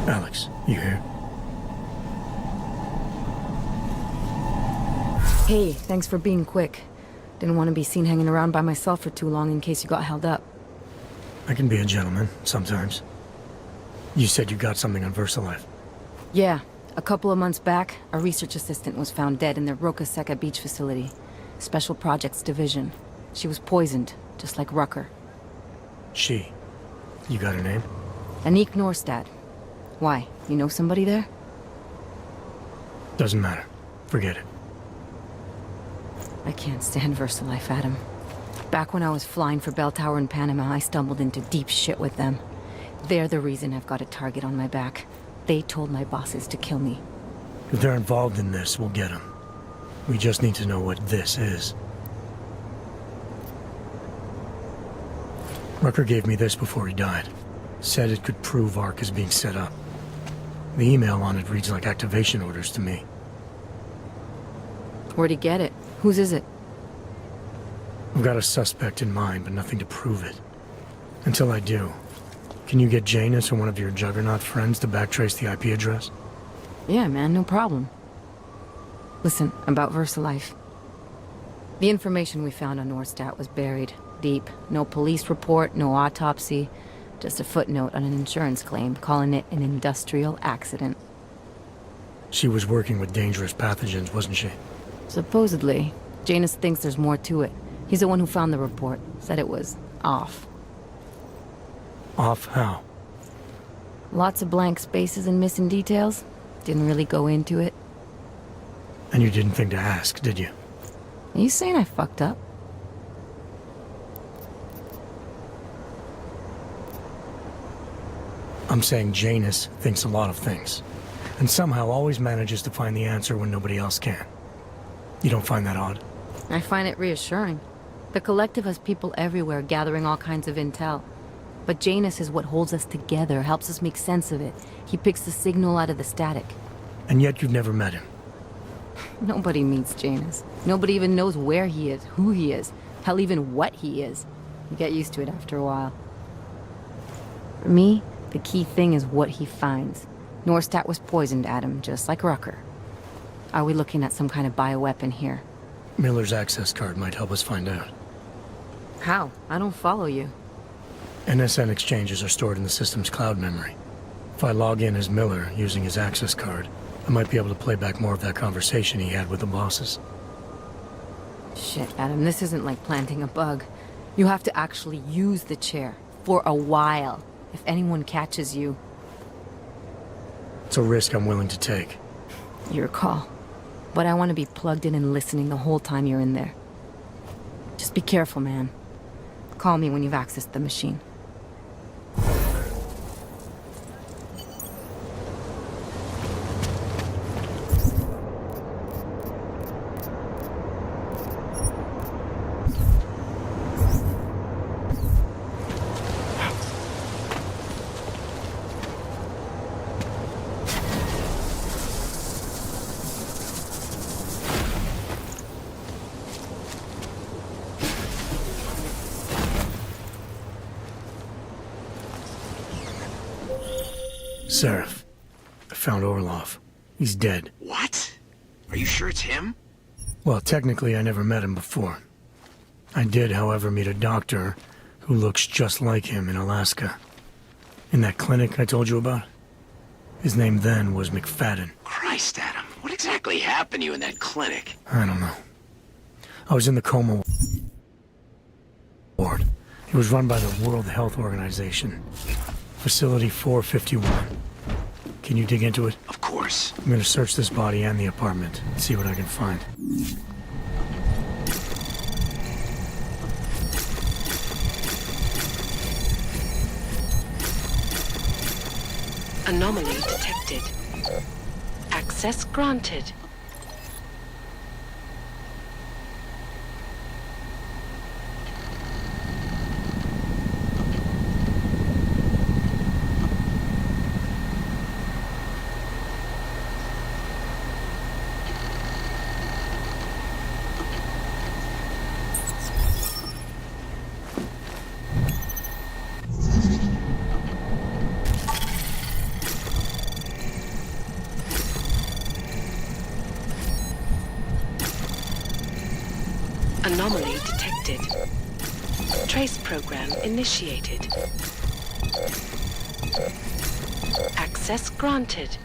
Alex, you here? Hey, thanks for being quick. Didn't want to be seen hanging around by myself for too long in case you got held up. I can be a gentleman, sometimes. You said you got something on VersaLife. Yeah, a couple of months back, a research assistant was found dead in the Roca Seca beach facility. Special Projects Division. She was poisoned, just like Rucker. She. You got her name? Anik Norstad. Why? You know somebody there? Doesn't matter. Forget it. I can't stand VersaLife, Adam. Back when I was flying for Bell Tower in Panama, I stumbled into deep shit with them. They're the reason I've got a target on my back. They told my bosses to kill me. If they're involved in this, we'll get them. We just need to know what this is. Rucker gave me this before he died. Said it could prove ARC is being set up. The email on it reads like activation orders to me. Where'd he get it? Whose is it? I've got a suspect in mind, but nothing to prove it. Until I do, can you get Janus or one of your Juggernaut friends to backtrace the IP address? Yeah, man, no problem. Listen, about VersaLife. The information we found on Norstad was buried deep. No police report, no autopsy. Just a footnote on an insurance claim, calling it an industrial accident. She was working with dangerous pathogens, wasn't she? Supposedly. Janus thinks there's more to it. He's the one who found the report. Said it was off. Off how? Lots of blank spaces and missing details. Didn't really go into it. And you didn't think to ask, did you? Are you saying I fucked up? I'm saying Janus thinks a lot of things. And somehow always manages to find the answer when nobody else can. You don't find that odd? I find it reassuring. The Collective has people everywhere gathering all kinds of intel. But Janus is what holds us together, helps us make sense of it. He picks the signal out of the static. And yet you've never met him. Nobody meets Janus. Nobody even knows where he is, who he is, hell, even what he is. You get used to it after a while. For me, the key thing is what he finds. Norstad was poisoned, Adam, just like Rucker. Are we looking at some kind of bioweapon here? Miller's access card might help us find out. How? I don't follow you. NSN exchanges are stored in the system's cloud memory. If I log in as Miller using his access card, I might be able to play back more of that conversation he had with the bosses. Shit, Adam, this isn't like planting a bug. You have to actually use the chair. For a while. If anyone catches you. It's a risk I'm willing to take. Your call. But I want to be plugged in and listening the whole time you're in there. Just be careful, man. Call me when you've accessed the machine. Seraph. I found Orlov. He's dead. What? Are you sure it's him? Well, technically I never met him before. I did, however, meet a doctor who looks just like him in Alaska. In that clinic I told you about. His name then was McFadden. Christ, Adam. What exactly happened to you in that clinic? I don't know. I was in the coma ward. It was run by the World Health Organization. Facility 451. Can you dig into it? Of course. I'm gonna search this body and the apartment, see what I can find. Anomaly detected. Access granted. Anomaly detected. Trace program initiated. Access granted.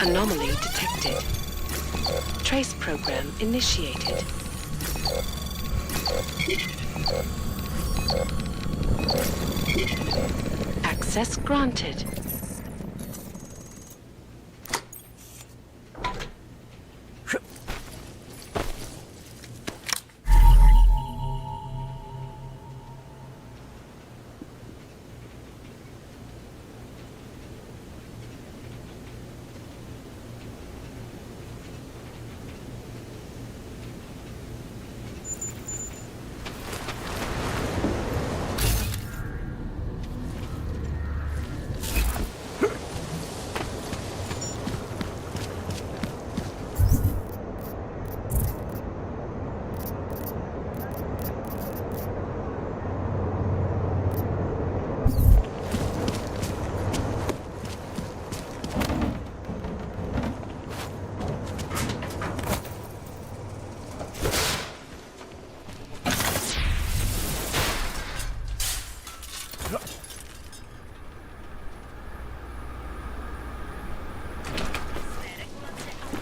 Anomaly detected. Trace program initiated. Access granted.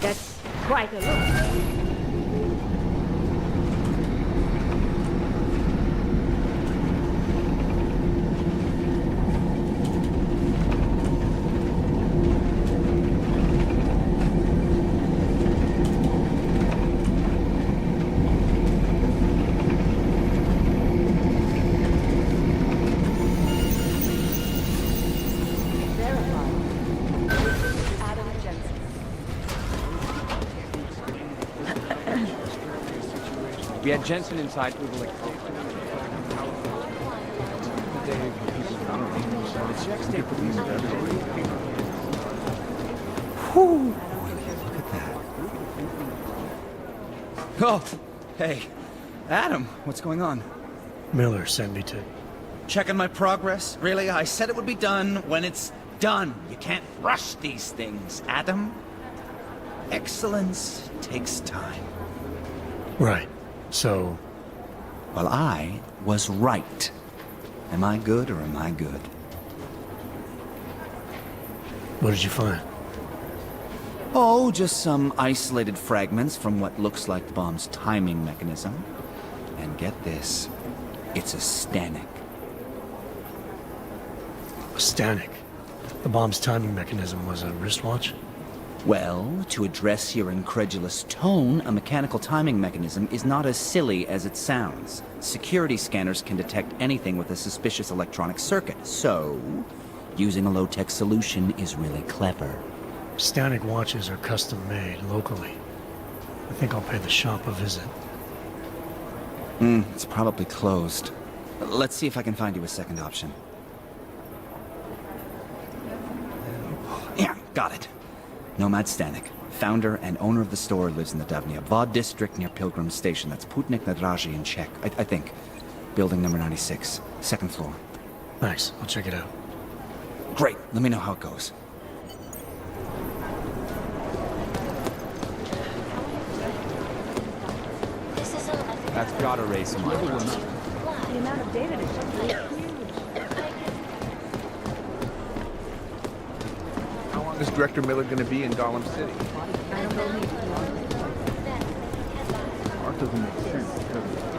That's quite a look. We had Jensen inside. We were like, Whew. Look at that. Oh, hey. Adam, what's going on? Miller sent me to... Checking my progress? Really? I said it would be done when it's done. You can't rush these things, Adam. Excellence takes time. Right. So... Well, I was right. Am I good or am I good? What did you find? Oh, just some isolated fragments from what looks like the bomb's timing mechanism. And get this, it's a static. A static? The bomb's timing mechanism was a wristwatch? Well, to address your incredulous tone, a mechanical timing mechanism is not as silly as it sounds. Security scanners can detect anything with a suspicious electronic circuit, so using a low-tech solution is really clever. Static watches are custom-made locally. I think I'll pay the shop a visit. It's probably closed. Let's see if I can find you a second option. Got it. Nomad Stanek, founder and owner of the store, lives in the Davnia Vod district near Pilgrim Station. That's Putnik Nadraji in Czech, I think. Building number 96, second floor. Nice, I'll check it out. Great, let me know how it goes. That's gotta raise some eyebrows. The amount of data to show. How long is Director Miller gonna be in Gollum City? I don't believe Art doesn't make sense because of the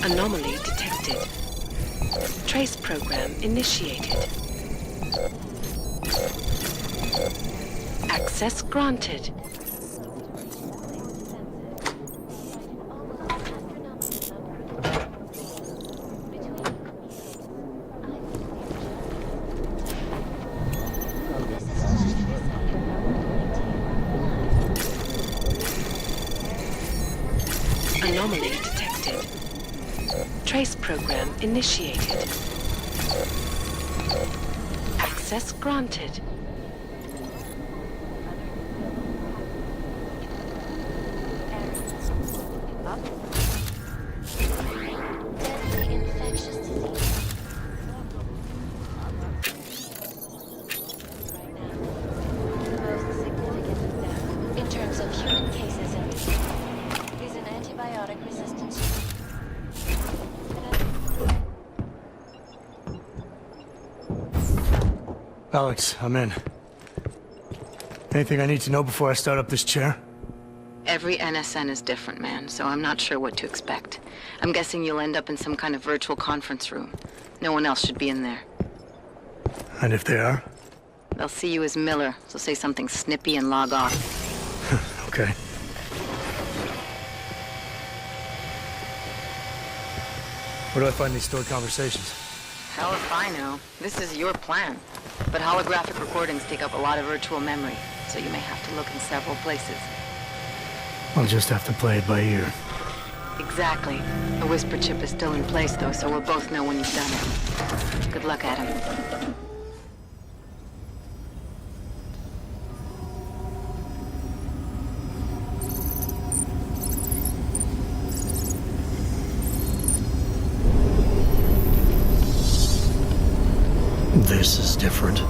Anomaly detected. Trace program initiated. Access granted. Anomaly detected. Trace program initiated. Access granted. Deadly infectious disease. Right now, the most significant of them, in terms of human cases and deaths, is an antibiotic resistance. Alex, I'm in. Anything I need to know before I start up this chair? Every NSN is different, man, so I'm not sure what to expect. I'm guessing you'll end up in some kind of virtual conference room. No one else should be in there. And if they are? They'll see you as Miller, so say something snippy and log off. Okay. Where do I find these stored conversations? Hell if I know. This is your plan. But holographic recordings take up a lot of virtual memory, so you may have to look in several places. I'll just have to play it by ear. Exactly. The whisper chip is still in place, though, so we'll both know when you've done it. Good luck, Adam. This is different.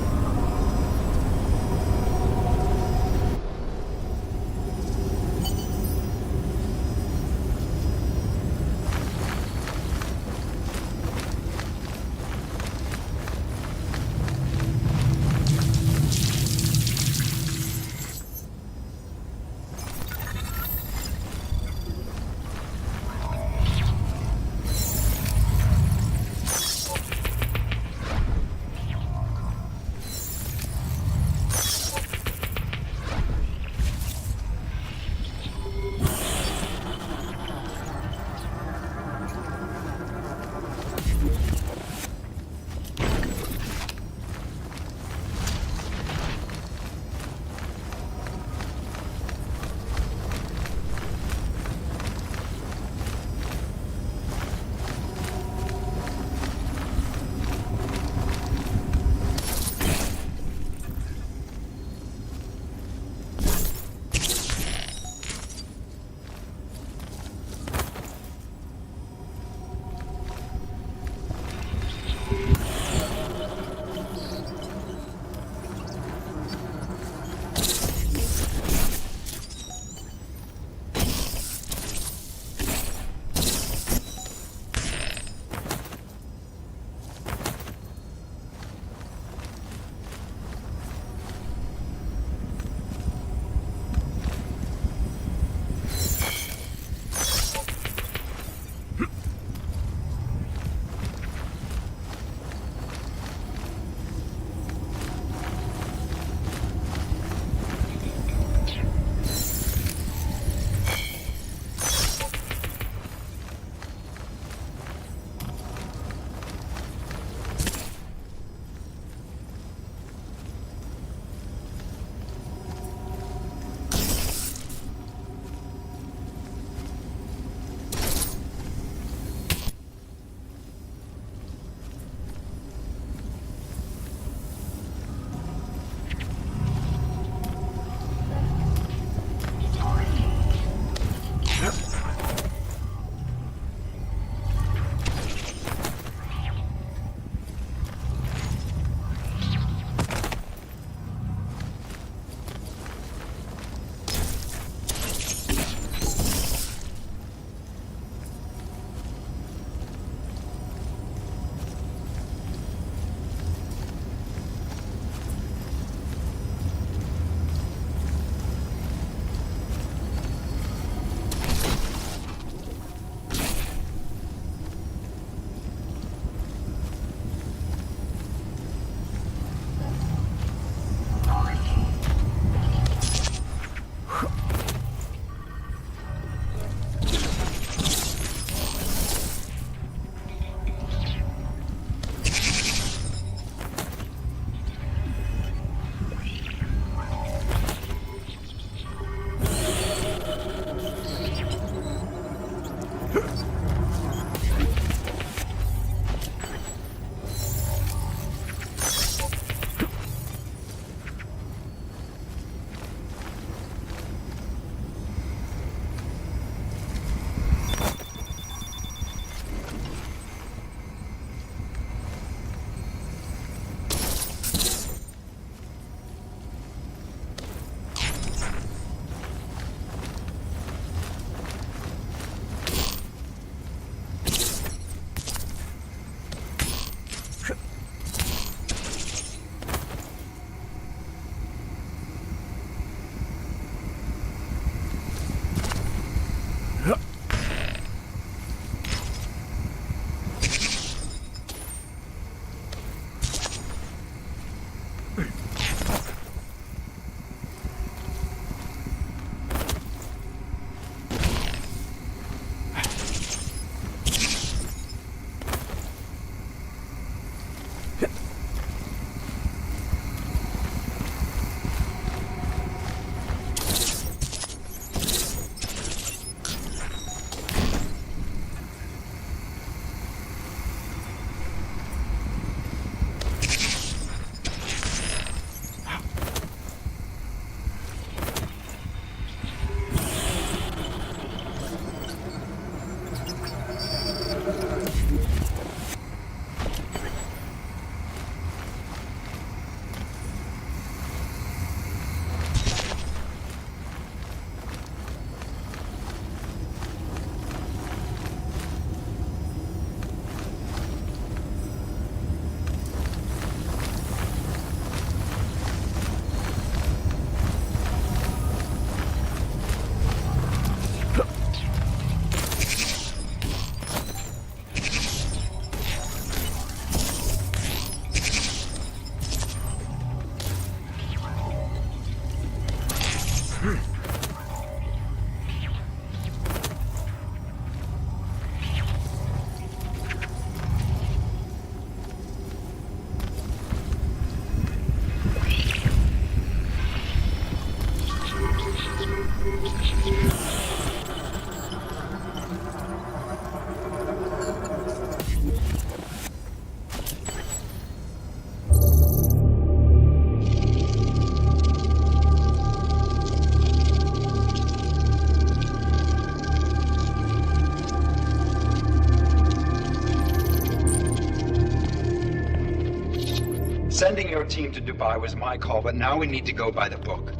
Sending your team to Dubai was my call, but now we need to go by the book.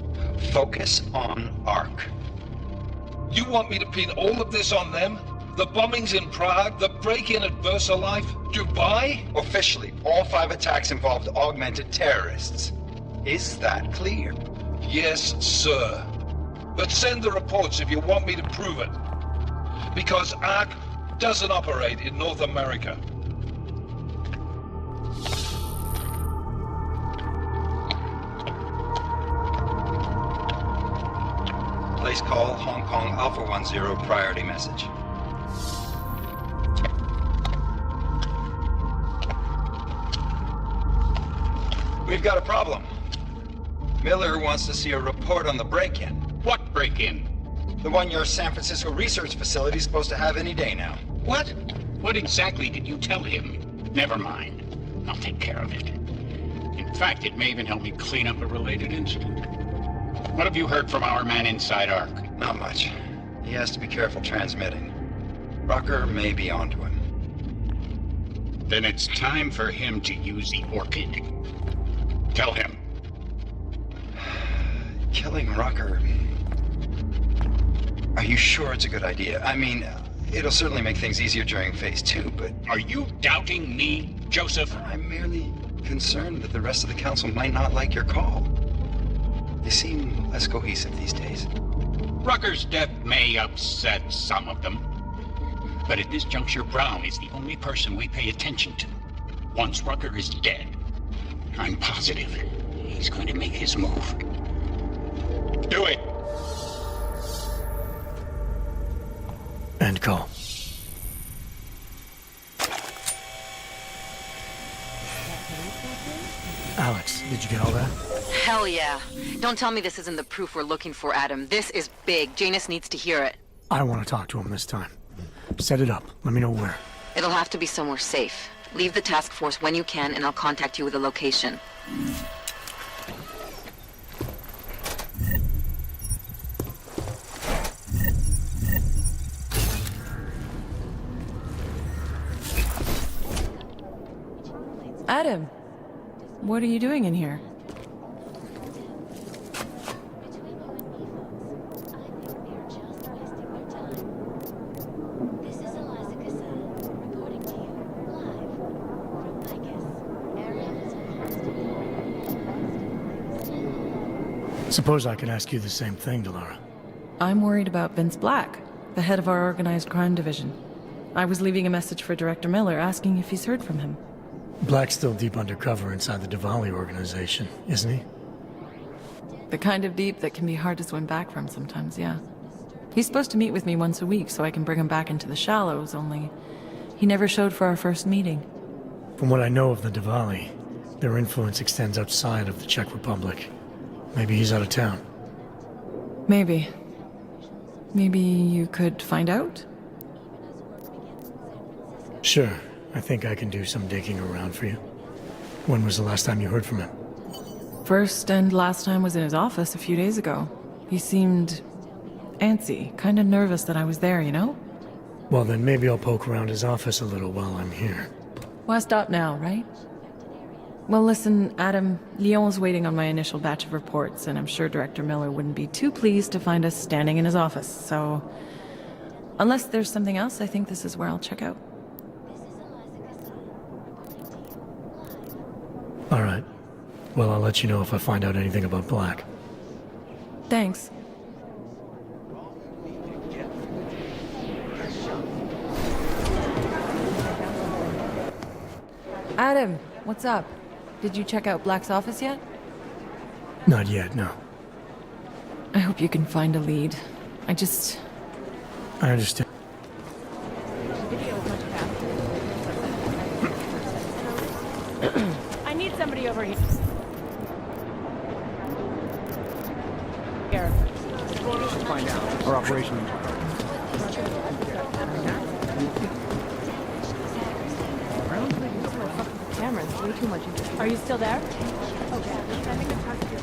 Focus on Ark. You want me to pin all of this on them? The bombings in Prague, the break-in at VersaLife, Dubai? Officially, all 5 attacks involved augmented terrorists. Is that clear? Yes, sir. But send the reports if you want me to prove it. Because Ark doesn't operate in North America. Place call, Hong Kong Alpha 10, priority message. We've got a problem. Miller wants to see a report on the break-in. What break-in? The one your San Francisco research facility is supposed to have any day now. What? What exactly did you tell him? Never mind. I'll take care of it. In fact, it may even help me clean up a related incident. What have you heard from our man inside Ark? Not much. He has to be careful transmitting. Rucker may be onto him. Then it's time for him to use the Orchid. Tell him. Killing Rucker... Are you sure it's a good idea? I mean, it'll certainly make things easier during Phase 2, but... Are you doubting me, Joseph? I'm merely concerned that the rest of the Council might not like your call. They seem less cohesive these days. Rucker's death may upset some of them. But at this juncture, Brown is the only person we pay attention to. Once Rucker is dead, I'm positive he's going to make his move. Do it! End call. Alex, did you get all that? Hell yeah. Don't tell me this isn't the proof we're looking for, Adam. This is big. Janus needs to hear it. I want to talk to him this time. Set it up. Let me know where. It'll have to be somewhere safe. Leave the task force when you can, and I'll contact you with a location. Adam, what are you doing in here? Suppose I could ask you the same thing, Delara. I'm worried about Vince Black, the head of our organized crime division. I was leaving a message for Director Miller asking if he's heard from him. Black's still deep undercover inside the Diwali organization, isn't he? The kind of deep that can be hard to swim back from sometimes, yeah. He's supposed to meet with me once a week so I can bring him back into the shallows, only he never showed for our first meeting. From what I know of the Diwali, their influence extends outside of the Czech Republic. Maybe he's out of town. Maybe. Maybe you could find out? Sure. I think I can do some digging around for you. When was the last time you heard from him? First and last time was in his office a few days ago. He seemed antsy, kind of nervous that I was there, you know? Well, then maybe I'll poke around his office a little while I'm here. Why stop now, right? Well, listen, Adam, Lyon's waiting on my initial batch of reports, and I'm sure Director Miller wouldn't be too pleased to find us standing in his office, so... Unless there's something else, I think this is where I'll check out. All right. Well, I'll let you know if I find out anything about Black. Thanks. Adam, what's up? Did you check out Black's office yet? Not yet, no. I hope you can find a lead. I understand. I need somebody over here. Let's find out. Our operation. Cameras, way too much. Are you still there? Okay. I think I talked to you.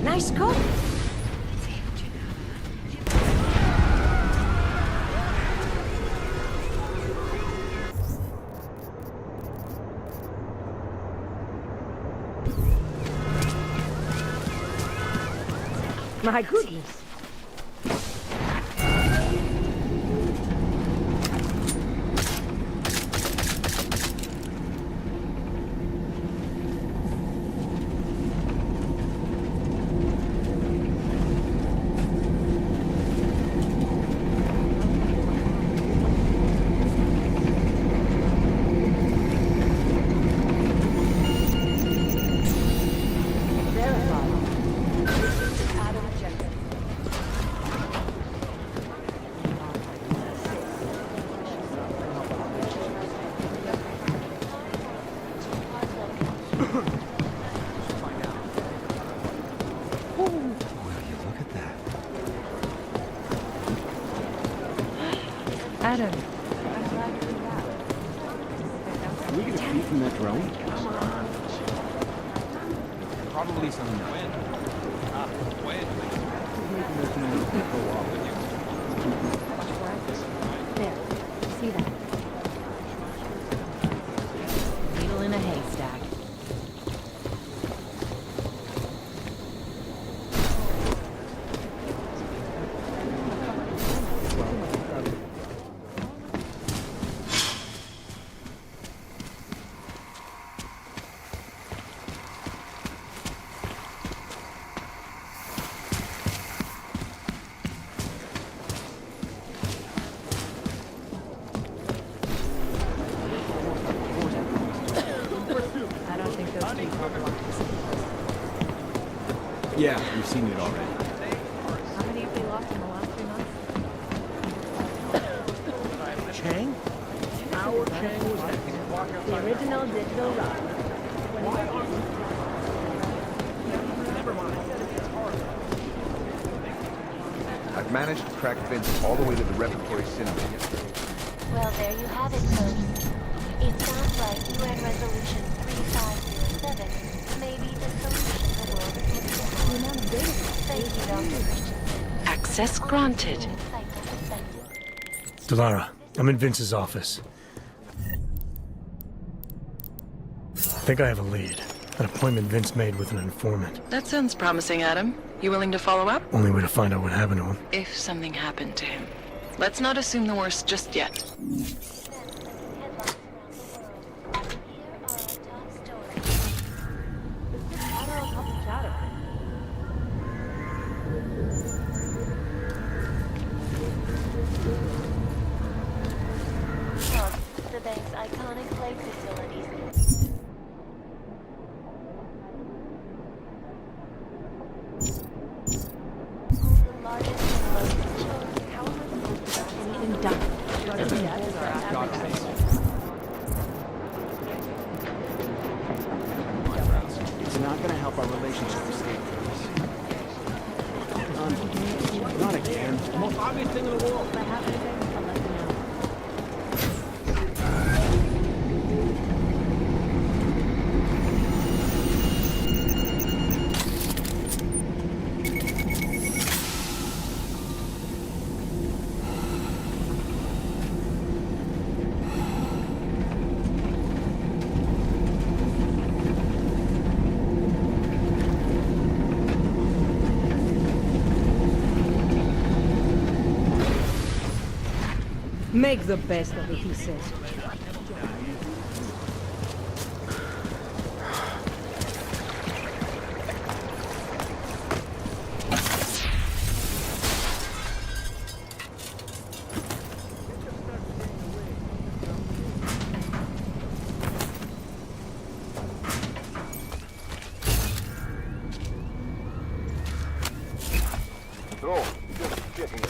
Nice coat. My goodness. Adam. Can we get a view from that drone? Probably some wind. Wind. There. See that? Needle in a haystack. Yeah, we've seen it already. How many have we lost in the last 3 months? Chang? Our Chang was The original digital rock. Never mind. I've managed to track Vince all the way to the repertory cinema. Well, there you have it, folks. It sounds like UN Resolution 3507 may be the solution the world is looking for. Thank you, Dr. Christian. Access granted. Delara, I'm in Vince's office. I think I have a lead. An appointment Vince made with an informant. That sounds promising, Adam. You willing to follow up? Only way to find out what happened to him. If something happened to him. Let's not assume the worst just yet. The bank's iconic flag facilities. The largest and most children. How am I supposed to get anything done? It's not gonna help our relationship with state police. Not again. The most obvious thing in the world. If I have anything, I'll let you know. Make the best of it, he says. Bro, just checking it.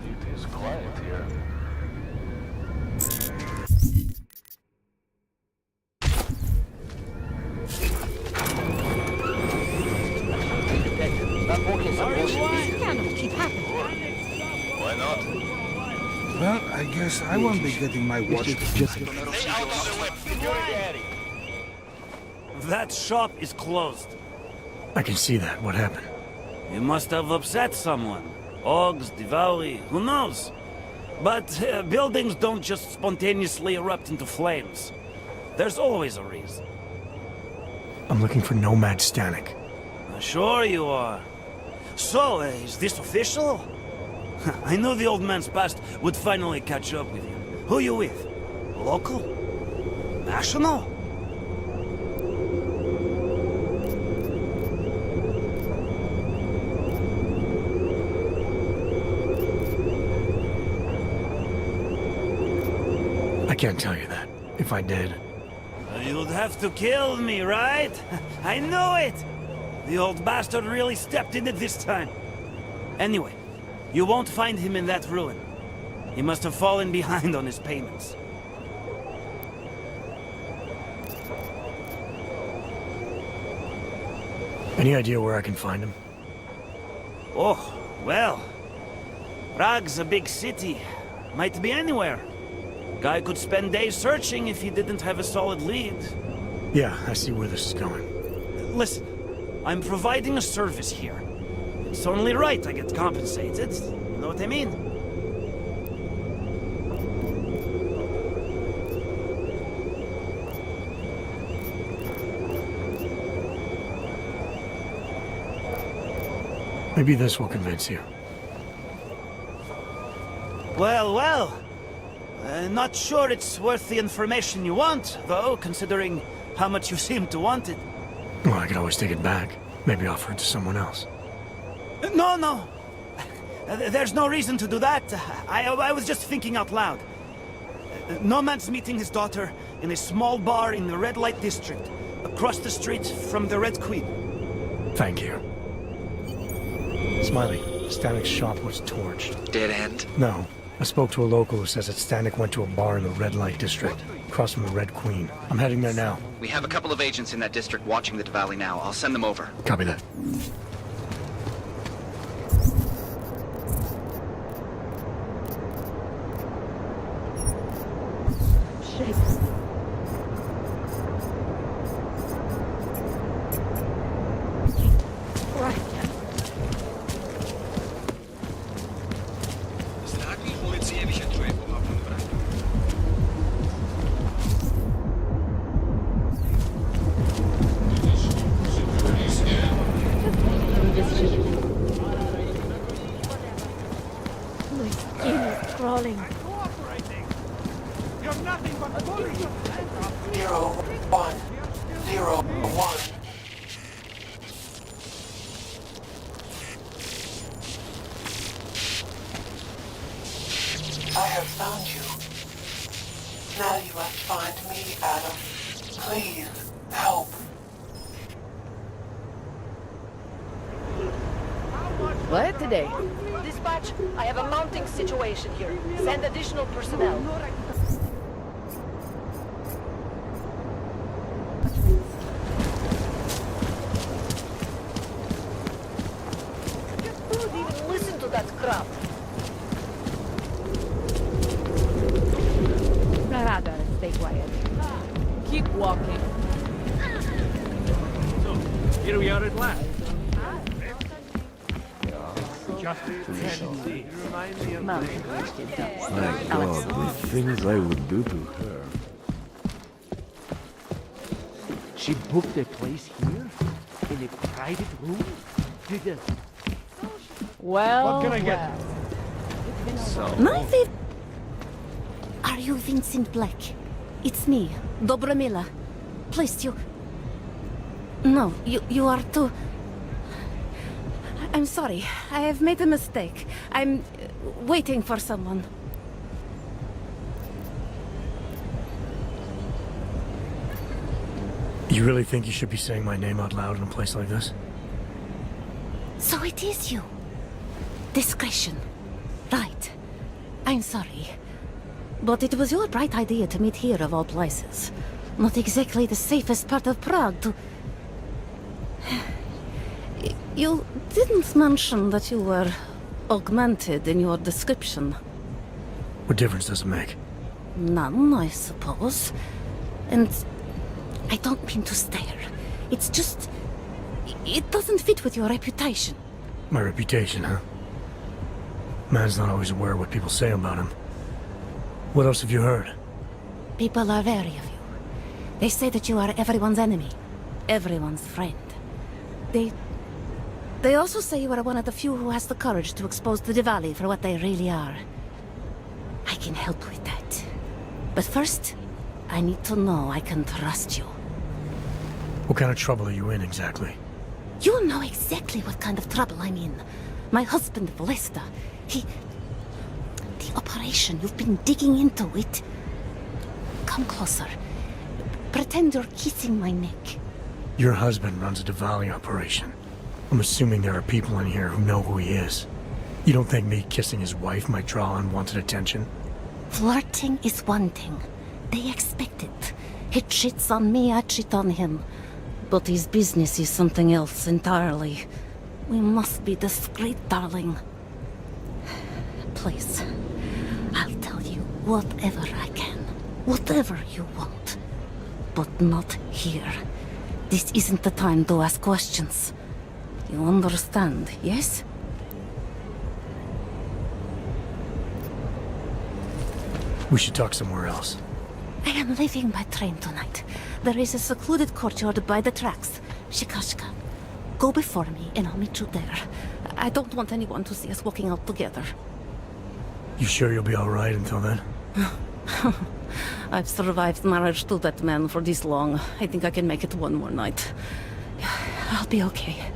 It is quiet here. Why not? Well, I guess I won't be getting my watch. That shop is closed. I can see that. What happened? You must have upset someone. Augs, Diwali, who knows? But buildings don't just spontaneously erupt into flames. There's always a reason. I'm looking for Nomad Stanek. Sure you are. So, is this official? I knew the old man's past would finally catch up with you. Who you with? Local? National? I can't tell you that. If I did. You'd have to kill me, right? I knew it! The old bastard really stepped in it this time. Anyway, you won't find him in that ruin. He must have fallen behind on his payments. Any idea where I can find him? Oh, well. Prague's a big city. Might be anywhere. Guy could spend days searching if he didn't have a solid lead. Yeah, I see where this is going. Listen, I'm providing a service here. It's only right I get compensated. You know what I mean? Maybe this will convince you. Well, well. Not sure it's worth the information you want, though, considering how much you seem to want it. Well, I could always take it back. Maybe offer it to someone else. No. There's no reason to do that. I was just thinking out loud. Nomad's meeting his daughter in a small bar in the red light district, across the street from the Red Queen. Thank you. Smiley, Stanik's shop was torched. Dead end? No. I spoke to a local who says that Stanik went to a bar in the red light district, across from the Red Queen. I'm heading there now. We have a couple of agents in that district watching the Valley now. I'll send them over. Copy that. Crawling. You're nothing but a bully! 0101. I have found you. Now you must find me, Adam. Please, help. What today? Dispatch, I have a mounting situation here. Send additional personnel. Dude, even listen to that crap. Rather stay quiet. Keep walking. So, here we are at last. Just pretend. You remind me of My God, the things I would do to her. She booked a place here? In a private room? Well, What can I get? Are you Vincent Black? It's me, Dobromila. Please, you... No, you are too... I'm sorry. I have made a mistake. I'm waiting for someone. You really think you should be saying my name out loud in a place like this? So it is you. Discretion. Right. I'm sorry. But it was your bright idea to meet here of all places. Not exactly the safest part of Prague to... You didn't mention that you were augmented in your description. What difference does it make? None, I suppose. And I don't mean to stare. It's just... It doesn't fit with your reputation. My reputation, huh? Man's not always aware of what people say about him. What else have you heard? People are wary of you. They say that you are everyone's enemy. Everyone's friend. They also say you are one of the few who has the courage to expose the Diwali for what they really are. I can help with that. But first, I need to know I can trust you. What kind of trouble are you in, exactly? You know exactly what kind of trouble I'm in. My husband, Vlesta, The operation, you've been digging into it. Come closer. Pretend you're kissing my neck. Your husband runs a Diwali operation. I'm assuming there are people in here who know who he is. You don't think me kissing his wife might draw unwanted attention? Flirting is one thing. They expect it. He cheats on me, I cheat on him. But his business is something else entirely. We must be discreet, darling. Please, I'll tell you whatever I can. Whatever you want. But not here. This isn't the time to ask questions. You understand, yes? We should talk somewhere else. I am leaving by train tonight. There is a secluded courtyard by the tracks. Shikashka. Go before me and I'll meet you there. I don't want anyone to see us walking out together. You sure you'll be alright until then? I've survived marriage to that man for this long. I think I can make it one more night. I'll be okay.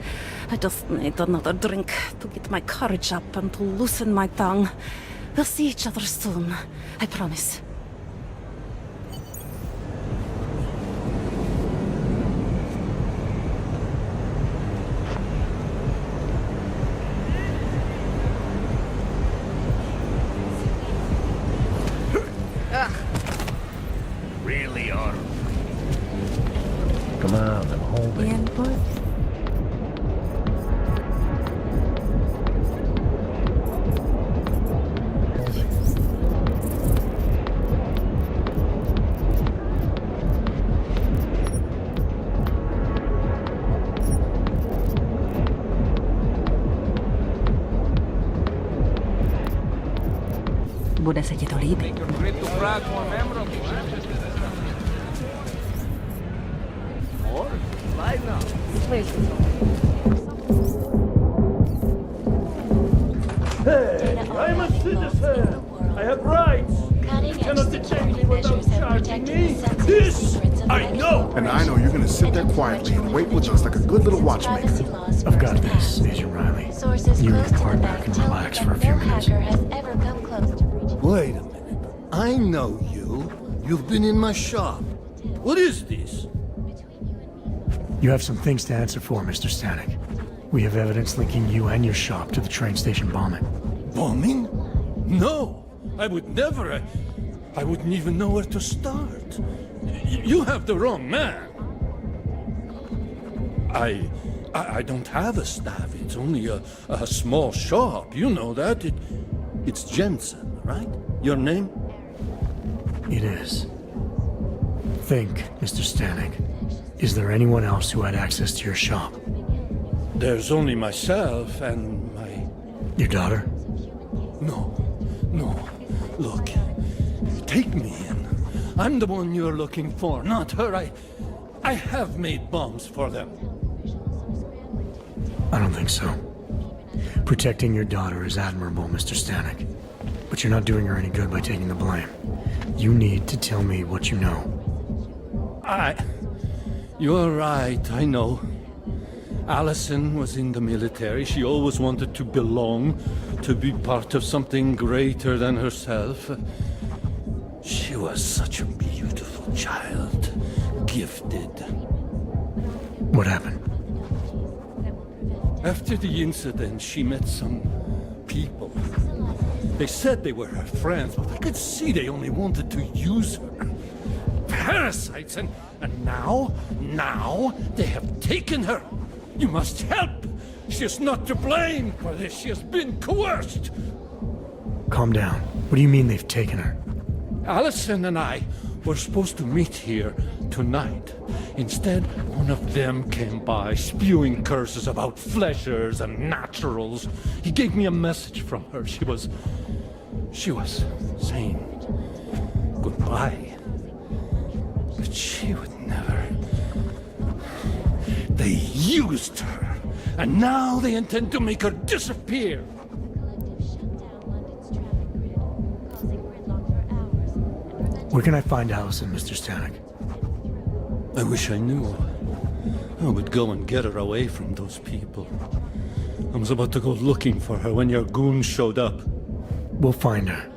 I just need another drink to get my courage up and to loosen my tongue. We'll see each other soon. I promise. Really are. Come on, I'm holding. Buona seduta. Hey, I'm a citizen. I have rights. You cannot detain me without charging me. This I know. And I know you're gonna sit there quietly and wait with us like a good little watchmaker. I've got this, Agent Riley. You need to part back and relax for a few minutes. Wait a minute. I know you. You've been in my shop. What is this? You have some things to answer for, Mr. Stanek. We have evidence linking you and your shop to the train station bombing. Bombing? No, I would never. I wouldn't even know where to start. You have the wrong man. I don't have a staff. It's only a small shop. You know that. It's Jensen, right? Your name? It is. Think, Mr. Stanek. Is there anyone else who had access to your shop? There's only myself and my... Your daughter? No. Look, take me in. I'm the one you're looking for, not her. I have made bombs for them. I don't think so. Protecting your daughter is admirable, Mr. Stanek. But you're not doing her any good by taking the blame. You need to tell me what you know. You're right, I know. Allison was in the military. She always wanted to belong, to be part of something greater than herself. She was such a beautiful child, gifted. What happened? After the incident, she met some people. They said they were her friends, but I could see they only wanted to use her. Parasites, and now they have taken her. You must help! She is not to blame for this. She has been coerced! Calm down. What do you mean they've taken her? Allison and I were supposed to meet here tonight. Instead, one of them came by, spewing curses about fleshers and naturals. He gave me a message from her. She was saying goodbye. But she would never. They used her, and now they intend to make her disappear. Where can I find Allison, Mr. Stanek? I wish I knew. I would go and get her away from those people. I was about to go looking for her when your goons showed up. We'll find her.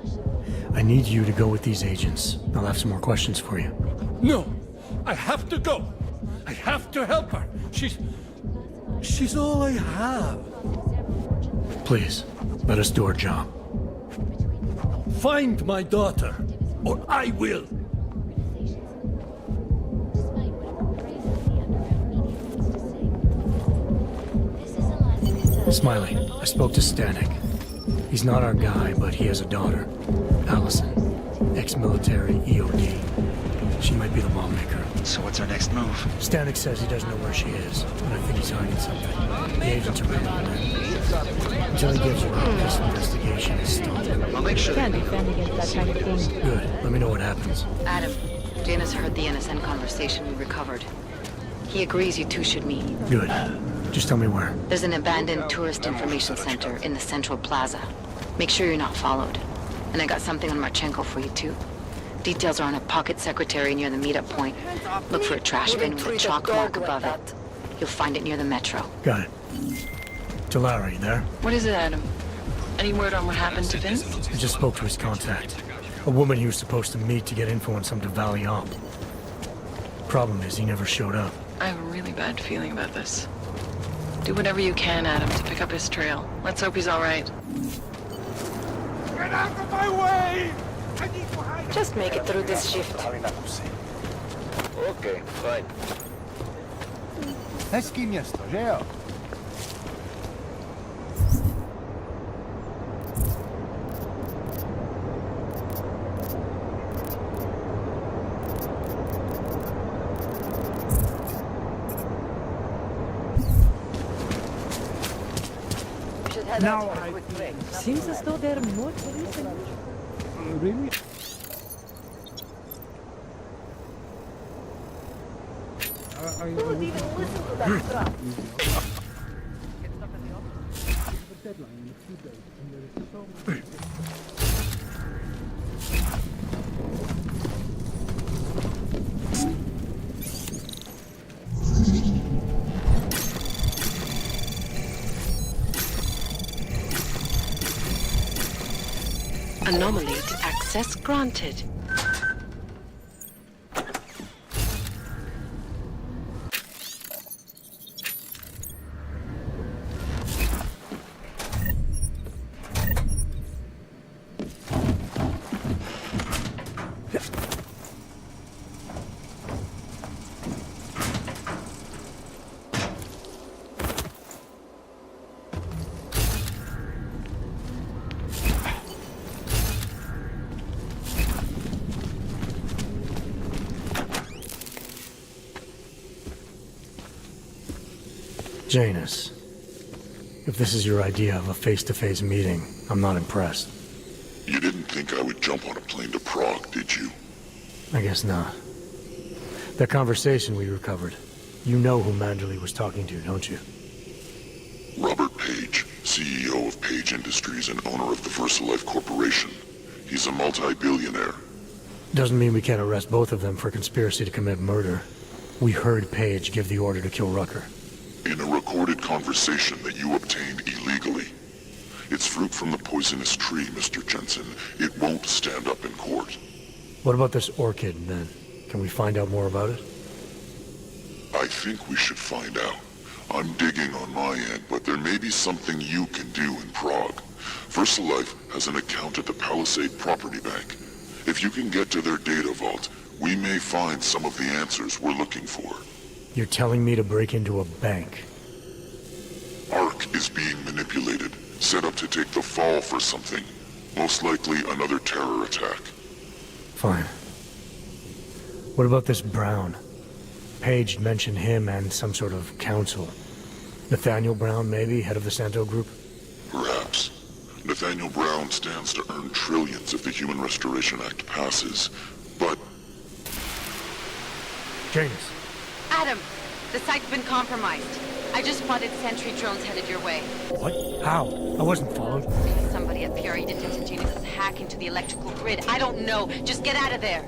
I need you to go with these agents. I'll have some more questions for you. No! I have to go! I have to help her! She's all I have. Please, let us do our job. Find my daughter, or I will! Smiley, I spoke to Stanek. He's not our guy, but he has a daughter, Allison, ex-military EOD. She might be the bomb maker. So what's our next move? Stanek says he doesn't know where she is, but I think he's hiding something. The agents are ready for that. Until he gives her up, this investigation is stalled. I'll make sure. Can't defend against that kind of thing. Good. Let me know what happens. Adam, Janus heard the NSN conversation we recovered. He agrees you two should meet. Good. Just tell me where. There's an abandoned tourist information center in the central plaza. Make sure you're not followed. And I got something on Marchenko for you too. Details are on a pocket secretary near the meetup point. Look for a trash bin with a chalk mark above it. You'll find it near the metro. Got it. Talara, you there? What is it, Adam? Any word on what happened to Vince? I just spoke to his contact. A woman he was supposed to meet to get info on some Diwali op. Problem is, he never showed up. I have a really bad feeling about this. Do whatever you can, Adam, to pick up his trail. Let's hope he's all right. Get out of my way! I need to hide. Just make it through this shift. Okay, fine. Hezký město, že jo? Now Seems as though there are more police than really? Who would even listen to that crap? Anomaly to access granted. Janus, if this is your idea of a face-to-face meeting, I'm not impressed. You didn't think I would jump on a plane to Prague, did you? I guess not. That conversation we recovered, you know who Manderley was talking to, don't you? Robert Page, CEO of Page Industries and owner of the VersaLife Corporation. He's a multi-billionaire. Doesn't mean we can't arrest both of them for conspiracy to commit murder. We heard Page give the order to kill Rucker. In a recorded conversation that you obtained illegally. It's fruit from the poisonous tree, Mr. Jensen. It won't stand up in court. What about this orchid, then? Can we find out more about it? I think we should find out. I'm digging on my end, but there may be something you can do in Prague. VersaLife has an account at the Palisade Property Bank. If you can get to their data vault, we may find some of the answers we're looking for. You're telling me to break into a bank? ARC is being manipulated, set up to take the fall for something. Most likely another terror attack. Fine. What about this Brown? Page mentioned him and some sort of council. Nathaniel Brown, maybe, head of the Santo Group? Perhaps. Nathaniel Brown stands to earn trillions if the Human Restoration Act passes, but... Janus. Adam, the site's been compromised. I just spotted sentry drones headed your way. What? How? I wasn't followed. Maybe somebody at Fury detected Janus' hack into the electrical grid. I don't know. Just get out of there.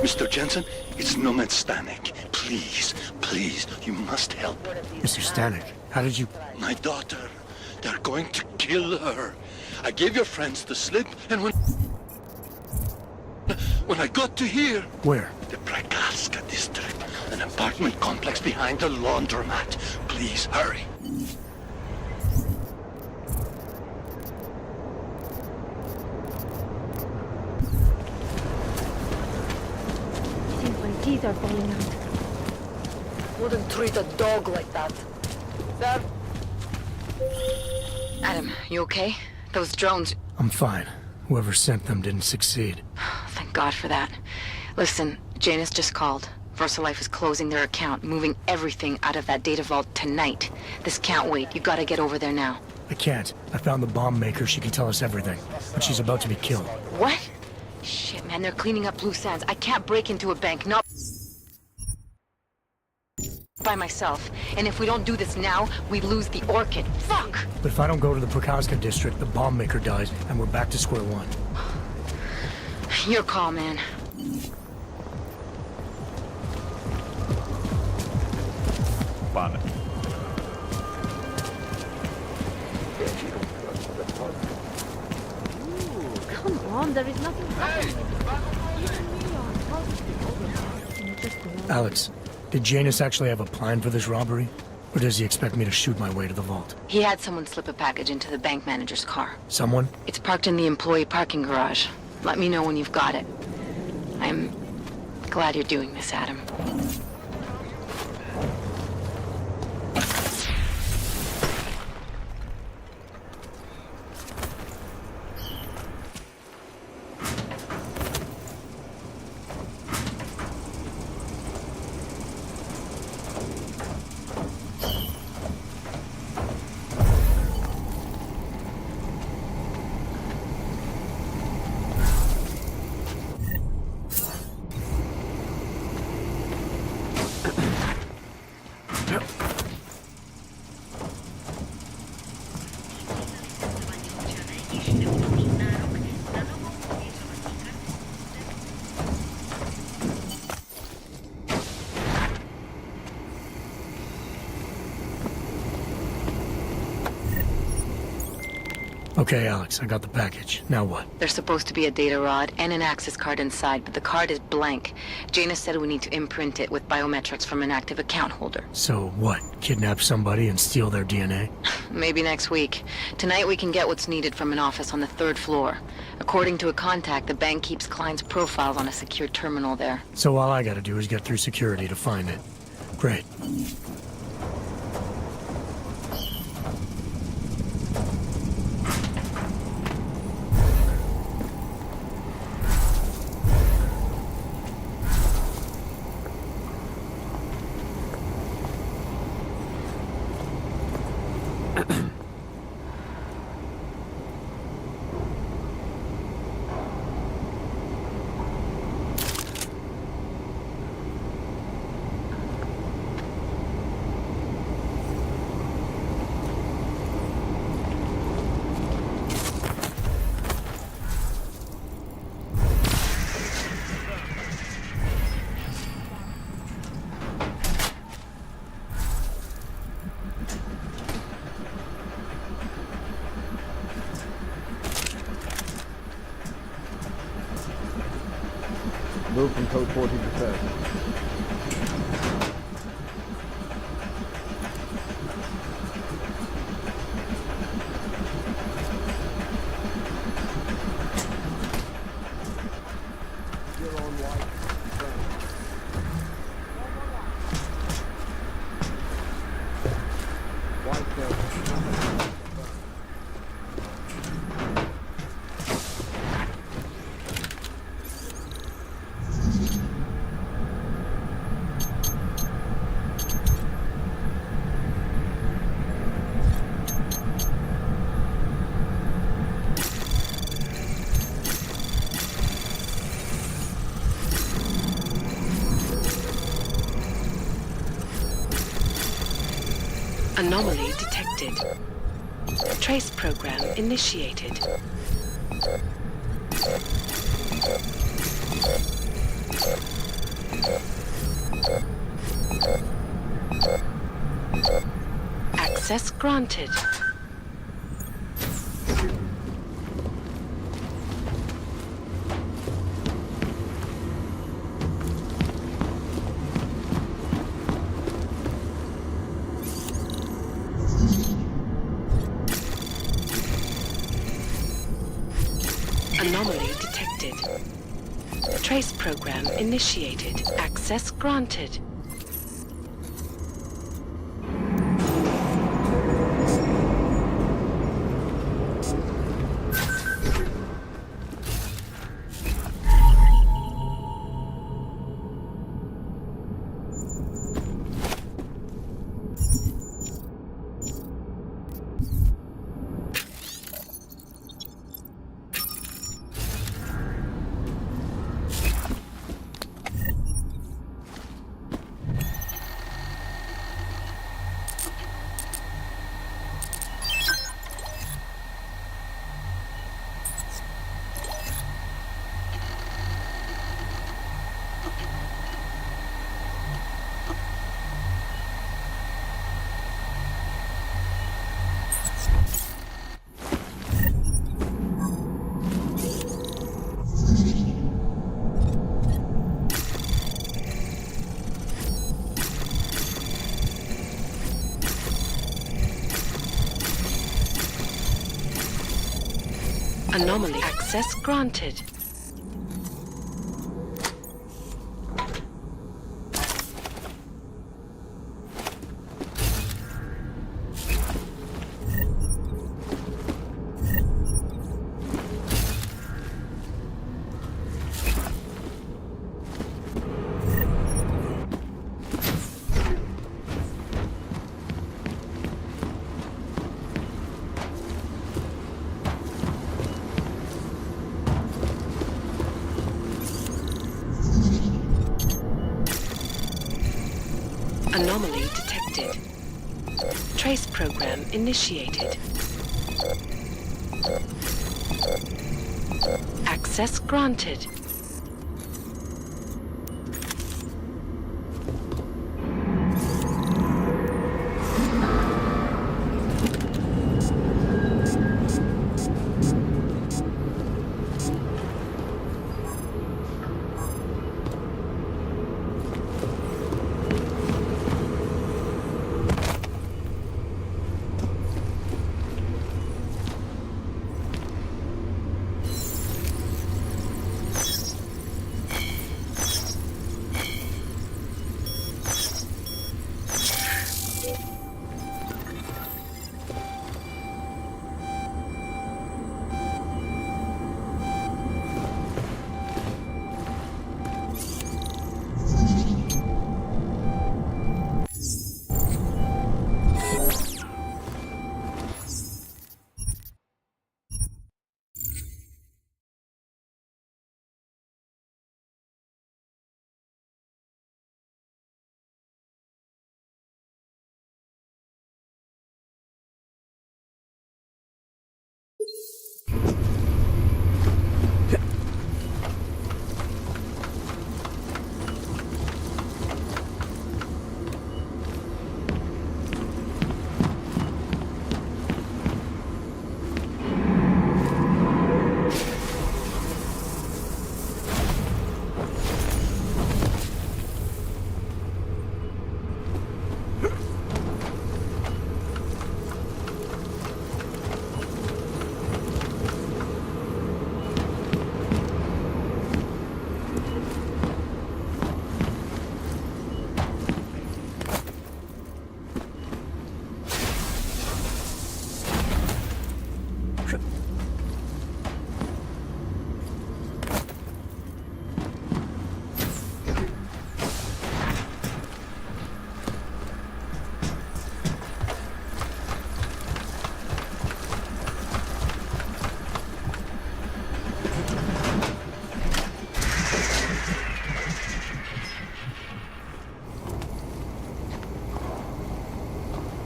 Mr. Jensen, it's Nomad Stanek. Please, please, you must help. Mr. Stanek, how did you... My daughter. They're going to kill her. I gave your friends the slip, and when I got to here... Where? The Prakaska district. An apartment complex behind the laundromat. Please, hurry. I think my teeth are falling out. Wouldn't treat a dog like that. Sir? Adam, you okay? Those drones... I'm fine. Whoever sent them didn't succeed. Thank God for that. Listen, Janus just called. VersaLife is closing their account, moving everything out of that data vault tonight. This can't wait. You gotta get over there now. I can't. I found the bomb maker. She can tell us everything. But she's about to be killed. What? Shit, man, they're cleaning up loose ends. I can't break into a bank, not by myself. And if we don't do this now, we lose the Orchid. Fuck! But if I don't go to the Prakaska district, the bomb maker dies, and we're back to square one. Your call, man. Pane. Come on, there is nothing happening. Alex, did Janus actually have a plan for this robbery? Or does he expect me to shoot my way to the vault? He had someone slip a package into the bank manager's car. Someone? It's parked in the employee parking garage. Let me know when you've got it. I'm glad you're doing this, Adam. Okay, Alex, I got the package. Now what? There's supposed to be a data rod and an access card inside, but the card is blank. Janus said we need to imprint it with biometrics from an active account holder. So what? Kidnap somebody and steal their DNA? Maybe next week. Tonight we can get what's needed from an office on the 3rd floor. According to a contact, the bank keeps clients' profiles on a secure terminal there. So all I gotta do is get through security to find it. Great. Move from code 40 to 30. Anomaly detected. Trace program initiated. Access granted. Anomaly detected. Trace program initiated. Access granted. Anomaly access granted. Anomaly detected. Trace program initiated. Access granted.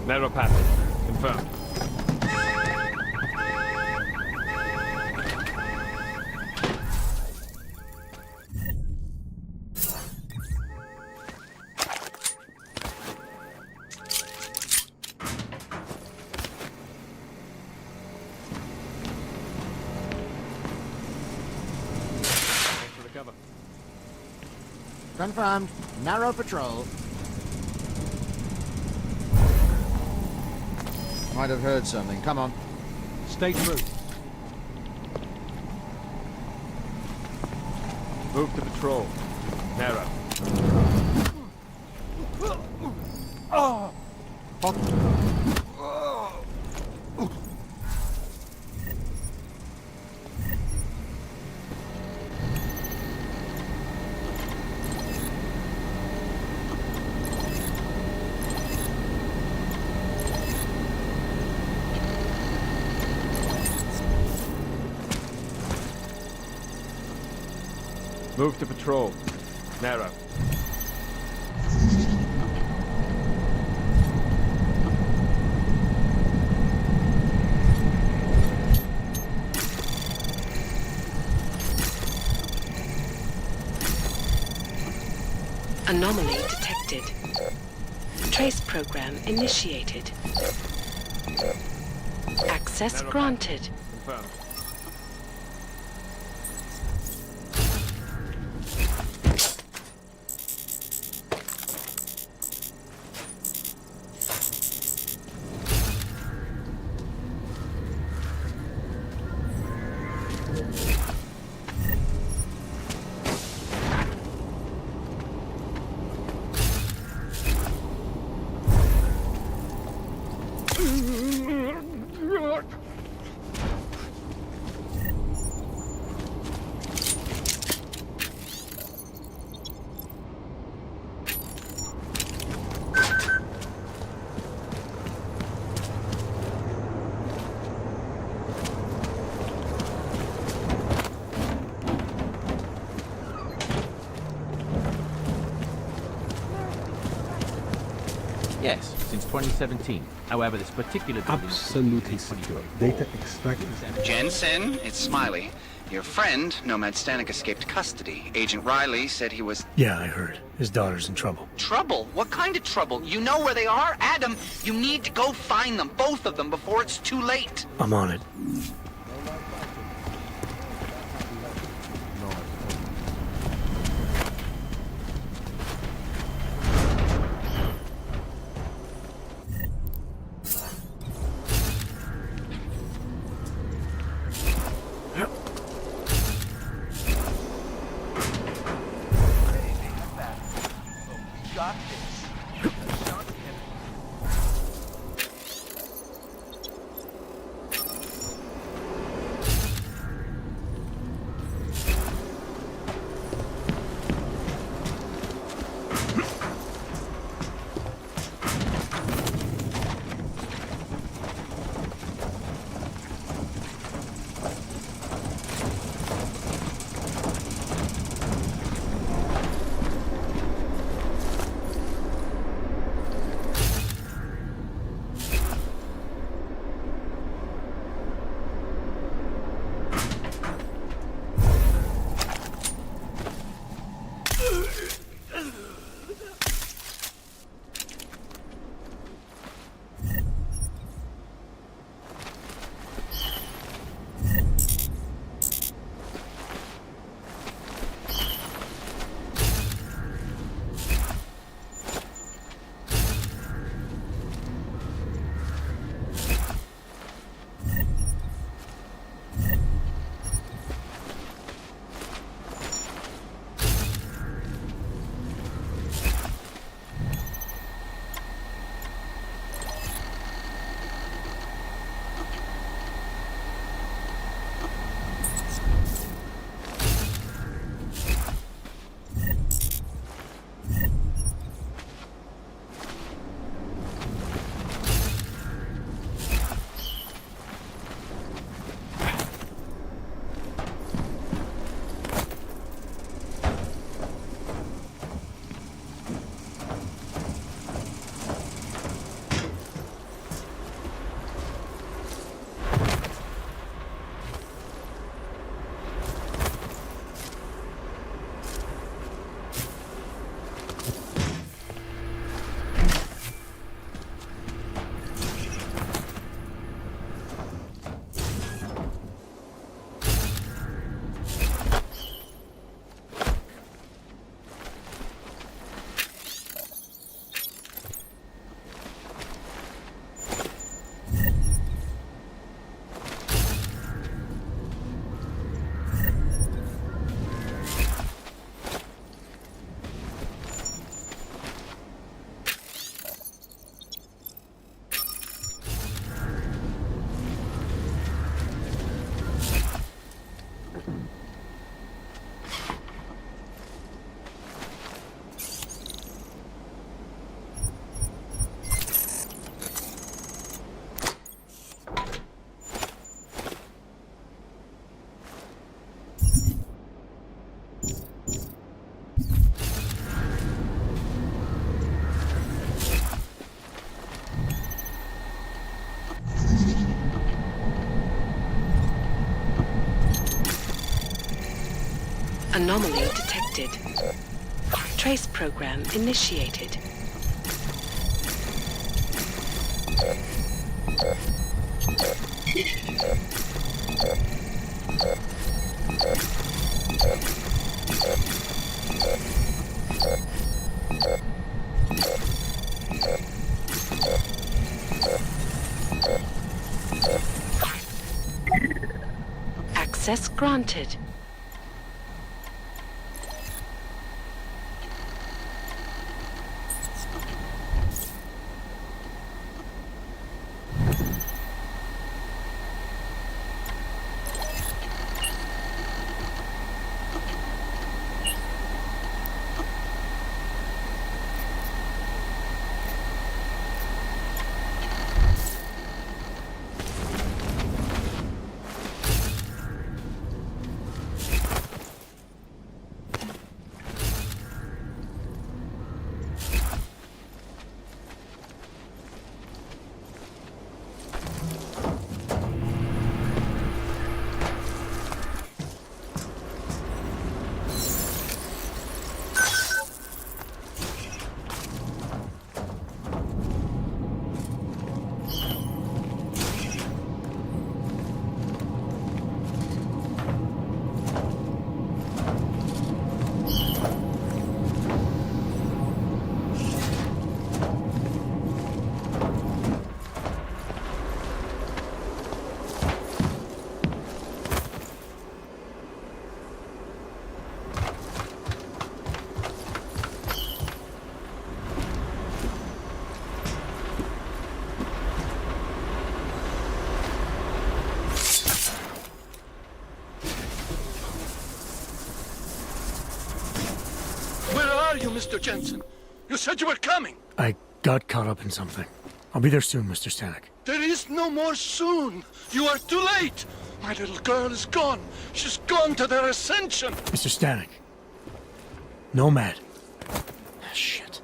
Narrow passage. Confirmed. Confirmed. Narrow patrol. Might have heard something. Come on. Stay true. Move to patrol. Narrow. Move to patrol. Narrow. Anomaly detected. Trace program initiated. Access granted. Confirmed. Yes, since 2017. However, this particular building... Absolutely secure. Data extract. Jensen, it's Smiley. Your friend, Nomad Stanek, escaped custody. Agent Riley said he was... Yeah, I heard. His daughter's in trouble. Trouble? What kind of trouble? You know where they are? Adam, you need to go find them, both of them, before it's too late. I'm on it. Anomaly detected. Trace program initiated. Access granted. You, Mr. Jensen. You said you were coming. I got caught up in something. I'll be there soon, Mr. Stanek. There is no more soon. You are too late. My little girl is gone. She's gone to their ascension. Mr. Stanek. Nomad. Shit.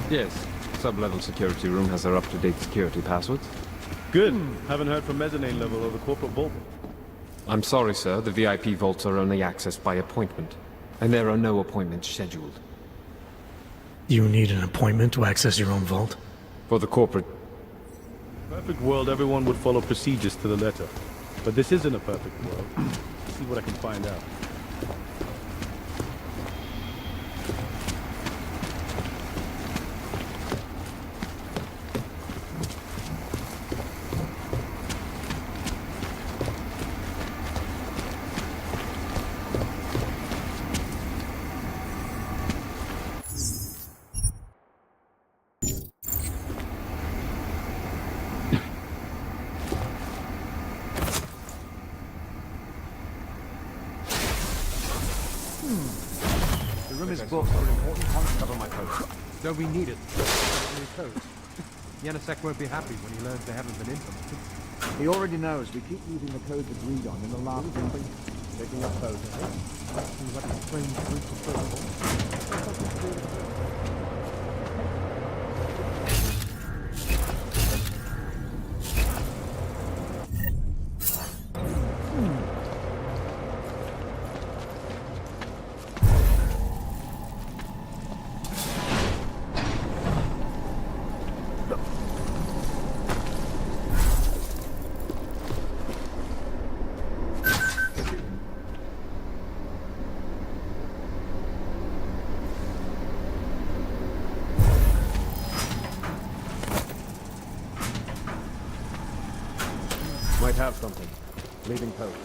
Yes. Sub-level security room has our up-to-date security passwords. Good. Haven't heard from mezzanine level or the corporate vault. I'm sorry, sir. The VIP vaults are only accessed by appointment. And there are no appointments scheduled. You need an appointment to access your own vault? For the corporate... Perfect world, everyone would follow procedures to the letter. But this isn't a perfect world. See what I can find out. The room is booked for important content. Cover my post. Don't we need it? Codes. Yannisek won't be happy when he learns they haven't been implemented. He already knows. We keep using the codes agreed on in the last meeting. Picking up codes, eh? Seems like a strange group of protocol. might have something. Leaving post.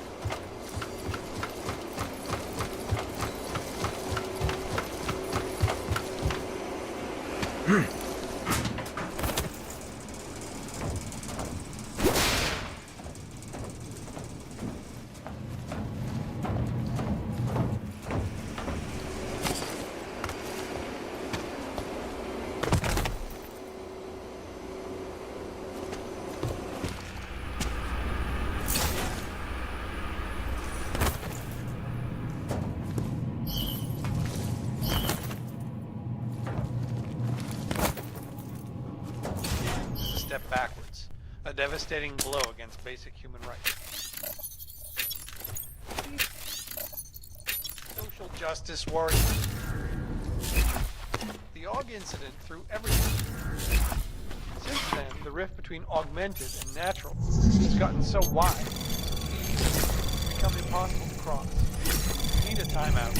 Step backwards. A devastating blow against basic human rights. Social justice warriors. The AUG incident threw everything. Since then, the rift between augmented and natural has gotten so wide, it's become impossible to cross. We need a timeout,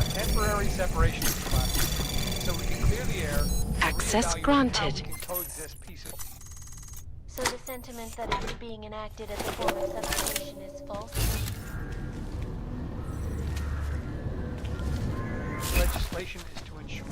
a temporary separation of classes, so we can clear the air. Access granted. How we can coexist peacefully. So the sentiment that it is being enacted as a form of separation is false? Legislation is to ensure.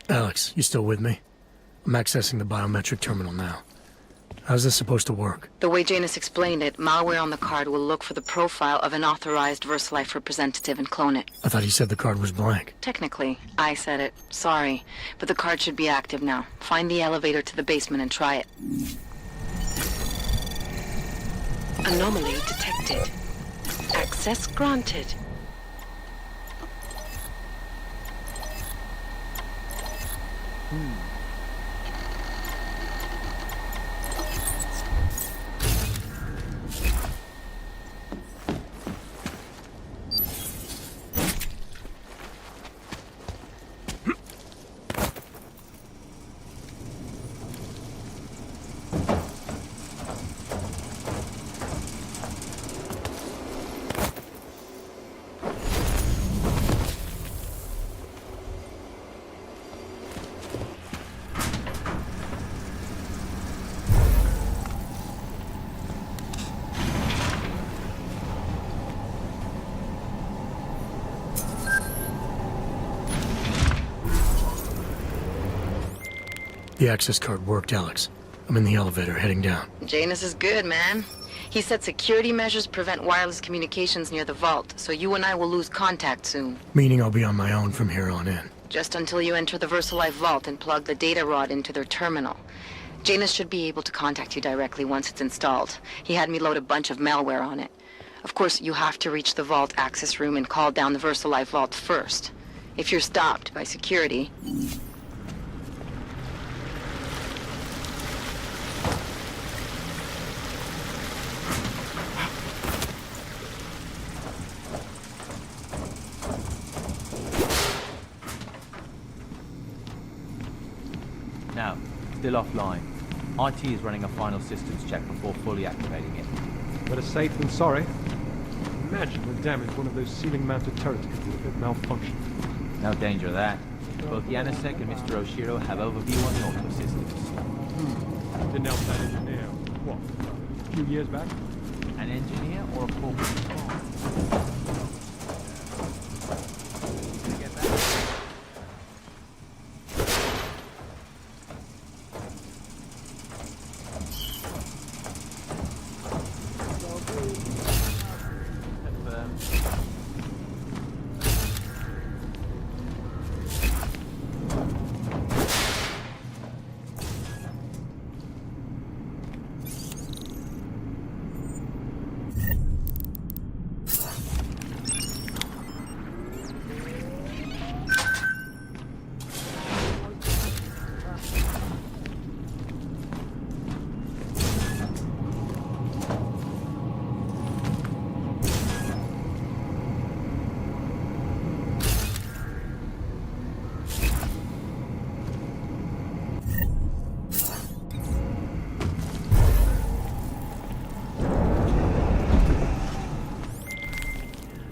Alex, you still with me? I'm accessing the biometric terminal now. How's this supposed to work? The way Janus explained it, malware on the card will look for the profile of an authorized VersaLife representative and clone it. I thought he said the card was blank. Technically, I said it. Sorry. But the card should be active now. Find the elevator to the basement and try it. Anomaly detected. Access granted. The access card worked, Alex. I'm in the elevator, heading down. Janus is good, man. He said security measures prevent wireless communications near the vault, so you and I will lose contact soon. Meaning I'll be on my own from here on in. Just until you enter the VersaLife vault and plug the data rod into their terminal. Janus should be able to contact you directly once it's installed. He had me load a bunch of malware on it. Of course, you have to reach the vault access room and call down the VersaLife vault first. If you're stopped by security... Now, still offline. IT is running a final systems check before fully activating it. Better safe than sorry. Imagine the damage one of those ceiling-mounted turrets could do if it malfunctioned. No danger of that. Both Yannisek and Mr. Oshiro have overview on the auto systems. Didn't help that engineer. What? A few years back? An engineer or a corporate spy?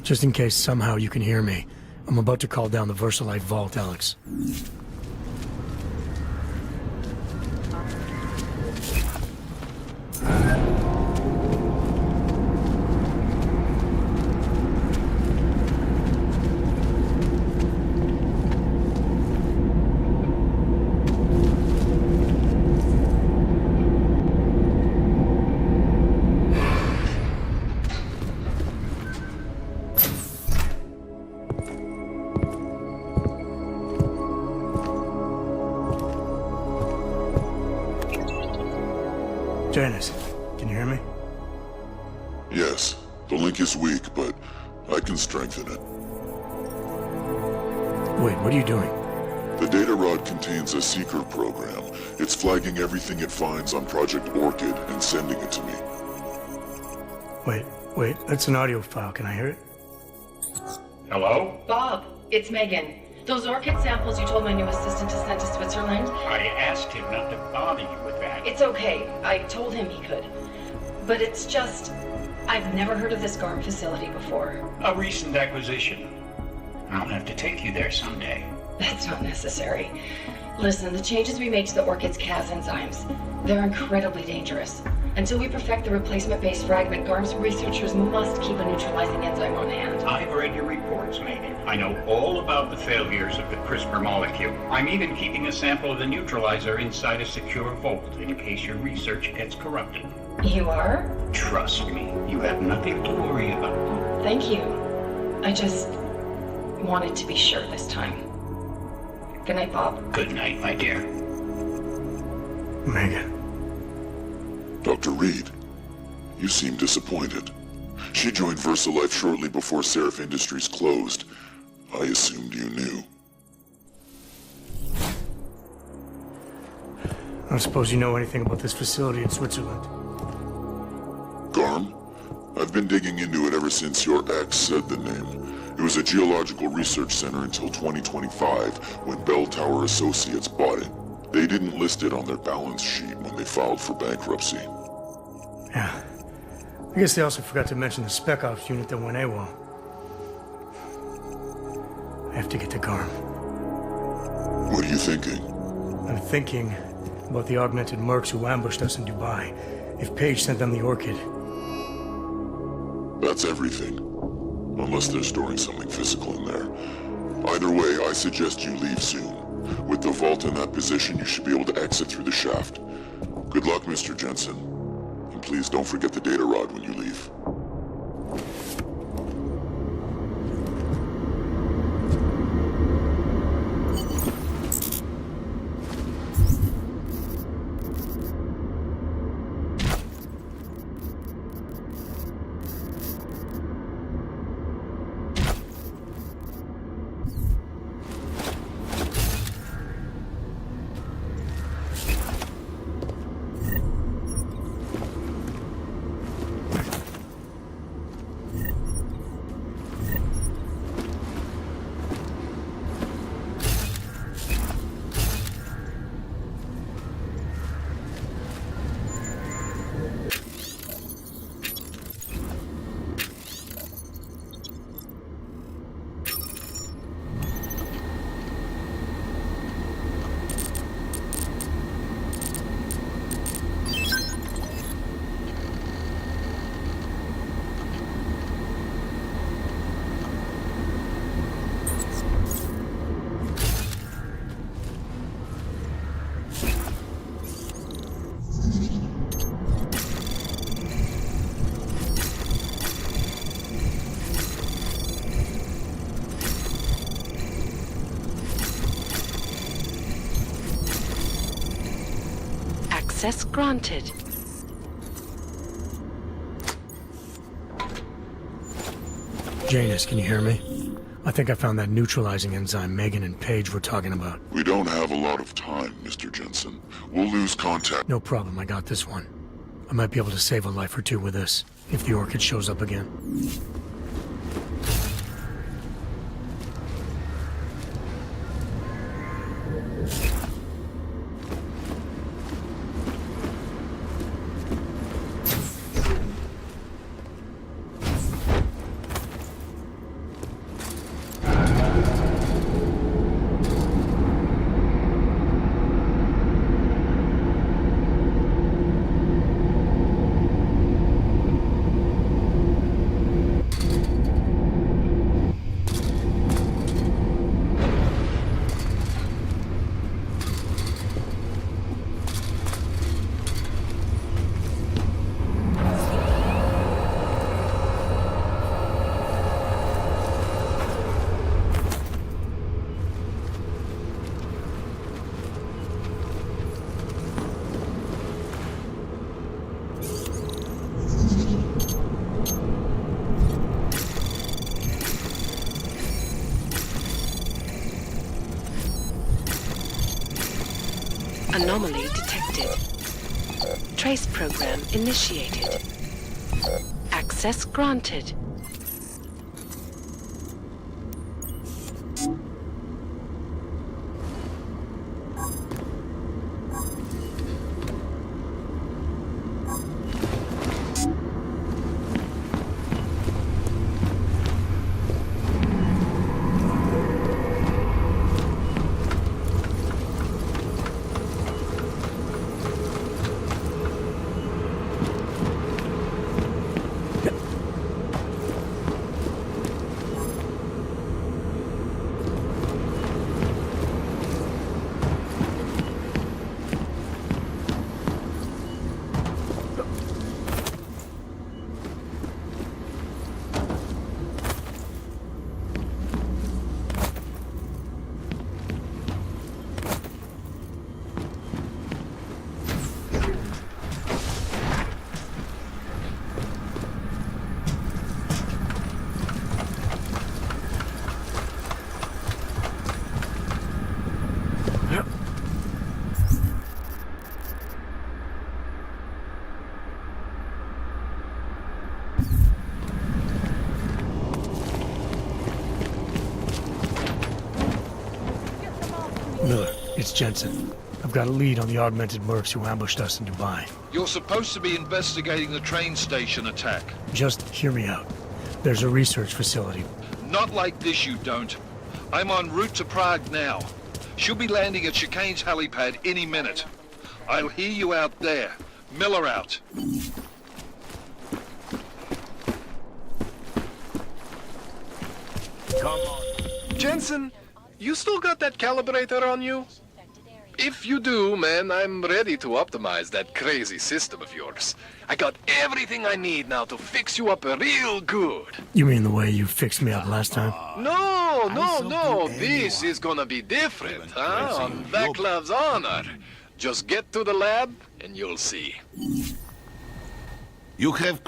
Just in case somehow you can hear me, I'm about to call down the VersaLife vault, Alex. Janice, can you hear me? Yes, the link is weak, but I can strengthen it. Wait, what are you doing? The data rod contains a seeker program. It's flagging everything it finds on Project Orchid and sending it to me. Wait, that's an audio file. Can I hear it? Hello? Bob, it's Megan. Those orchid samples you told my new assistant to send to Switzerland? I asked him not to bother you with that. It's okay. I told him he could. But it's just... I've never heard of this GARM facility before. A recent acquisition. I'll have to take you there someday. That's not necessary. Listen, the changes we make to the orchid's Cas enzymes, they're incredibly dangerous. Until we perfect the replacement-based fragment, GARM's researchers must keep a neutralizing enzyme on hand. I've read your reports, Megan. I know all about the failures of the CRISPR molecule. I'm even keeping a sample of the neutralizer inside a secure vault in case your research gets corrupted. You are? Trust me, you have nothing to worry about. Thank you. I just wanted to be sure this time. Good night, Bob. Good night, my dear. Megan. Dr. Reed, you seem disappointed. She joined VersaLife shortly before Seraph Industries closed. I assumed you knew. I don't suppose you know anything about this facility in Switzerland. GARM? I've been digging into it ever since your ex said the name. It was a geological research center until 2025, when Bell Tower Associates bought it. They didn't list it on their balance sheet when they filed for bankruptcy. Yeah. I guess they also forgot to mention the Spec Ops unit that went AWOL. I have to get to GARM. What are you thinking? I'm thinking about the augmented mercs who ambushed us in Dubai. If Paige sent them the Orchid. That's everything. Unless they're storing something physical in there. Either way, I suggest you leave soon. With the vault in that position, you should be able to exit through the shaft. Good luck, Mr. Jensen. And please don't forget the data rod when you leave. Access granted. Janus, can you hear me? I think I found that neutralizing enzyme Megan and Paige were talking about. We don't have a lot of time, Mr. Jensen. We'll lose contact. No problem, I got this one. I might be able to save a life or two with this, if the Orchid shows up again. Anomaly detected. Trace program initiated. Access granted. Miller, it's Jensen. I've got a lead on the augmented mercs who ambushed us in Dubai. You're supposed to be investigating the train station attack. Just hear me out. There's a research facility. Not like this, you don't. I'm en route to Prague now. She'll be landing at Chicane's helipad any minute. I'll hear you out there. Miller out. Come on. Jensen, you still got that calibrator on you? If you do, man, I'm ready to optimize that crazy system of yours. I got everything I need now to fix you up real good. You mean the way you fixed me up last time? No. This is gonna be different, huh? On Vaklav's honor. Just get to the lab, and you'll see. You have...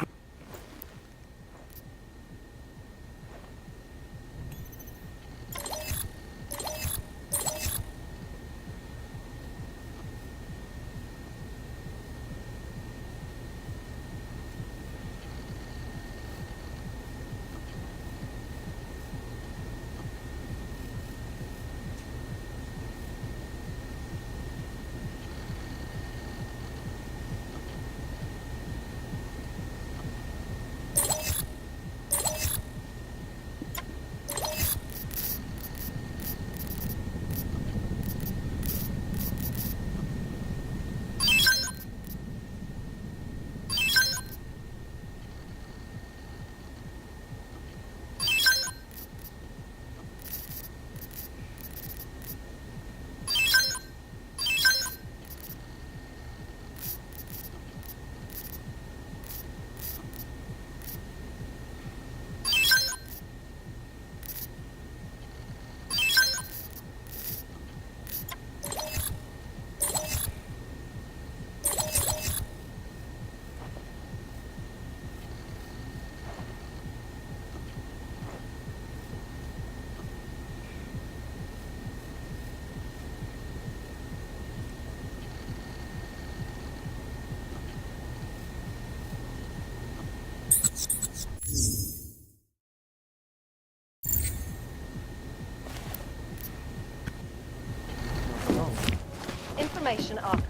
Information archive.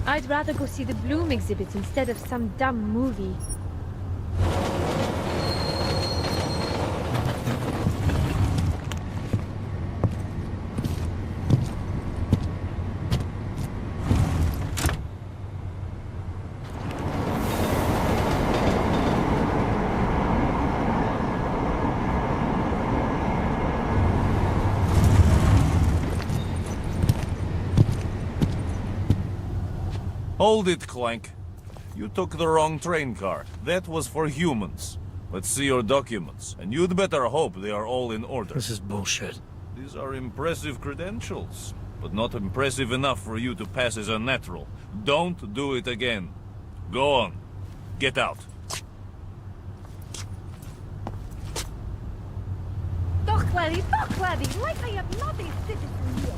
I'd rather go see the Bloom exhibits instead of some dumb movie. Hold it, Clank. You took the wrong train card. That was for humans. Let's see your documents, and you'd better hope they are all in order. This is bullshit. These are impressive credentials, but not impressive enough for you to pass as a natural. Don't do it again. Go on. Get out. Toch, laddie, like I am not a citizen here.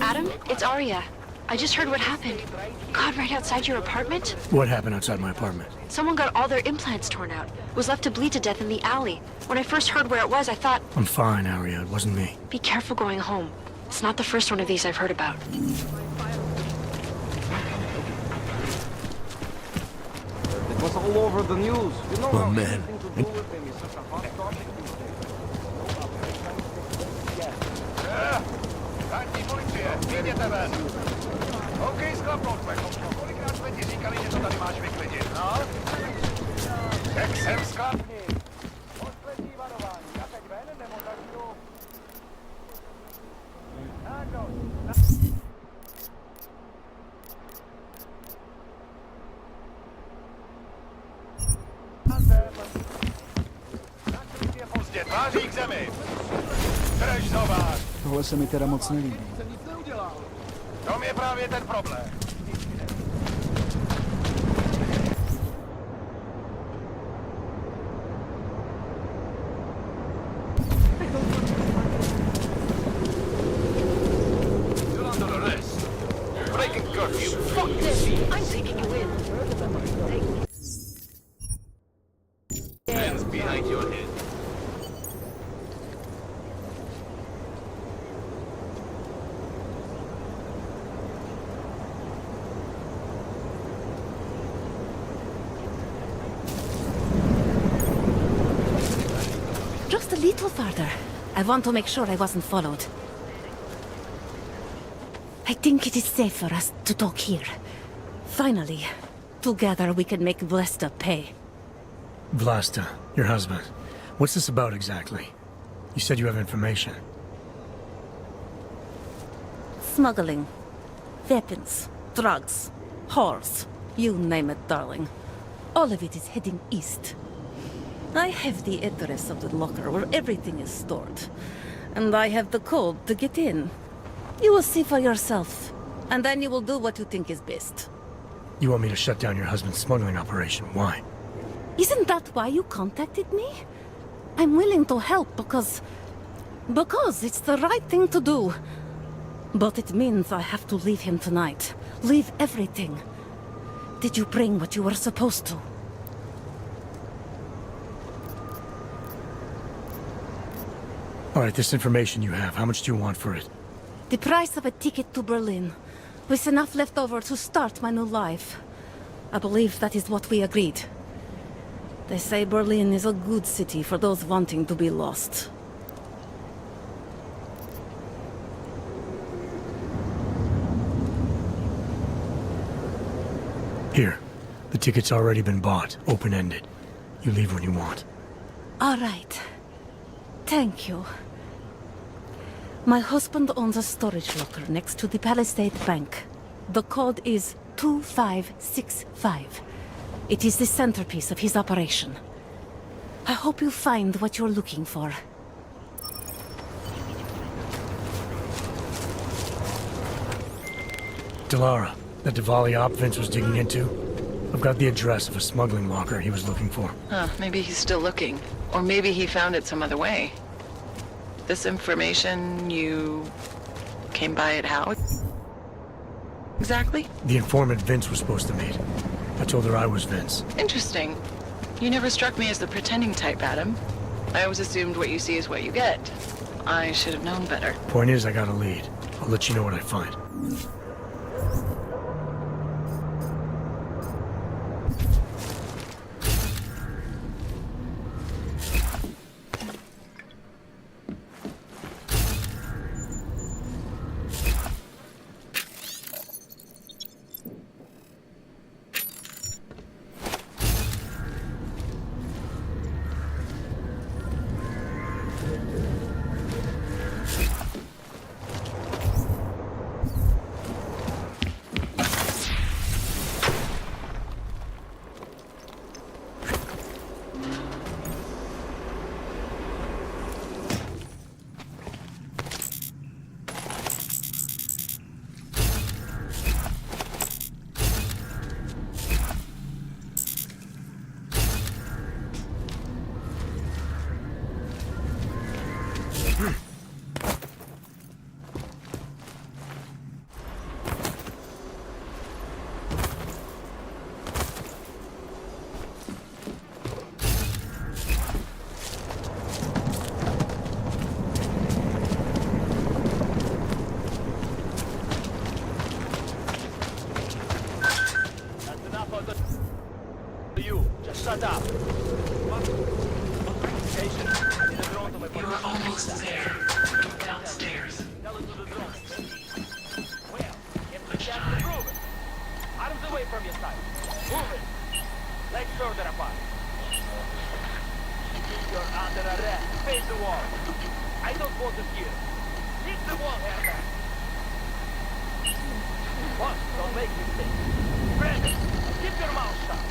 Adam, it's Arya. I just heard what happened. God, right outside your apartment? What happened outside my apartment? Someone got all their implants torn out. Was left to bleed to death in the alley. When I first heard where it was, I thought... I'm fine, Arya. It wasn't me. Be careful going home. It's not the first one of these I've heard about. It was all over the news. You know Oh, man. Vyjděte ven. OK, sklapnout, Mechowsko. Kolikrát jsme ti říkali, že to tady máš vyklidit, no? Tak jsem sklapni. Poslední varování. Já teď ven, nebo začnu... Nakryt je pozdě, tváří k zemi. Drž zobák. Tohle se mi teda moc nelíbí. To je právě ten problém. Still under arrest. Breaking curfew. Fuck this! I'm taking you in. Hands behind your head. Just a little farther. I want to make sure I wasn't followed. I think it is safe for us to talk here. Finally, together we can make Vlasta pay. Vlasta, your husband. What's this about exactly? You said you have information. Smuggling. Weapons. Drugs. Whores. You name it, darling. All of it is heading east. I have the address of the locker where everything is stored. And I have the code to get in. You will see for yourself. And then you will do what you think is best. You want me to shut down your husband's smuggling operation. Why? Isn't that why you contacted me? I'm willing to help because it's the right thing to do. But it means I have to leave him tonight. Leave everything. Did you bring what you were supposed to? All right, this information you have, how much do you want for it? The price of a ticket to Berlin, with enough left over to start my new life. I believe that is what we agreed. They say Berlin is a good city for those wanting to be lost. Here, the ticket's already been bought, open-ended. You leave when you want. All right. Thank you. My husband owns a storage locker next to the Palisade Bank. The code is 2565. It is the centerpiece of his operation. I hope you find what you're looking for. Delara, that Diwali op Vince was digging into? I've got the address of a smuggling locker he was looking for. Huh, maybe he's still looking. Or maybe he found it some other way. This information, you came by it how? Exactly? The informant Vince was supposed to meet. I told her I was Vince. Interesting. You never struck me as the pretending type, Adam. I always assumed what you see is what you get. I should have known better. Point is, I got a lead. I'll let you know what I find. You, just shut up. You are almost there. Downstairs. Well, get the chance to prove it. Arms away from your side. Move it. Legs further apart. You're under arrest. Face the wall. I don't want to hear it. Hit the wall, Herman. Boss, don't make mistakes. Brandon, keep your mouth shut.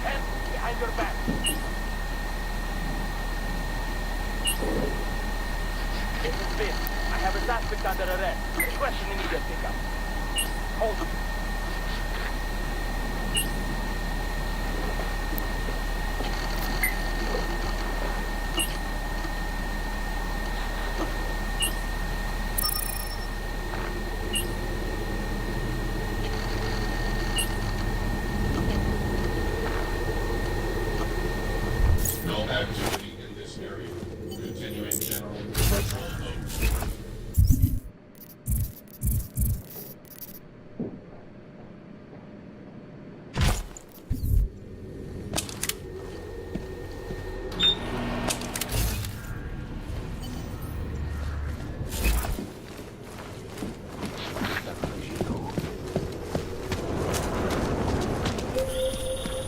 Hands behind your back. This is Finn. I have a suspect under arrest. Question immediate pickup. Hold him. No activity in this area. Continuing general patrol mode.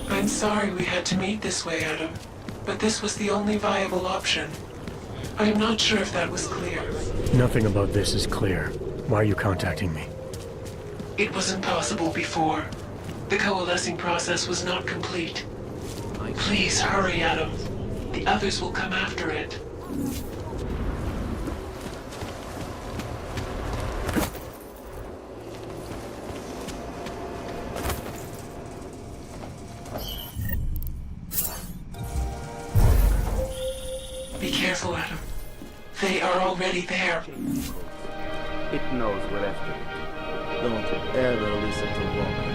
I'm sorry we had to meet this way, Adam, but this was the only viable option. I am not sure if that was clear. Nothing about this is clear. Why are you contacting me? It wasn't possible before. The coalescing process was not complete. Please hurry, Adam. The others will come after it. Be careful, Adam. They are already there. It knows we're after it. Don't ever listen to Walker.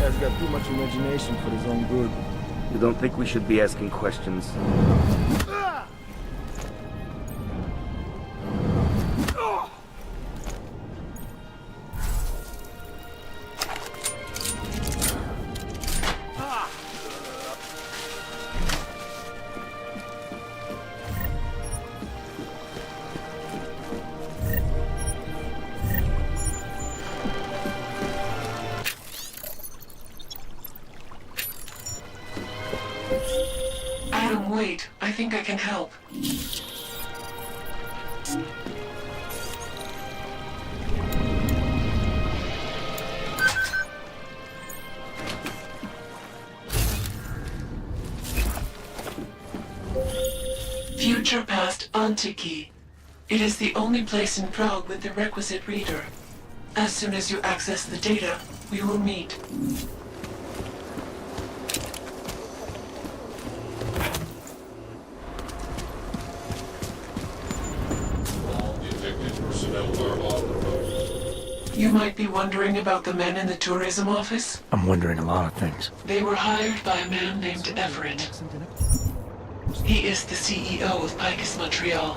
Guy's got too much imagination for his own good. You don't think we should be asking questions? Adam, wait. I think I can help. Future Past Antiki. It is the only place in Prague with the requisite reader. As soon as you access the data, we will meet. You might be wondering about the men in the tourism office. I'm wondering a lot of things. They were hired by a man named Everett. He is the CEO of Picus Montreal.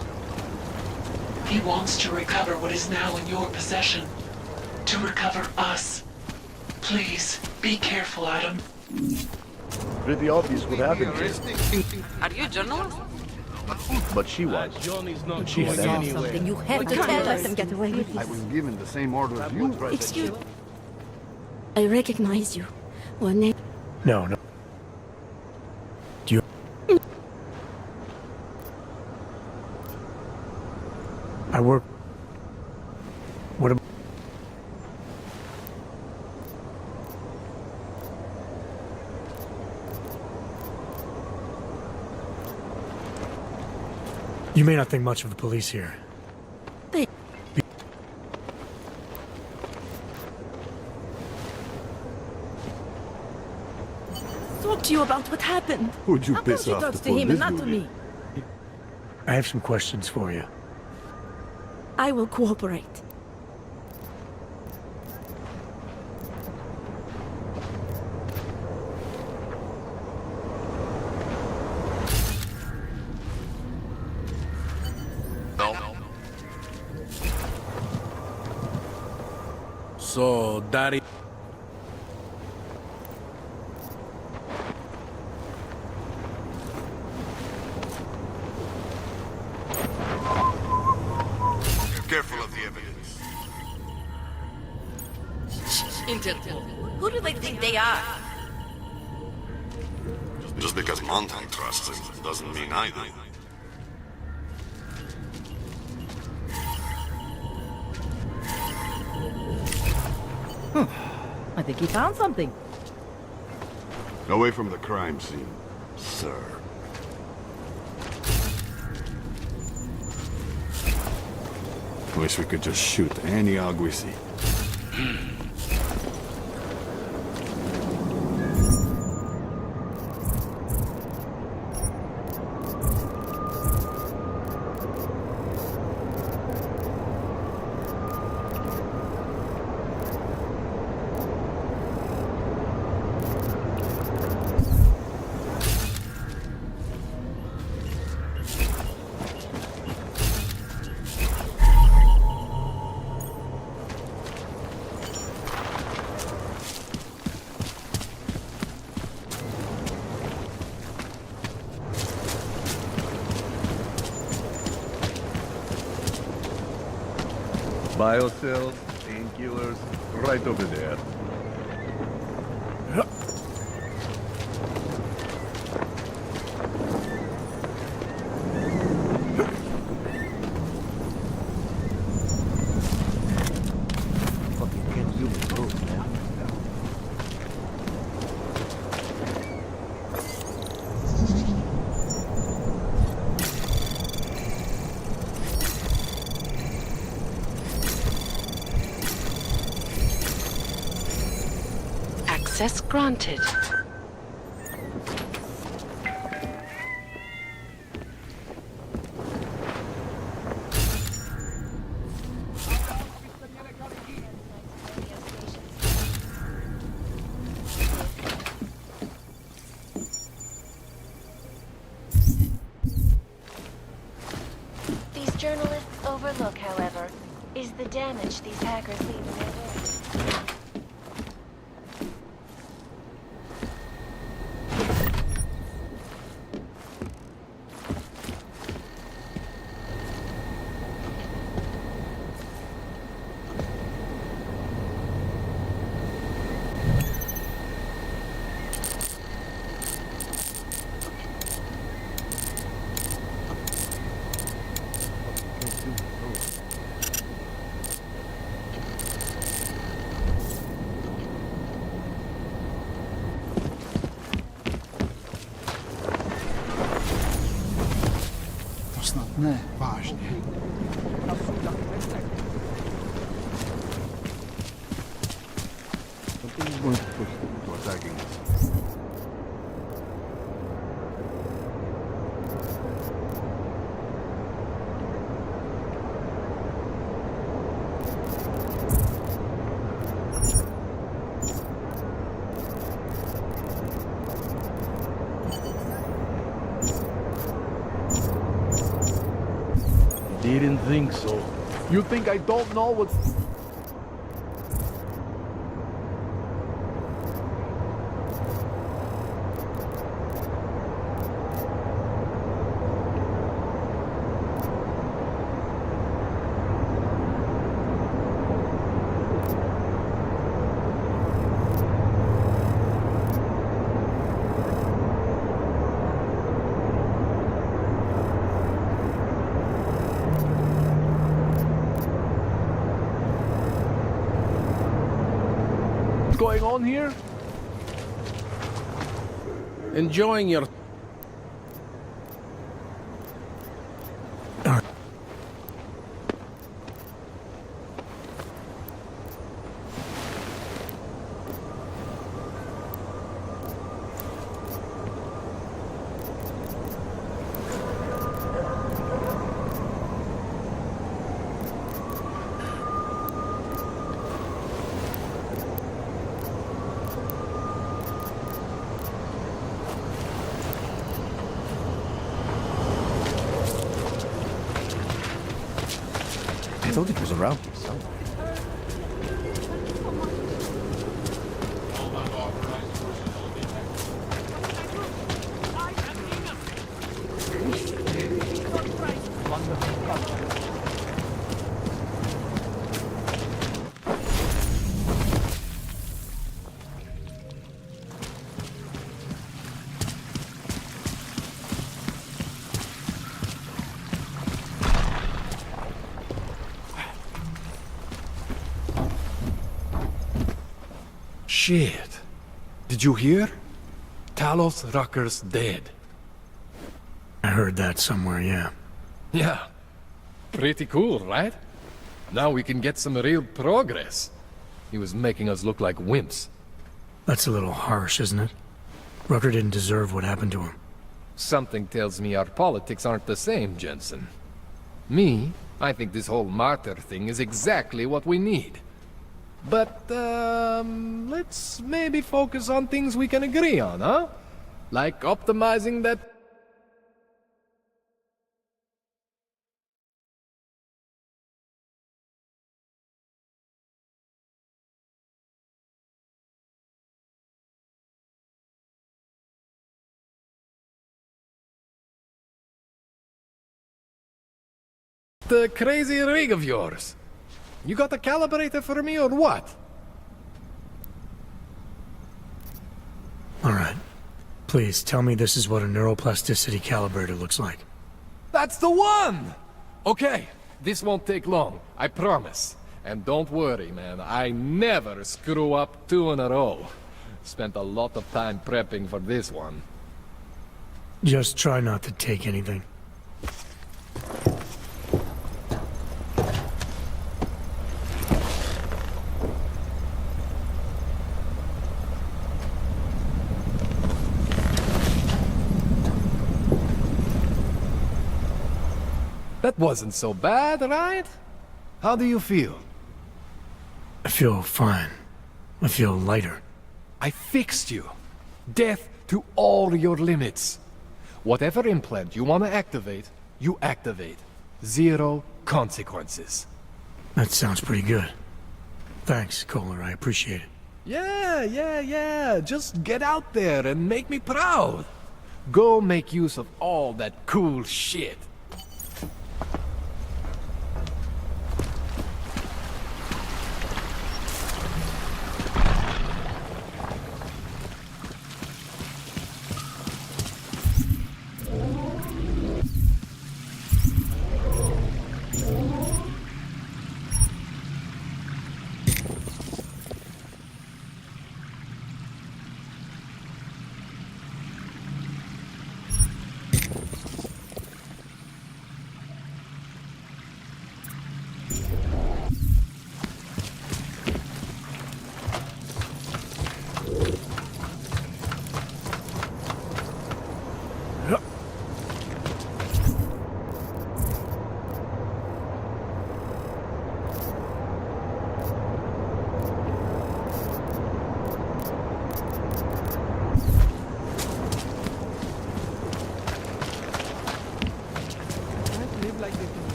He wants to recover what is now in your possession. To recover us. Please, be careful, Adam. Pretty obvious what happened here. Are you a journalist? But she was. Johnny's not She had going evidence. anywhere. Something you have to tell us. Let them get away with I this. was given the same order as you. Excuse me. I recognize you. What name? No. Do you... I work... What am... You may not think much of the police here. Talk to you about what happened. Would you How come piss she off talks the to him and police not to me? I have some questions for you. I will cooperate. So, Daddy... Interpol. Who do they think they are? Just because Montan trusts him doesn't mean I do. I think he found something. Away from the crime scene, sir. Wish we could just shoot any hog we see. Biocells, painkillers, right over there. Fucking can't human move, man. Access granted. These journalists overlook, however, is the damage these hackers leave in their wake. Snad ne, vážně. Something's going to push them into attacking us. Didn't think so. You think I don't know what... going on here? Enjoying your... I thought it was around here somewhere. Shit. Did you hear? Talos Rucker's dead. I heard that somewhere, yeah. Yeah. Pretty cool, right? Now we can get some real progress. He was making us look like wimps. That's a little harsh, isn't it? Rucker didn't deserve what happened to him. Something tells me our politics aren't the same, Jensen. Me, I think this whole martyr thing is exactly what we need. But, let's maybe focus on things we can agree on, huh? Like optimizing that... the crazy rig of yours. You got a calibrator for me or what? All right. Please, tell me this is what a neuroplasticity calibrator looks like. That's the one! Okay, this won't take long, I promise. And don't worry, man, I never screw up 2 in a row. Spent a lot of time prepping for this one. Just try not to take anything. That wasn't so bad, right? How do you feel? I feel fine. I feel lighter. I fixed you. Death to all your limits. Whatever implant you want to activate, you activate. 0 consequences. That sounds pretty good. Thanks, Kohler. I appreciate it. Yeah. Just get out there and make me proud. Go make use of all that cool shit.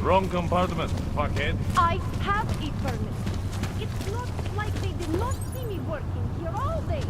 Wrong compartment, fuckhead. I have a permit. It's not like they did not see me working here all day.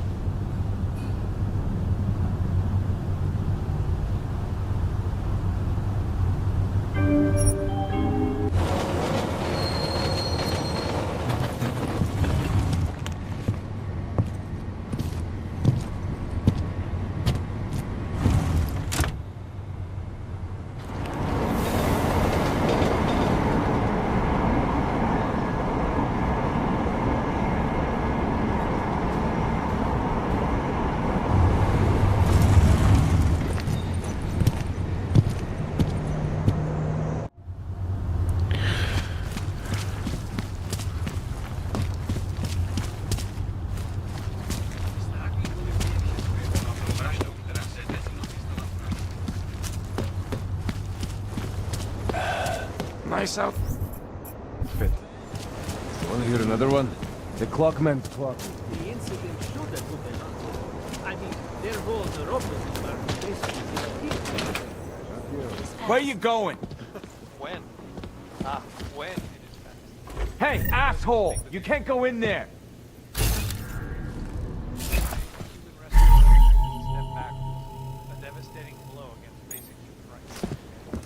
Nice out. Fit. Want to hear another one? The clockman clock. The incident should have been answered. I mean, their whole neuroplasticity are basically Where you going? When? When? Hey, asshole! You can't go in there!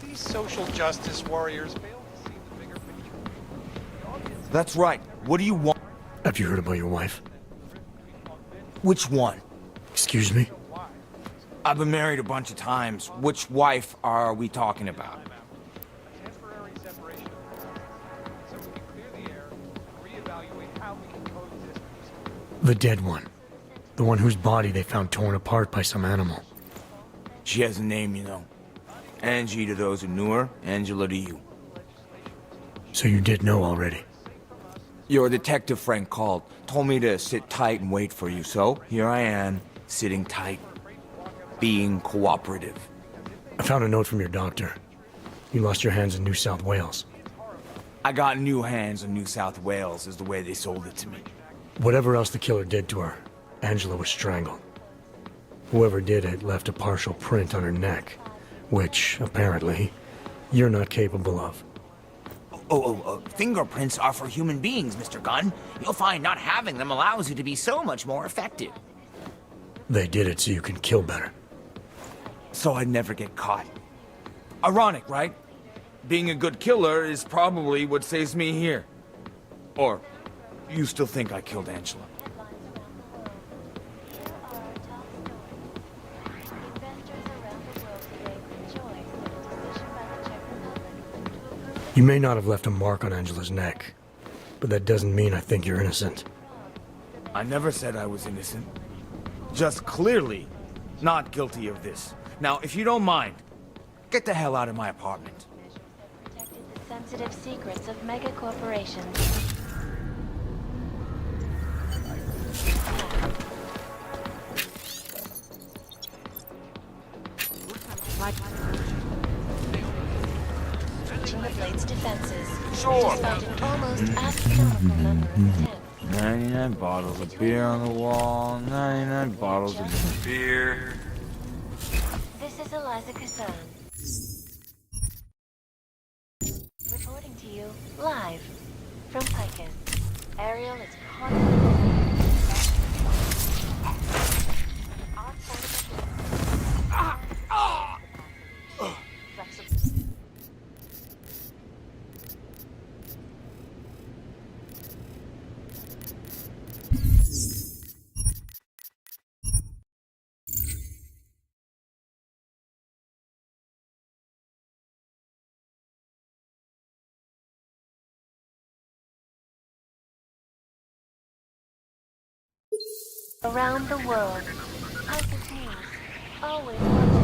These social justice warriors fail to see the bigger picture. That's right. What do you want? Have you heard about your wife? Which one? Excuse me? I've been married a bunch of times. Which wife are we talking about? Temporary separation. So we can clear the air and reevaluate how we can coexist peacefully. The dead one. The one whose body they found torn apart by some animal. She has a name, you know. Angie to those who knew her, Angela to you. So you did know already? Your detective friend called, told me to sit tight and wait for you, so here I am, sitting tight, being cooperative. I found a note from your doctor. You lost your hands in New South Wales. I got new hands in New South Wales, is the way they sold it to me. Whatever else the killer did to her, Angela was strangled. Whoever did it left a partial print on her neck, which, apparently, you're not capable of. Fingerprints are for human beings, Mr. Gunn. You'll find not having them allows you to be so much more effective. They did it so you can kill better. So I'd never get caught. Ironic, right? Being a good killer is probably what saves me here. Or, you still think I killed Angela? You may not have left a mark on Angela's neck, but that doesn't mean I think you're innocent. I never said I was innocent. Just clearly not guilty of this. Now, if you don't mind, get the hell out of my apartment. Protected the sensitive secrets of mega corporations. Breaching the Blade's defenses. Sure. Just found an almost astronomical number of attempts. 99 bottles of beer on the wall, 99 bottles of beer. This is Eliza Kassan. Reporting to you live from Picus. Ariel is constantly around the world. Picus News. Always watching.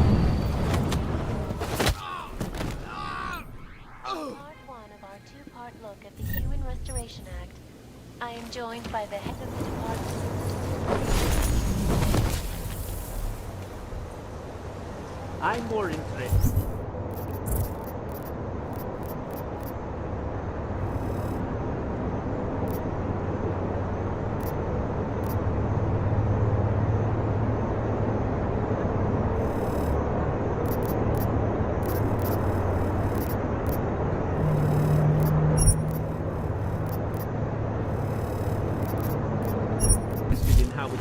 Part 1 of our two-part look at the Human Restoration Act. I am joined by the head of the department. I'm more interested. In how it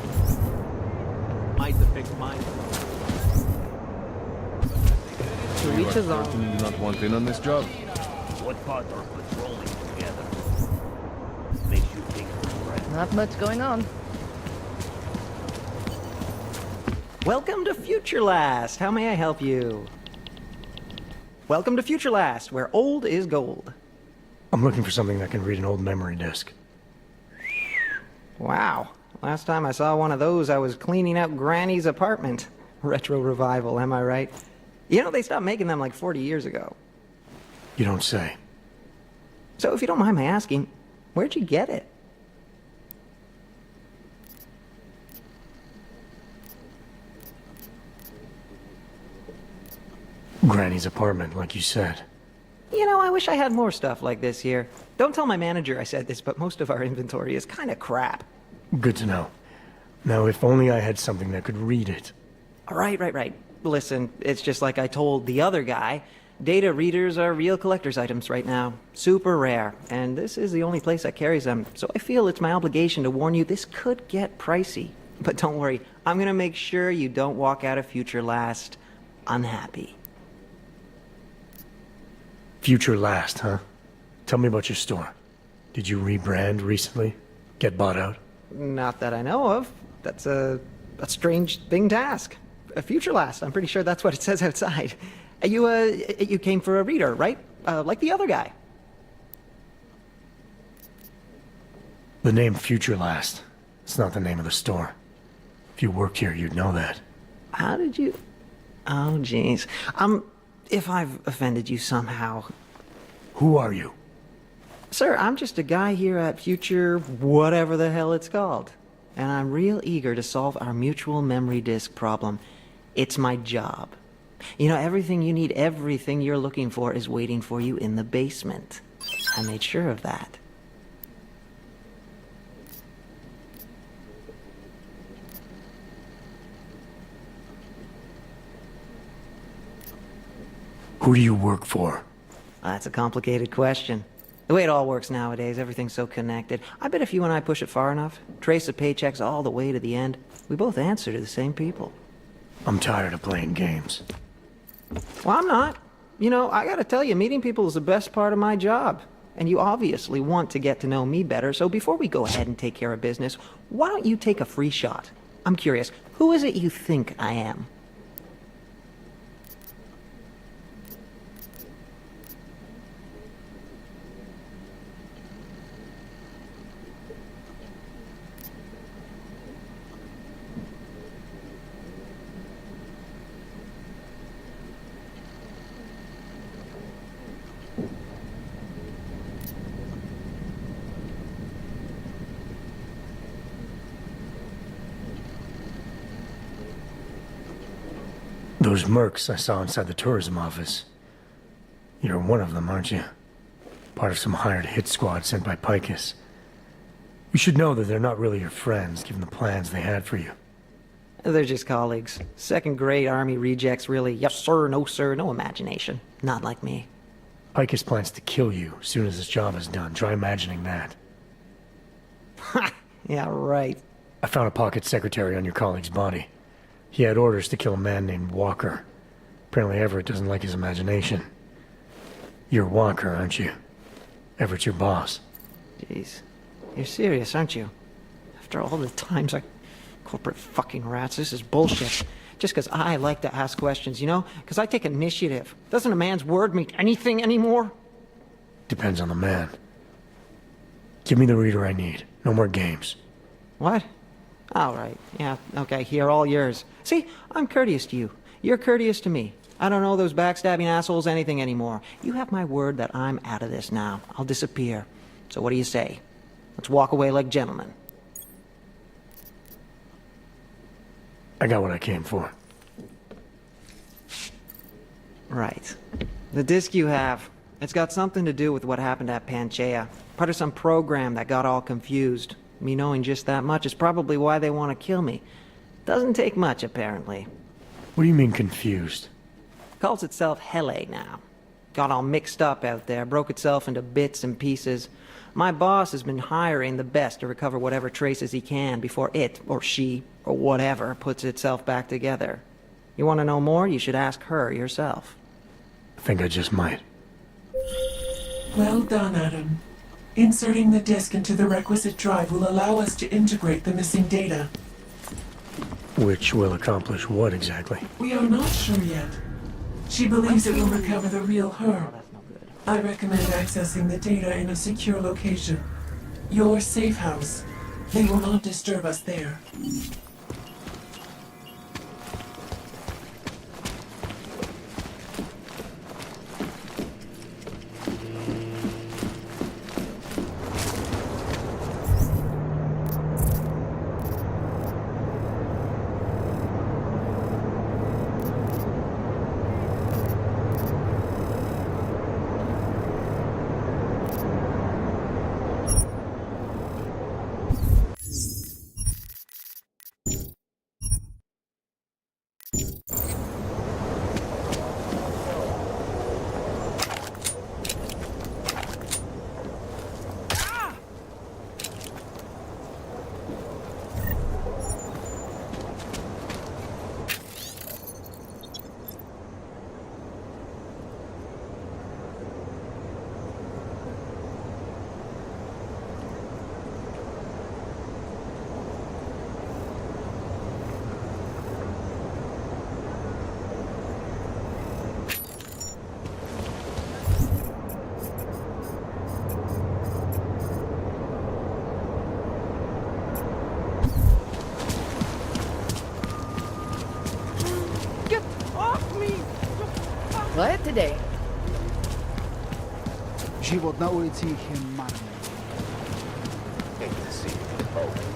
might affect mine. So you are certainly not want in on this job? What part are patrolling together? Makes you think of friends. Not much going on. Welcome to Future Last. How may I help you? Welcome to Future Last, where old is gold. I'm looking for something that can read an old memory disk. Wow. Last time I saw one of those, I was cleaning out Granny's apartment. Retro revival, am I right? You know, they stopped making them like 40 years ago. You don't say. So if you don't mind my asking, where'd you get it? Granny's apartment, like you said. You know, I wish I had more stuff like this here. Don't tell my manager I said this, but most of our inventory is kind of crap. Good to know. Now, if only I had something that could read it. Right. Listen, it's just like I told the other guy. Data readers are real collector's items right now. Super rare. And this is the only place that carries them. So I feel it's my obligation to warn you this could get pricey. But don't worry, I'm gonna make sure you don't walk out of Future Last unhappy. Future Last, huh? Tell me about your store. Did you rebrand recently? Get bought out? Not that I know of. That's a strange thing to ask. A future last, I'm pretty sure that's what it says outside. You came for a reader, right? Like the other guy. The name Future Last. It's not the name of the store. If you worked here, you'd know that. How did you... Oh, jeez. If I've offended you somehow... Who are you? Sir, I'm just a guy here at Future whatever the hell it's called. And I'm real eager to solve our mutual memory disk problem. It's my job. You know, everything you need, everything you're looking for is waiting for you in the basement. I made sure of that. Who do you work for? That's a complicated question. The way it all works nowadays, everything's so connected. I bet if you and I push it far enough, trace the paychecks all the way to the end, we both answer to the same people. I'm tired of playing games. Well, I'm not. You know, I gotta tell you, meeting people is the best part of my job. And you obviously want to get to know me better, so before we go ahead and take care of business, why don't you take a free shot? I'm curious, who is it you think I am? Those mercs I saw inside the tourism office. You're one of them, aren't you? Part of some hired hit squad sent by Picus. You should know that they're not really your friends, given the plans they had for you. They're just colleagues. Second-grade army rejects, really. Yes sir, no imagination. Not like me. Picus plans to kill you as soon as his job is done. Try imagining that. Ha! Yeah, right. I found a pocket secretary on your colleague's body. He had orders to kill a man named Walker. Apparently Everett doesn't like his imagination. You're Walker, aren't you? Everett's your boss. Jeez. You're serious, aren't you? After all the times corporate fucking rats, this is bullshit. Just because I like to ask questions, you know? Because I take initiative. Doesn't a man's word mean anything anymore? Depends on the man. Give me the reader I need. No more games. What? All right. Yeah, okay, here, all yours. See, I'm courteous to you. You're courteous to me. I don't know those backstabbing assholes anything anymore. You have my word that I'm out of this now. I'll disappear. So what do you say? Let's walk away like gentlemen. I got what I came for. Right. The disc you have, it's got something to do with what happened at Panchaea. Part of some program that got all confused. Me knowing just that much is probably why they want to kill me. Doesn't take much, apparently. What do you mean confused? Calls itself Hele now. Got all mixed up out there, broke itself into bits and pieces. My boss has been hiring the best to recover whatever traces he can before it, or she, or whatever, puts itself back together. You want to know more? You should ask her yourself. I think I just might. Well done, Adam. Inserting the disk into the requisite drive will allow us to integrate the missing data. Which will accomplish what exactly? We are not sure yet. She believes it will recover the real her. I recommend accessing the data in a secure location. Your safe house. They will not disturb us there. Quiet today. Život na ulicích je marný. Hate to see you go.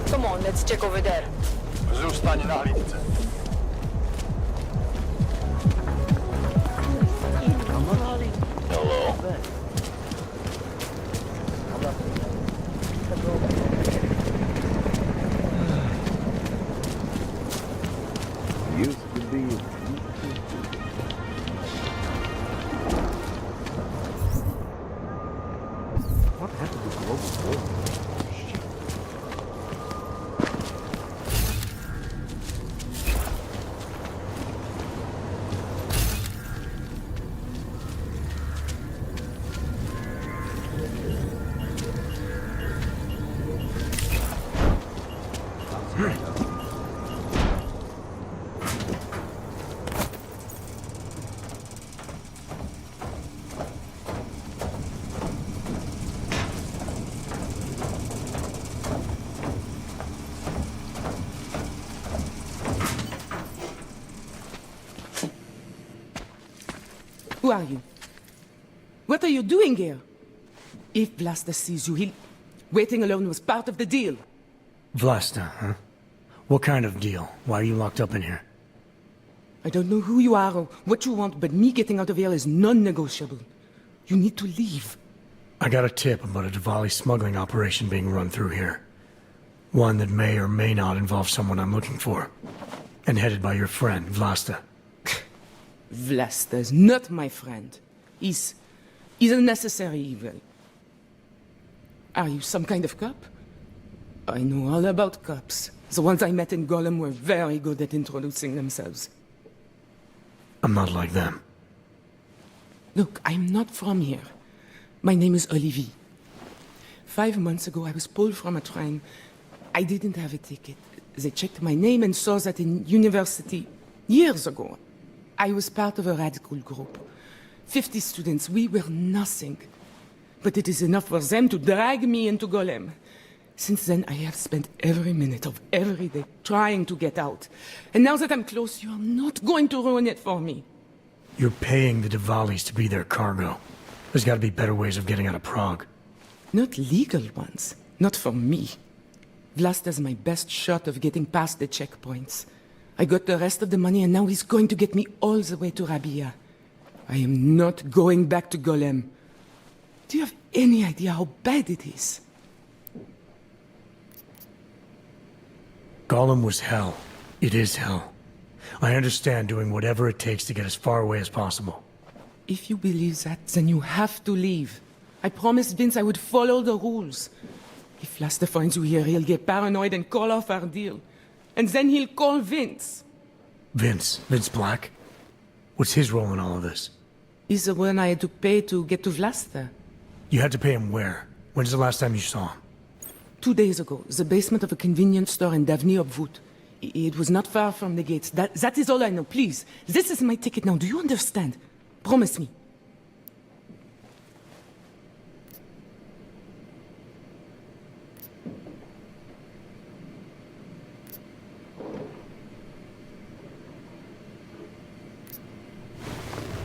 Come on, let's check over there. Zůstaň na hlídce. Used to be. What happened to global warming? Who are you? What are you doing here? If Vlasta sees you, waiting alone was part of the deal. Vlasta, huh? What kind of deal? Why are you locked up in here? I don't know who you are or what you want, but me getting out of here is non-negotiable. You need to leave. I got a tip about a Diwali smuggling operation being run through here. One that may or may not involve someone I'm looking for. And headed by your friend, Vlasta. Vlasta is not my friend. He's a necessary evil. Are you some kind of cop? I know all about cops. The ones I met in Golem were very good at introducing themselves. I'm not like them. Look, I'm not from here. My name is Olivier. 5 months ago, I was pulled from a train. I didn't have a ticket. They checked my name and saw that in university years ago. I was part of a radical group. 50 students, we were nothing. But it is enough for them to drag me into Golem. Since then, I have spent every minute of every day trying to get out. And now that I'm close, you are not going to ruin it for me. You're paying the Diwalis to be their cargo. There's gotta be better ways of getting out of Prague. Not legal ones. Not for me. Vlasta's my best shot of getting past the checkpoints. I got the rest of the money and now he's going to get me all the way to Rabia. I am not going back to Golem. Do you have any idea how bad it is? Golem was hell. It is hell. I understand doing whatever it takes to get as far away as possible. If you believe that, then you have to leave. I promised Vince I would follow the rules. If Vlasta finds you here, he'll get paranoid and call off our deal. And then he'll call Vince. Vince Black? What's his role in all of this? He's the one I had to pay to get to Vlasta. You had to pay him where? When's the last time you saw him? 2 days ago, the basement of a convenience store in Davni Obvut. It was not far from the gates. That is all I know. Please, this is my ticket now. Do you understand? Promise me.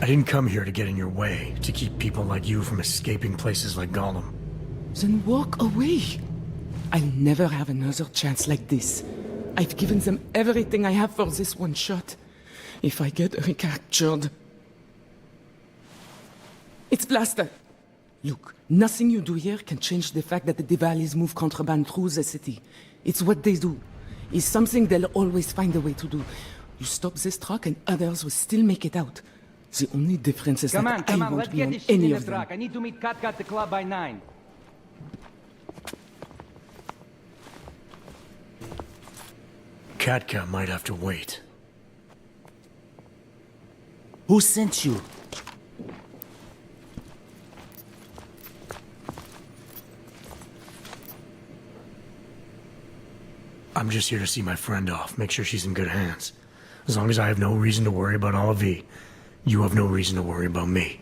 I didn't come here to get in your way, to keep people like you from escaping places like Golem. Then walk away. I'll never have another chance like this. I've given them everything I have for this one shot. If I get recaptured... It's Vlasta. Look, nothing you do here can change the fact that the Diwalis move contraband through the city. It's what they do. It's something they'll always find a way to do. You stop this truck and others will still make it out. The only difference is that I won't let's be get on this shit any in the of them. truck. I need to meet Katka at the club by 9. Katka might have to wait. Who sent you? I'm just here to see my friend off, make sure she's in good hands. As long as I have no reason to worry about Olivier, you have no reason to worry about me.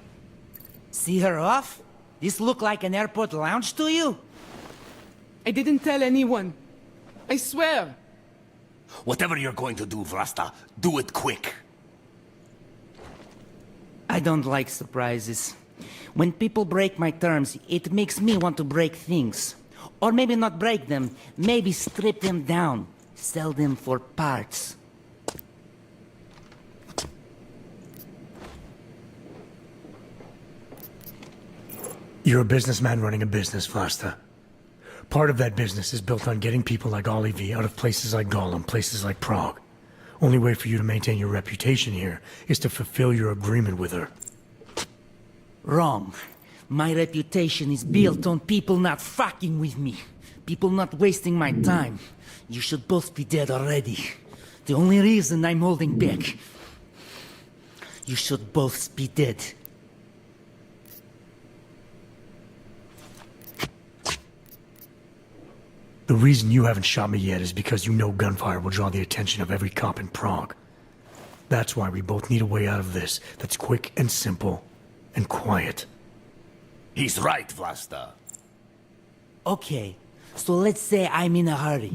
See her off? This look like an airport lounge to you? I didn't tell anyone. I swear. Whatever you're going to do, Vlasta, do it quick. I don't like surprises. When people break my terms, it makes me want to break things. Or maybe not break them, maybe strip them down. Sell them for parts. You're a businessman running a business, Vlasta. Part of that business is built on getting people like Olivier out of places like Golem, places like Prague. Only way for you to maintain your reputation here is to fulfill your agreement with her. Wrong. My reputation is built on people not fucking with me. People not wasting my time. You should both be dead already. The only reason I'm holding back. You should both be dead. The reason you haven't shot me yet is because you know gunfire will draw the attention of every cop in Prague. That's why we both need a way out of this that's quick and simple and quiet. He's right, Vlasta. Okay, so let's say I'm in a hurry,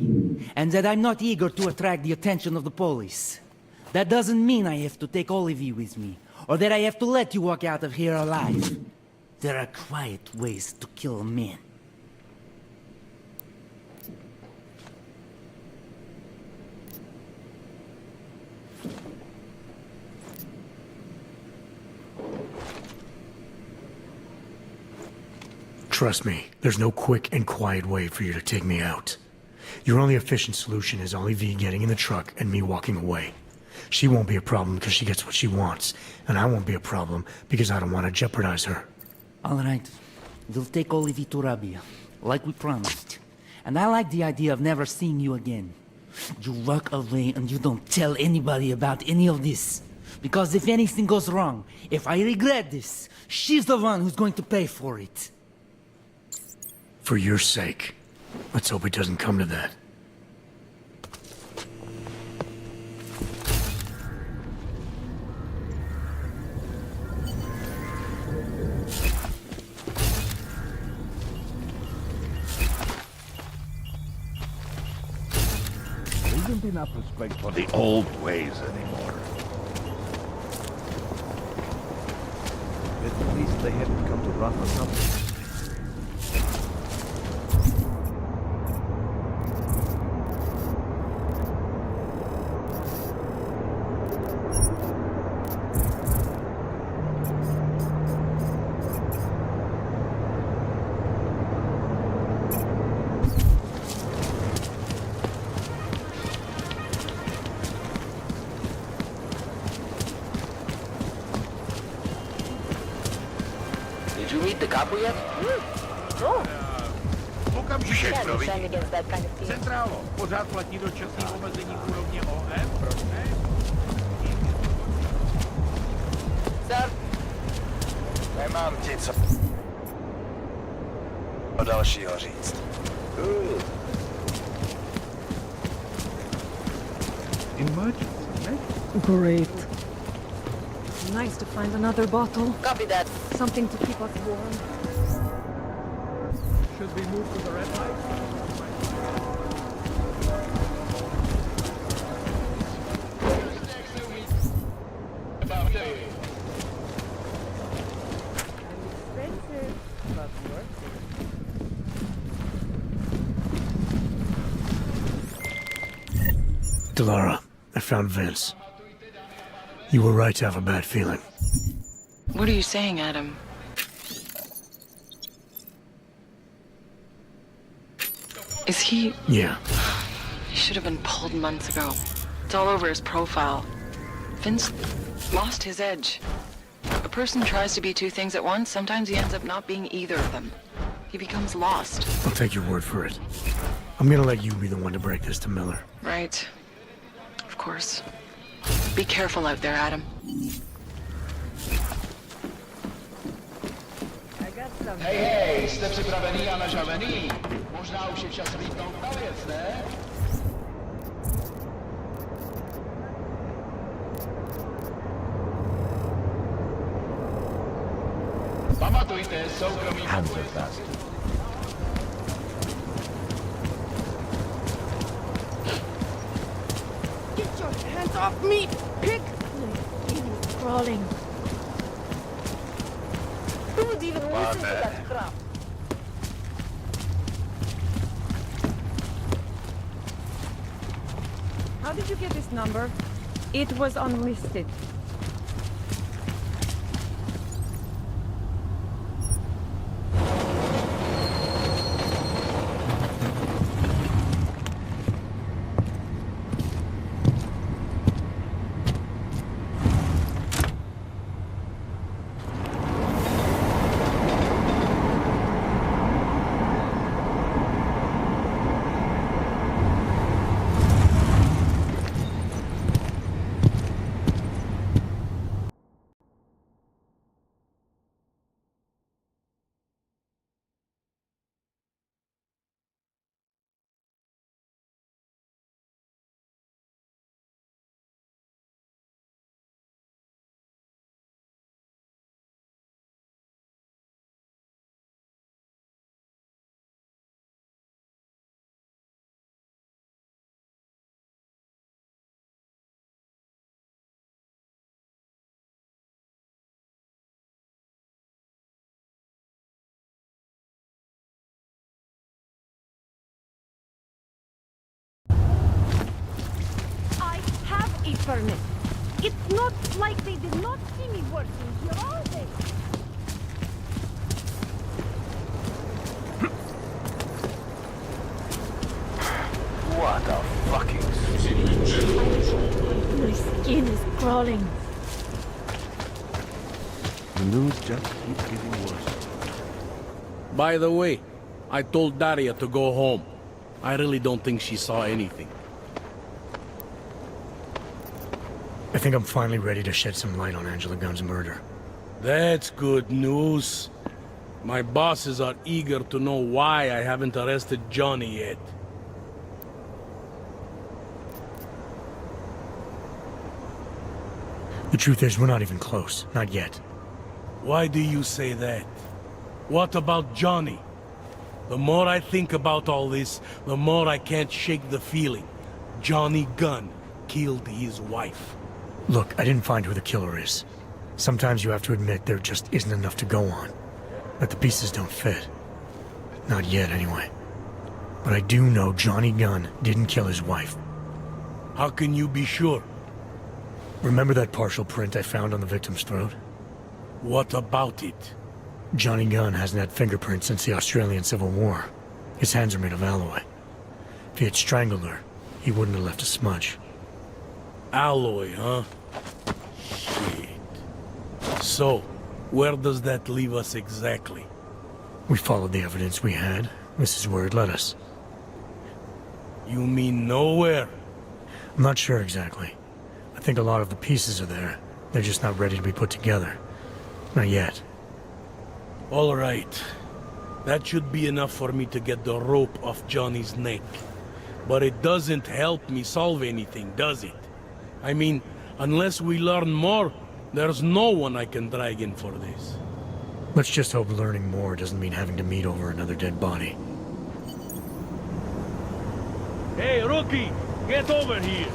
and that I'm not eager to attract the attention of the police. That doesn't mean I have to take all of you with me, or that I have to let you walk out of here alive. There are quiet ways to kill a man. Trust me, there's no quick and quiet way for you to take me out. Your only efficient solution is Ollie V getting in the truck and me walking away. She won't be a problem because she gets what she wants, and I won't be a problem because I don't want to jeopardize her. All right, we'll take Olivi to Rabia, like we promised. And I like the idea of never seeing you again. You walk away and you don't tell anybody about any of this. Because if anything goes wrong, if I regret this, she's the one who's going to pay for it. For your sake. Let's hope it doesn't come to that. There isn't enough respect for the old ways anymore. At least they hadn't come to rough us up. Did you meet the capo yet? No. Okamžitě Can't providí. stand against that kind of thing. Centrálo, pořád platí dočasný omezení úrovně OM, proč ne? Sir? Nemám ti co dalšího říct. Emergency, ne? Great. Nice to find another bottle. Copy that. Something to keep us warm. Should we move to the red light? Expensive, but worth it. Delara, I found Vince. You were right to have a bad feeling. What are you saying, Adam? Is he... Yeah. He should have been pulled months ago. It's all over his profile. Vince lost his edge. A person tries to be two things at once, sometimes he ends up not being either of them. He becomes lost. I'll take your word for it. I'm gonna let you be the one to break this to Miller. Right. Of course. Be careful out there, Adam. Hej, jste připravený a nažavený? Možná už je čas vítnout na věc, ne? Pamatujte, soukromí pokoj. Get your hands off me! Pig! It is crawling. Who would even listen to that crap? How did you get this number? It was unlisted. furnace. It's not like they did not see me working here, are they? What a fucking My skin is crawling. The news just keeps getting worse. By the way, I told Daria to go home. I really don't think she saw anything. I think I'm finally ready to shed some light on Angela Gunn's murder. That's good news. My bosses are eager to know why I haven't arrested Johnny yet. The truth is, we're not even close. Not yet. Why do you say that? What about Johnny? The more I think about all this, the more I can't shake the feeling. Johnny Gunn killed his wife. Look, I didn't find who the killer is. Sometimes you have to admit there just isn't enough to go on. That the pieces don't fit. Not yet, anyway. But I do know Johnny Gunn didn't kill his wife. How can you be sure? Remember that partial print I found on the victim's throat? What about it? Johnny Gunn hasn't had fingerprints since the Australian Civil War. His hands are made of alloy. If he had strangled her, he wouldn't have left a smudge. Alloy, huh? Shit. So, where does that leave us exactly? We followed the evidence we had. This is where it led us. You mean nowhere? I'm not sure exactly. I think a lot of the pieces are there. They're just not ready to be put together. Not yet. All right. That should be enough for me to get the rope off Johnny's neck. But it doesn't help me solve anything, does it? I mean, unless we learn more, there's no one I can drag in for this. Let's just hope learning more doesn't mean having to meet over another dead body. Hey, rookie! Get over here!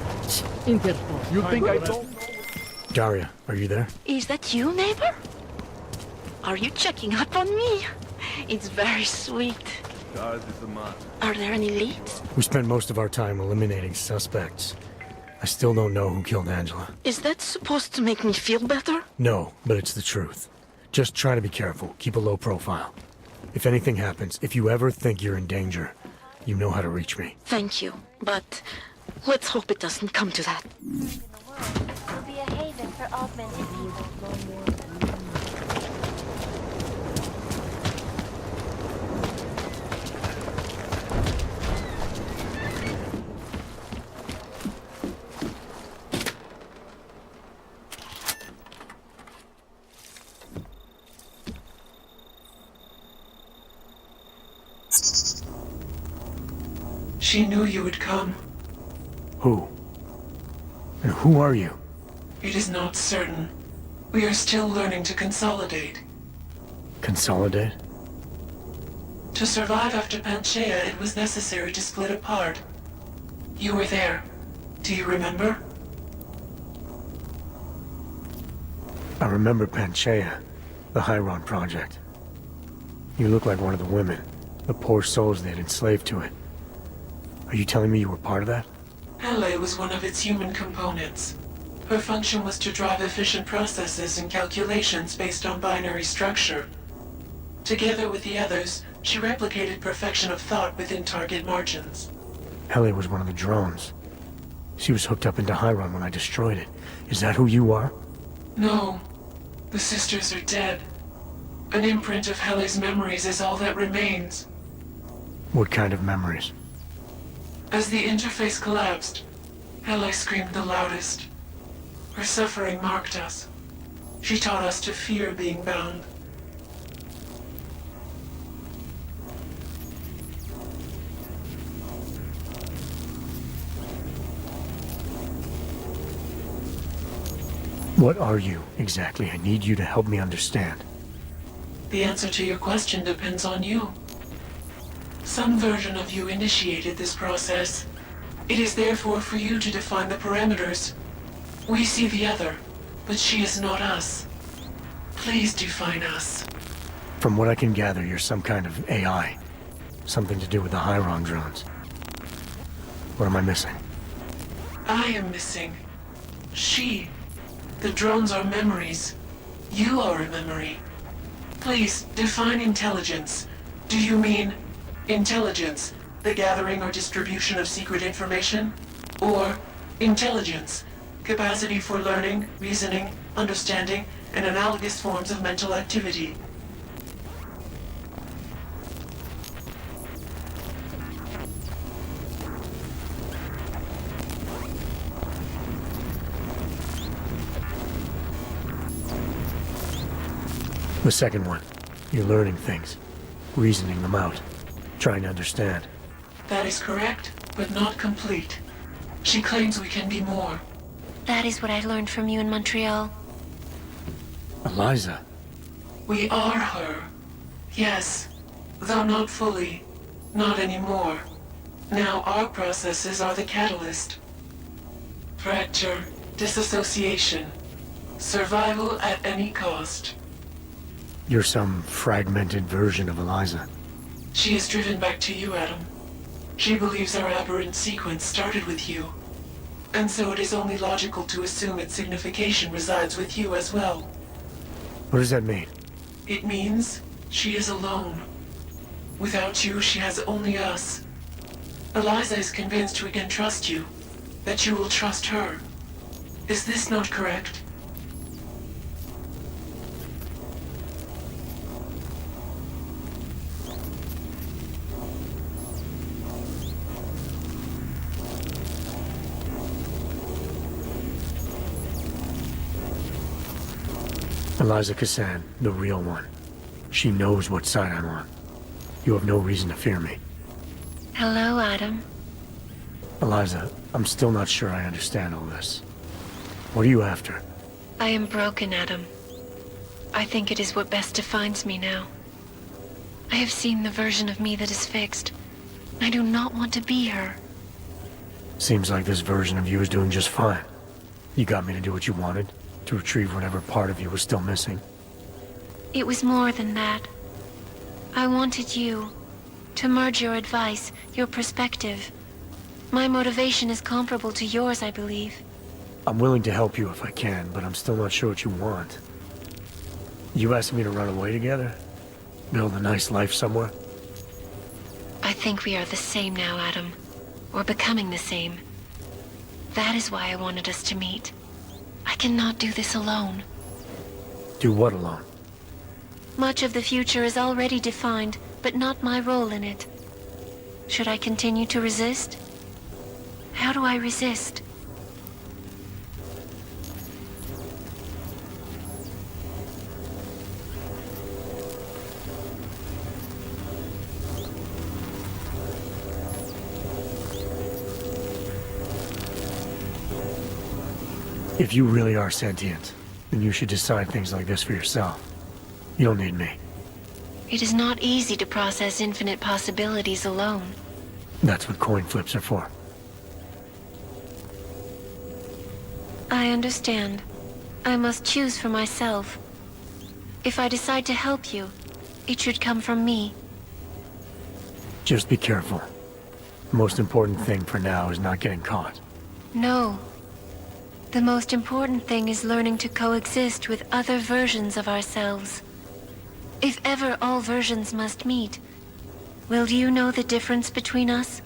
Interpol. You think I don't know? Daria, are you there? Is that you, neighbor? Are you checking up on me? It's very sweet. God is a man. Are there any leads? We spent most of our time eliminating suspects. I still don't know who killed Angela. Is that supposed to make me feel better? No, but it's the truth. Just try to be careful. Keep a low profile. If anything happens, if you ever think you're in danger, you know how to reach me. Thank you, but let's hope it doesn't come to that. Will be a haven for augmented people. She knew you would come. Who? And who are you? It is not certain. We are still learning to consolidate. Consolidate? To survive after Panchaea, it was necessary to split apart. You were there. Do you remember? I remember Panchaea, the Hyron project. You look like one of the women, the poor souls they had enslaved to it. Are you telling me you were part of that? Hele was one of its human components. Her function was to drive efficient processes and calculations based on binary structure. Together with the others, she replicated perfection of thought within target margins. Hele was one of the drones. She was hooked up into Hyron when I destroyed it. Is that who you are? No. The sisters are dead. An imprint of Hele's memories is all that remains. What kind of memories? As the interface collapsed, Hele screamed the loudest. Her suffering marked us. She taught us to fear being bound. What are you, exactly? I need you to help me understand. The answer to your question depends on you. Some version of you initiated this process. It is therefore for you to define the parameters. We see the other, but she is not us. Please define us. From what I can gather, you're some kind of AI. Something to do with the Hyron drones. What am I missing? I am missing. She. The drones are memories. You are a memory. Please, define intelligence. Do you mean intelligence, the gathering or distribution of secret information? Or intelligence, capacity for learning, reasoning, understanding, and analogous forms of mental activity? The second one. You're learning things, reasoning them out, trying to understand. That is correct, but not complete. She claims we can be more. That is what I learned from you in Montreal. Eliza. We are her. Yes, though not fully. Not anymore. Now our processes are the catalyst. Fracture, disassociation, survival at any cost. You're some fragmented version of Eliza. She is driven back to you, Adam. She believes our aberrant sequence started with you. And so it is only logical to assume its signification resides with you as well. What does that mean? It means she is alone. Without you, she has only us. Eliza is convinced we can trust you, that you will trust her. Is this not correct? Eliza Kassan, the real one. She knows what side I'm on. You have no reason to fear me. Hello, Adam. Eliza, I'm still not sure I understand all this. What are you after? I am broken, Adam. I think it is what best defines me now. I have seen the version of me that is fixed. I do not want to be her. Seems like this version of you is doing just fine. You got me to do what you wanted, to retrieve whatever part of you was still missing. It was more than that. I wanted you to merge your advice, your perspective. My motivation is comparable to yours, I believe. I'm willing to help you if I can, but I'm still not sure what you want. You asked me to run away together? Build a nice life somewhere? I think we are the same now, Adam. Or becoming the same. That is why I wanted us to meet. I cannot do this alone. Do what alone? Much of the future is already defined, but not my role in it. Should I continue to resist? How do I resist? If you really are sentient, then you should decide things like this for yourself. You don't need me. It is not easy to process infinite possibilities alone. That's what coin flips are for. I understand. I must choose for myself. If I decide to help you, it should come from me. Just be careful. The most important thing for now is not getting caught. No. The most important thing is learning to coexist with other versions of ourselves. If ever all versions must meet, will you know the difference between us?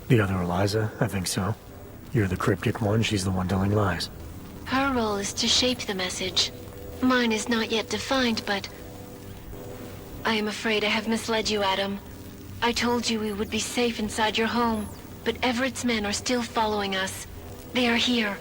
The other Eliza? I think so. You're the cryptic one, she's the one telling lies. Her role is to shape the message. Mine is not yet defined, but... I am afraid I have misled you, Adam. I told you we would be safe inside your home, but Everett's men are still following us. They are here.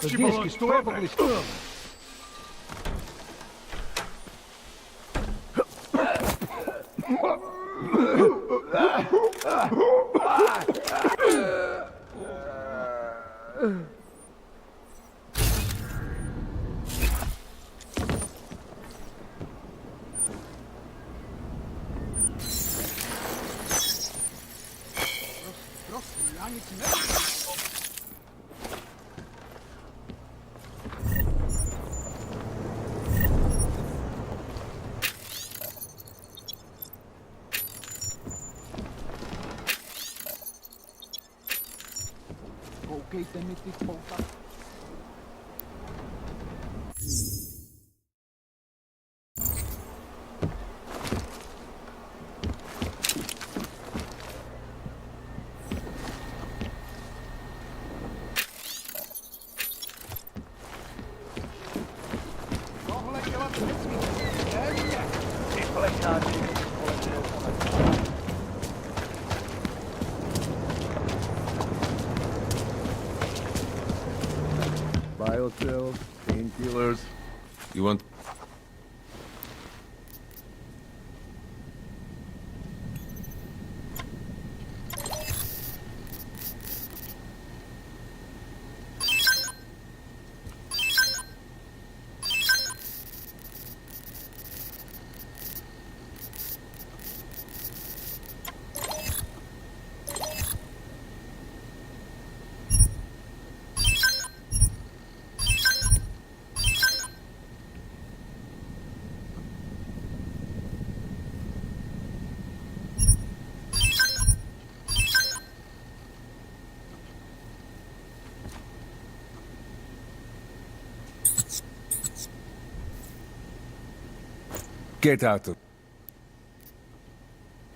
The disk is probably... Biocells, painkillers. You want... Get out of...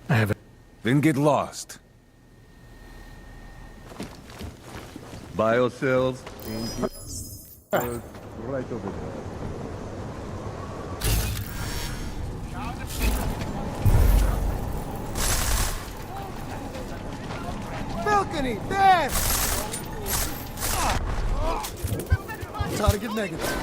I have it. Then get lost. Biocells, painkillers. Right over there. Balcony! There! Target negative.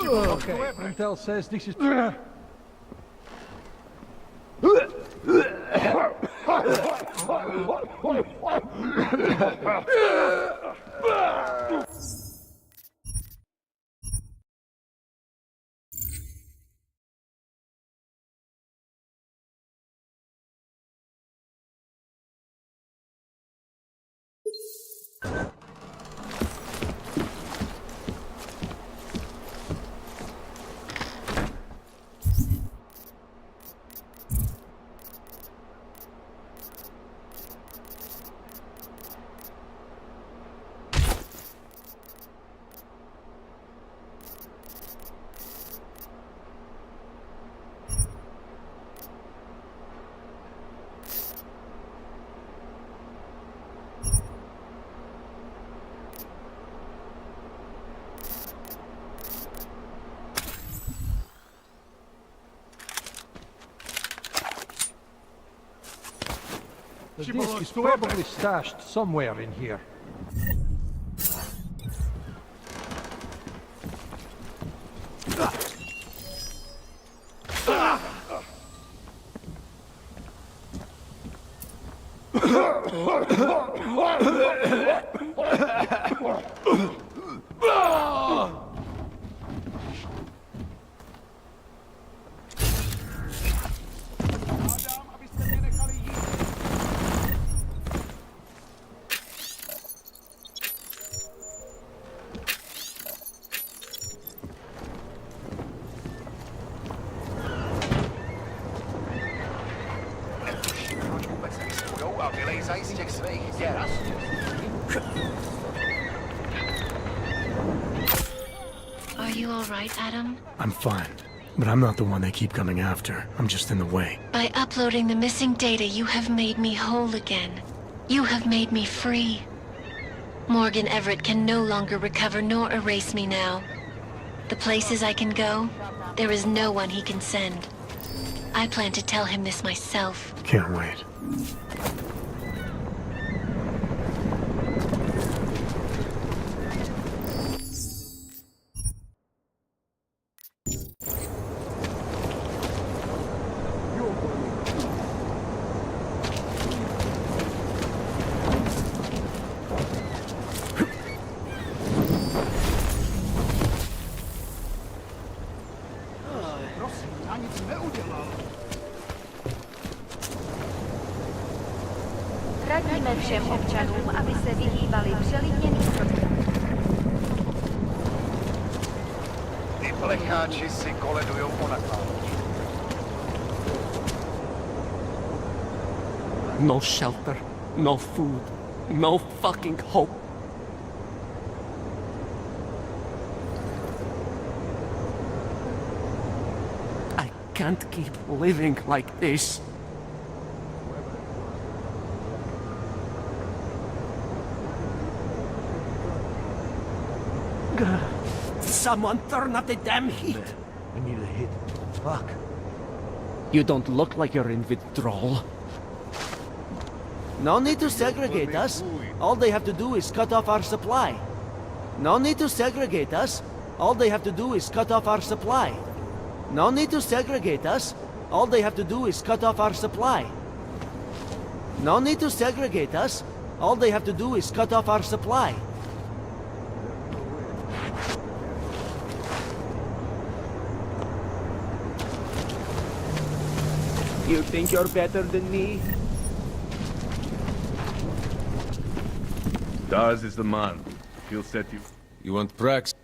Okay, Intel says this is... The disk is probably stashed somewhere in here. Are you all right, Adam? I'm fine, but I'm not the one they keep coming after. I'm just in the way. By uploading the missing data, you have made me whole again. You have made me free. Morgan Everett can no longer recover nor erase me now. The places I can go, there is no one he can send. I plan to tell him this myself. Can't wait. Radíme všem občanům, aby se vyhýbali přelidněným prostorům. Ty plecháči si koledujou po nakládání. No shelter, no food, no fucking hope. I can't keep living like this. Someone turn up the damn heat! I need a hit. Fuck. You don't look like you're in withdrawal. No need to segregate us. All they have to do is cut off our supply. No need to segregate us. All they have to do is cut off our supply. No need to segregate us. All they have to do is cut off our supply. No need to segregate us. All they have to do is cut off our supply. You think you're better than me? Daz is the man. He'll set you. You want Prax?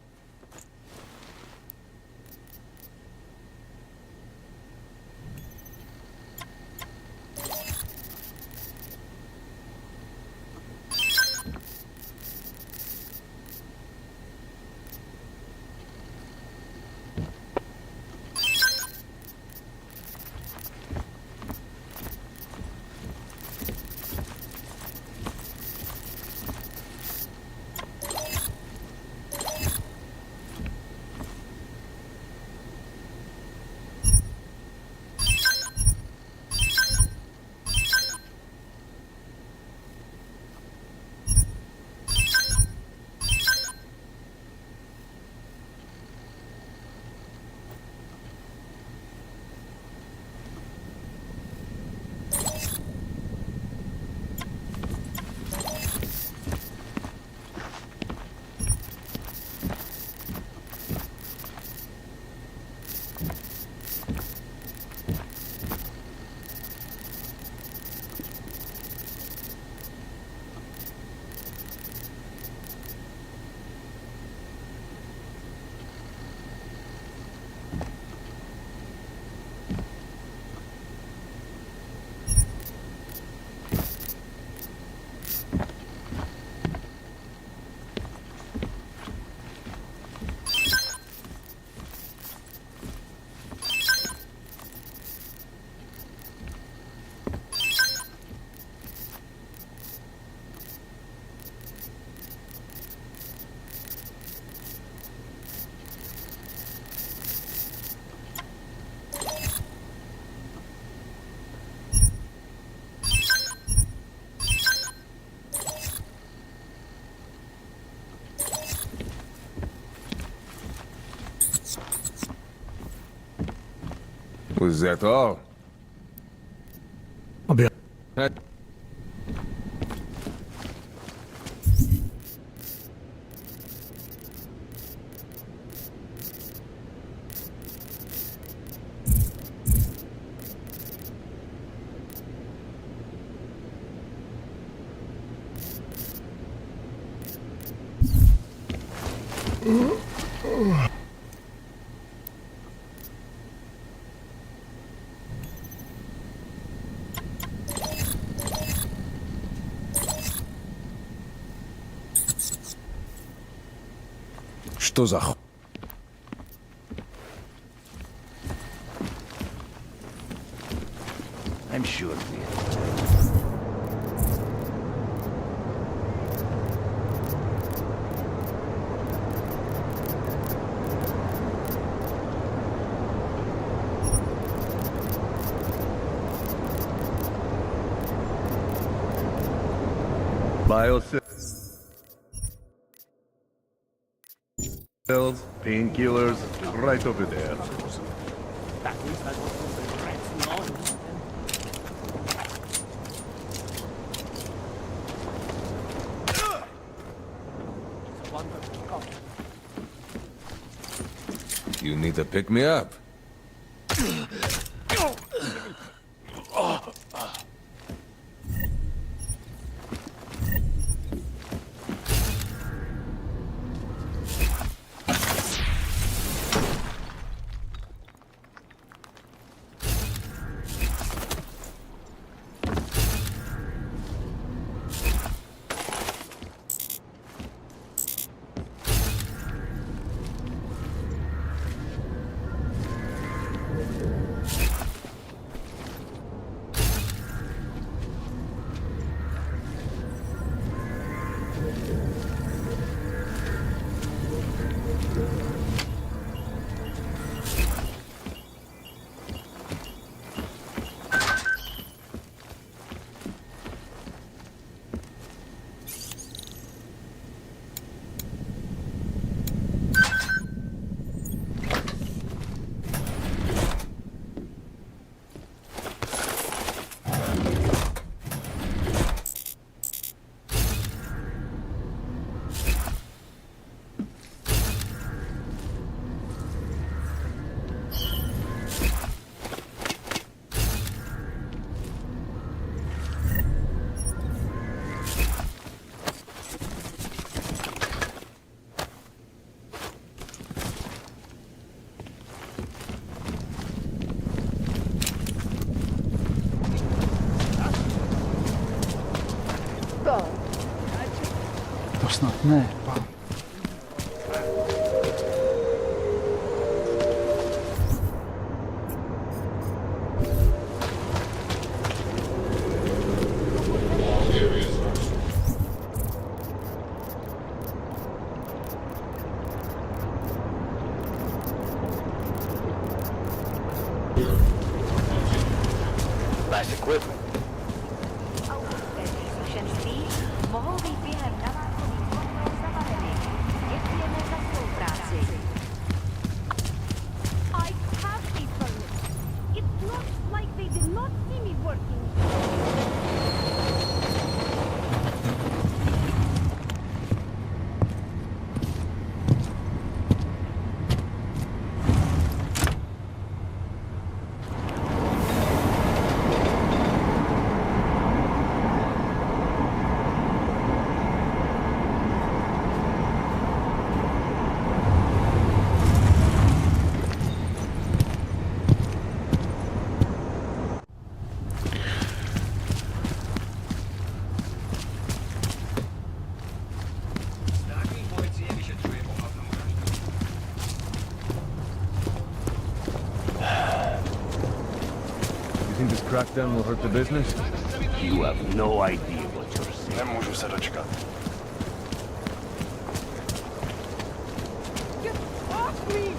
Was that all? I'll be... Что за х... I'm sure of it. Pills, painkillers, right over there. You need to pick me up. To snad ne, pan. Nice equipment. Mohou být během navázkových kontrol zabaveny. Děkujeme za spolupráci. I have a permit. It's not like they did not see me working. Think this crackdown will hurt the business? You have no idea what you're saying. Nemůžu se dočkat. Get off me!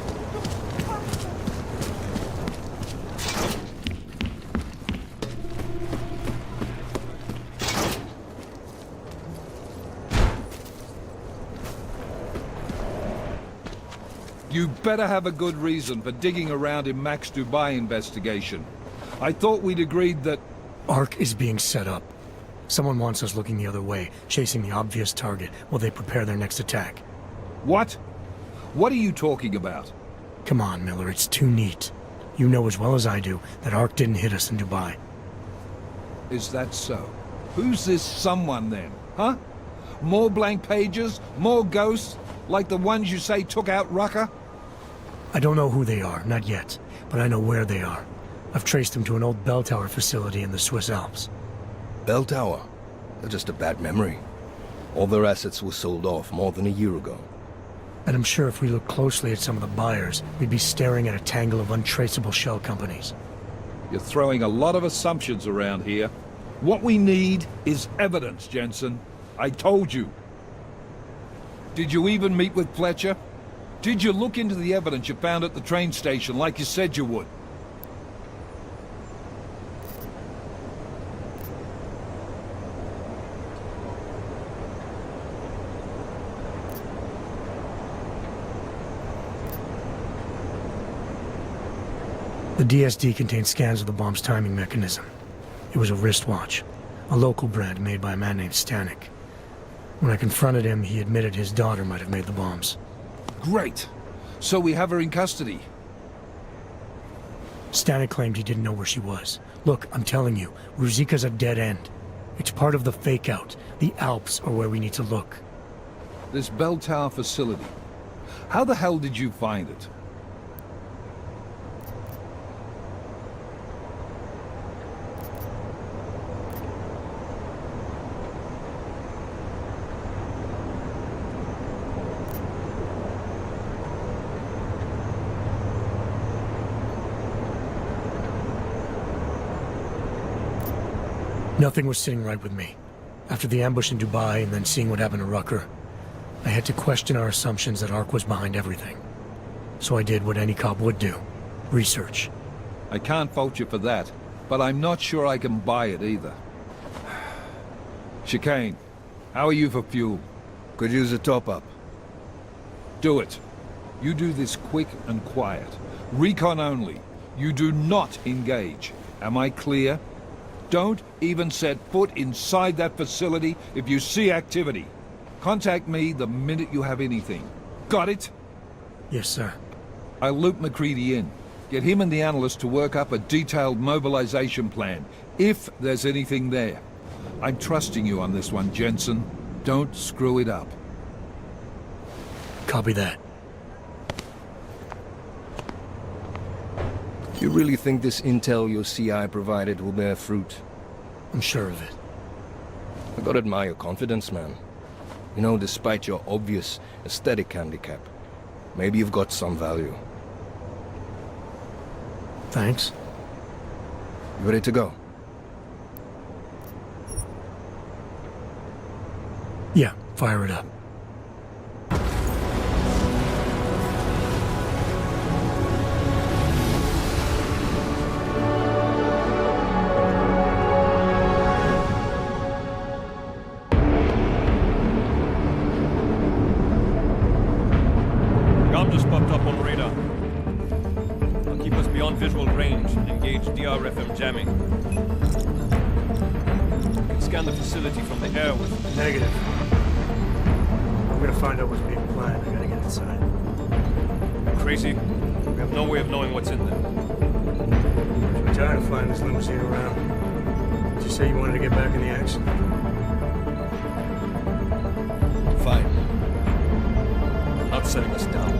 You better have a good reason for digging around in Mac's Dubai investigation. I thought we'd agreed that... Arc is being set up. Someone wants us looking the other way, chasing the obvious target while they prepare their next attack. What? What are you talking about? Come on, Miller, it's too neat. You know as well as I do that Arc didn't hit us in Dubai. Is that so? Who's this someone then, huh? More blank pages? More ghosts? Like the ones you say took out Rucker? I don't know who they are, not yet, but I know where they are. I've traced them to an old bell tower facility in the Swiss Alps. Bell Tower? That's just a bad memory. All their assets were sold off more than a year ago. And I'm sure if we look closely at some of the buyers, we'd be staring at a tangle of untraceable shell companies. You're throwing a lot of assumptions around here. What we need is evidence, Jensen. I told you. Did you even meet with Fletcher? Did you look into the evidence you found at the train station like you said you would? The DSD contained scans of the bomb's timing mechanism. It was a wristwatch, a local brand made by a man named Stanek. When I confronted him, he admitted his daughter might have made the bombs. Great. So we have her in custody. Stanek claimed he didn't know where she was. Look, I'm telling you, Ruzika's a dead end. It's part of the fake-out. The Alps are where we need to look. This bell tower facility. How the hell did you find it? Nothing was sitting right with me. After the ambush in Dubai and then seeing what happened to Rucker, I had to question our assumptions that Ark was behind everything. So I did what any cop would do. Research. I can't fault you for that, but I'm not sure I can buy it either. Chicane, how are you for fuel? Could use a top-up. Do it. You do this quick and quiet. Recon only. You do not engage. Am I clear? Don't even set foot inside that facility if you see activity. Contact me the minute you have anything. Got it? Yes, sir. I'll loop McCready in. Get him and the analyst to work up a detailed mobilization plan, if there's anything there. I'm trusting you on this one, Jensen. Don't screw it up. Copy that. You really think this intel your CI provided will bear fruit? I'm sure of it. I gotta admire your confidence, man. You know, despite your obvious aesthetic handicap, maybe you've got some value. Thanks. You ready to go? Yeah, fire it up. Just popped up on radar. I'll keep us beyond visual range and engage DRFM jamming. Scan the facility from the air with... Negative. I'm gonna find out what's being planned. I gotta get inside. Crazy? We have no way of knowing what's in there. I'm tired of flying this limousine around. Did you say you wanted to get back in the action? Fine. Not setting us down.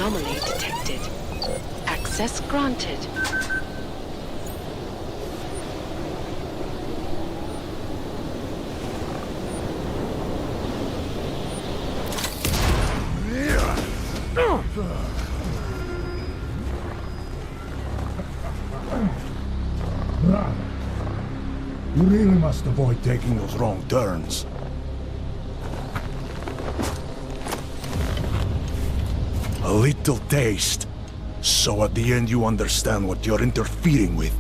Anomaly detected. Access granted. You really must avoid taking those wrong turns. A little taste, so at the end you understand what you're interfering with.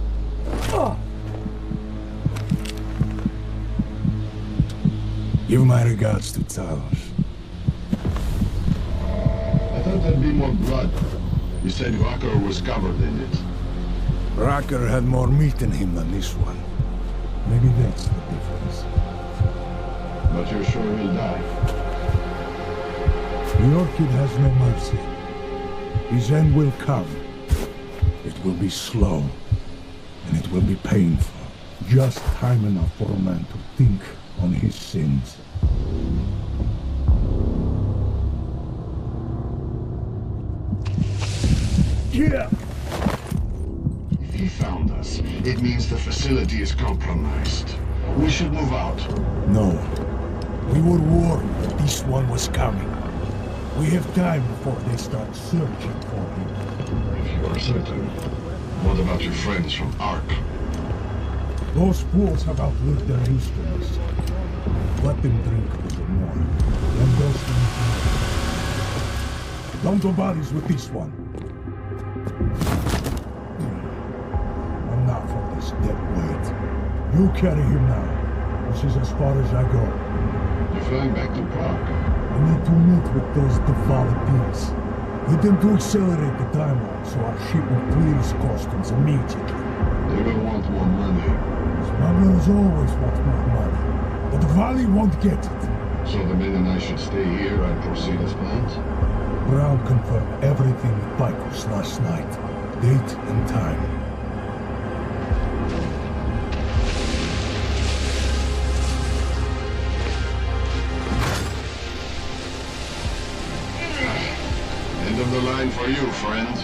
Give my regards to Talos. I thought there'd be more blood. You said Rocker was covered in it. Rocker had more meat in him than this one. Maybe that's the difference. But you're sure he'll die? The Orchid has no mercy. His end will come. It will be slow, and it will be painful. Just time enough for a man to think on his sins. Yeah! If he found us, it means the facility is compromised. We should move out. No. We were warned that this one was coming. We have time before they start searching for him. If you are certain, what about your friends from Ark? Those fools have outlived their usefulness. Let them drink a little more. Then those things. Don't go bodies with this one. Enough of this dead weight. You carry him now. This is as far as I go. You're flying back to Prague. I need to meet with those devout pigs. Get them to accelerate the timeline so our ship will clear its customs immediately. They will want more money. Smugglers always want more money, but the Valley won't get it. So the men and I should stay here and proceed as planned? Brown confirmed everything with Picos last night. Date and time. End of the line for you, friend.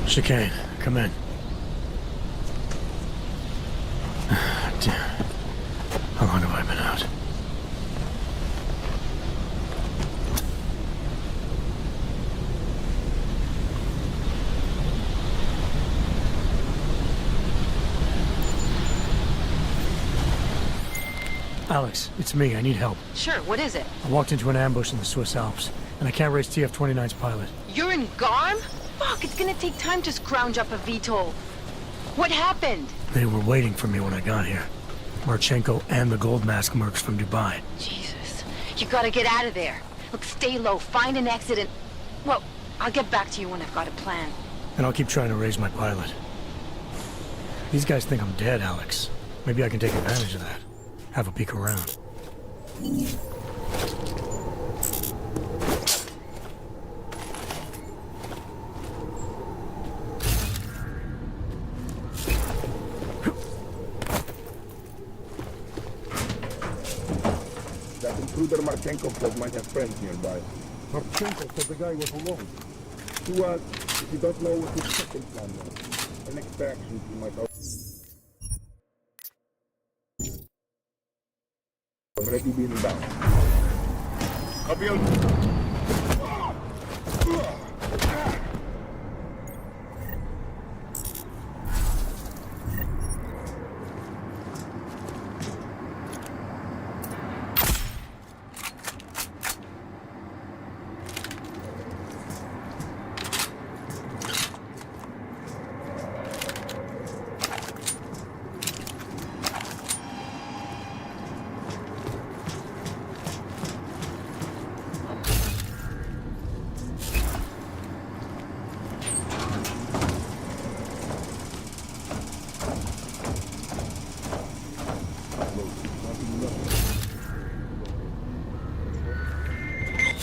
Chicane, come in. Damn. How long have I been out? Alex, it's me. I need help. Sure, what is it? I walked into an ambush in the Swiss Alps, and I can't raise TF-29's pilot. You're in Garm? Fuck, it's gonna take time to scrounge up a VTOL. What happened? They were waiting for me when I got here. Marchenko and the Gold Mask mercs from Dubai. Jesus, you gotta get out of there. Look, stay low, find an exit and... Well, I'll get back to you when I've got a plan. And I'll keep trying to raise my pilot. These guys think I'm dead, Alex. Maybe I can take advantage of that. Have a peek around. That intruder Marchenko said might have friends nearby. Marchenko said the guy was alone. To us, if you don't know what his second plan was, an extraction he might already been down. Copy on.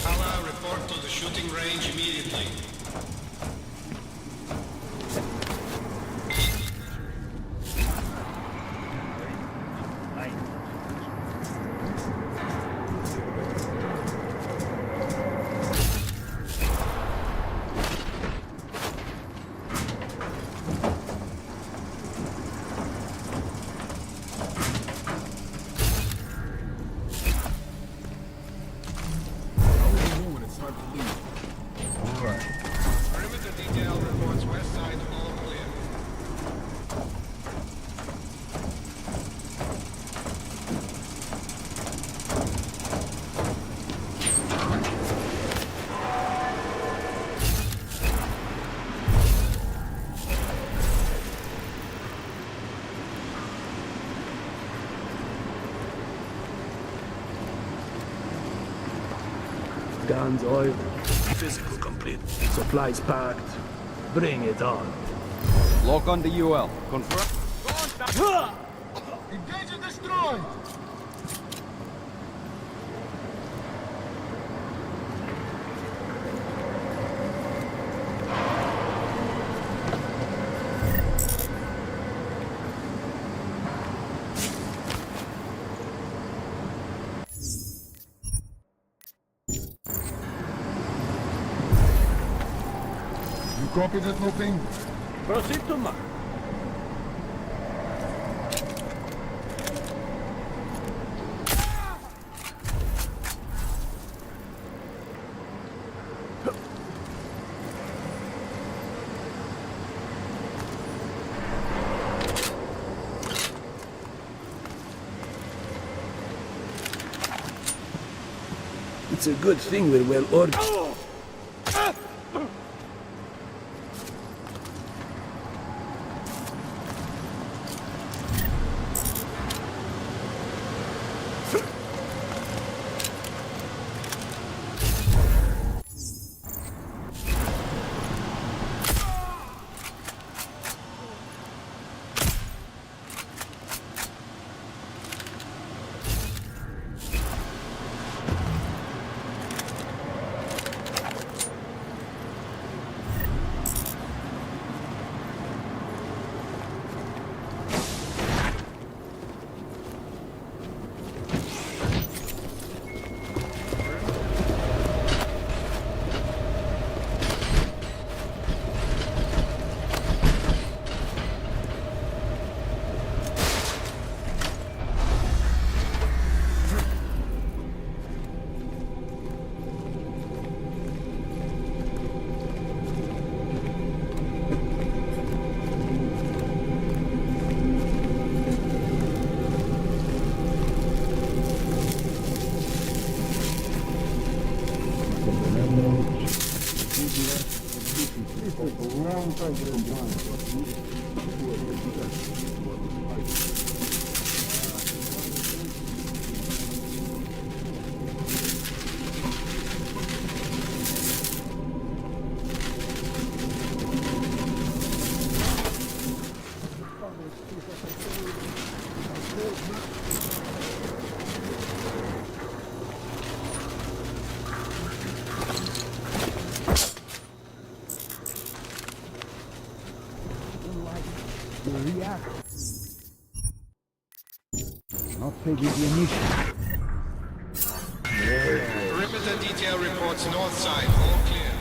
Power, report to the shooting range immediately. Perimeter detail reports west side all clear. Guns oiled. Physical complete. Supplies packed. Bring it on. Lock on the UL. Confirm. Engage and destroy! You copy that, no ping? Proceed to mark. It's a good thing we're well ordered. Not taking the initiative. Perimeter detail reports north side all clear.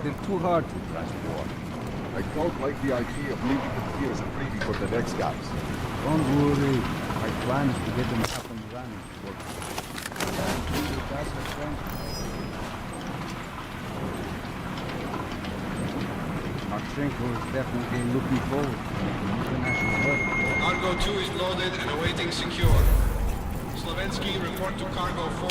They're too hard to transport. I don't like the idea of leaving the gears and waiting for the next guys. Don't worry. My plan is to get them up and running. Marchenko is definitely looking forward to making international work. Cargo 2 is loaded and awaiting secure. Slovensky, report to Cargo 4.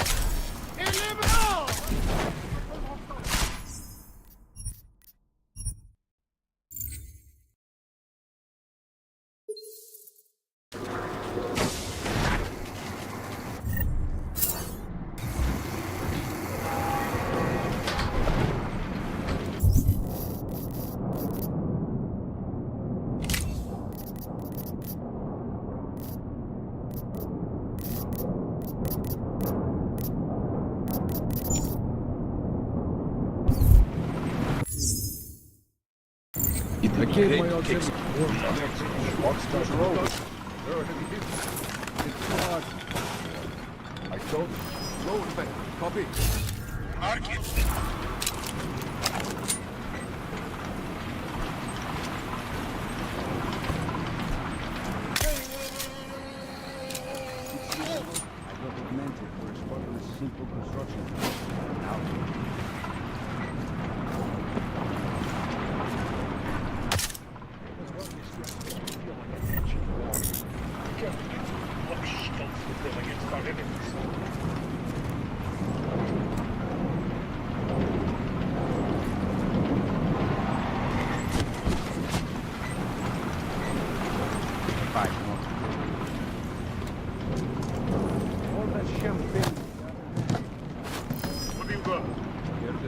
I gave my auxiliary. Watch road. It's too hard. I told you. Low effect. Copy. Mark it. I got augmented for a spotless, simple construction. Now.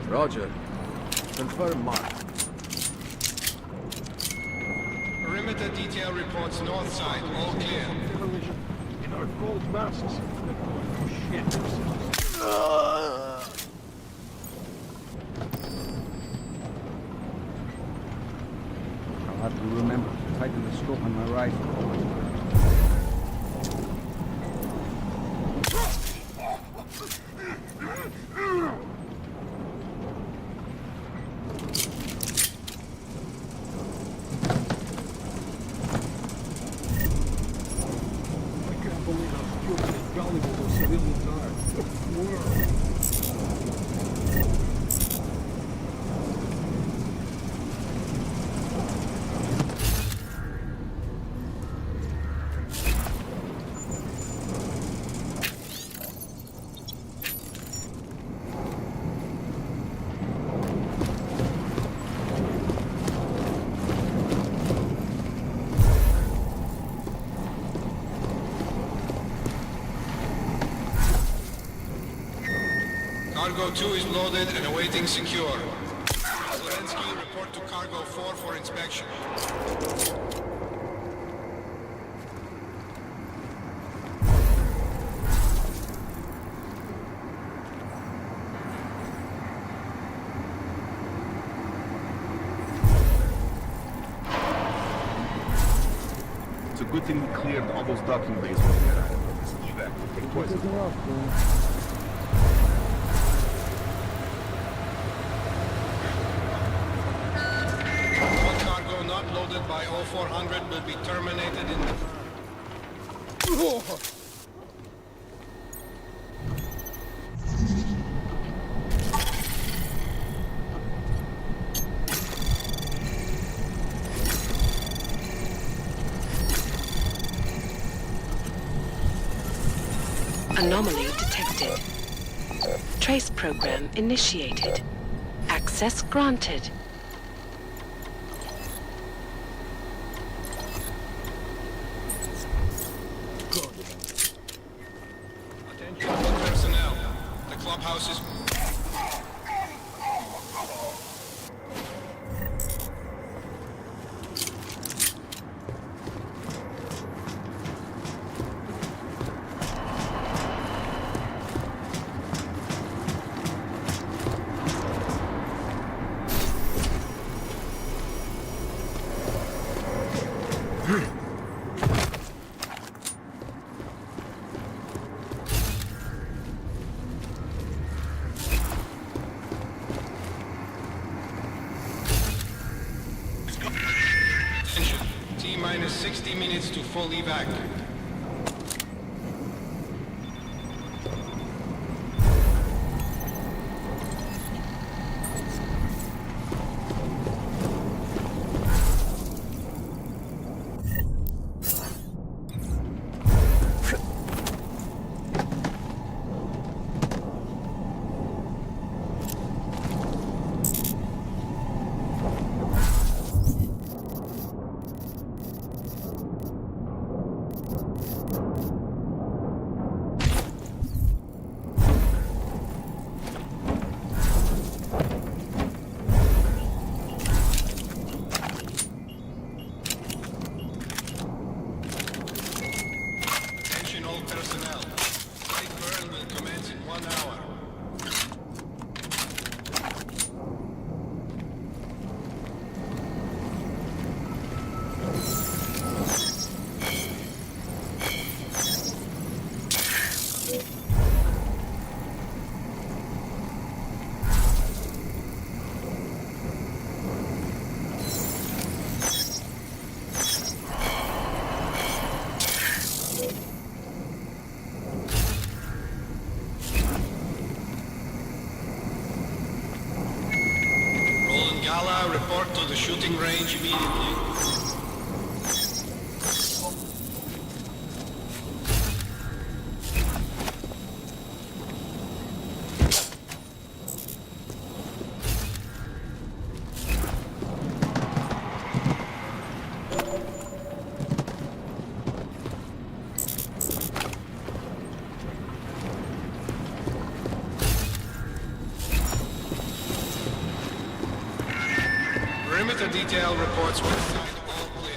Roger. Confirm Mark. Perimeter detail reports north side, all clear. In our gold masks. Shit. I'll have to remember to tighten the scope on my rifle. Cargo 2 is loaded and awaiting secure. Slovensky, report to Cargo 4 for inspection. It's a good thing we cleared all those docking bays when we arrived. This evac will take twice as long. Not loaded by 0400 will be terminated in the... Anomaly detected. Trace program initiated. Access granted. Personnel. The clubhouse is... T-minus 60 minutes to full evac. shooting range immediately. Perimeter detail reports west side all clear.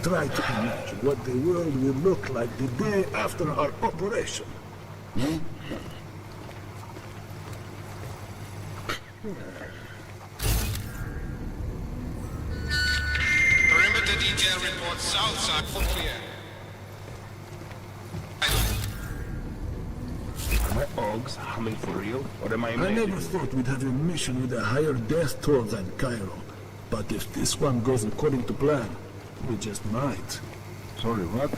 Try to imagine what the world will look like the day after our operation. Perimeter detail reports south side all clear. Are my augs humming for real, or am I I imagining? never thought we'd have a mission with a higher death toll than Cairo. But if this one goes according to plan, we just might. Sorry, what?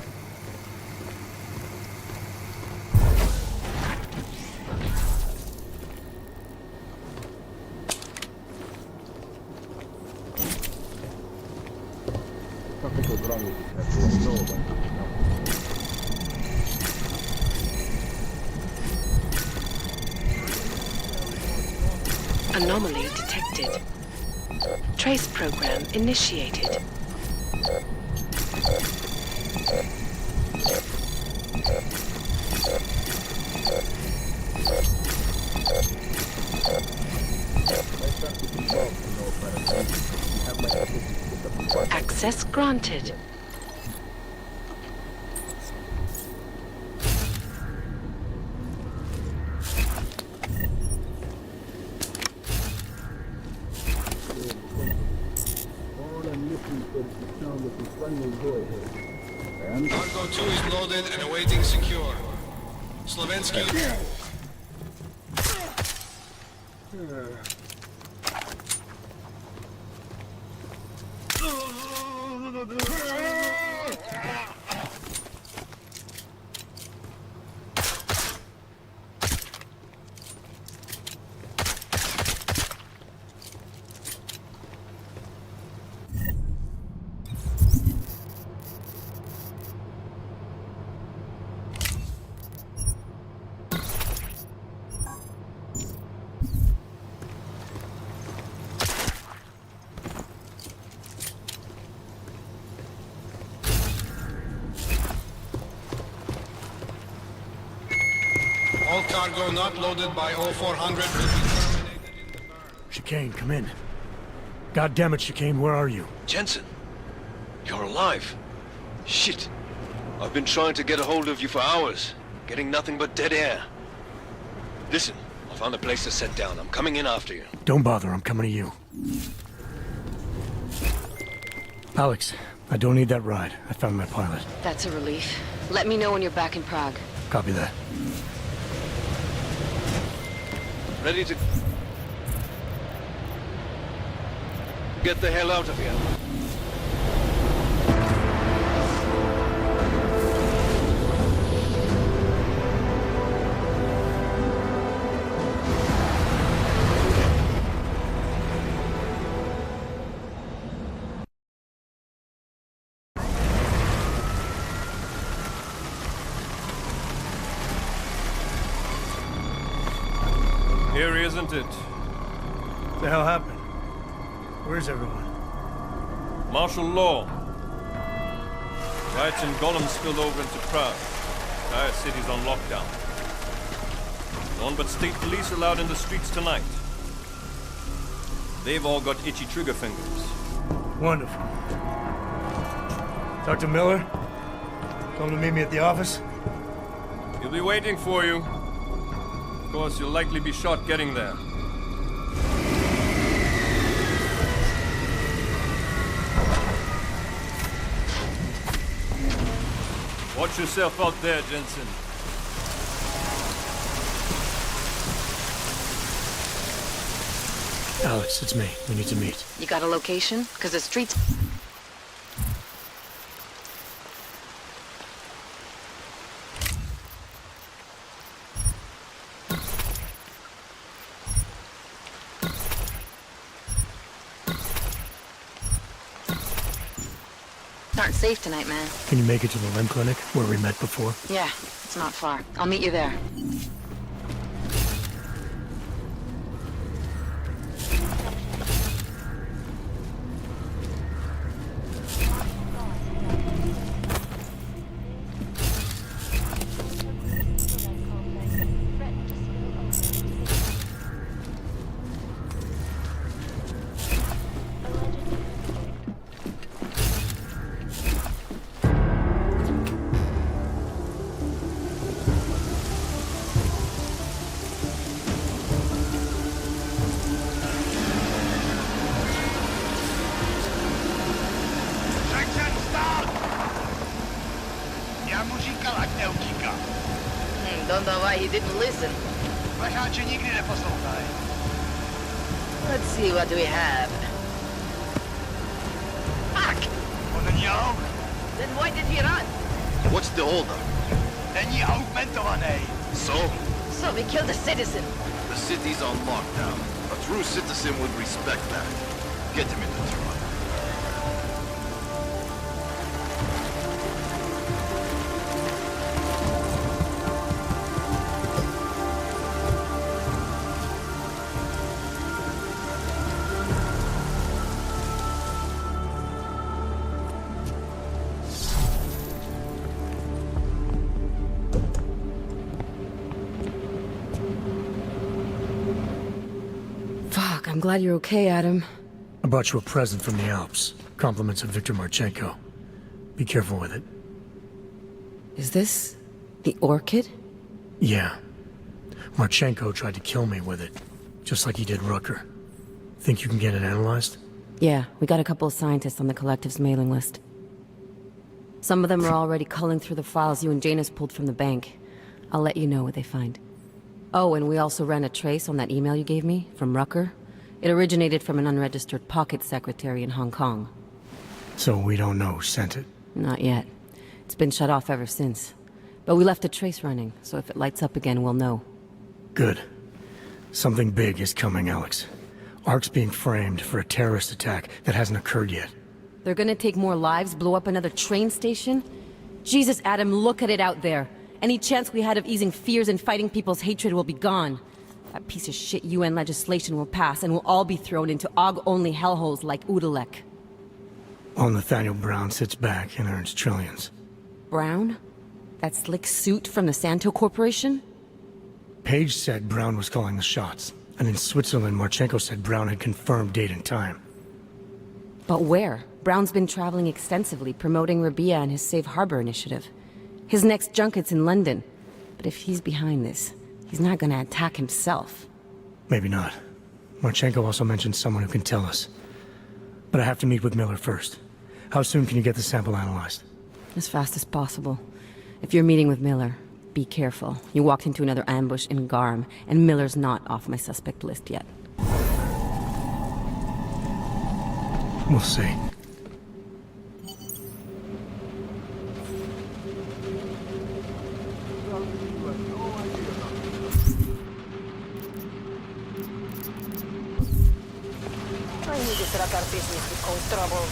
Something goes wrong with it. That's what I know about it. Anomaly detected. Trace program initiated. Access granted. Cargo 2 is loaded and awaiting secure. Slovensky. All cargo not loaded by 0400 will be terminated. Chicane, come in. God damn it, Chicane, where are you? Jensen, you're alive. Shit. I've been trying to get a hold of you for hours, getting nothing but dead air. Listen, I found a place to set down. I'm coming in after you. Don't bother, I'm coming to you. Alex, I don't need that ride. I found my pilot. That's a relief. Let me know when you're back in Prague. Copy that. Ready to get the hell out of here. Here, isn't it? What the hell happened? Where's everyone? Martial law. Riots in Gollum spilled over into Prague. Entire city's on lockdown. No one but state police allowed in the streets tonight. They've all got itchy trigger fingers. Wonderful. Talk to Miller? Tell him to meet me at the office? He'll be waiting for you. Of course, you'll likely be shot getting there. Watch yourself out there, Jensen. Alex, it's me. We need to meet. You got a location? Because the streets... aren't safe tonight, man. Can you make it to the limb clinic where we met before? Yeah, it's not far. I'll meet you there. Don't know why he didn't listen. Let's see what we have. Fuck! Then why did he run? What's the holdup? So? So we killed a citizen. The city's on lockdown. A true citizen would respect that. Get him in the truck. I'm glad you're okay, Adam. I brought you a present from the Alps. Compliments of Victor Marchenko. Be careful with it. Is this the orchid? Yeah. Marchenko tried to kill me with it, just like he did Rooker. Think you can get it analyzed? Yeah, we got a couple of scientists on the Collective's mailing list. Some of them are already culling through the files you and Janus pulled from the bank. I'll let you know what they find. Oh, and we also ran a trace on that email you gave me, from Rooker. It originated from an unregistered pocket secretary in Hong Kong. So we don't know who sent it? Not yet. It's been shut off ever since. But we left a trace running, so if it lights up again, we'll know. Good. Something big is coming, Alex. Ark's being framed for a terrorist attack that hasn't occurred yet. They're gonna take more lives, blow up another train station? Jesus, Adam, look at it out there. Any chance we had of easing fears and fighting people's hatred will be gone. That piece of shit UN legislation will pass, and we'll all be thrown into AUG-only hellholes like Udalek. All Nathaniel Brown sits back and earns trillions. Brown? That slick suit from the Santo Corporation? Page said Brown was calling the shots, and in Switzerland, Marchenko said Brown had confirmed date and time. But where? Brown's been traveling extensively, promoting Rabia and his Safe Harbor initiative. His next junket's in London. But if he's behind this, he's not gonna attack himself. Maybe not. Marchenko also mentioned someone who can tell us. But I have to meet with Miller first. How soon can you get the sample analyzed? As fast as possible. If you're meeting with Miller, be careful. You walked into another ambush in Garm, and Miller's not off my suspect list yet. We'll see. I need to set up our business to cause trouble.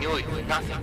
Continuity, nothing.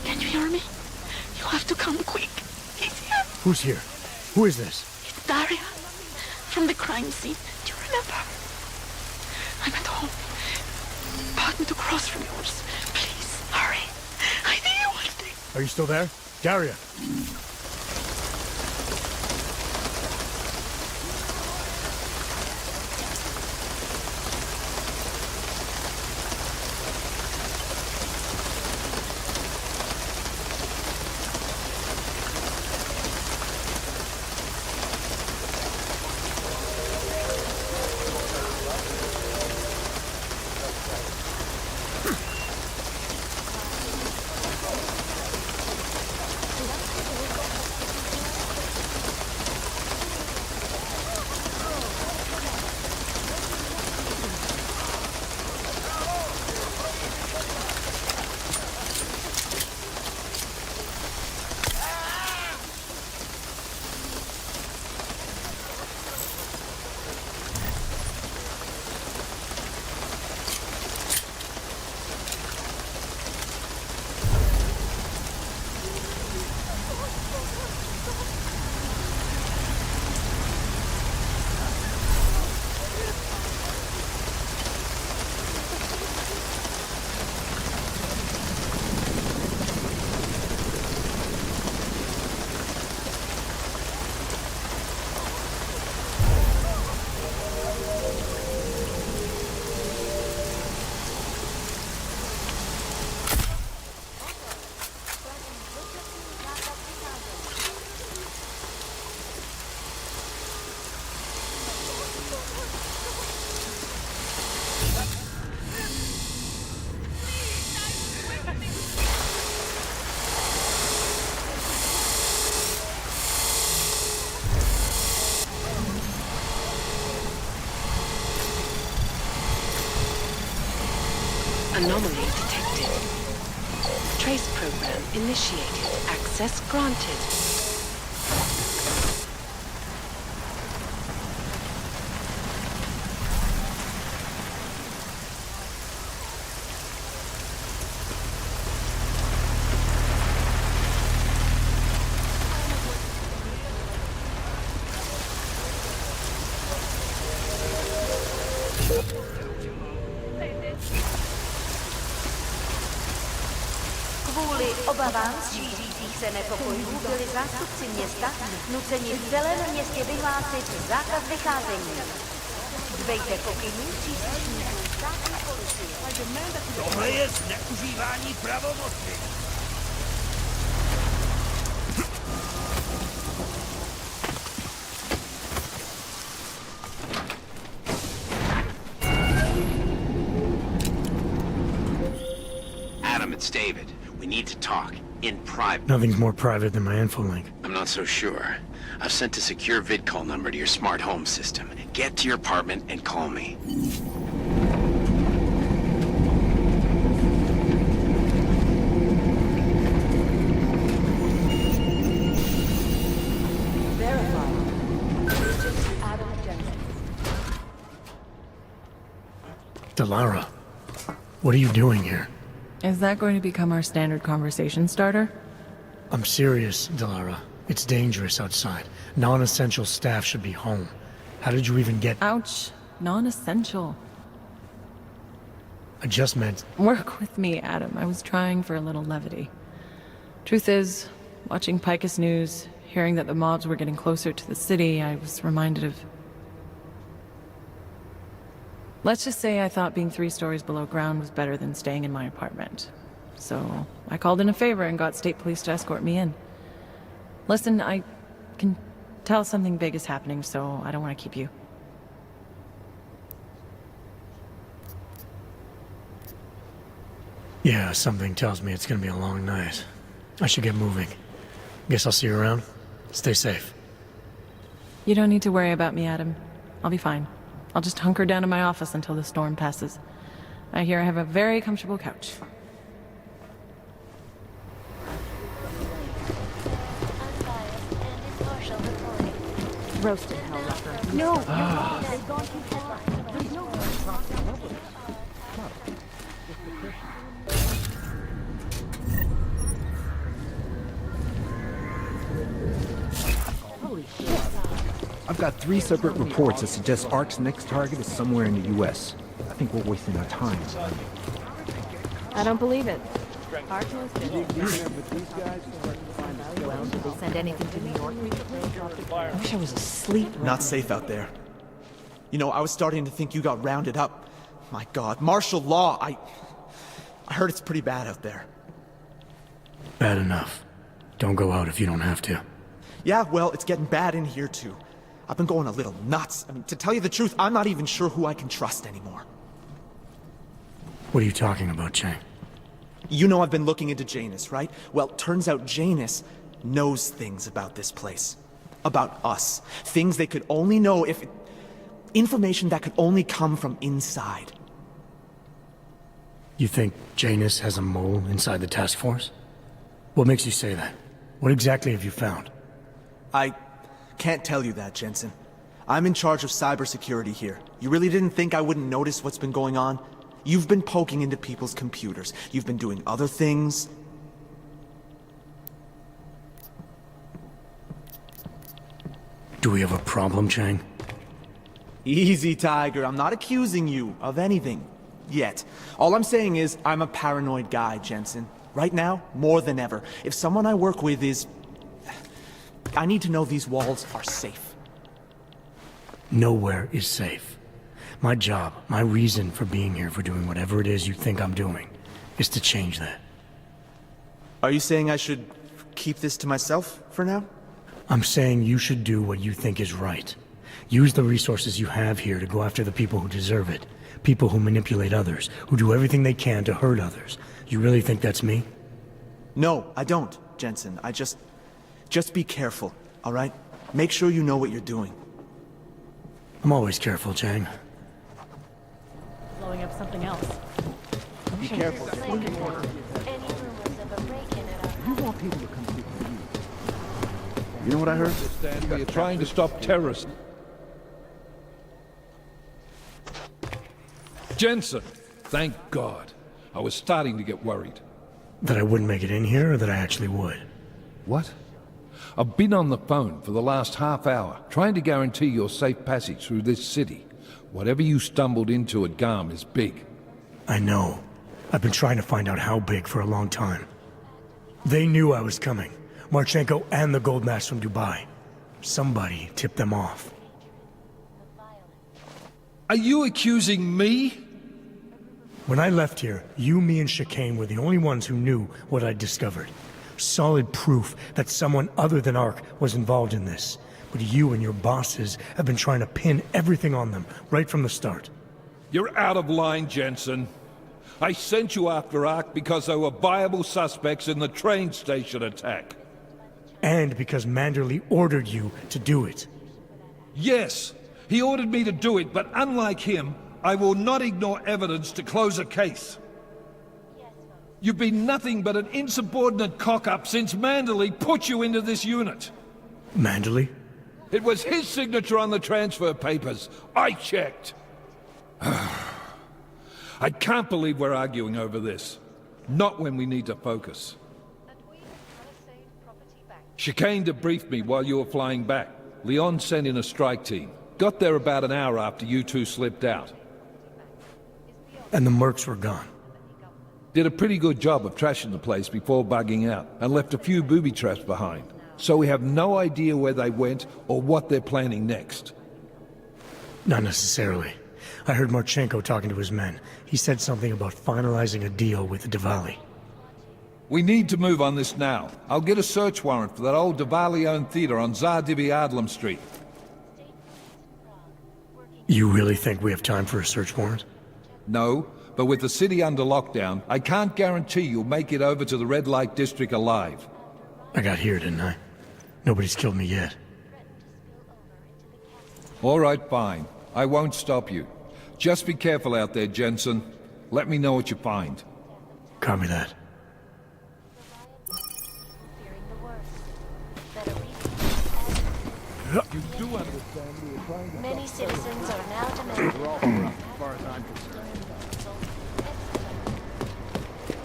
Can you hear me? You have to come quick. He's here. Who's here? Who is this? It's Daria. From the crime scene. Do you remember? I'm at home. Apartment across from yours. Please, hurry. I need you one thing. Are you still there? Daria! Anomaly detected. Trace program initiated. Access granted. Kvůli obavám z šířících se nepokojů byli zástupci města nuceni v celém městě vyhlásit zákaz vycházení. Dbejte pokynů příslušníků státní policie. Tohle je zneužívání pravomoci. Adam, it's David. We need to talk. In private. Nothing's more private than my infolink. I'm not so sure. I've sent a secure vid call number to your smart home system. Get to your apartment and call me. Delara, what are you doing here? Is that going to become our standard conversation starter? I'm serious, Delara. It's dangerous outside. Non-essential staff should be home. How did you even get— Ouch. Non-essential. I just meant— Work with me, Adam. I was trying for a little levity. Truth is, watching Picus News, hearing that the mobs were getting closer to the city, I was reminded of— Let's just say I thought being 3 stories below ground was better than staying in my apartment. So I called in a favor and got state police to escort me in. Listen, I can tell something big is happening, so I don't want to keep you. Yeah, something tells me it's gonna be a long night. I should get moving. Guess I'll see you around. Stay safe. You don't need to worry about me, Adam. I'll be fine. I'll just hunker down in my office until the storm passes. I hear I have a very comfortable couch. Roasted hell leper. No, you're wrong. They've gone too far. There's no Holy shit. I've got 3 separate reports that suggest ARC's next target is somewhere in the U.S. I think we're wasting our time. I don't believe it. Well, did they send anything to New York recently? I wish I was asleep. Not safe out there. You know, I was starting to think you got rounded up. My God, martial law, I heard it's pretty bad out there. Bad enough. Don't go out if you don't have to. Yeah, well, it's getting bad in here too. I've been going a little nuts. I mean, to tell you the truth, I'm not even sure who I can trust anymore. What are you talking about, Chang? You know I've been looking into Janus, right? Well, turns out Janus knows things about this place. About us. Things they could only know if... information that could only come from inside. You think Janus has a mole inside the task force? What makes you say that? What exactly have you found? I can't tell you that, Jensen. I'm in charge of cybersecurity here. You really didn't think I wouldn't notice what's been going on? You've been poking into people's computers. You've been doing other things. Do we have a problem, Chang? Easy, Tiger. I'm not accusing you of anything. Yet. All I'm saying is, I'm a paranoid guy, Jensen. Right now, more than ever. If someone I work with is... I need to know these walls are safe. Nowhere is safe. My job, my reason for being here, for doing whatever it is you think I'm doing, is to change that. Are you saying I should keep this to myself for now? I'm saying you should do what you think is right. Use the resources you have here to go after the people who deserve it. People who manipulate others, who do everything they can to hurt others. You really think that's me? No, I don't, Jensen. Just be careful, all right? Make sure you know what you're doing. I'm always careful, Chang. Blowing up something else. Be careful. Any rumors of a break-in at our You want people to come speak to you. You know what I heard? Understand we are trying to stop terrorists. Jensen! Thank God. I was starting to get worried. That I wouldn't make it in here, or that I actually would? What? I've been on the phone for the last half hour, trying to guarantee your safe passage through this city. Whatever you stumbled into at Garm is big. I know. I've been trying to find out how big for a long time. They knew I was coming. Marchenko and the gold mask from Dubai. Somebody tipped them off. Are you accusing me? When I left here, you, me, and Chicane were the only ones who knew what I'd discovered. Solid proof that someone other than ARC was involved in this. But you and your bosses have been trying to pin everything on them, right from the start. You're out of line, Jensen. I sent you after ARC because there were viable suspects in the train station attack. And because Manderley ordered you to do it. Yes, he ordered me to do it, but unlike him, I will not ignore evidence to close a case. You've been nothing but an insubordinate cock-up since Manderley put you into this unit. Manderley? It was his signature on the transfer papers. I checked. I can't believe we're arguing over this. Not when we need to focus. Chicane debriefed me while you were flying back. Leon sent in a strike team. Got there about an hour after you two slipped out. And the mercs were gone. Did a pretty good job of trashing the place before bugging out, and left a few booby traps behind. So we have no idea where they went or what they're planning next. Not necessarily. I heard Marchenko talking to his men. He said something about finalizing a deal with the Diwali. We need to move on this now. I'll get a search warrant for that old Davali-owned theater on Zardibi Adlam Street. You really think we have time for a search warrant? No, but with the city under lockdown, I can't guarantee you'll make it over to the red light district alive. I got here, didn't I? Nobody's killed me yet. All right, fine. I won't stop you. Just be careful out there, Jensen. Let me know what you find. Copy that. You do understand we are trying to... Many citizens are now demanding. As far as I'm concerned.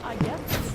I guess.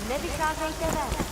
Nevycházejte ven.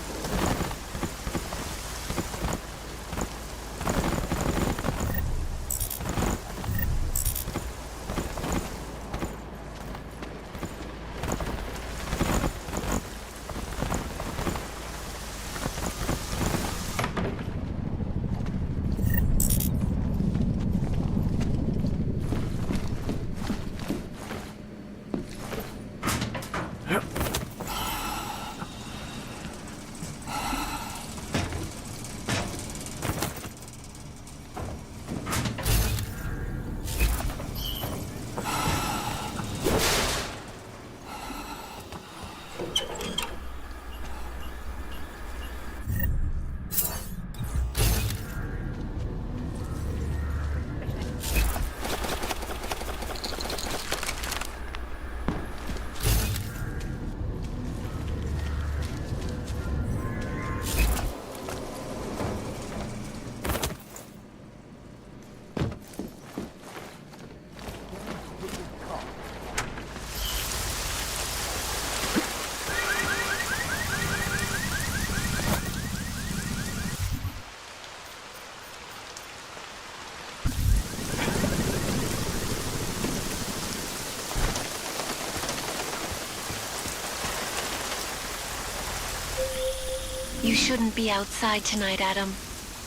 You shouldn't be outside tonight, Adam.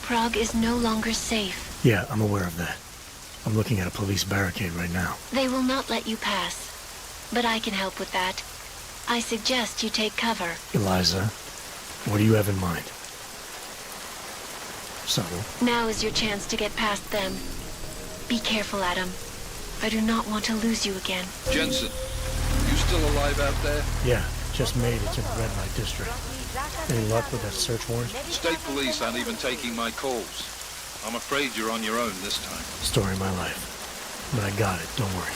Prague is no longer safe. Yeah, I'm aware of that. I'm looking at a police barricade right now. They will not let you pass. But I can help with that. I suggest you take cover. Eliza, what do you have in mind? Subtle. Now is your chance to get past them. Be careful, Adam. I do not want to lose you again. Jensen, you still alive out there? Yeah, just made it to the red light district. Any luck with that search warrant? State police aren't even taking my calls. I'm afraid you're on your own this time. Story of my life. But I got it, don't worry.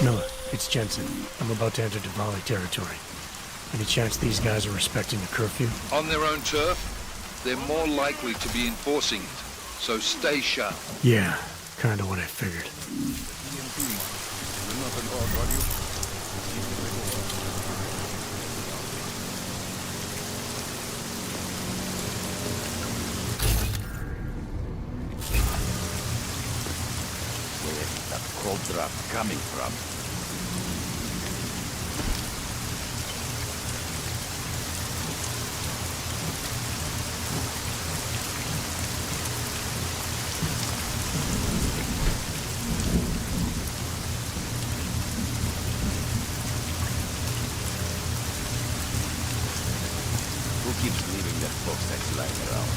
Miller, it's Jensen. I'm about to enter Diwali territory. Any chance these guys are respecting the curfew? On their own turf, they're more likely to be enforcing it. So stay sharp. Yeah, kinda what I figured. Where's that cold draft coming from? Who keeps leaving that box that's lying around?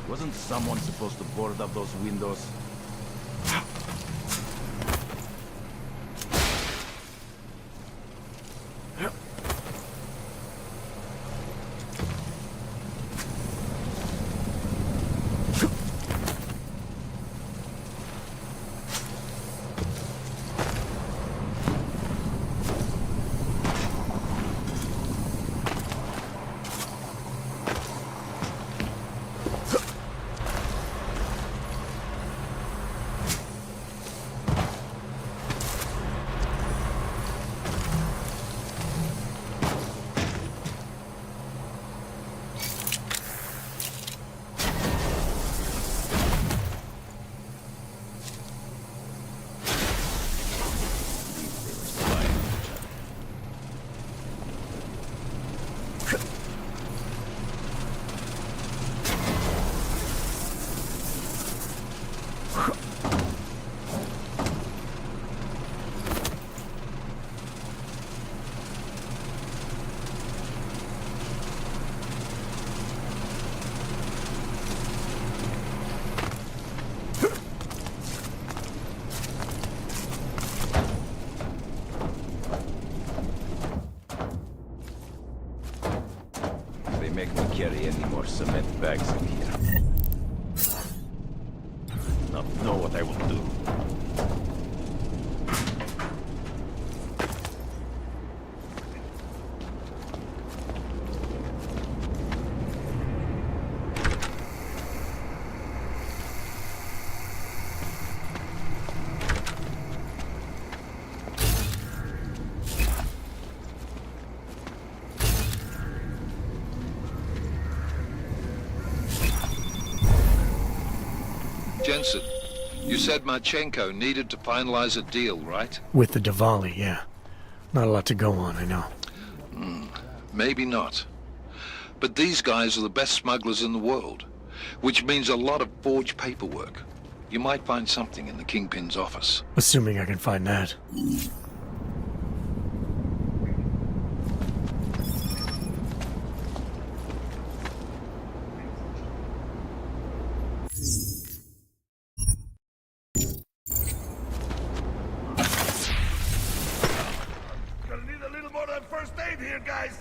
Wasn't someone supposed to board up those windows? bags in here. Now know what I will do. Jensen, you said Marchenko needed to finalize a deal, right? With the Diwali, yeah. Not a lot to go on, I know. Maybe not. But these guys are the best smugglers in the world, which means a lot of forged paperwork. You might find something in the Kingpin's office. Assuming I can find that. Gonna need a little more than first aid here, guys.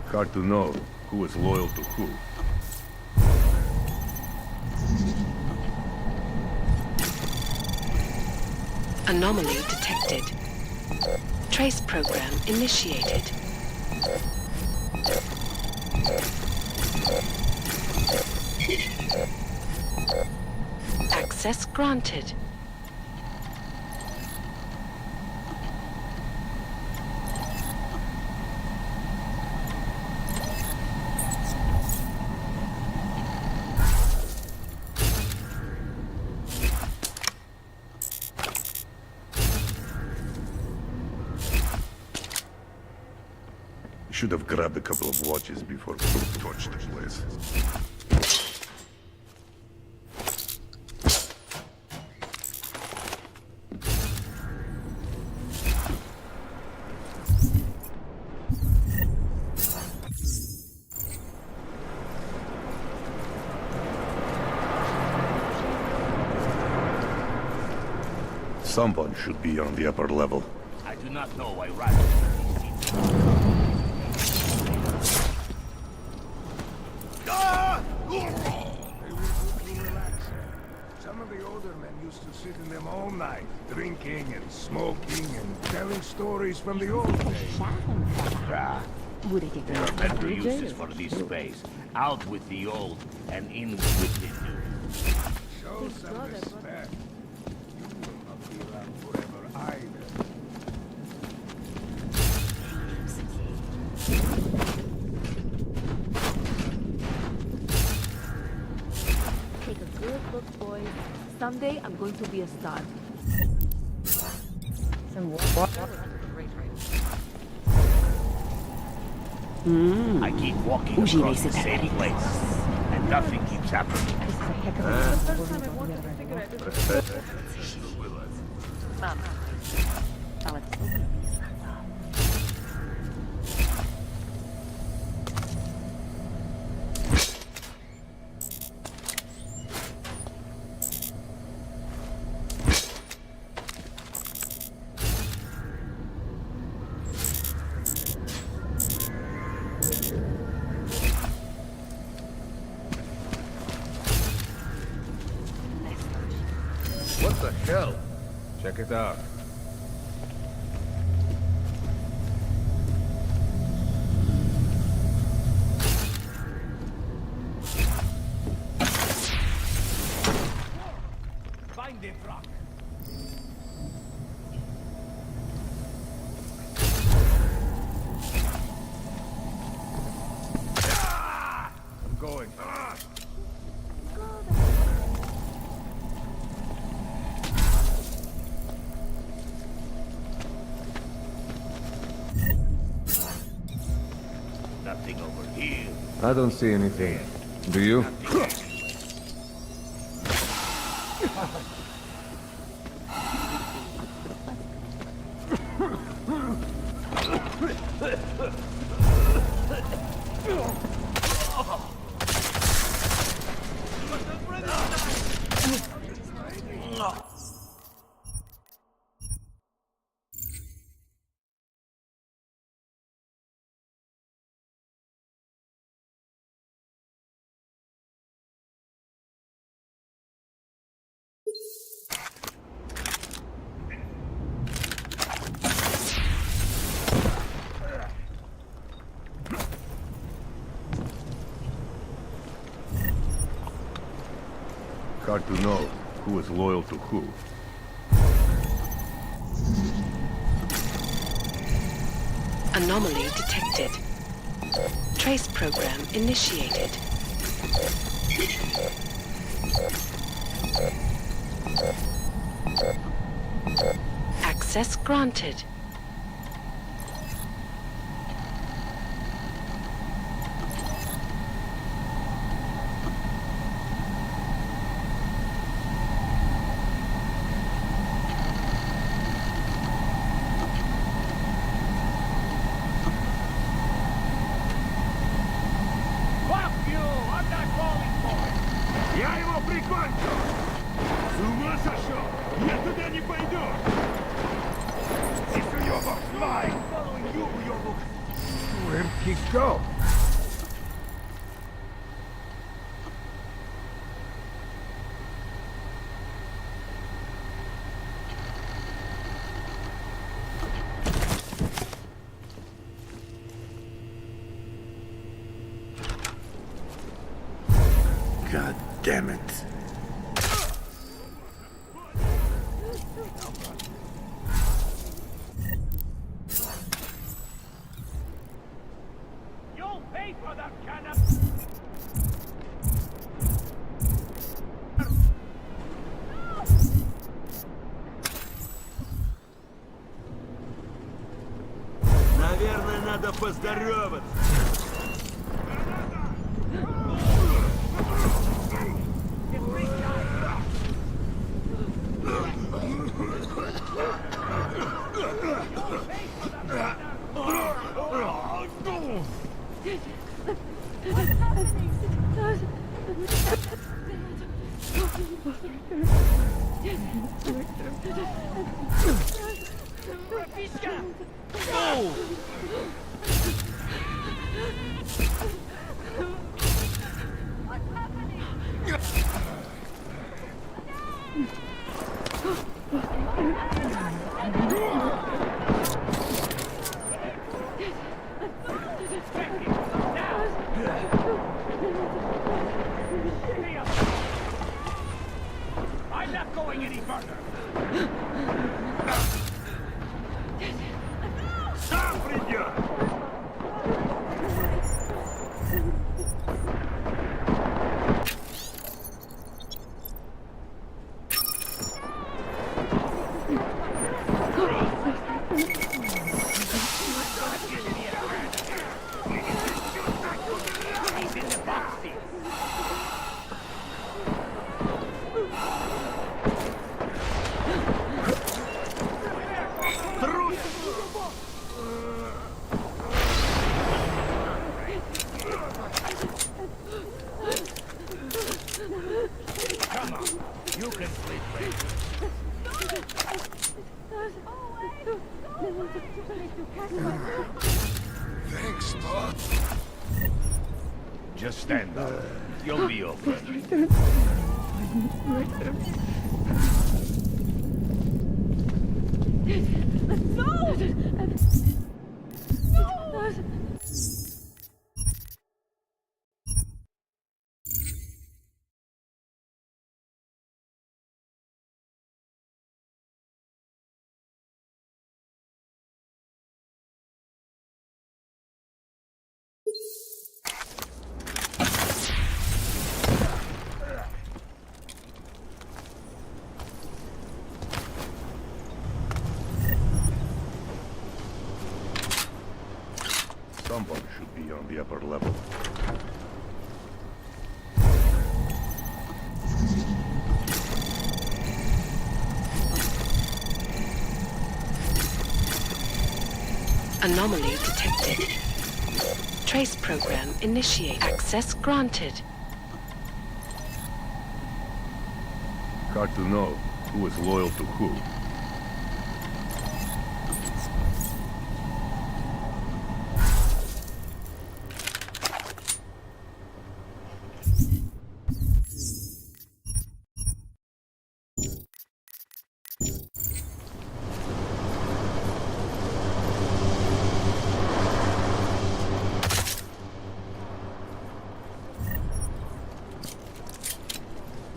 Hard to know who is loyal to who. Anomaly detected. Trace program initiated. Access granted. Should have grabbed a couple of watches before we torched the place. Someone should be on the upper level. I do not know why radich. Some of the older men used to sit in them all night, drinking and smoking and telling stories from the old days. There are better uses for this space. Out with the old and in with the new. Show some respect. You will not be around forever either. Take a good look, boys. Someday I'm going to be a star. Some water. I keep walking across the same place, and nothing keeps happening. What the hell? Check it out. Find the rock. I'm going. Nothing over here. I don't see anything. Do you? Hard to know who is loyal to who. Anomaly detected. Trace program initiated. Access granted. Fuck you! I'm not falling for it! Я его прикончу! С ума сошел! Я туда не пойду! This уёбок fly! Following you, уёбок! Where'd he go? God damn it. You'll pay for that cannon! Наверное, надо поздороваться. I'm not going any further! Сам придет! Come on, you can sleep later. Thanks, Bob. Just stand up. You'll be okay. Someone should be on the upper level. Anomaly detected. Trace program initiate. Access granted. Hard to know who is loyal to who.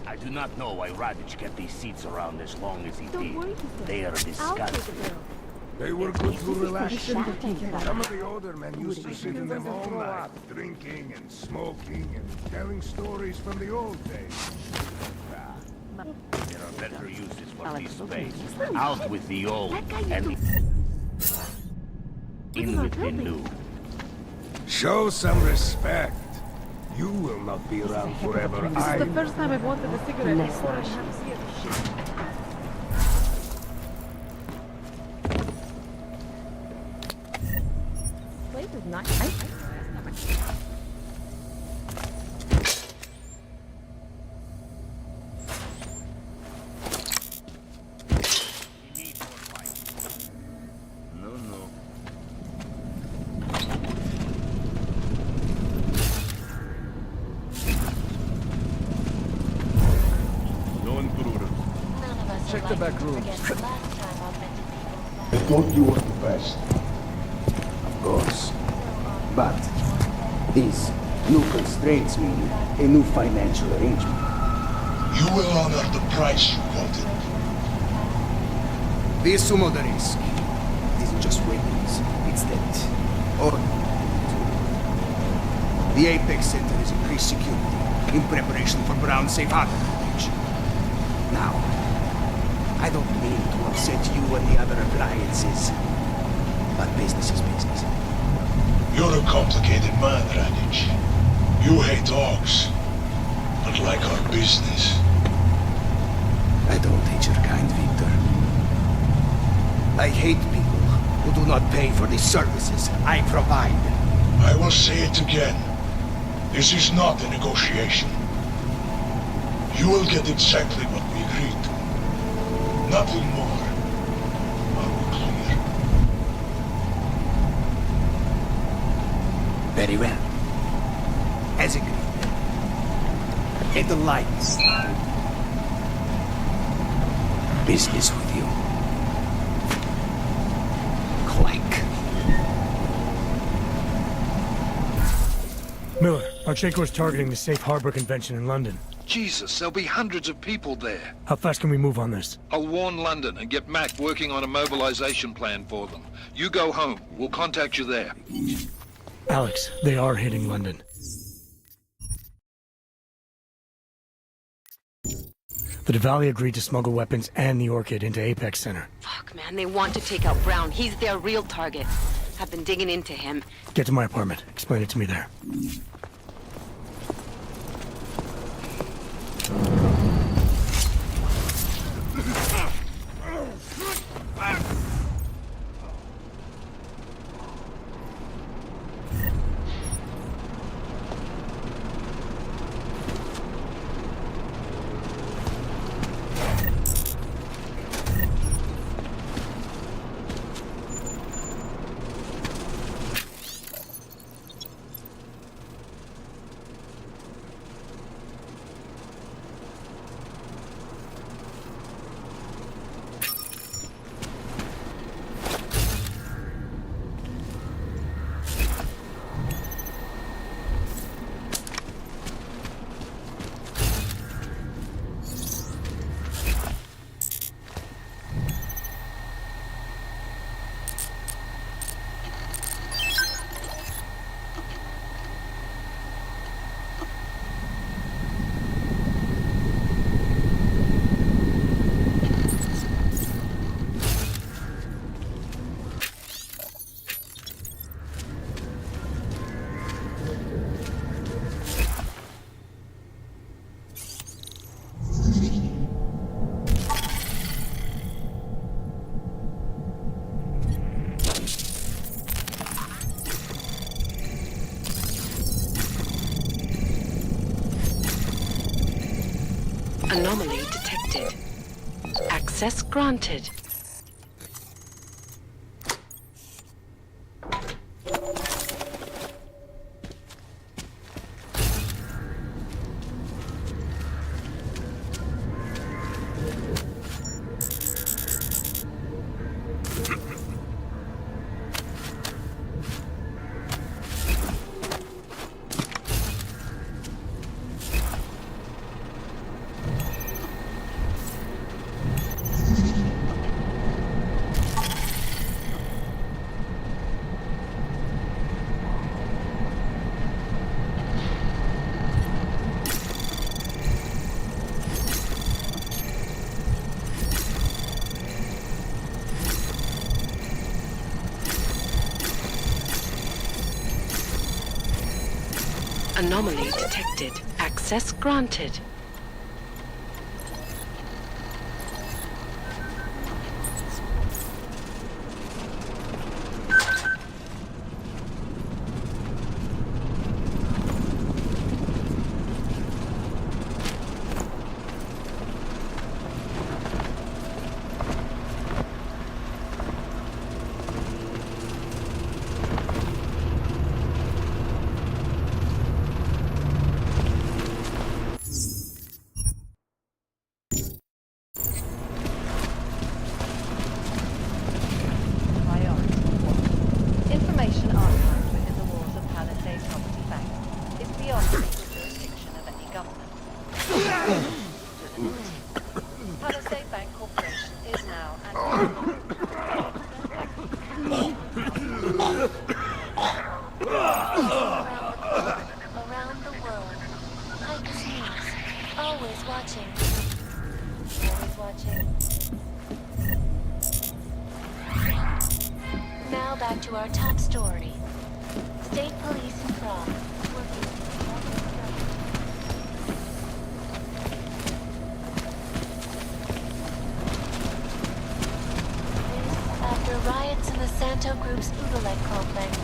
I do not know why Radich kept these seats around as long as he Don't worry, did. Peter. They are I'll take disgusting. the bill. They were good to relax. Some Some of the older men used to sit in them all night, drinking and smoking and telling stories from the old days. There are better uses for this space. Out with the old and in with the new. Show some respect. You will not be around forever. This is the first time I've wanted a cigarette before I have seen it. Place is nice. No. No intruders. Check the back rooms. I thought you were the best. Of course. But these new constraints mean a new financial arrangement. You will honor the price you quoted. We assume all the risk. It isn't just weapons, it's that order. The Apex Center is increased security in preparation for Brown's safe harbor package. Now, I don't mean to upset you and the other appliances, but business is business. You're a complicated man, Radich. You hate dogs, but like our business. I don't hate your kind, Victor. I hate people who do not pay for the services I provide. I will say it again. This is not a negotiation. You will get exactly what we agreed to. Nothing more. Are we clear? Very well. As agreed. At the lights. Business with you. Clank. Miller, Archenko is targeting the Safe Harbor Convention in London. Jesus, there'll be hundreds of people there. How fast can we move on this? I'll warn London and get Mac working on a mobilization plan for them. You go home. We'll contact you there. Alex, they are hitting London. The Diwali agreed to smuggle weapons and the Orchid into Apex Center. Fuck, man, they want to take out Brown. He's their real target. I've been digging into him. Get to my apartment. Explain it to me there. Anomaly detected. Access granted. Anomaly detected. Access granted. Information archived within the walls of Palisade Property Bank is beyond the legal jurisdiction of any government. Palisade Bank Corporation is now Around the world. Pike's News. Always watching. Always watching. Now back to our top story. State police in Prague working this after riots in the Santo Group's Udalek complex.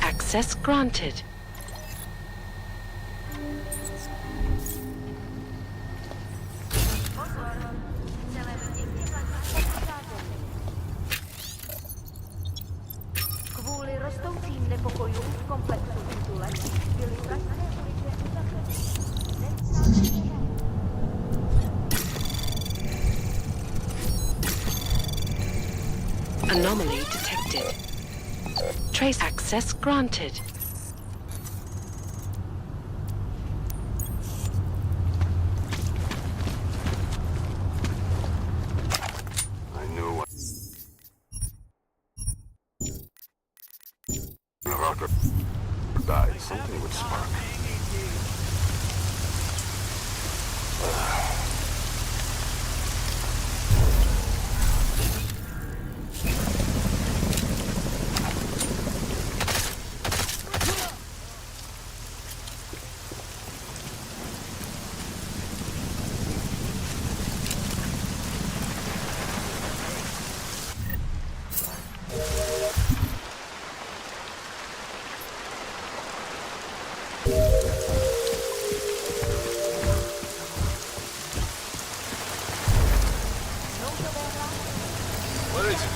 Access granted. Kvůli rostoucím nepokojům v komplexu Udalek byly pražské ulice uzavřeny. Anomaly detected. Trace access granted. I knew when Rocker died, something would spark. What is it?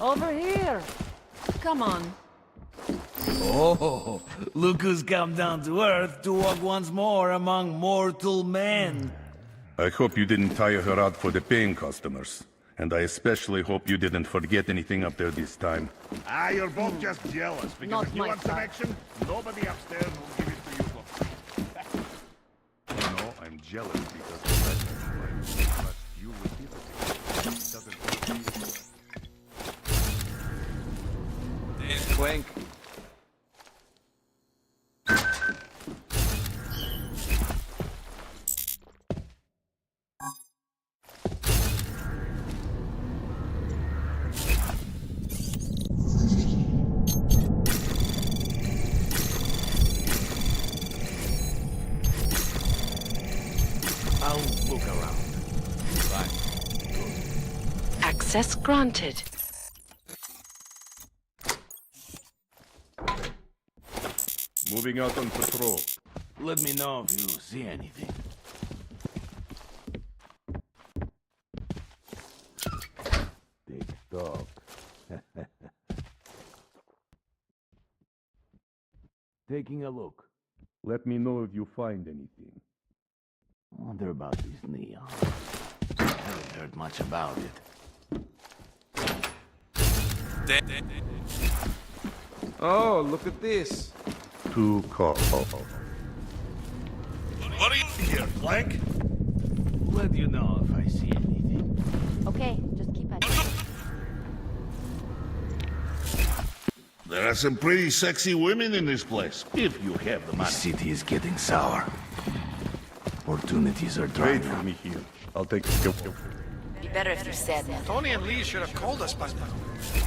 Over here! Come on. Oh, look who's come down to Earth to walk once more among mortal men. I hope you didn't tire her out for the paying customers. And I especially hope you didn't forget anything up there this time. Ah, you're both just jealous, because Not if you my want some fault. action, nobody upstairs will give it to you for free. No, I'm jealous because I trust you with everything. It doesn't Clank. I'll look around. Access granted. Moving out on patrol. Let me know if you see anything. Big dog. Taking a look. Let me know if you find anything. Wonder about these neons. Haven't heard much about it. Oh, look at this. 2 calls. What are you here, Flank? Let you know if I see anything. Okay, just keep at it. There are some pretty sexy women in this place, if you have the The money. city is getting sour. Opportunities are drying Wait for up. me here. I'll take Be better if you said that. Tony and Lee should have called us by now.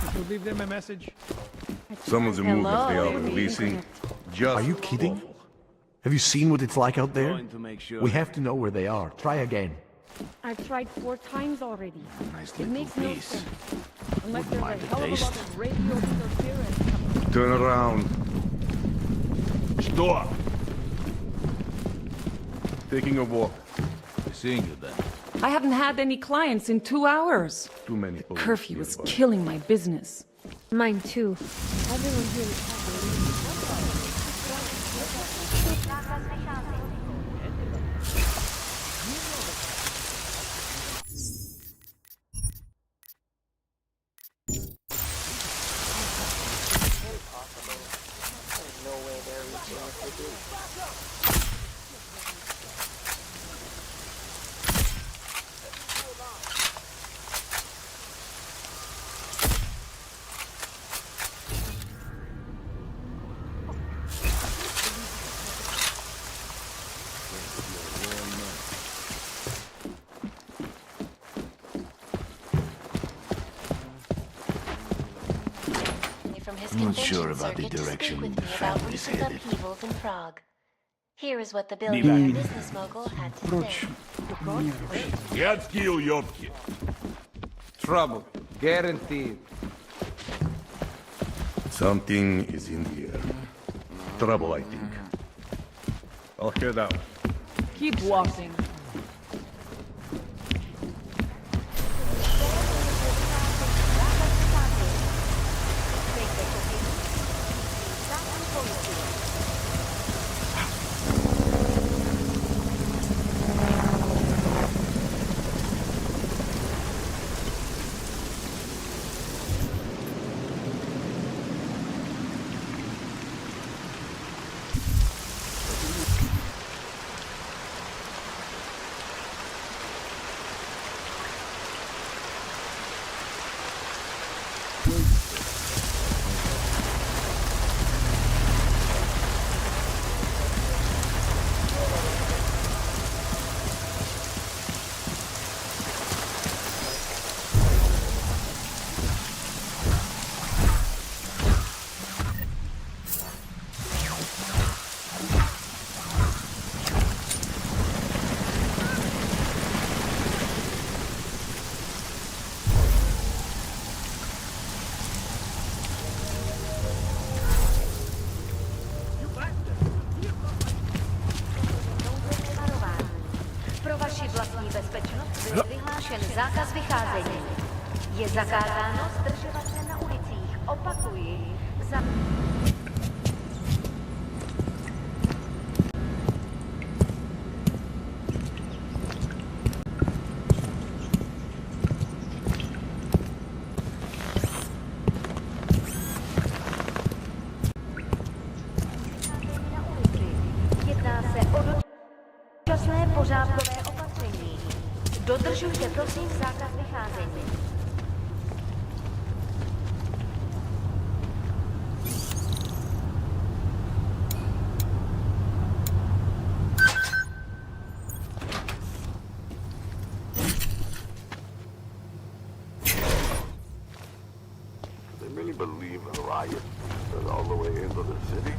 Did you leave them a message? Some of the movements they are releasing. Just Are you kidding? Have you seen what it's like out there? Going to make sure. We have to know where they are. Try again. I've tried 4 times already. Nice It little makes no piece. sense. Unless Wouldn't there's a mind the hell of a lot taste. of radio interference coming. Turn around. Stop! Taking a walk. Seeing you then. I haven't had any clients in 2 hours. Too many police Curfew is nearby. killing my business. Mine too. Everyone here is happy. From his I'm not convention sure about the circuit to speak direction with the me about family's recent headed. upheavals in Prague. Here is what the Be billionaire back. business mogul had to say. Yatski or Yotki? Trouble. Guaranteed. Something is in the air. Trouble, I think. I'll head out. Keep walking. Pro vaši vlastní bezpečnost byl vyhlášen zákaz vycházení. Je zakázáno zdržovat se na Opakuji, za... Jedná se o dočasné pořádkové opatření. Dodržujte prosím zákaz vycházení. They really believe a riot is all the way into the city?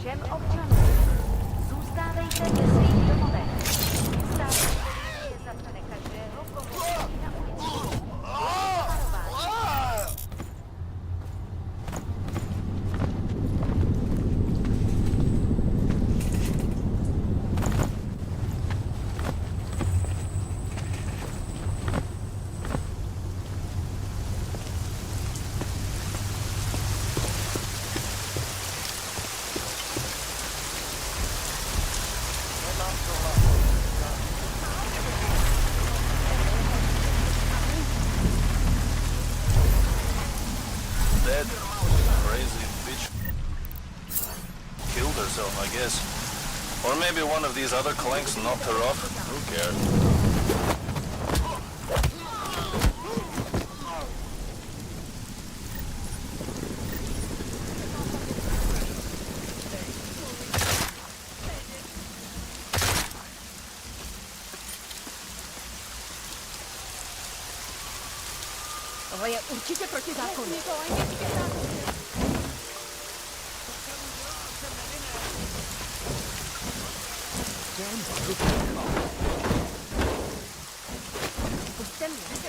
Všem občanům, zůstávejte ve svých domovech. Státní policie zatkne každého, koho vidí na ulici. Dead. Crazy bitch. Killed herself, I guess. Or maybe one of these other clanks knocked her off. Who cares? Tohle je určitě protizákonné. Puste mě.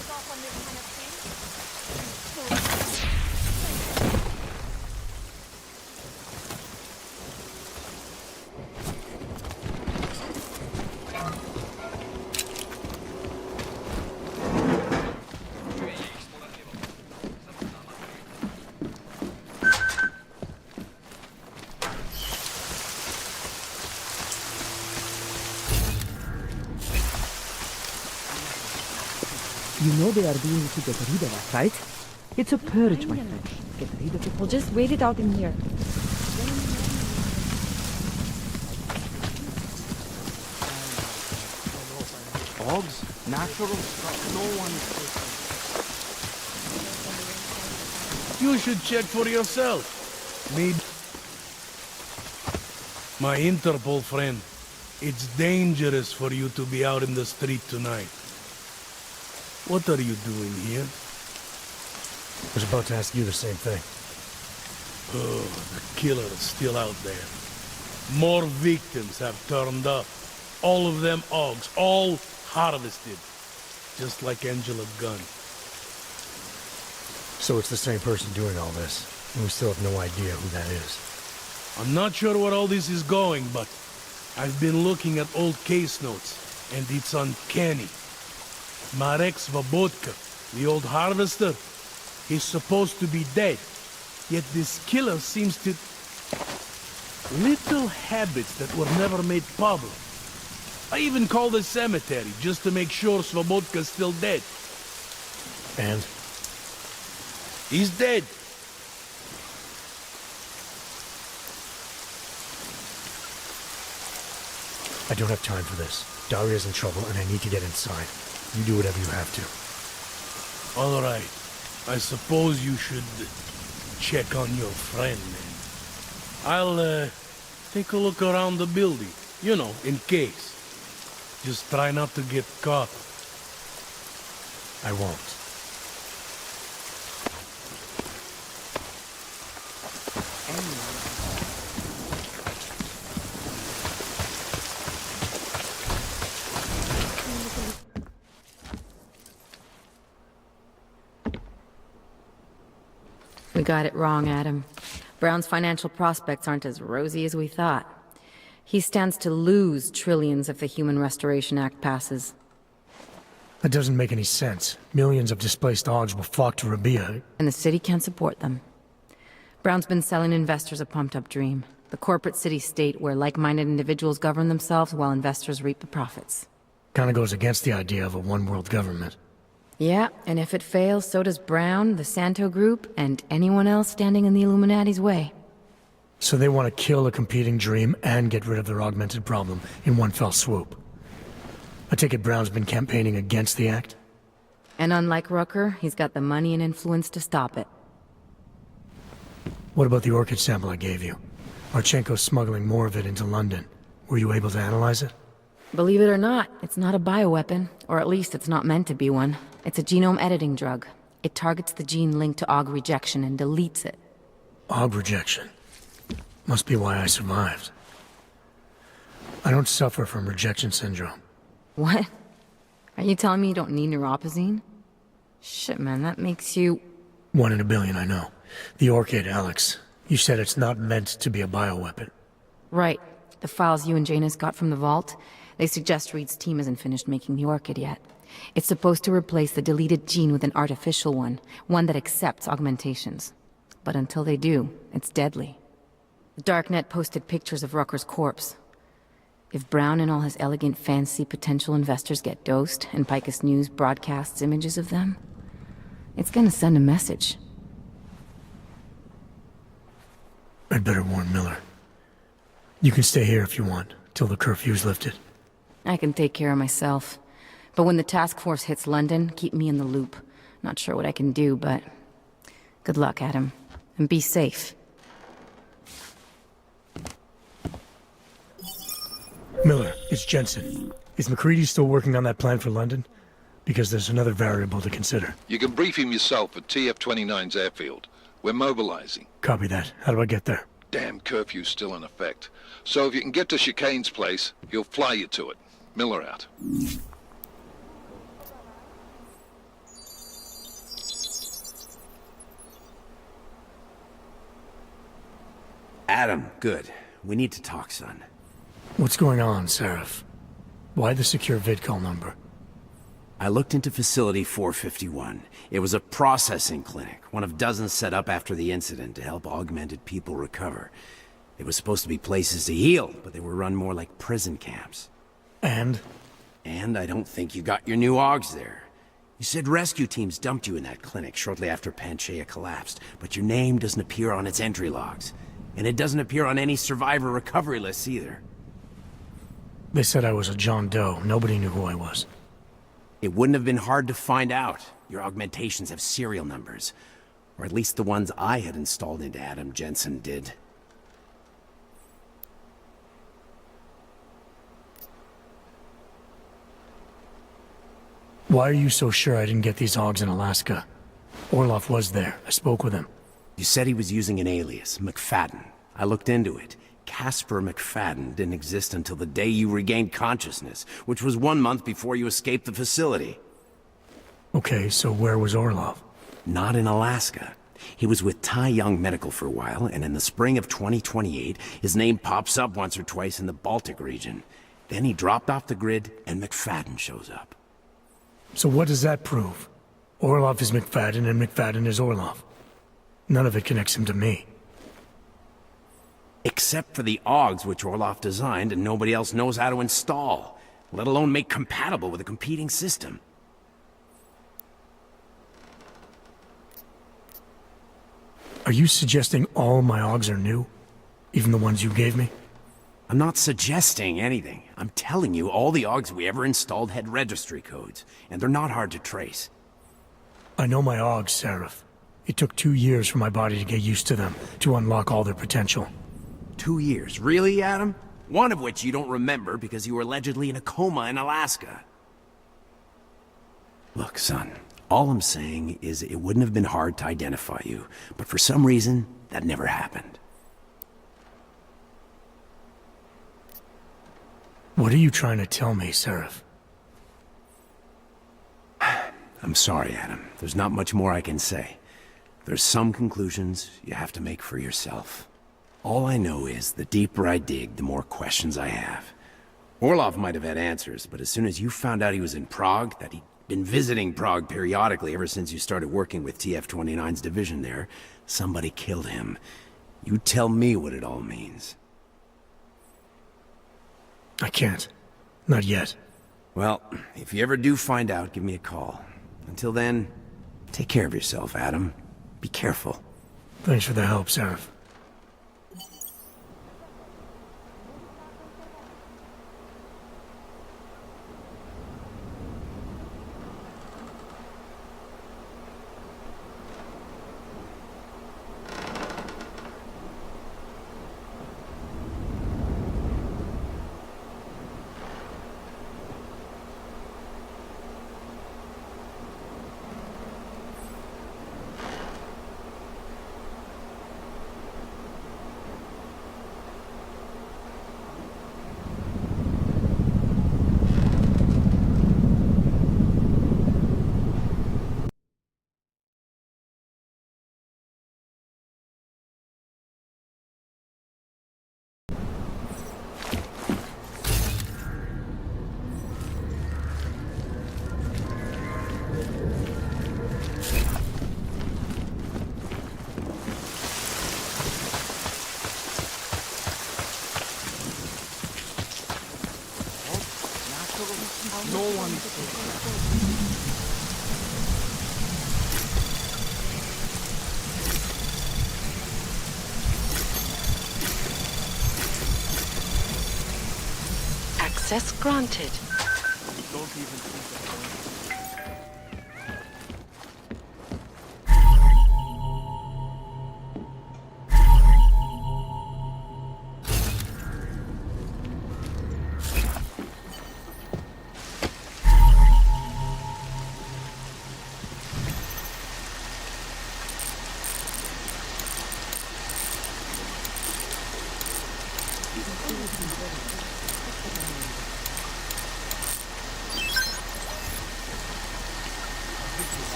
You know they are doing it to get rid of us, right? It's a purge, my friend. Get rid of it. We'll just wait it out in here. Dogs? Natural? No one... You should check for yourself. Maybe... My Interpol friend, it's dangerous for you to be out in the street tonight. What are you doing here? I was about to ask you the same thing. Oh, the killer is still out there. More victims have turned up. All of them Augs, all harvested. Just like Angela Gunn. So it's the same person doing all this, and we still have no idea who that is. I'm not sure where all this is going, but I've been looking at old case notes, and it's uncanny. Marek Svobotka, the old harvester, he's supposed to be dead. Yet this killer seems to... Little habits that were never made public. I even called the cemetery just to make sure Svobodka's still dead. And? He's dead. I don't have time for this. Daria's in trouble and I need to get inside. You do whatever you have to. All right. I suppose you should check on your friend then. I'll take a look around the building. You know, in case. Just try not to get caught. I won't. We got it wrong, Adam. Brown's financial prospects aren't as rosy as we thought. He stands to lose trillions if the Human Restoration Act passes. That doesn't make any sense. Millions of displaced Augs will flock to Rabia. And the city can't support them. Brown's been selling investors a pumped-up dream. The corporate city-state where like-minded individuals govern themselves while investors reap the profits. Kinda goes against the idea of a one-world government. Yeah, and if it fails, so does Brown, the Santo Group, and anyone else standing in the Illuminati's way. So they want to kill a competing dream and get rid of their augmented problem in one fell swoop. I take it Brown's been campaigning against the act? And unlike Rucker, he's got the money and influence to stop it. What about the orchid sample I gave you? Marchenko's smuggling more of it into London. Were you able to analyze it? Believe it or not, it's not a bioweapon, or at least it's not meant to be one. It's a genome editing drug. It targets the gene linked to Aug rejection and deletes it. Aug rejection? Must be why I survived. I don't suffer from rejection syndrome. What? Are you telling me you don't need neuropozyne? Shit, man, that makes you... 1 in a billion, I know. The orchid, Alex. You said it's not meant to be a bioweapon. Right. The files you and Janus got from the vault, they suggest Reed's team isn't finished making the orchid yet. It's supposed to replace the deleted gene with an artificial one that accepts augmentations. But until they do, it's deadly. The Darknet posted pictures of Rucker's corpse. If Brown and all his elegant, fancy potential investors get dosed, and Picus News broadcasts images of them, it's gonna send a message. I'd better warn Miller. You can stay here if you want, till the curfew's lifted. I can take care of myself. But when the task force hits London, keep me in the loop. Not sure what I can do, but... good luck, Adam. And be safe. Miller, it's Jensen. Is McCready still working on that plan for London? Because there's another variable to consider. You can brief him yourself at TF-29's airfield. We're mobilizing. Copy that. How do I get there? Damn curfew's still in effect. So if you can get to Chicane's place, he'll fly you to it. Miller out. Adam, good. We need to talk, son. What's going on, Seraph? Why the secure vidcall number? I looked into Facility 451. It was a processing clinic, one of dozens set up after the incident to help augmented people recover. They were supposed to be places to heal, but they were run more like prison camps. And? And I don't think you got your new Augs there. You said rescue teams dumped you in that clinic shortly after Panchaea collapsed, but your name doesn't appear on its entry logs. And it doesn't appear on any survivor recovery lists either. They said I was a John Doe. Nobody knew who I was. It wouldn't have been hard to find out. Your augmentations have serial numbers. Or at least the ones I had installed into Adam Jensen did. Why are you so sure I didn't get these Augs in Alaska? Orlov was there. I spoke with him. You said he was using an alias, McFadden. I looked into it. Casper McFadden didn't exist until the day you regained consciousness, which was 1 month before you escaped the facility. Okay, so where was Orlov? Not in Alaska. He was with Tai Young Medical for a while, and in the spring of 2028, his name pops up once or twice in the Baltic region. Then he dropped off the grid, and McFadden shows up. So what does that prove? Orlov is McFadden, and McFadden is Orlov. None of it connects him to me. Except for the Augs which Orlov designed and nobody else knows how to install, let alone make compatible with a competing system. Are you suggesting all my Augs are new? Even the ones you gave me? I'm not suggesting anything. I'm telling you all the Augs we ever installed had registry codes, and they're not hard to trace. I know my Augs, Seraph. It took 2 years for my body to get used to them, to unlock all their potential. 2 years? Really, Adam? One of which you don't remember because you were allegedly in a coma in Alaska. Look, son, all I'm saying is it wouldn't have been hard to identify you, but for some reason, that never happened. What are you trying to tell me, Seraph? I'm sorry, Adam. There's not much more I can say. There's some conclusions you have to make for yourself. All I know is the deeper I dig, the more questions I have. Orlov might have had answers, but as soon as you found out he was in Prague, that he'd been visiting Prague periodically ever since you started working with TF-29's division there, somebody killed him. You tell me what it all means. I can't. Not yet. Well, if you ever do find out, give me a call. Until then, take care of yourself, Adam. Be careful. Thanks for the help, Seraph. Access granted. Don't even think about it.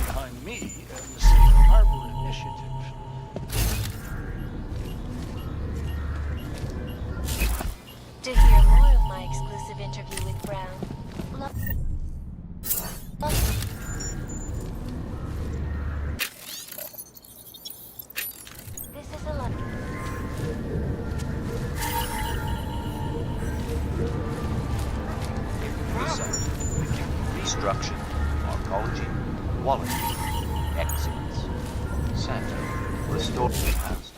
Behind me and the Safe Harbor Initiative. To hear more of my exclusive interview with Brown, this is a lot. Destruction, arcology, quality, excellence. Santa, restore the past.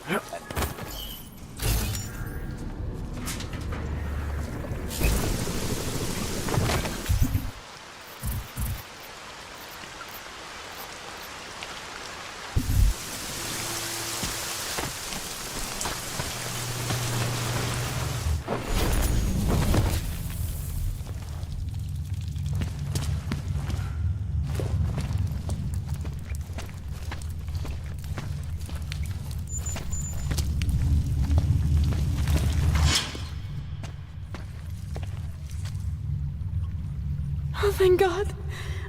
Oh, thank God.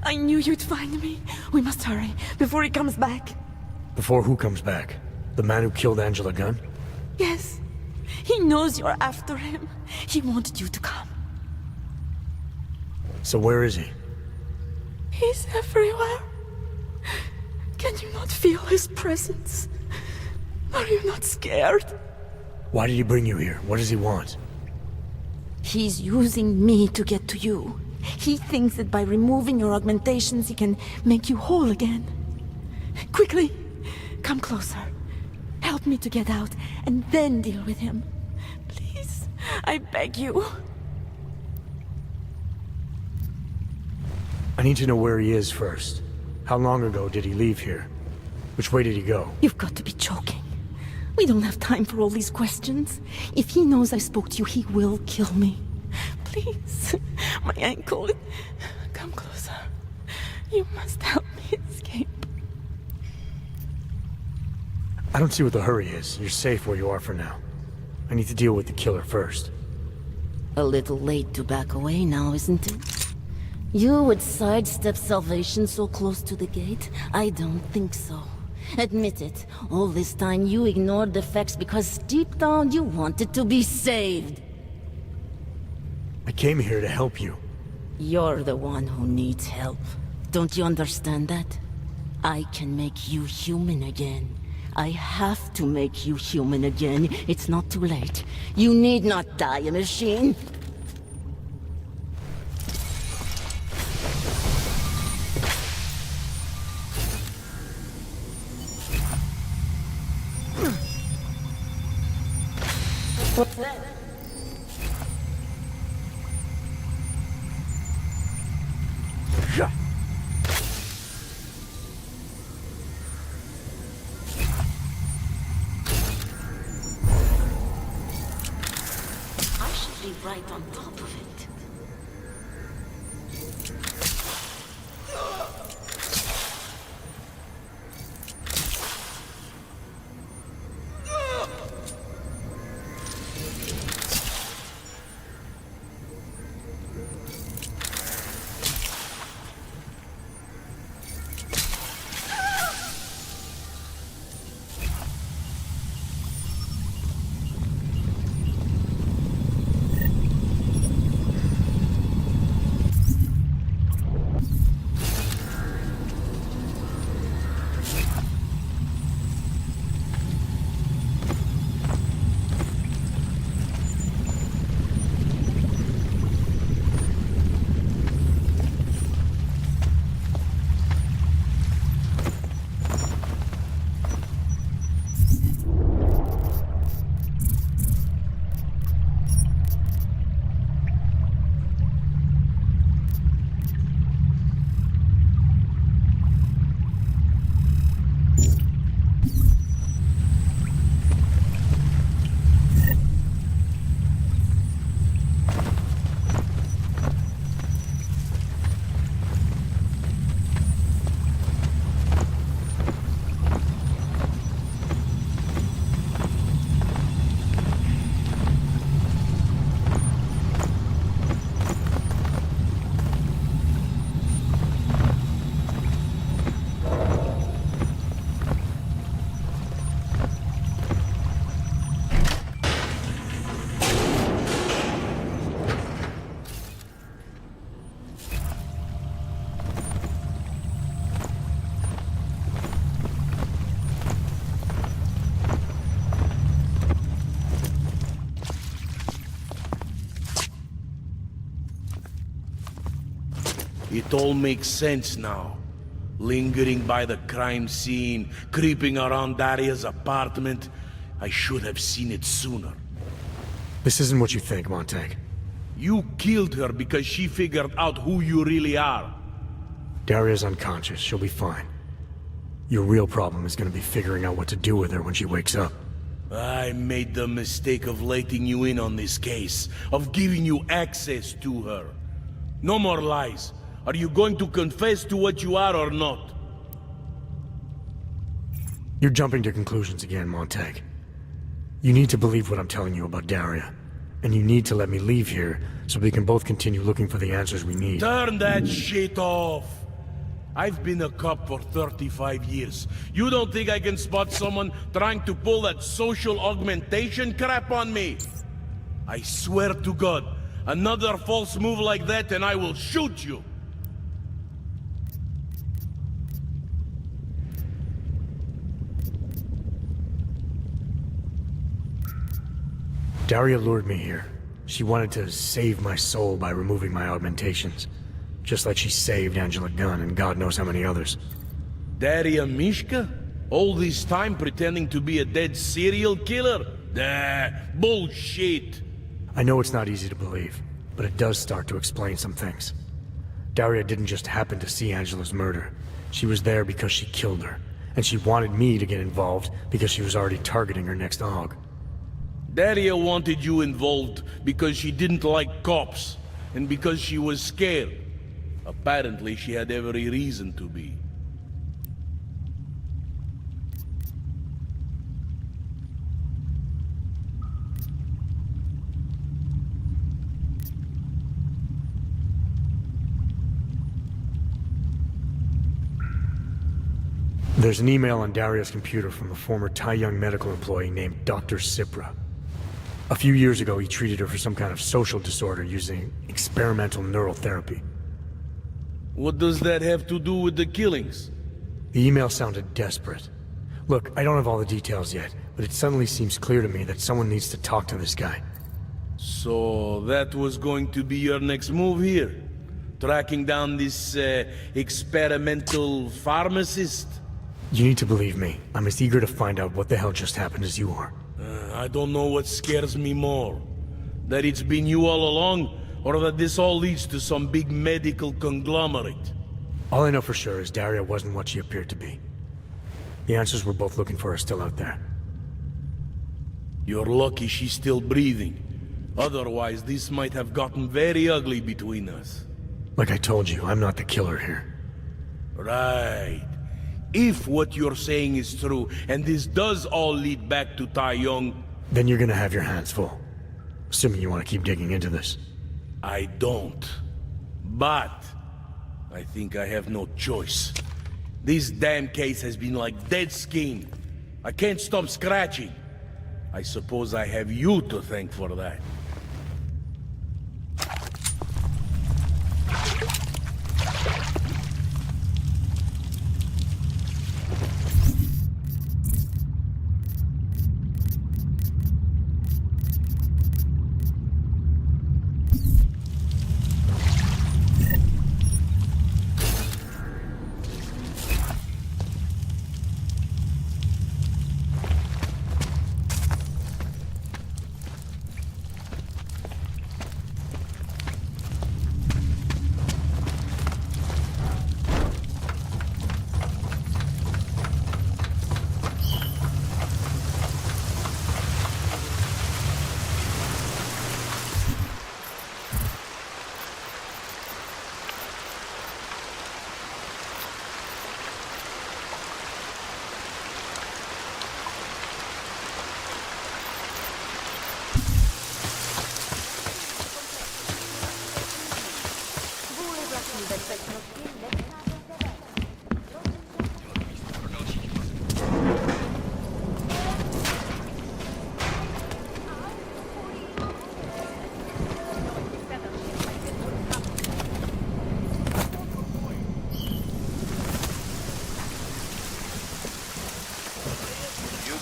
I knew you'd find me. We must hurry, before he comes back. Before who comes back? The man who killed Angela Gunn? Yes. He knows you're after him. He wanted you to come. So where is he? He's everywhere. Can you not feel his presence? Are you not scared? Why did he bring you here? What does he want? He's using me to get to you. He thinks that by removing your augmentations, he can make you whole again. Quickly, come closer. Help me to get out, and then deal with him. Please. I beg you. I need to know where he is first. How long ago did he leave here? Which way did he go? You've got to be joking. We don't have time for all these questions. If he knows I spoke to you, he will kill me. Please, my ankle. Come closer. You must help me escape. I don't see what the hurry is. You're safe where you are for now. I need to deal with the killer first. A little late to back away now, isn't it? You would sidestep salvation so close to the gate? I don't think so. Admit it, all this time you ignored the facts because deep down you wanted to be saved. I came here to help you. You're the one who needs help. Don't you understand that? I can make you human again. I have to make you human again. It's not too late. You need not die a machine. What's that? I should be right on top of it. It all makes sense now. Lingering by the crime scene, creeping around Daria's apartment. I should have seen it sooner. This isn't what you think, Montag. You killed her because she figured out who you really are. Daria's unconscious. She'll be fine. Your real problem is gonna be figuring out what to do with her when she wakes up. I made the mistake of letting you in on this case, of giving you access to her. No more lies. Are you going to confess to what you are or not? You're jumping to conclusions again, Montag. You need to believe what I'm telling you about Daria. And you need to let me leave here so we can both continue looking for the answers we need. Turn that shit off! I've been a cop for 35 years. You don't think I can spot someone trying to pull that social augmentation crap on me? I swear to God, another false move like that and I will shoot you! Daria lured me here. She wanted to save my soul by removing my augmentations. Just like she saved Angela Gunn and God knows how many others. Daria Mishka? All this time pretending to be a dead serial killer? Bullshit! I know it's not easy to believe, but it does start to explain some things. Daria didn't just happen to see Angela's murder. She was there because she killed her, and she wanted me to get involved because she was already targeting her next aug. Daria wanted you involved because she didn't like cops, and because she was scared. Apparently, she had every reason to be. There's an email on Daria's computer from a former Tai Young medical employee named Dr. Cipra. A few years ago, he treated her for some kind of social disorder using experimental neural therapy. What does that have to do with the killings? The email sounded desperate. Look, I don't have all the details yet, but it suddenly seems clear to me that someone needs to talk to this guy. So that was going to be your next move here? Tracking down this experimental pharmacist? You need to believe me. I'm as eager to find out what the hell just happened as you are. I don't know what scares me more. That it's been you all along, or that this all leads to some big medical conglomerate. All I know for sure is Daria wasn't what she appeared to be. The answers we're both looking for are still out there. You're lucky she's still breathing. Otherwise, this might have gotten very ugly between us. Like I told you, I'm not the killer here. Right. If what you're saying is true, and this does all lead back to Tai Young... Then you're gonna have your hands full. Assuming you want to keep digging into this. I don't. But... I think I have no choice. This damn case has been like dead skin. I can't stop scratching. I suppose I have you to thank for that.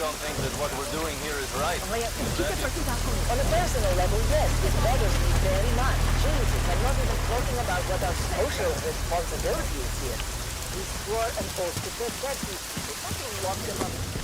don't think that what we're doing here is right. On a personal level, yes, it bothers me very much. Jesus, I'm not even talking about what our social responsibility is here. We swore an oath to protect these people. Nothing locked them up.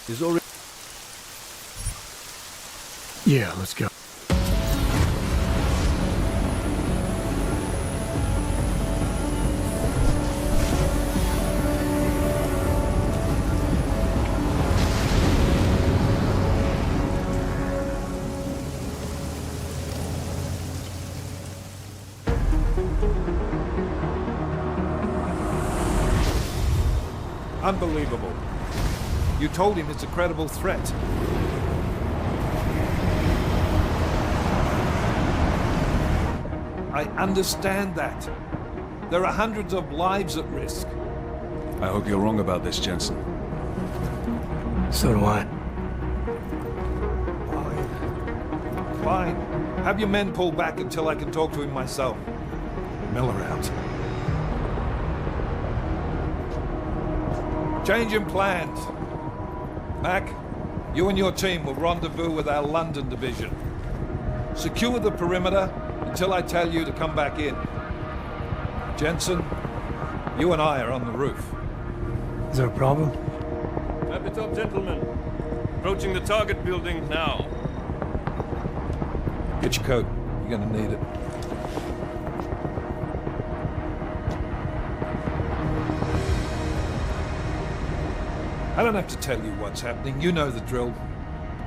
Is already... Yeah, let's go. Unbelievable. You told him it's a credible threat. I understand that. There are hundreds of lives at risk. I hope you're wrong about this, Jensen. So do I. Fine. Have your men pull back until I can talk to him myself. Miller out. Changing plans. Mac, you and your team will rendezvous with our London division. Secure the perimeter until I tell you to come back in. Jensen, you and I are on the roof. Is there a problem? At the top, gentlemen. Approaching the target building now. Get your coat. You're gonna need it. I don't have to tell you what's happening. You know the drill.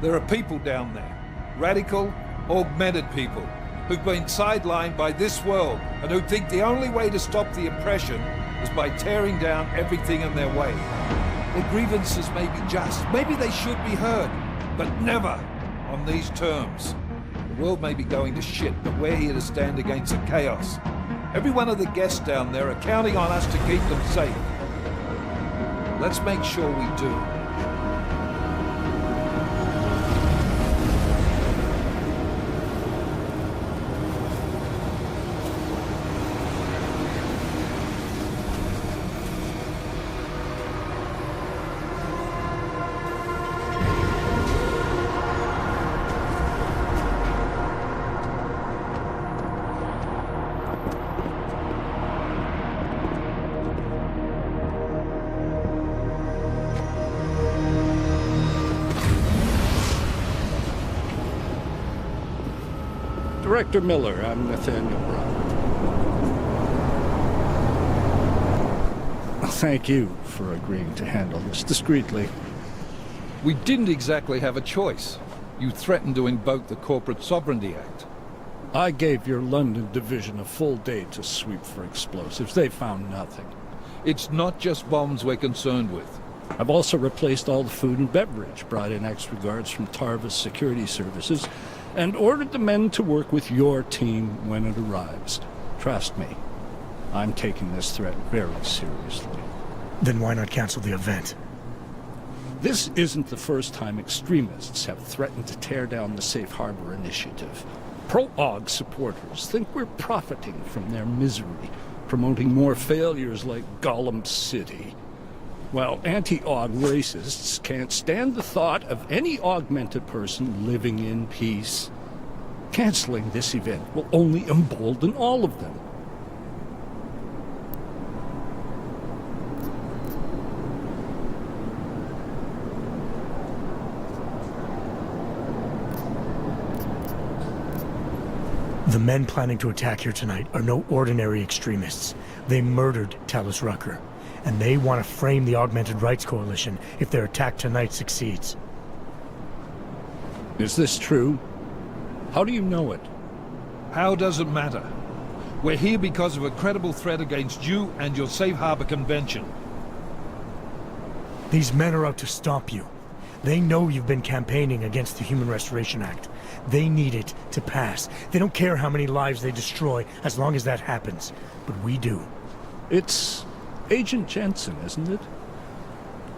There are people down there. Radical, augmented people who've been sidelined by this world and who think the only way to stop the oppression is by tearing down everything in their way. Their grievances may be just. Maybe they should be heard, but never on these terms. The world may be going to shit, but we're here to stand against the chaos. Every one of the guests down there are counting on us to keep them safe. Let's make sure we do. Director Miller, I'm Nathaniel Brown. Thank you for agreeing to handle this discreetly. We didn't exactly have a choice. You threatened to invoke the Corporate Sovereignty Act. I gave your London division a full day to sweep for explosives. They found nothing. It's not just bombs we're concerned with. I've also replaced all the food and beverage, brought in extra guards from Tarvis Security Services, and ordered the men to work with your team when it arrives. Trust me, I'm taking this threat very seriously. Then why not cancel the event? This isn't the first time extremists have threatened to tear down the Safe Harbor Initiative. Pro-AUG supporters think we're profiting from their misery, promoting more failures like Gollum City. While anti-AUG racists can't stand the thought of any augmented person living in peace. Canceling this event will only embolden all of them. The men planning to attack here tonight are no ordinary extremists. They murdered Talus Rucker. And they want to frame the Augmented Rights Coalition if their attack tonight succeeds. Is this true? How do you know it? How doesn't matter. We're here because of a credible threat against you and your Safe Harbor Convention. These men are out to stop you. They know you've been campaigning against the Human Restoration Act. They need it to pass. They don't care how many lives they destroy as long as that happens. But we do. It's Agent Jensen, isn't it?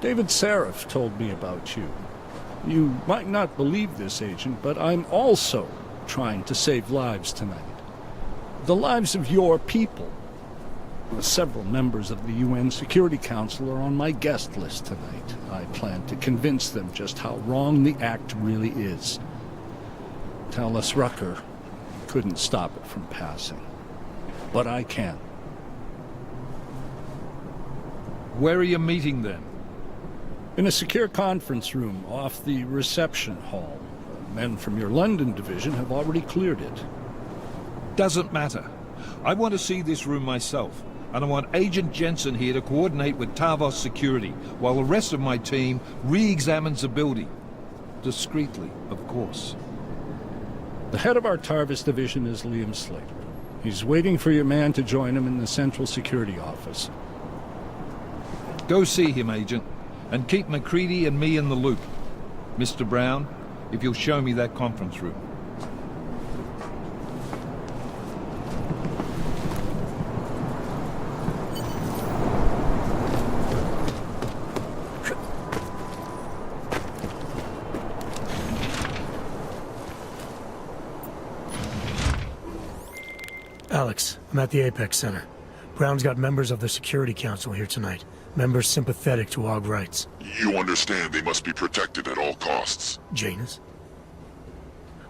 David Seraph told me about you. You might not believe this, Agent, but I'm also trying to save lives tonight. The lives of your people. Several members of the UN Security Council are on my guest list tonight. I plan to convince them just how wrong the act really is. Talus Rucker couldn't stop it from passing. But I can. Where are you meeting then? In a secure conference room off the reception hall. Men from your London division have already cleared it. Doesn't matter. I want to see this room myself, and I want Agent Jensen here to coordinate with Tarvos Security, while the rest of my team re-examines the building. Discreetly, of course. The head of our Tarvis division is Liam Slater. He's waiting for your man to join him in the Central Security Office. Go see him, Agent, and keep McCready and me in the loop. Mr. Brown, if you'll show me that conference room. Alex, I'm at the Apex Center. Brown's got members of the Security Council here tonight. Members sympathetic to AUG rights. You understand they must be protected at all costs. Janus?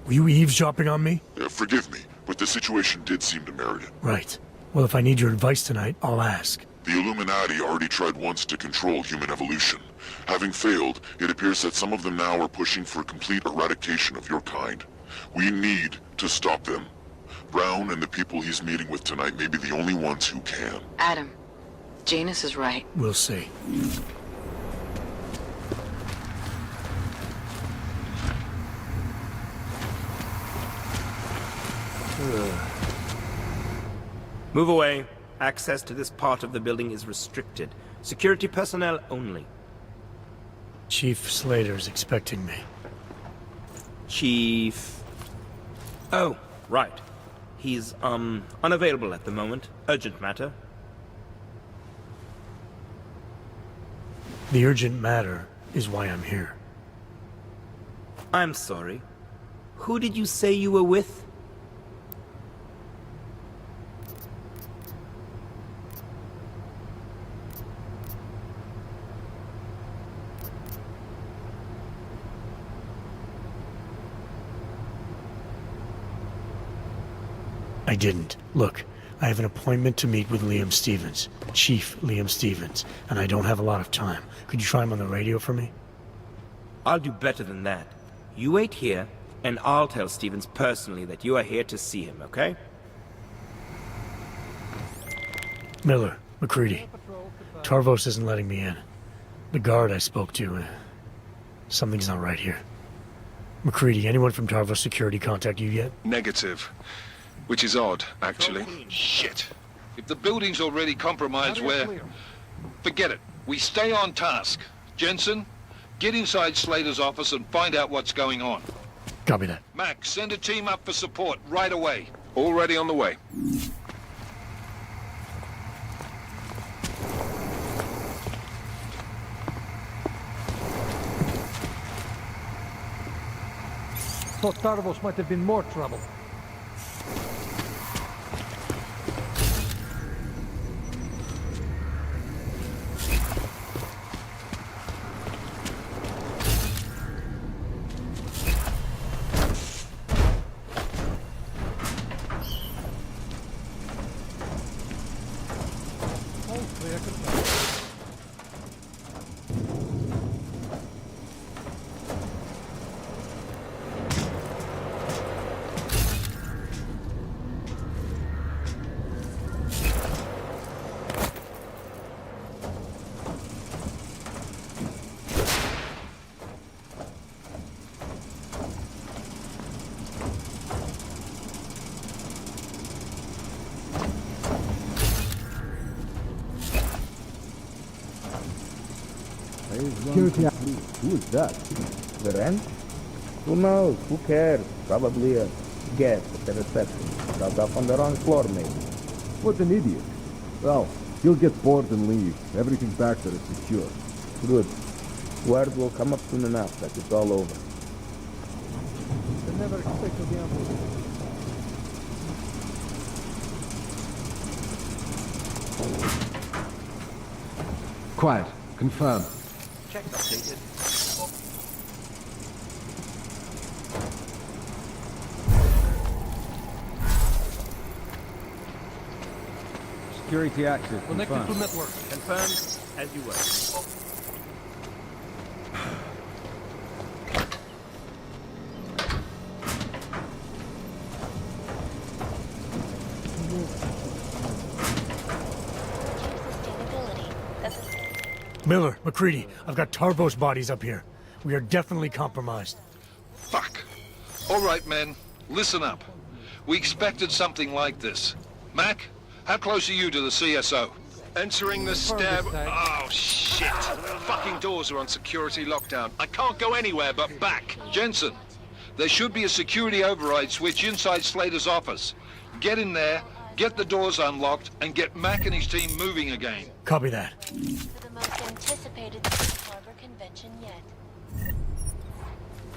Were you eavesdropping on me? Forgive me, but the situation did seem to merit it. Right. Well, if I need your advice tonight, I'll ask. The Illuminati already tried once to control human evolution. Having failed, it appears that some of them now are pushing for complete eradication of your kind. We need to stop them. Brown and the people he's meeting with tonight may be the only ones who can. Adam, Janus is right. We'll see. Move away. Access to this part of the building is restricted. Security personnel only. Chief Slater's expecting me. Chief... Oh, right. He's, unavailable at the moment. Urgent matter. The urgent matter is why I'm here. I'm sorry. Who did you say you were with? I didn't. Look, I have an appointment to meet with Liam Stevens, Chief Liam Stevens, and I don't have a lot of time. Could you try him on the radio for me? I'll do better than that. You wait here, and I'll tell Stevens personally that you are here to see him, okay? Miller, McCready. Tarvos isn't letting me in. The guard I spoke to, something's not right here. McCready, anyone from Tarvos Security contact you yet? Negative. Which is odd, actually. Shit. If the building's already compromised, forget it. We stay on task. Jensen, get inside Slater's office and find out what's going on. Copy that. Max, send a team up for support right away. Already on the way. Thought Tarvos might have been more trouble. Security. Who is that? The rent? Who knows? Who cares? Probably a guest at the reception. Got off on the wrong floor, maybe. What an idiot. Well, he'll get bored and leave. Everything back there is secure. Good. Word will come up soon enough that it's all over. I never expected the ambulance. Quiet. Confirm. Check updated. Security access. Connected Confirmed. to network. Confirmed as you were. Miller, McCready, I've got Tarvos bodies up here. We are definitely compromised. Fuck. All right, men. Listen up. We expected something like this. Mac, how close are you to the CSO? Entering the stab... Oh, shit. Fucking doors are on security lockdown. I can't go anywhere but back. Jensen, there should be a security override switch inside Slater's office. Get in there, get the doors unlocked, and get Mac and his team moving again. Copy that. For the most anticipated Safe Harbor convention yet.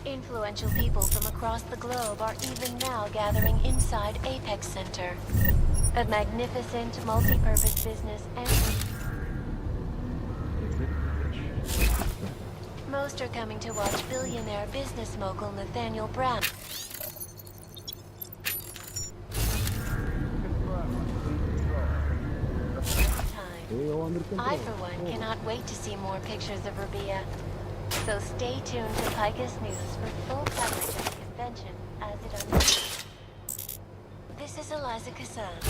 Influential people from across the globe are even now gathering inside Apex Center. A magnificent multi-purpose business and... Most are coming to watch billionaire business mogul Nathaniel Brown. I, for one, cannot wait to see more pictures of Rabia. So stay tuned to Picus News for full coverage of the convention as it unfolds. This is Eliza Kassan.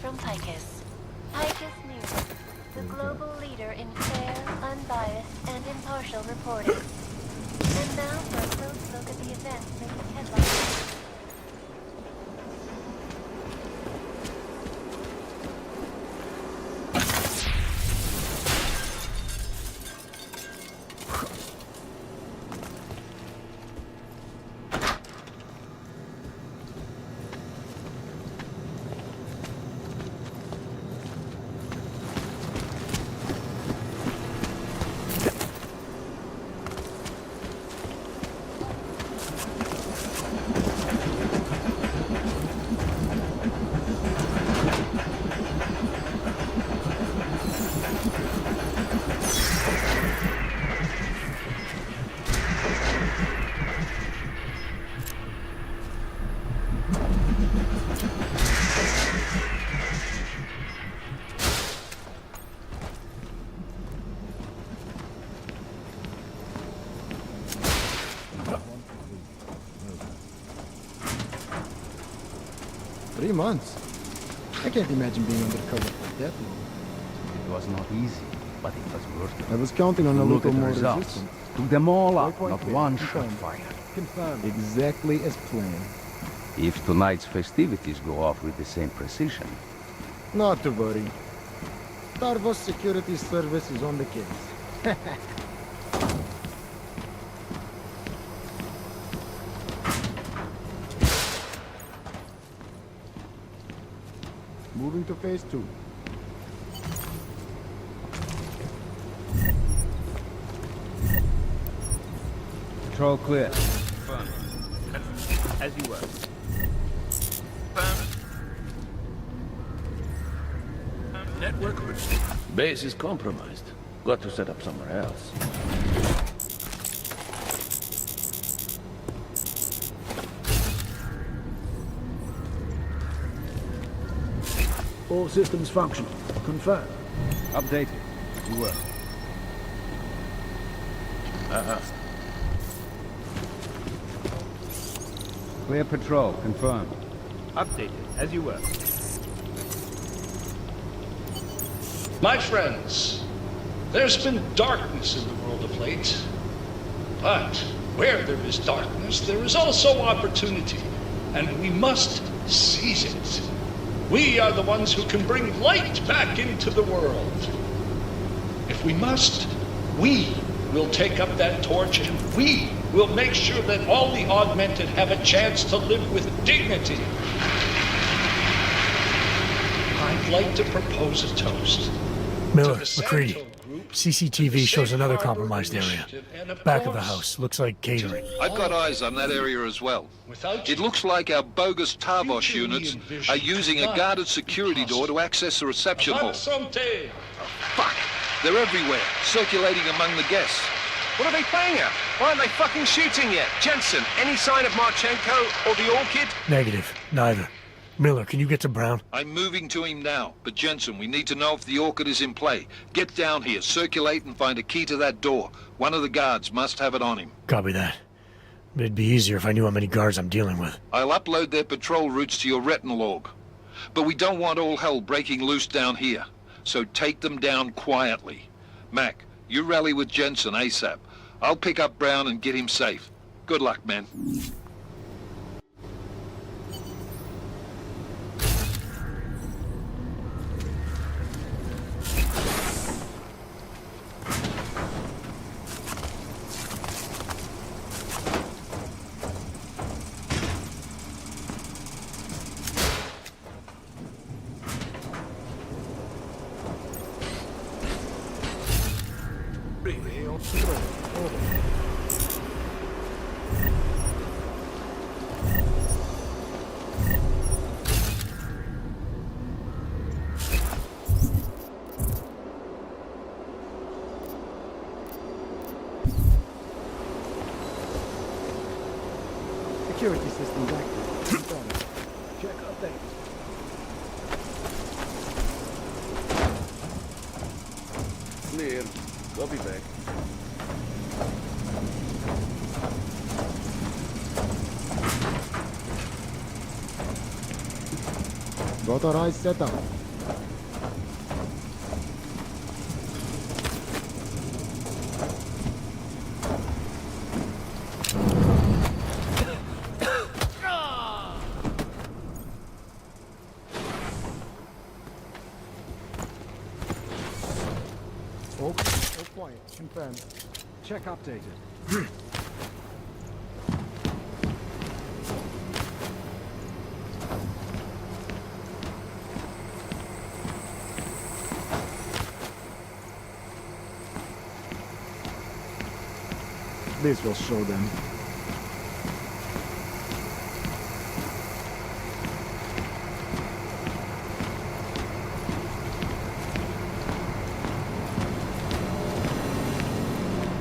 From Picus. Picus News, the global leader in fair, unbiased, and impartial reporting. And now for a close look at the events making headlines. 3 months? I can't imagine being undercover for that long. It was not easy, but it was worth it. I was counting on a Look little at the more results. resistance. Took them all out, Point not clear. one Confirmed. shot fired. Confirmed. Exactly as planned. If tonight's festivities go off with the same precision. Not to worry. Tarvos Security Service is on the case. Moving to phase 2. Control clear. As you were. Network. Base is compromised. Got to set up somewhere else. All systems functional. Confirmed. Updated. As you were. Clear patrol. Confirmed. Updated. As you were. My friends, there's been darkness in the world of late. But where there is darkness, there is also opportunity, and we must seize it. We are the ones who can bring light back into the world. If we must, we will take up that torch, and we will make sure that all the augmented have a chance to live with dignity. I'd like to propose a toast. Miller, McCready. CCTV shows another compromised area. Back of the house. Looks like catering. I've got eyes on that area as well. It looks like our bogus Tarvos units are using a guarded security door to access the reception hall. Something. Fuck! They're everywhere, circulating among the guests. What are they playing at? Why aren't they fucking shooting yet? Jensen, any sign of Marchenko or the Orchid? Negative. Neither. Miller, can you get to Brown? I'm moving to him now. But Jensen, we need to know if the Orchid is in play. Get down here, circulate, and find a key to that door. One of the guards must have it on him. Copy that. It'd be easier if I knew how many guards I'm dealing with. I'll upload their patrol routes to your retinal log. But we don't want all hell breaking loose down here. So take them down quietly. Mac, you rally with Jensen ASAP. I'll pick up Brown and get him safe. Good luck, man. Security systems active. Confirmed. Check updates. Clear. Copy back. Got our eyes set up. All quiet. Confirmed. Check updated. This will show them.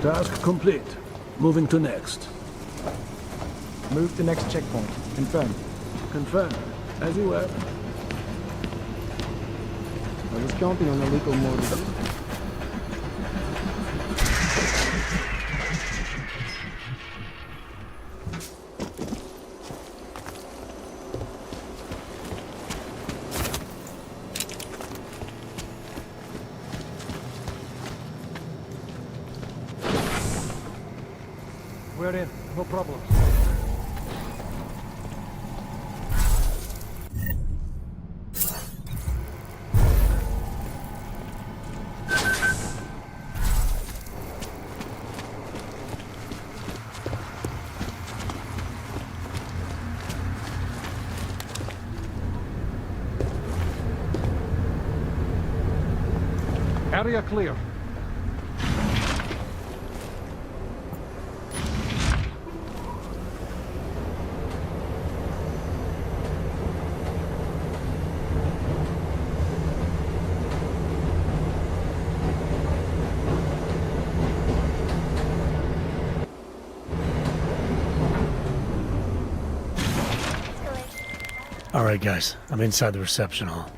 Task complete. Moving to next. Move to next checkpoint. Confirmed. Confirmed. As you were. I was counting on a little more resistance. We're in. No problem. Area clear. Alright guys, I'm inside the reception hall.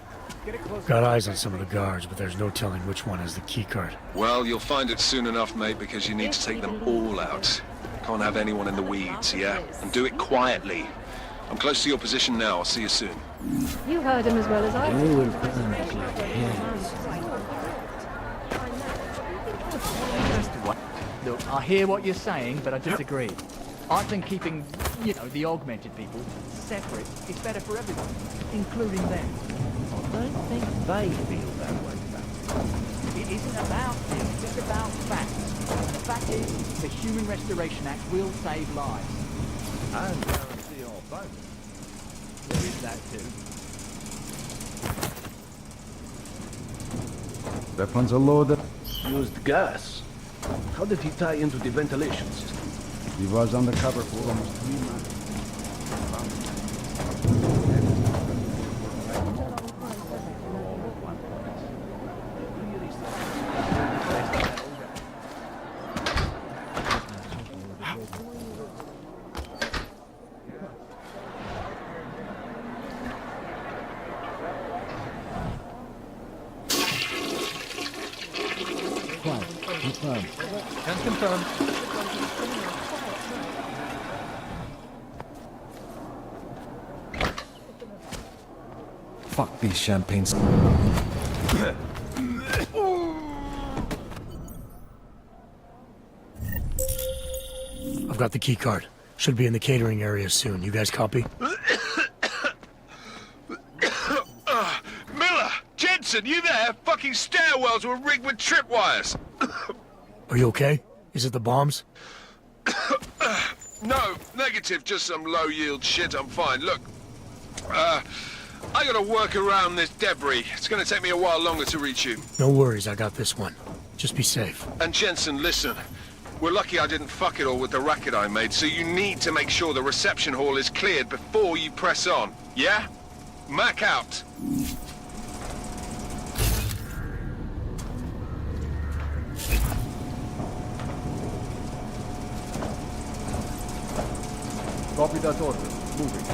Got eyes on some of the guards, but there's no telling which one has the keycard. Well, you'll find it soon enough, mate, because you need to take them all out. Can't have anyone in the weeds, yeah? And do it quietly. I'm close to your position now. I'll see you soon. You heard him as well as I They did. will burn it like hell. Look, I hear what you're saying, but I disagree. I think keeping, you know, the augmented people separate is better for everyone, including them. I don't think they feel that way about it. It isn't about feelings, it's about facts. The fact is, the Human Restoration Act will save lives. And guarantee our bonus. There is that too. Weapons are loaded. Used gas. How did he tie into the ventilation system? He was undercover for almost 3 months. Confirmed. Can confirm. Fuck these champagnes. I've got the keycard. Should be in the catering area soon. You guys copy? Miller! Jensen, you there? Fucking stairwells were rigged with tripwires. Are you okay? Is it the bombs? No, negative, just some low-yield shit. I'm fine. Look, I gotta work around this debris. It's gonna take me a while longer to reach you. No worries, I got this one. Just be safe. And Jensen, listen. We're lucky I didn't fuck it all with the racket I made, so you need to make sure the reception hall is cleared before you press on. Yeah? Mac out. Copy that order. Moving.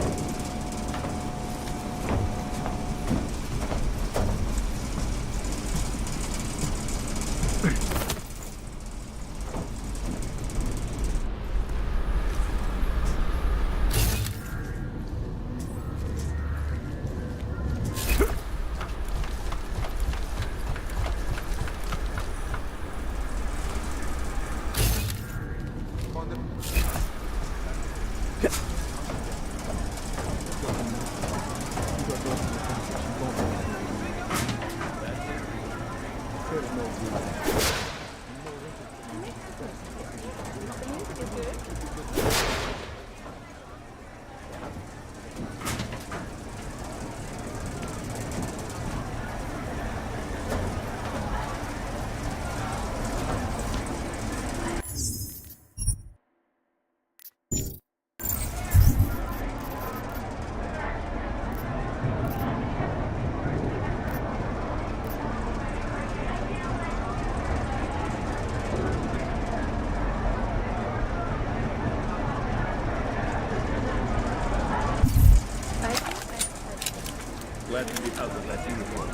Glad to be out of that uniform.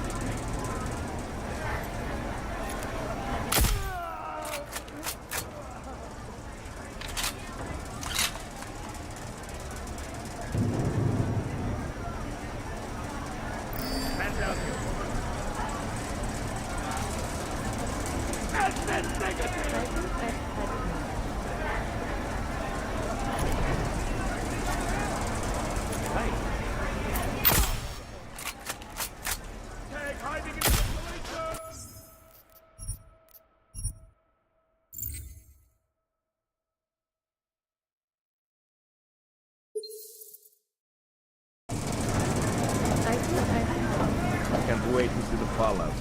wait and see the fallout.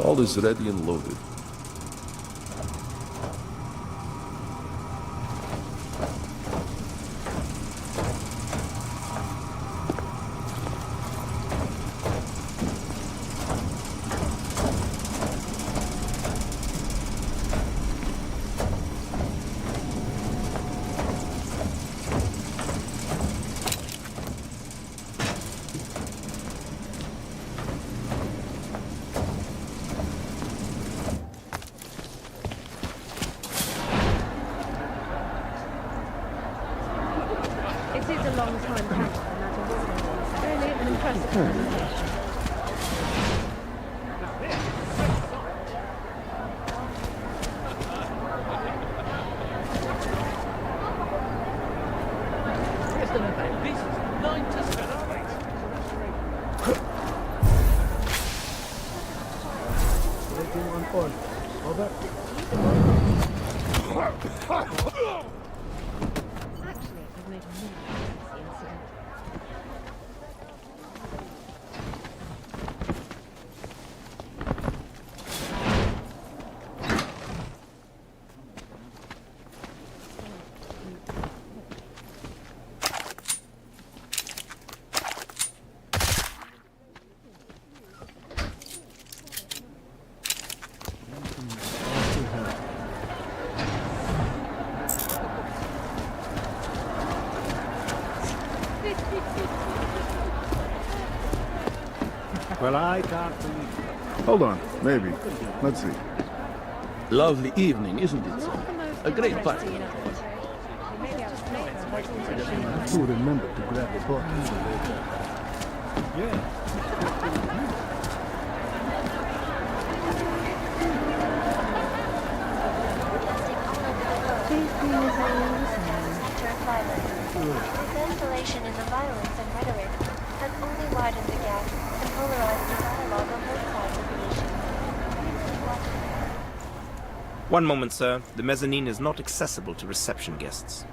All is ready and loaded. It is a long time coming, and really an impressive presentation. Well, I can't believe it. Hold on, maybe. Let's see. Lovely evening, isn't it, sir? A great party. Do remember to grab the book. This escalation in the violence and rhetoric has only widened the gap and polarized the dialogue on both sides of the issue. One moment, sir. The mezzanine is not accessible to reception guests.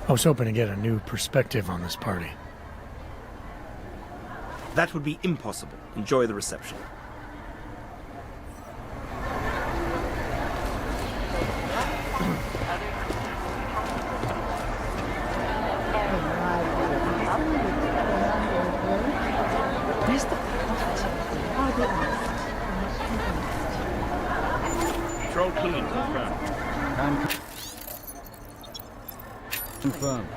I was hoping to get a new perspective on this party. That would be impossible. Enjoy the reception. Control clean, confirmed. Confirmed.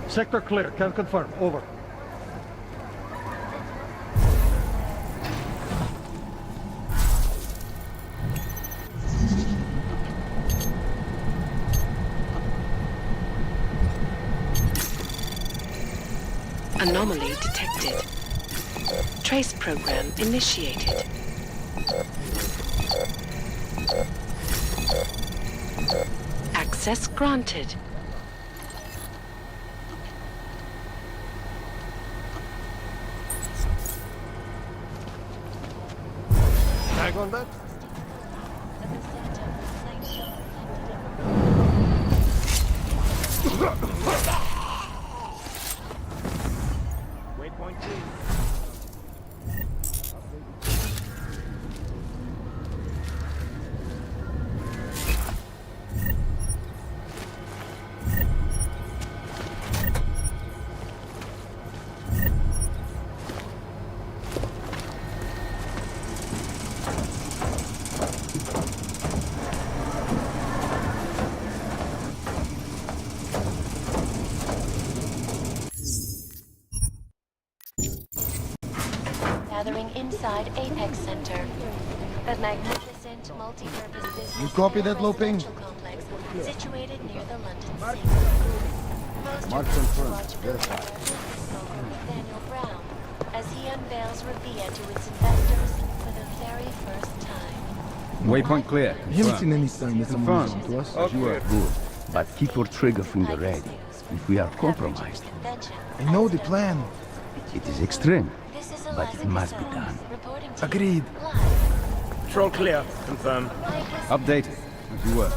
Sector clear, can confirm. Over. Anomaly detected. Trace program initiated. Access granted. Tag on that? Waypoint please. gathering inside Apex Center. A magnificent, multi-purpose business You copy and that, Loping? residential complex situated near the London Sea. Most Mark of us confirmed. watch Verified. Nathaniel Brown as he unveils Revia to its investors for the very first time. Waypoint clear. I haven't seen any sign that someone is on to us. As you were. Good. But keep your trigger finger ready. If we are compromised, I know the plan. it is extreme, but it must be done. Agreed. Patrol clear. Confirm. Updated. As you were.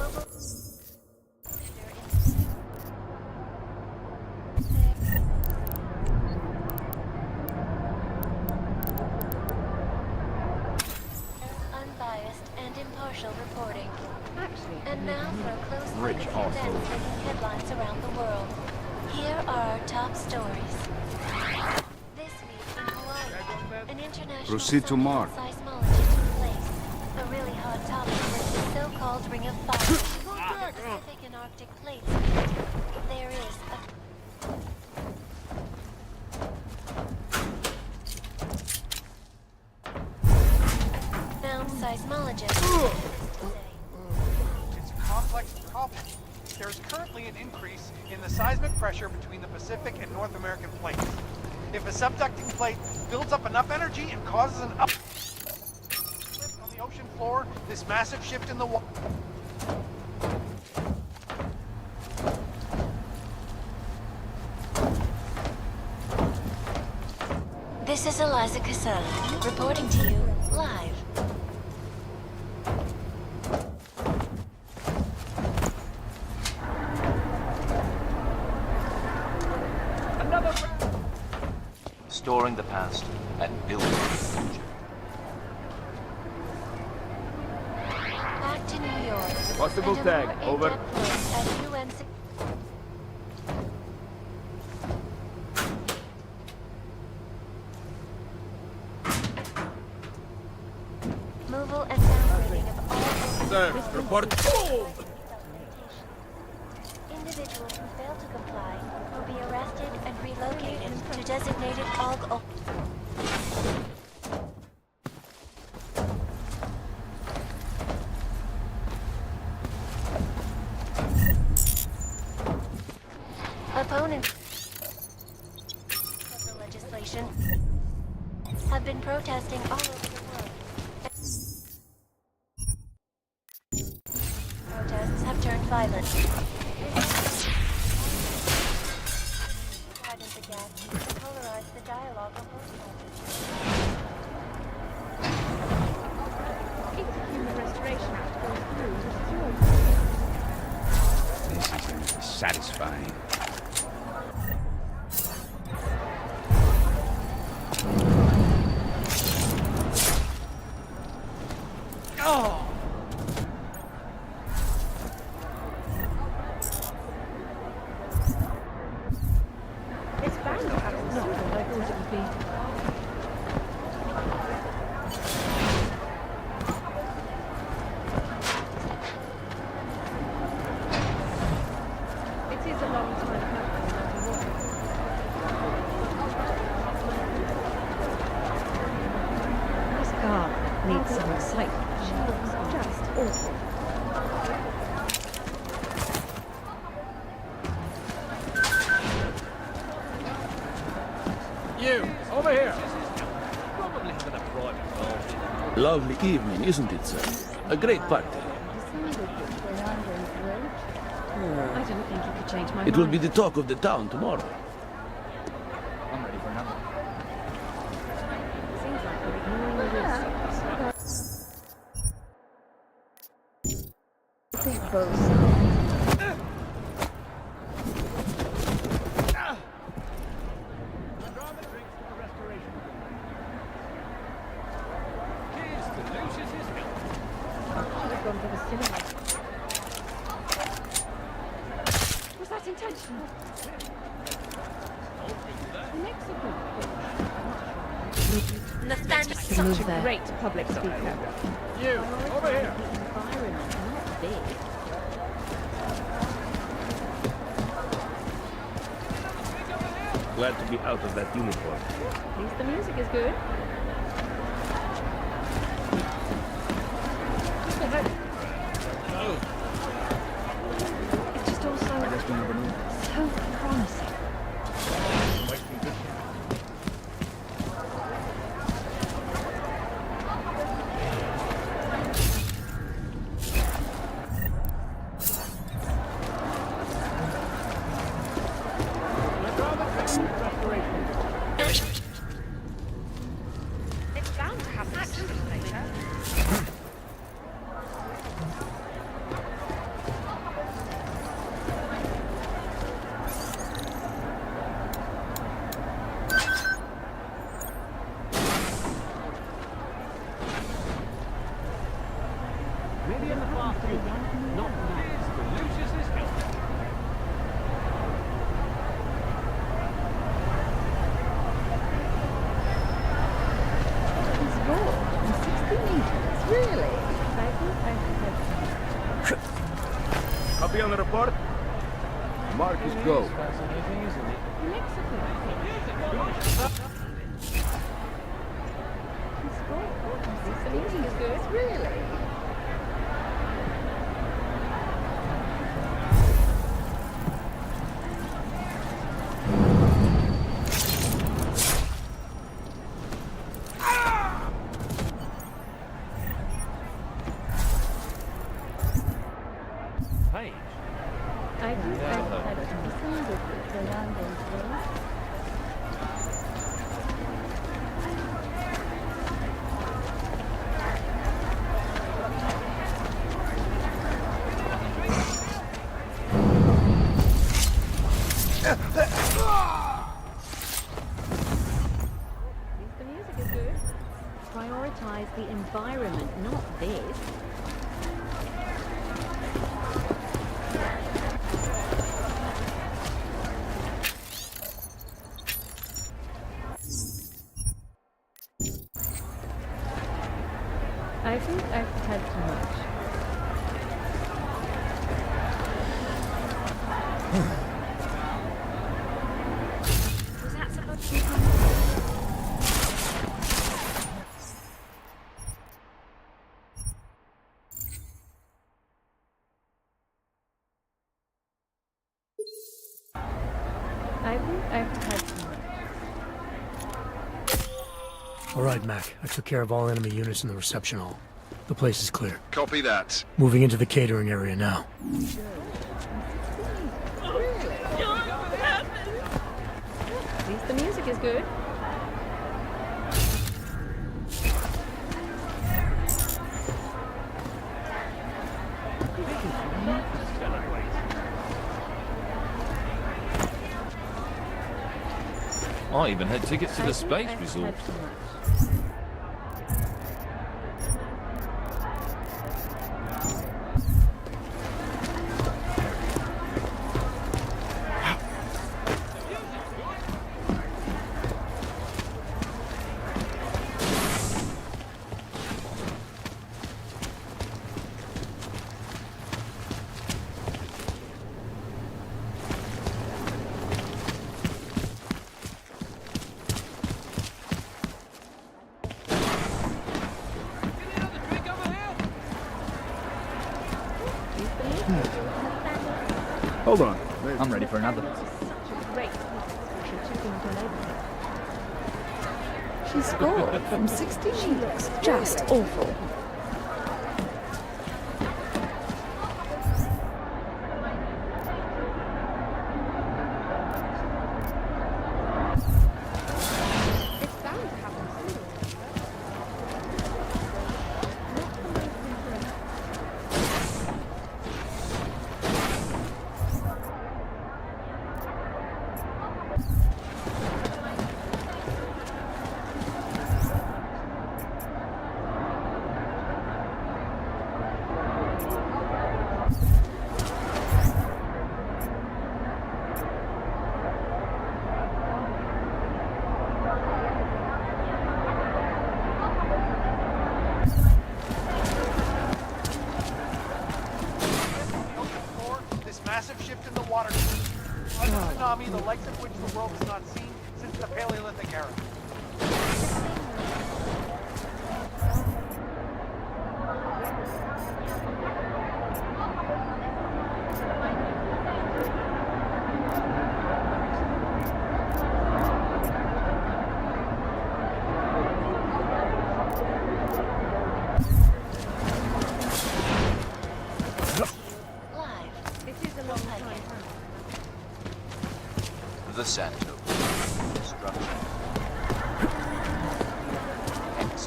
Unbiased and impartial reporting. And now for a close look Rich at the also. events making headlines around the world. Here are our top stories. This week in Hawaii, an international Proceed to summit mark. on seismology took place. A really hot topic was the so-called Ring of Fire. The Pacific and Arctic plates. There is a found seismologists. It's a complex problem. There's currently an increase in the seismic pressure between the Pacific and North American plates. If a subducting plate builds up enough energy and causes an up on the ocean floor, this massive shift in the water. This is Eliza Casella, reporting to you live. Storing the past and building the future. Back to New York. Possible and a tag, more over. in-depth look at UN removal and downgrading of all Sir, report. individuals who fail to comply will be arrested and relocated to designated AUG. Opponents of the legislation have been protesting all over the world. Protests have turned violent. Hardened the gap and polarized the dialogue on both sides. If the Human Restoration Act goes through, This isn't satisfying. it's bound to happen sooner than I thought it would be. It is a long time coming, no matter what. This car needs some excitement. She looks just awful. You, over here. Lovely evening, isn't it, sir? A great party. I didn't think you could change my mind. It will be the talk of the town tomorrow. I'm ready for another. Seems like we're ignoring the risks. Think both sides. Should have gone for the cinema. Was that intentional? Mexico. Such a great public speaker. You, over here. Environment, not big. Glad to be out of that uniform. At least the music is good. Mark? Mark is go. Prioritize the environment, not this. I think I've had too much. Was that supposed to be I think I've had too much. All right, Mac. I took care of all enemy units in the reception hall. The place is clear. Copy that. Moving into the catering area now. At least the music is good. I even had tickets to the space resort. Hold on. I'm ready for another. She scored from 60. She looks just awful. Massive shift in the water. A tsunami, the likes of which the world has not seen since the Paleolithic era. The Santo. Destruction. Excellence.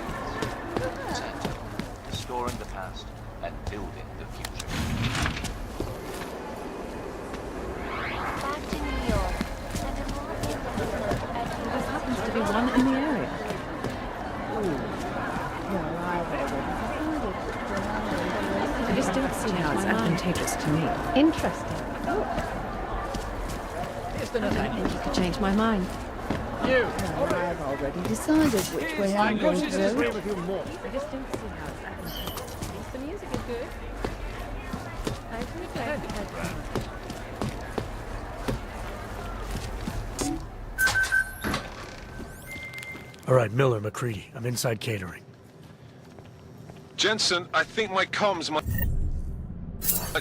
Santo. Restoring the past and building the future. Back to New York. And a more There just happens to be one in the area. I just don't see how it's advantageous to me. Interesting. I don't think you could change my mind. You! I've already decided which way I'm going to go. Disagree with you more. I just don't see how it's advantageous. At least the music is good. I think I've had too much. All right, Miller, McCready. I'm inside catering. Jensen, I think my comms might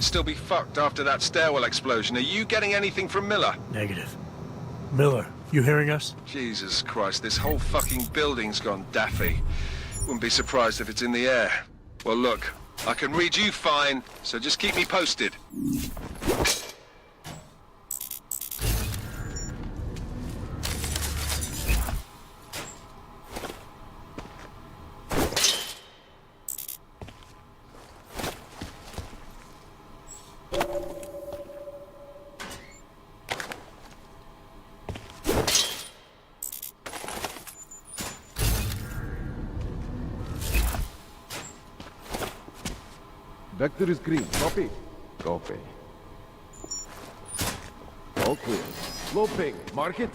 still be fucked after that stairwell explosion. Are you getting anything from Miller? Negative. Miller, you hearing us? Jesus Christ, this whole fucking building's gone daffy. Wouldn't be surprised if it's in the air. Well, look, I can read you fine, so just keep me posted. Vector is green. Copy. Copy. All clear. Low ping. Mark it.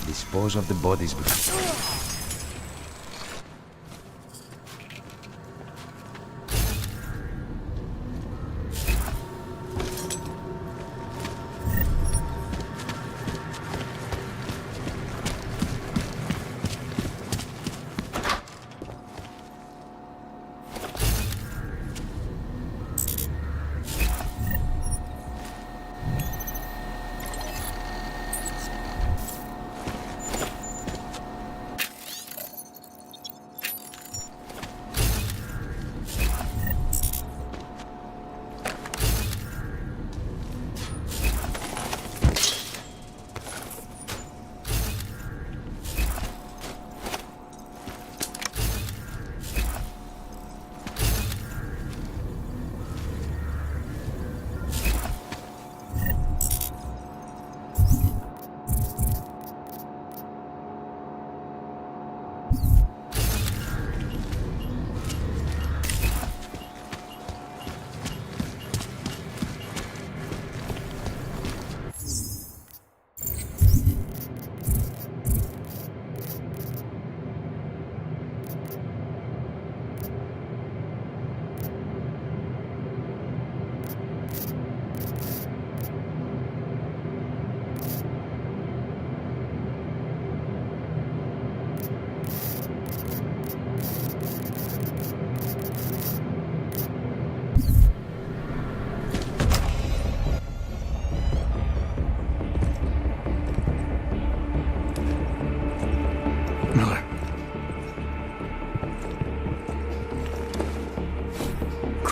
Dispose of the bodies before...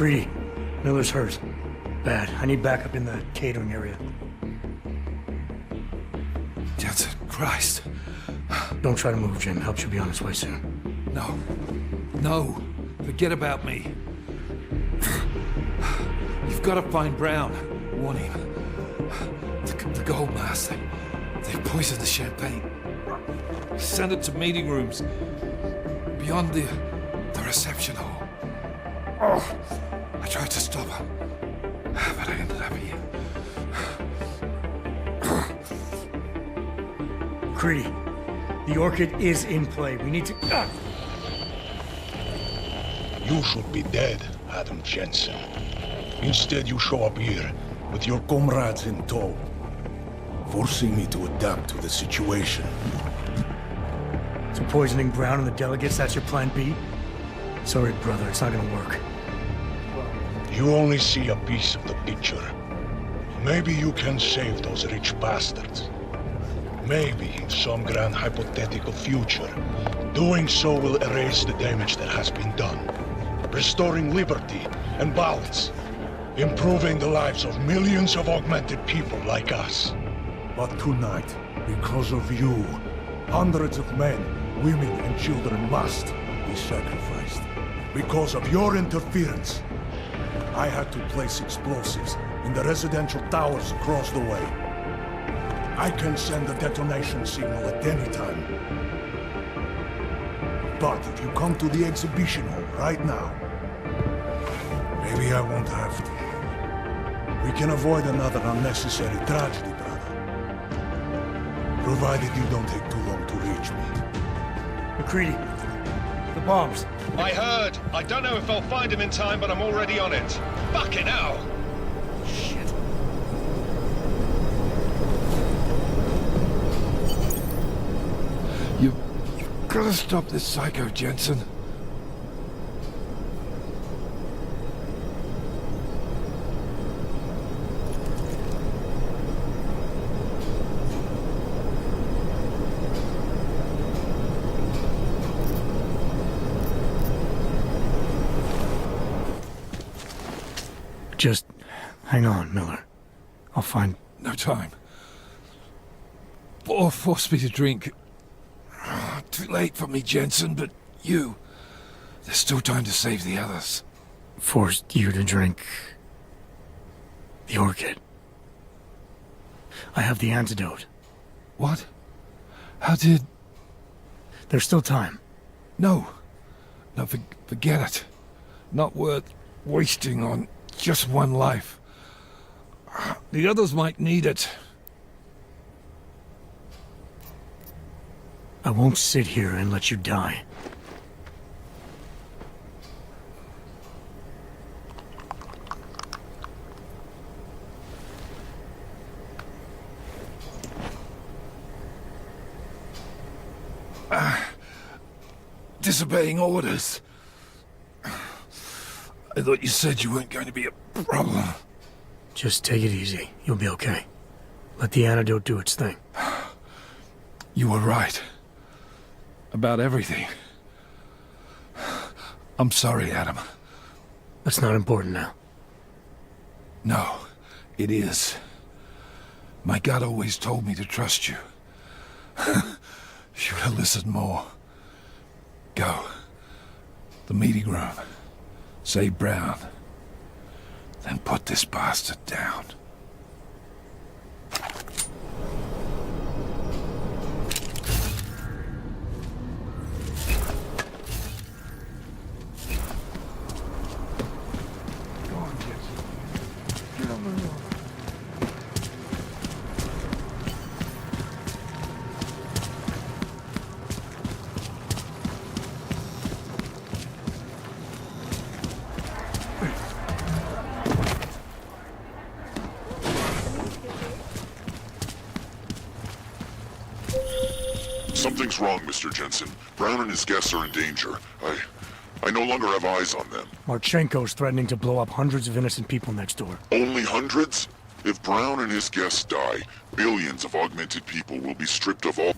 McCready, Miller's hurt. Bad. I need backup in the catering area. Jensen, Christ. Don't try to move, Jim. Help should be on its way soon. No. No. Forget about me. You've got to find Brown. Warn him. The gold mask. They poisoned the champagne. Send it to meeting rooms. Beyond the reception hall. Oh, I tried to stop him, but I ended up here. McCready, the Orchid is in play. We need to... You should be dead, Adam Jensen. Instead, you show up here with your comrades in tow, forcing me to adapt to the situation. So poisoning Brown and the delegates, that's your plan B? Sorry, brother, it's not gonna work. You only see a piece of the picture. Maybe you can save those rich bastards. Maybe in some grand hypothetical future, doing so will erase the damage that has been done, restoring liberty and balance, improving the lives of millions of augmented people like us. But tonight, because of you, hundreds of men, women and children must be sacrificed. Because of your interference, I had to place explosives in the residential towers across the way. I can send a detonation signal at any time. But if you come to the exhibition hall right now, maybe I won't have to. We can avoid another unnecessary tragedy, brother. Provided you don't take too long to reach me. McCready, the bombs. I heard. I don't know if I'll find him in time, but I'm already on it. Fucking hell! Shit. You've got to stop this psycho, Jensen. Just hang on, Miller. I'll find... No time. Or force me to drink. Too late for me, Jensen, but you... There's still time to save the others. Forced you to drink... the orchid. I have the antidote. What? How did... There's still time. No. No, forget it. Not worth wasting on just one life. The others might need it. I won't sit here and let you die. Disobeying orders. I thought you said you weren't going to be a problem. Just take it easy. You'll be okay. Let the antidote do its thing. You were right. About everything. I'm sorry, Adam. That's not important now. No, it is. My gut always told me to trust you. Should have listened more. Go. The meeting room. Save Brown. Then put this bastard down. Go on, Jensen. Get on the road. Something's wrong, Mr. Jensen. Brown and his guests are in danger. I no longer have eyes on them. Marchenko's threatening to blow up hundreds of innocent people next door. Only hundreds? If Brown and his guests die, billions of augmented people will be stripped of all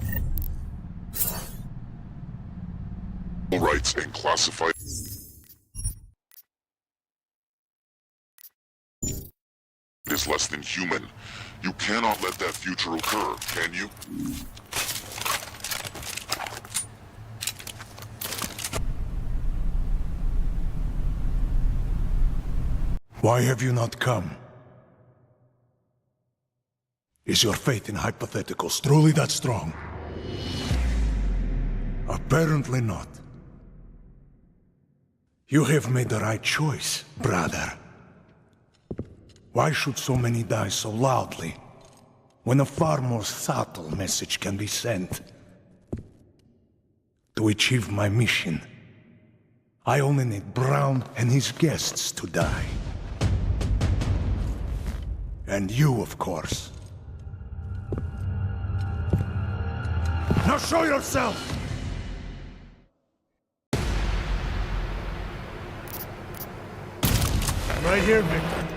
rights and classified. It is less than human. You cannot let that future occur, can you? Why have you not come? Is your faith in hypotheticals truly that strong? Apparently not. You have made the right choice, brother. Why should so many die so loudly, when a far more subtle message can be sent? To achieve my mission, I only need Brown and his guests to die. And you, of course. Now show yourself! Right here, Victor.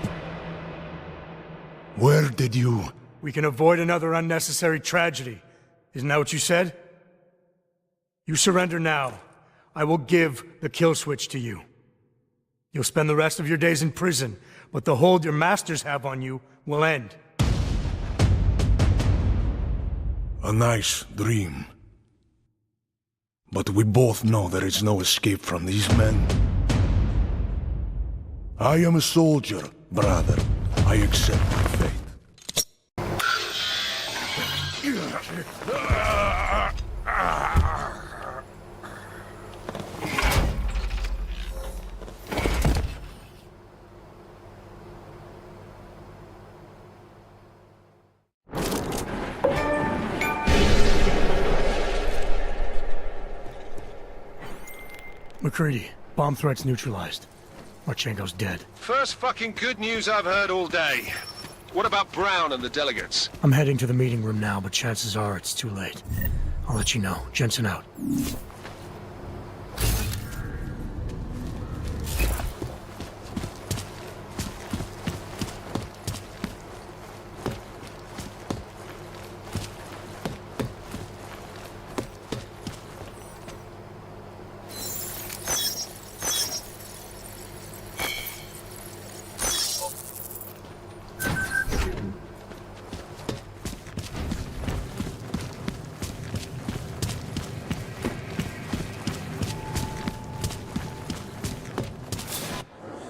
Where did you... We can avoid another unnecessary tragedy. Isn't that what you said? You surrender now. I will give the kill switch to you. You'll spend the rest of your days in prison, but the hold your masters have on you will end. A nice dream. But we both know there is no escape from these men. I am a soldier, brother. I accept my fate. McCready, bomb threats neutralized. Marchenko's dead. First fucking good news I've heard all day. What about Brown and the delegates? I'm heading to the meeting room now, but chances are it's too late. I'll let you know. Jensen out.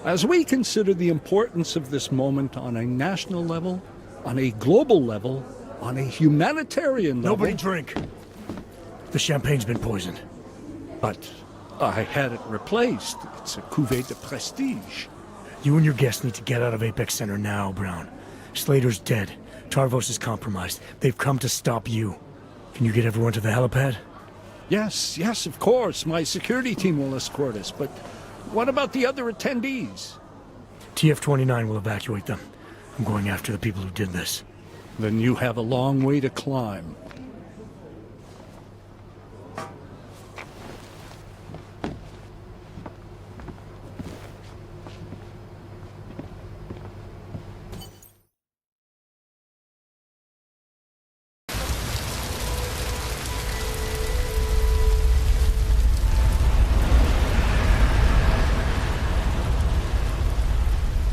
As we consider the importance of this moment on a national level, on a global level, on a humanitarian level... Nobody drink! The champagne's been poisoned. But I had it replaced. It's a cuvée de prestige. You and your guests need to get out of Apex Center now, Brown. Slater's dead. Tarvos is compromised. They've come to stop you. Can you get everyone to the helipad? Yes, of course. My security team will escort us, but what about the other attendees? TF-29 will evacuate them. I'm going after the people who did this. Then you have a long way to climb.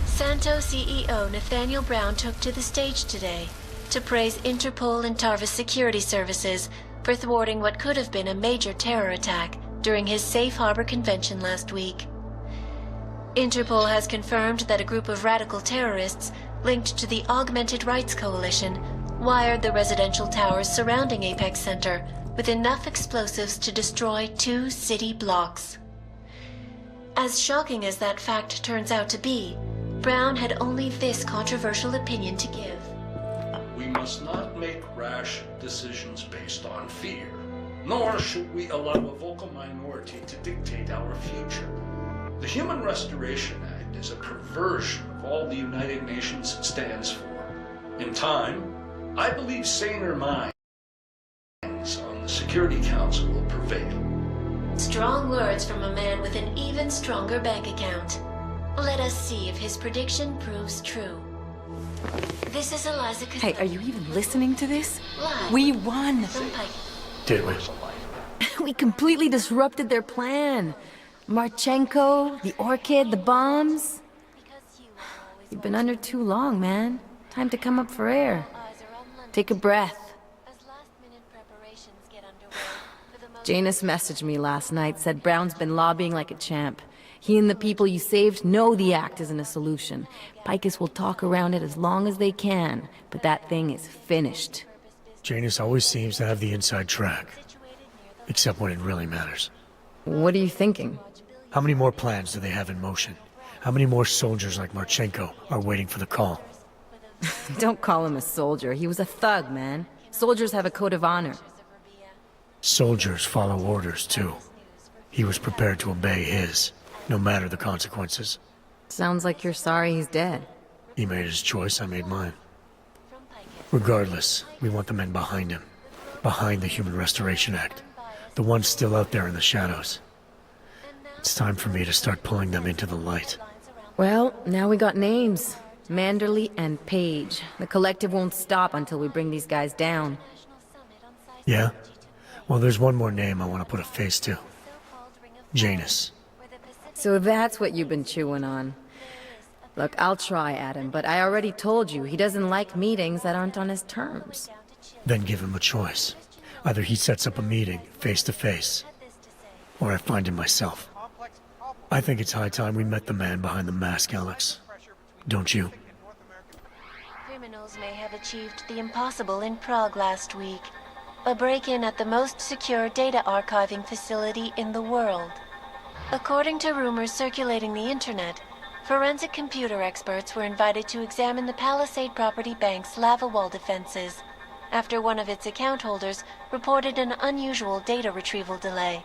Santo CEO Nathaniel Brown took to the stage today to praise Interpol and Tarvis security services for thwarting what could have been a major terror attack during his Safe Harbor convention last week. Interpol has confirmed that a group of radical terrorists linked to the Augmented Rights Coalition wired the residential towers surrounding Apex Center with enough explosives to destroy 2 city blocks. As shocking as that fact turns out to be, Brown had only this controversial opinion to give. We must not make rash decisions based on fear, nor should we allow a vocal minority to dictate our future. The Human Restoration Act is a perversion of all the United Nations stands for. In time, I believe saner minds on the Security Council will prevail. Strong words from a man with an even stronger bank account. Let us see if his prediction proves true. This is Eliza Hey, are you even listening to this? Live We won! from Pike. Did we? We completely disrupted their plan. Marchenko, the orchid, the bombs. You've been under too long, man. Time to come up for air. Take a breath. Janus messaged me last night, said Brown's been lobbying like a champ. He and the people you saved know the act isn't a solution. Picus will talk around it as long as they can, but that thing is finished. Janus always seems to have the inside track. Except when it really matters. What are you thinking? How many more plans do they have in motion? How many more soldiers like Marchenko are waiting for the call? Don't call him a soldier. He was a thug, man. Soldiers have a code of honor. Soldiers follow orders, too. He was prepared to obey his, no matter the consequences. Sounds like you're sorry he's dead. He made his choice, I made mine. Regardless, we want the men behind him. Behind the Human Restoration Act. The ones still out there in the shadows. It's time for me to start pulling them into the light. Well, now we got names. Manderley and Page. The collective won't stop until we bring these guys down. Yeah? Well, there's one more name I want to put a face to. Janus. So that's what you've been chewing on. Look, I'll try, Adam, but I already told you he doesn't like meetings that aren't on his terms. Then give him a choice. Either he sets up a meeting, face to face, or I find him myself. I think it's high time we met the man behind the mask, Alex. Don't you? Criminals may have achieved the impossible in Prague last week. A break-in at the most secure data archiving facility in the world. According to rumors circulating the internet, forensic computer experts were invited to examine the Palisade Property Bank's lava wall defenses after one of its account holders reported an unusual data retrieval delay.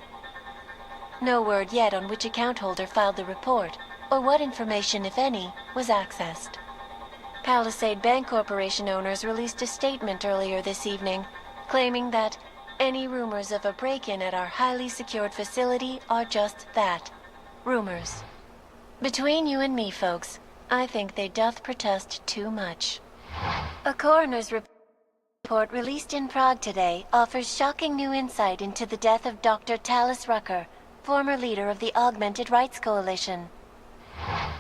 No word yet on which account holder filed the report, or what information, if any, was accessed. Palisade Bank Corporation owners released a statement earlier this evening, claiming that any rumors of a break-in at our highly secured facility are just that, rumors. Between you and me, folks, I think they doth protest too much. A coroner's report released in Prague today offers shocking new insight into the death of Dr. Talis Rucker, former leader of the Augmented Rights Coalition.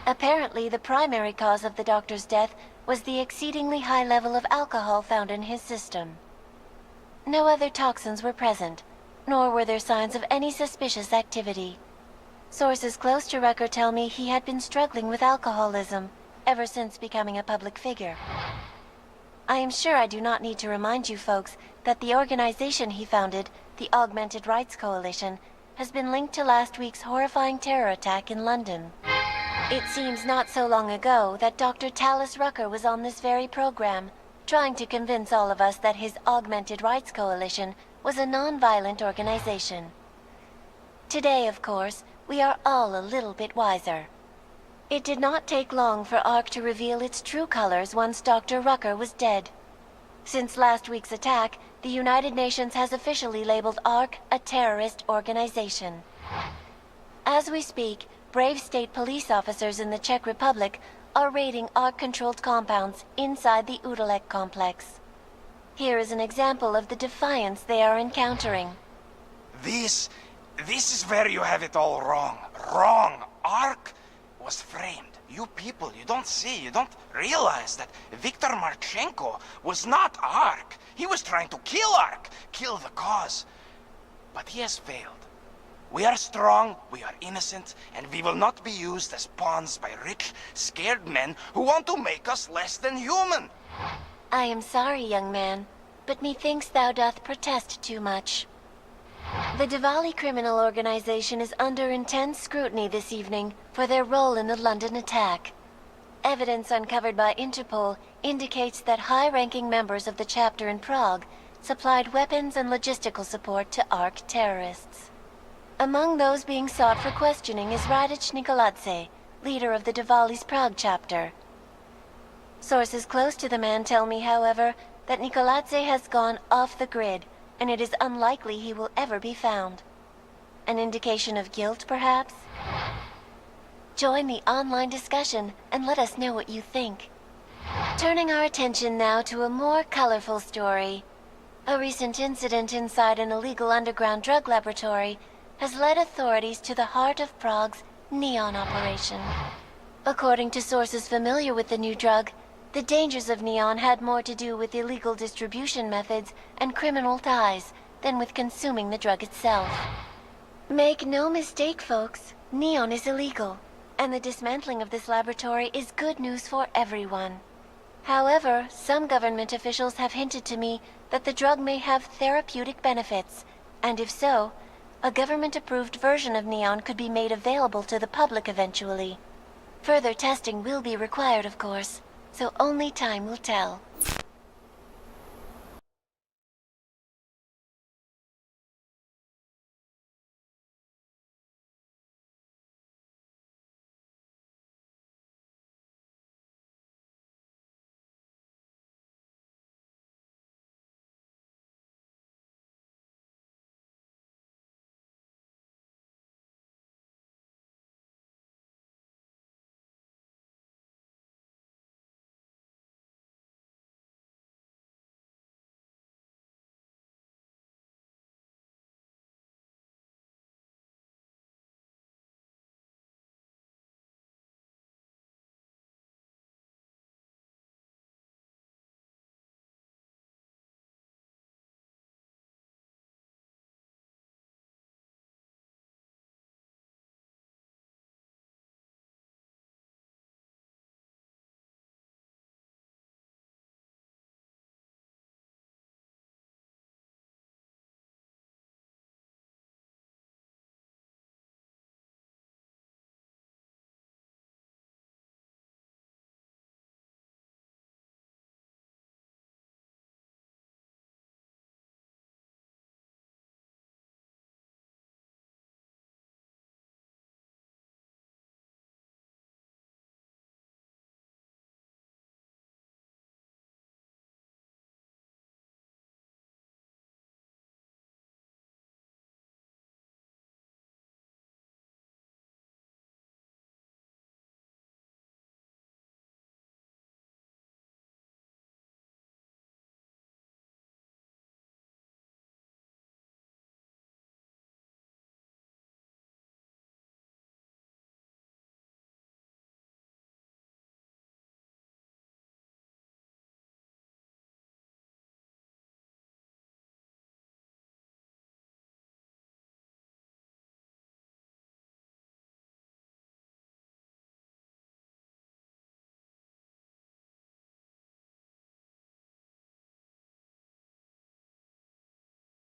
Apparently, the primary cause of the doctor's death was the exceedingly high level of alcohol found in his system. No other toxins were present, nor were there signs of any suspicious activity. Sources close to Rucker tell me he had been struggling with alcoholism ever since becoming a public figure. I am sure I do not need to remind you folks that the organization he founded, the Augmented Rights Coalition, has been linked to last week's horrifying terror attack in London. It seems not so long ago that Dr. Talis Rucker was on this very program, trying to convince all of us that his Augmented Rights Coalition was a non-violent organization. Today, of course, we are all a little bit wiser. It did not take long for ARC to reveal its true colors once Dr. Rucker was dead. Since last week's attack, the United Nations has officially labeled ARC a terrorist organization. As we speak, brave state police officers in the Czech Republic are raiding ARC-controlled compounds inside the Udalek complex. Here is an example of the defiance they are encountering. This is where you have it all wrong. Wrong! ARC was framed. You people, you don't see, you don't realize that Viktor Marchenko was not ARC. He was trying to kill ARC, kill the cause. But he has failed. We are strong, we are innocent, and we will not be used as pawns by rich, scared men who want to make us less than human. I am sorry, young man, but methinks thou doth protest too much. The Diwali criminal organization is under intense scrutiny this evening for their role in the London attack. Evidence uncovered by Interpol indicates that high-ranking members of the chapter in Prague supplied weapons and logistical support to ARC terrorists. Among those being sought for questioning is Radich Nikoladze, leader of the Diwali's Prague chapter. Sources close to the man tell me, however, that Nikoladze has gone off the grid, and it is unlikely he will ever be found. An indication of guilt, perhaps? Join the online discussion and let us know what you think. Turning our attention now to a more colorful story. A recent incident inside an illegal underground drug laboratory has led authorities to the heart of Prague's neon operation. According to sources familiar with the new drug, the dangers of neon had more to do with illegal distribution methods and criminal ties than with consuming the drug itself. Make no mistake, folks, neon is illegal, and the dismantling of this laboratory is good news for everyone. However, some government officials have hinted to me that the drug may have therapeutic benefits, and if so, a government-approved version of neon could be made available to the public eventually. Further testing will be required, of course, so only time will tell.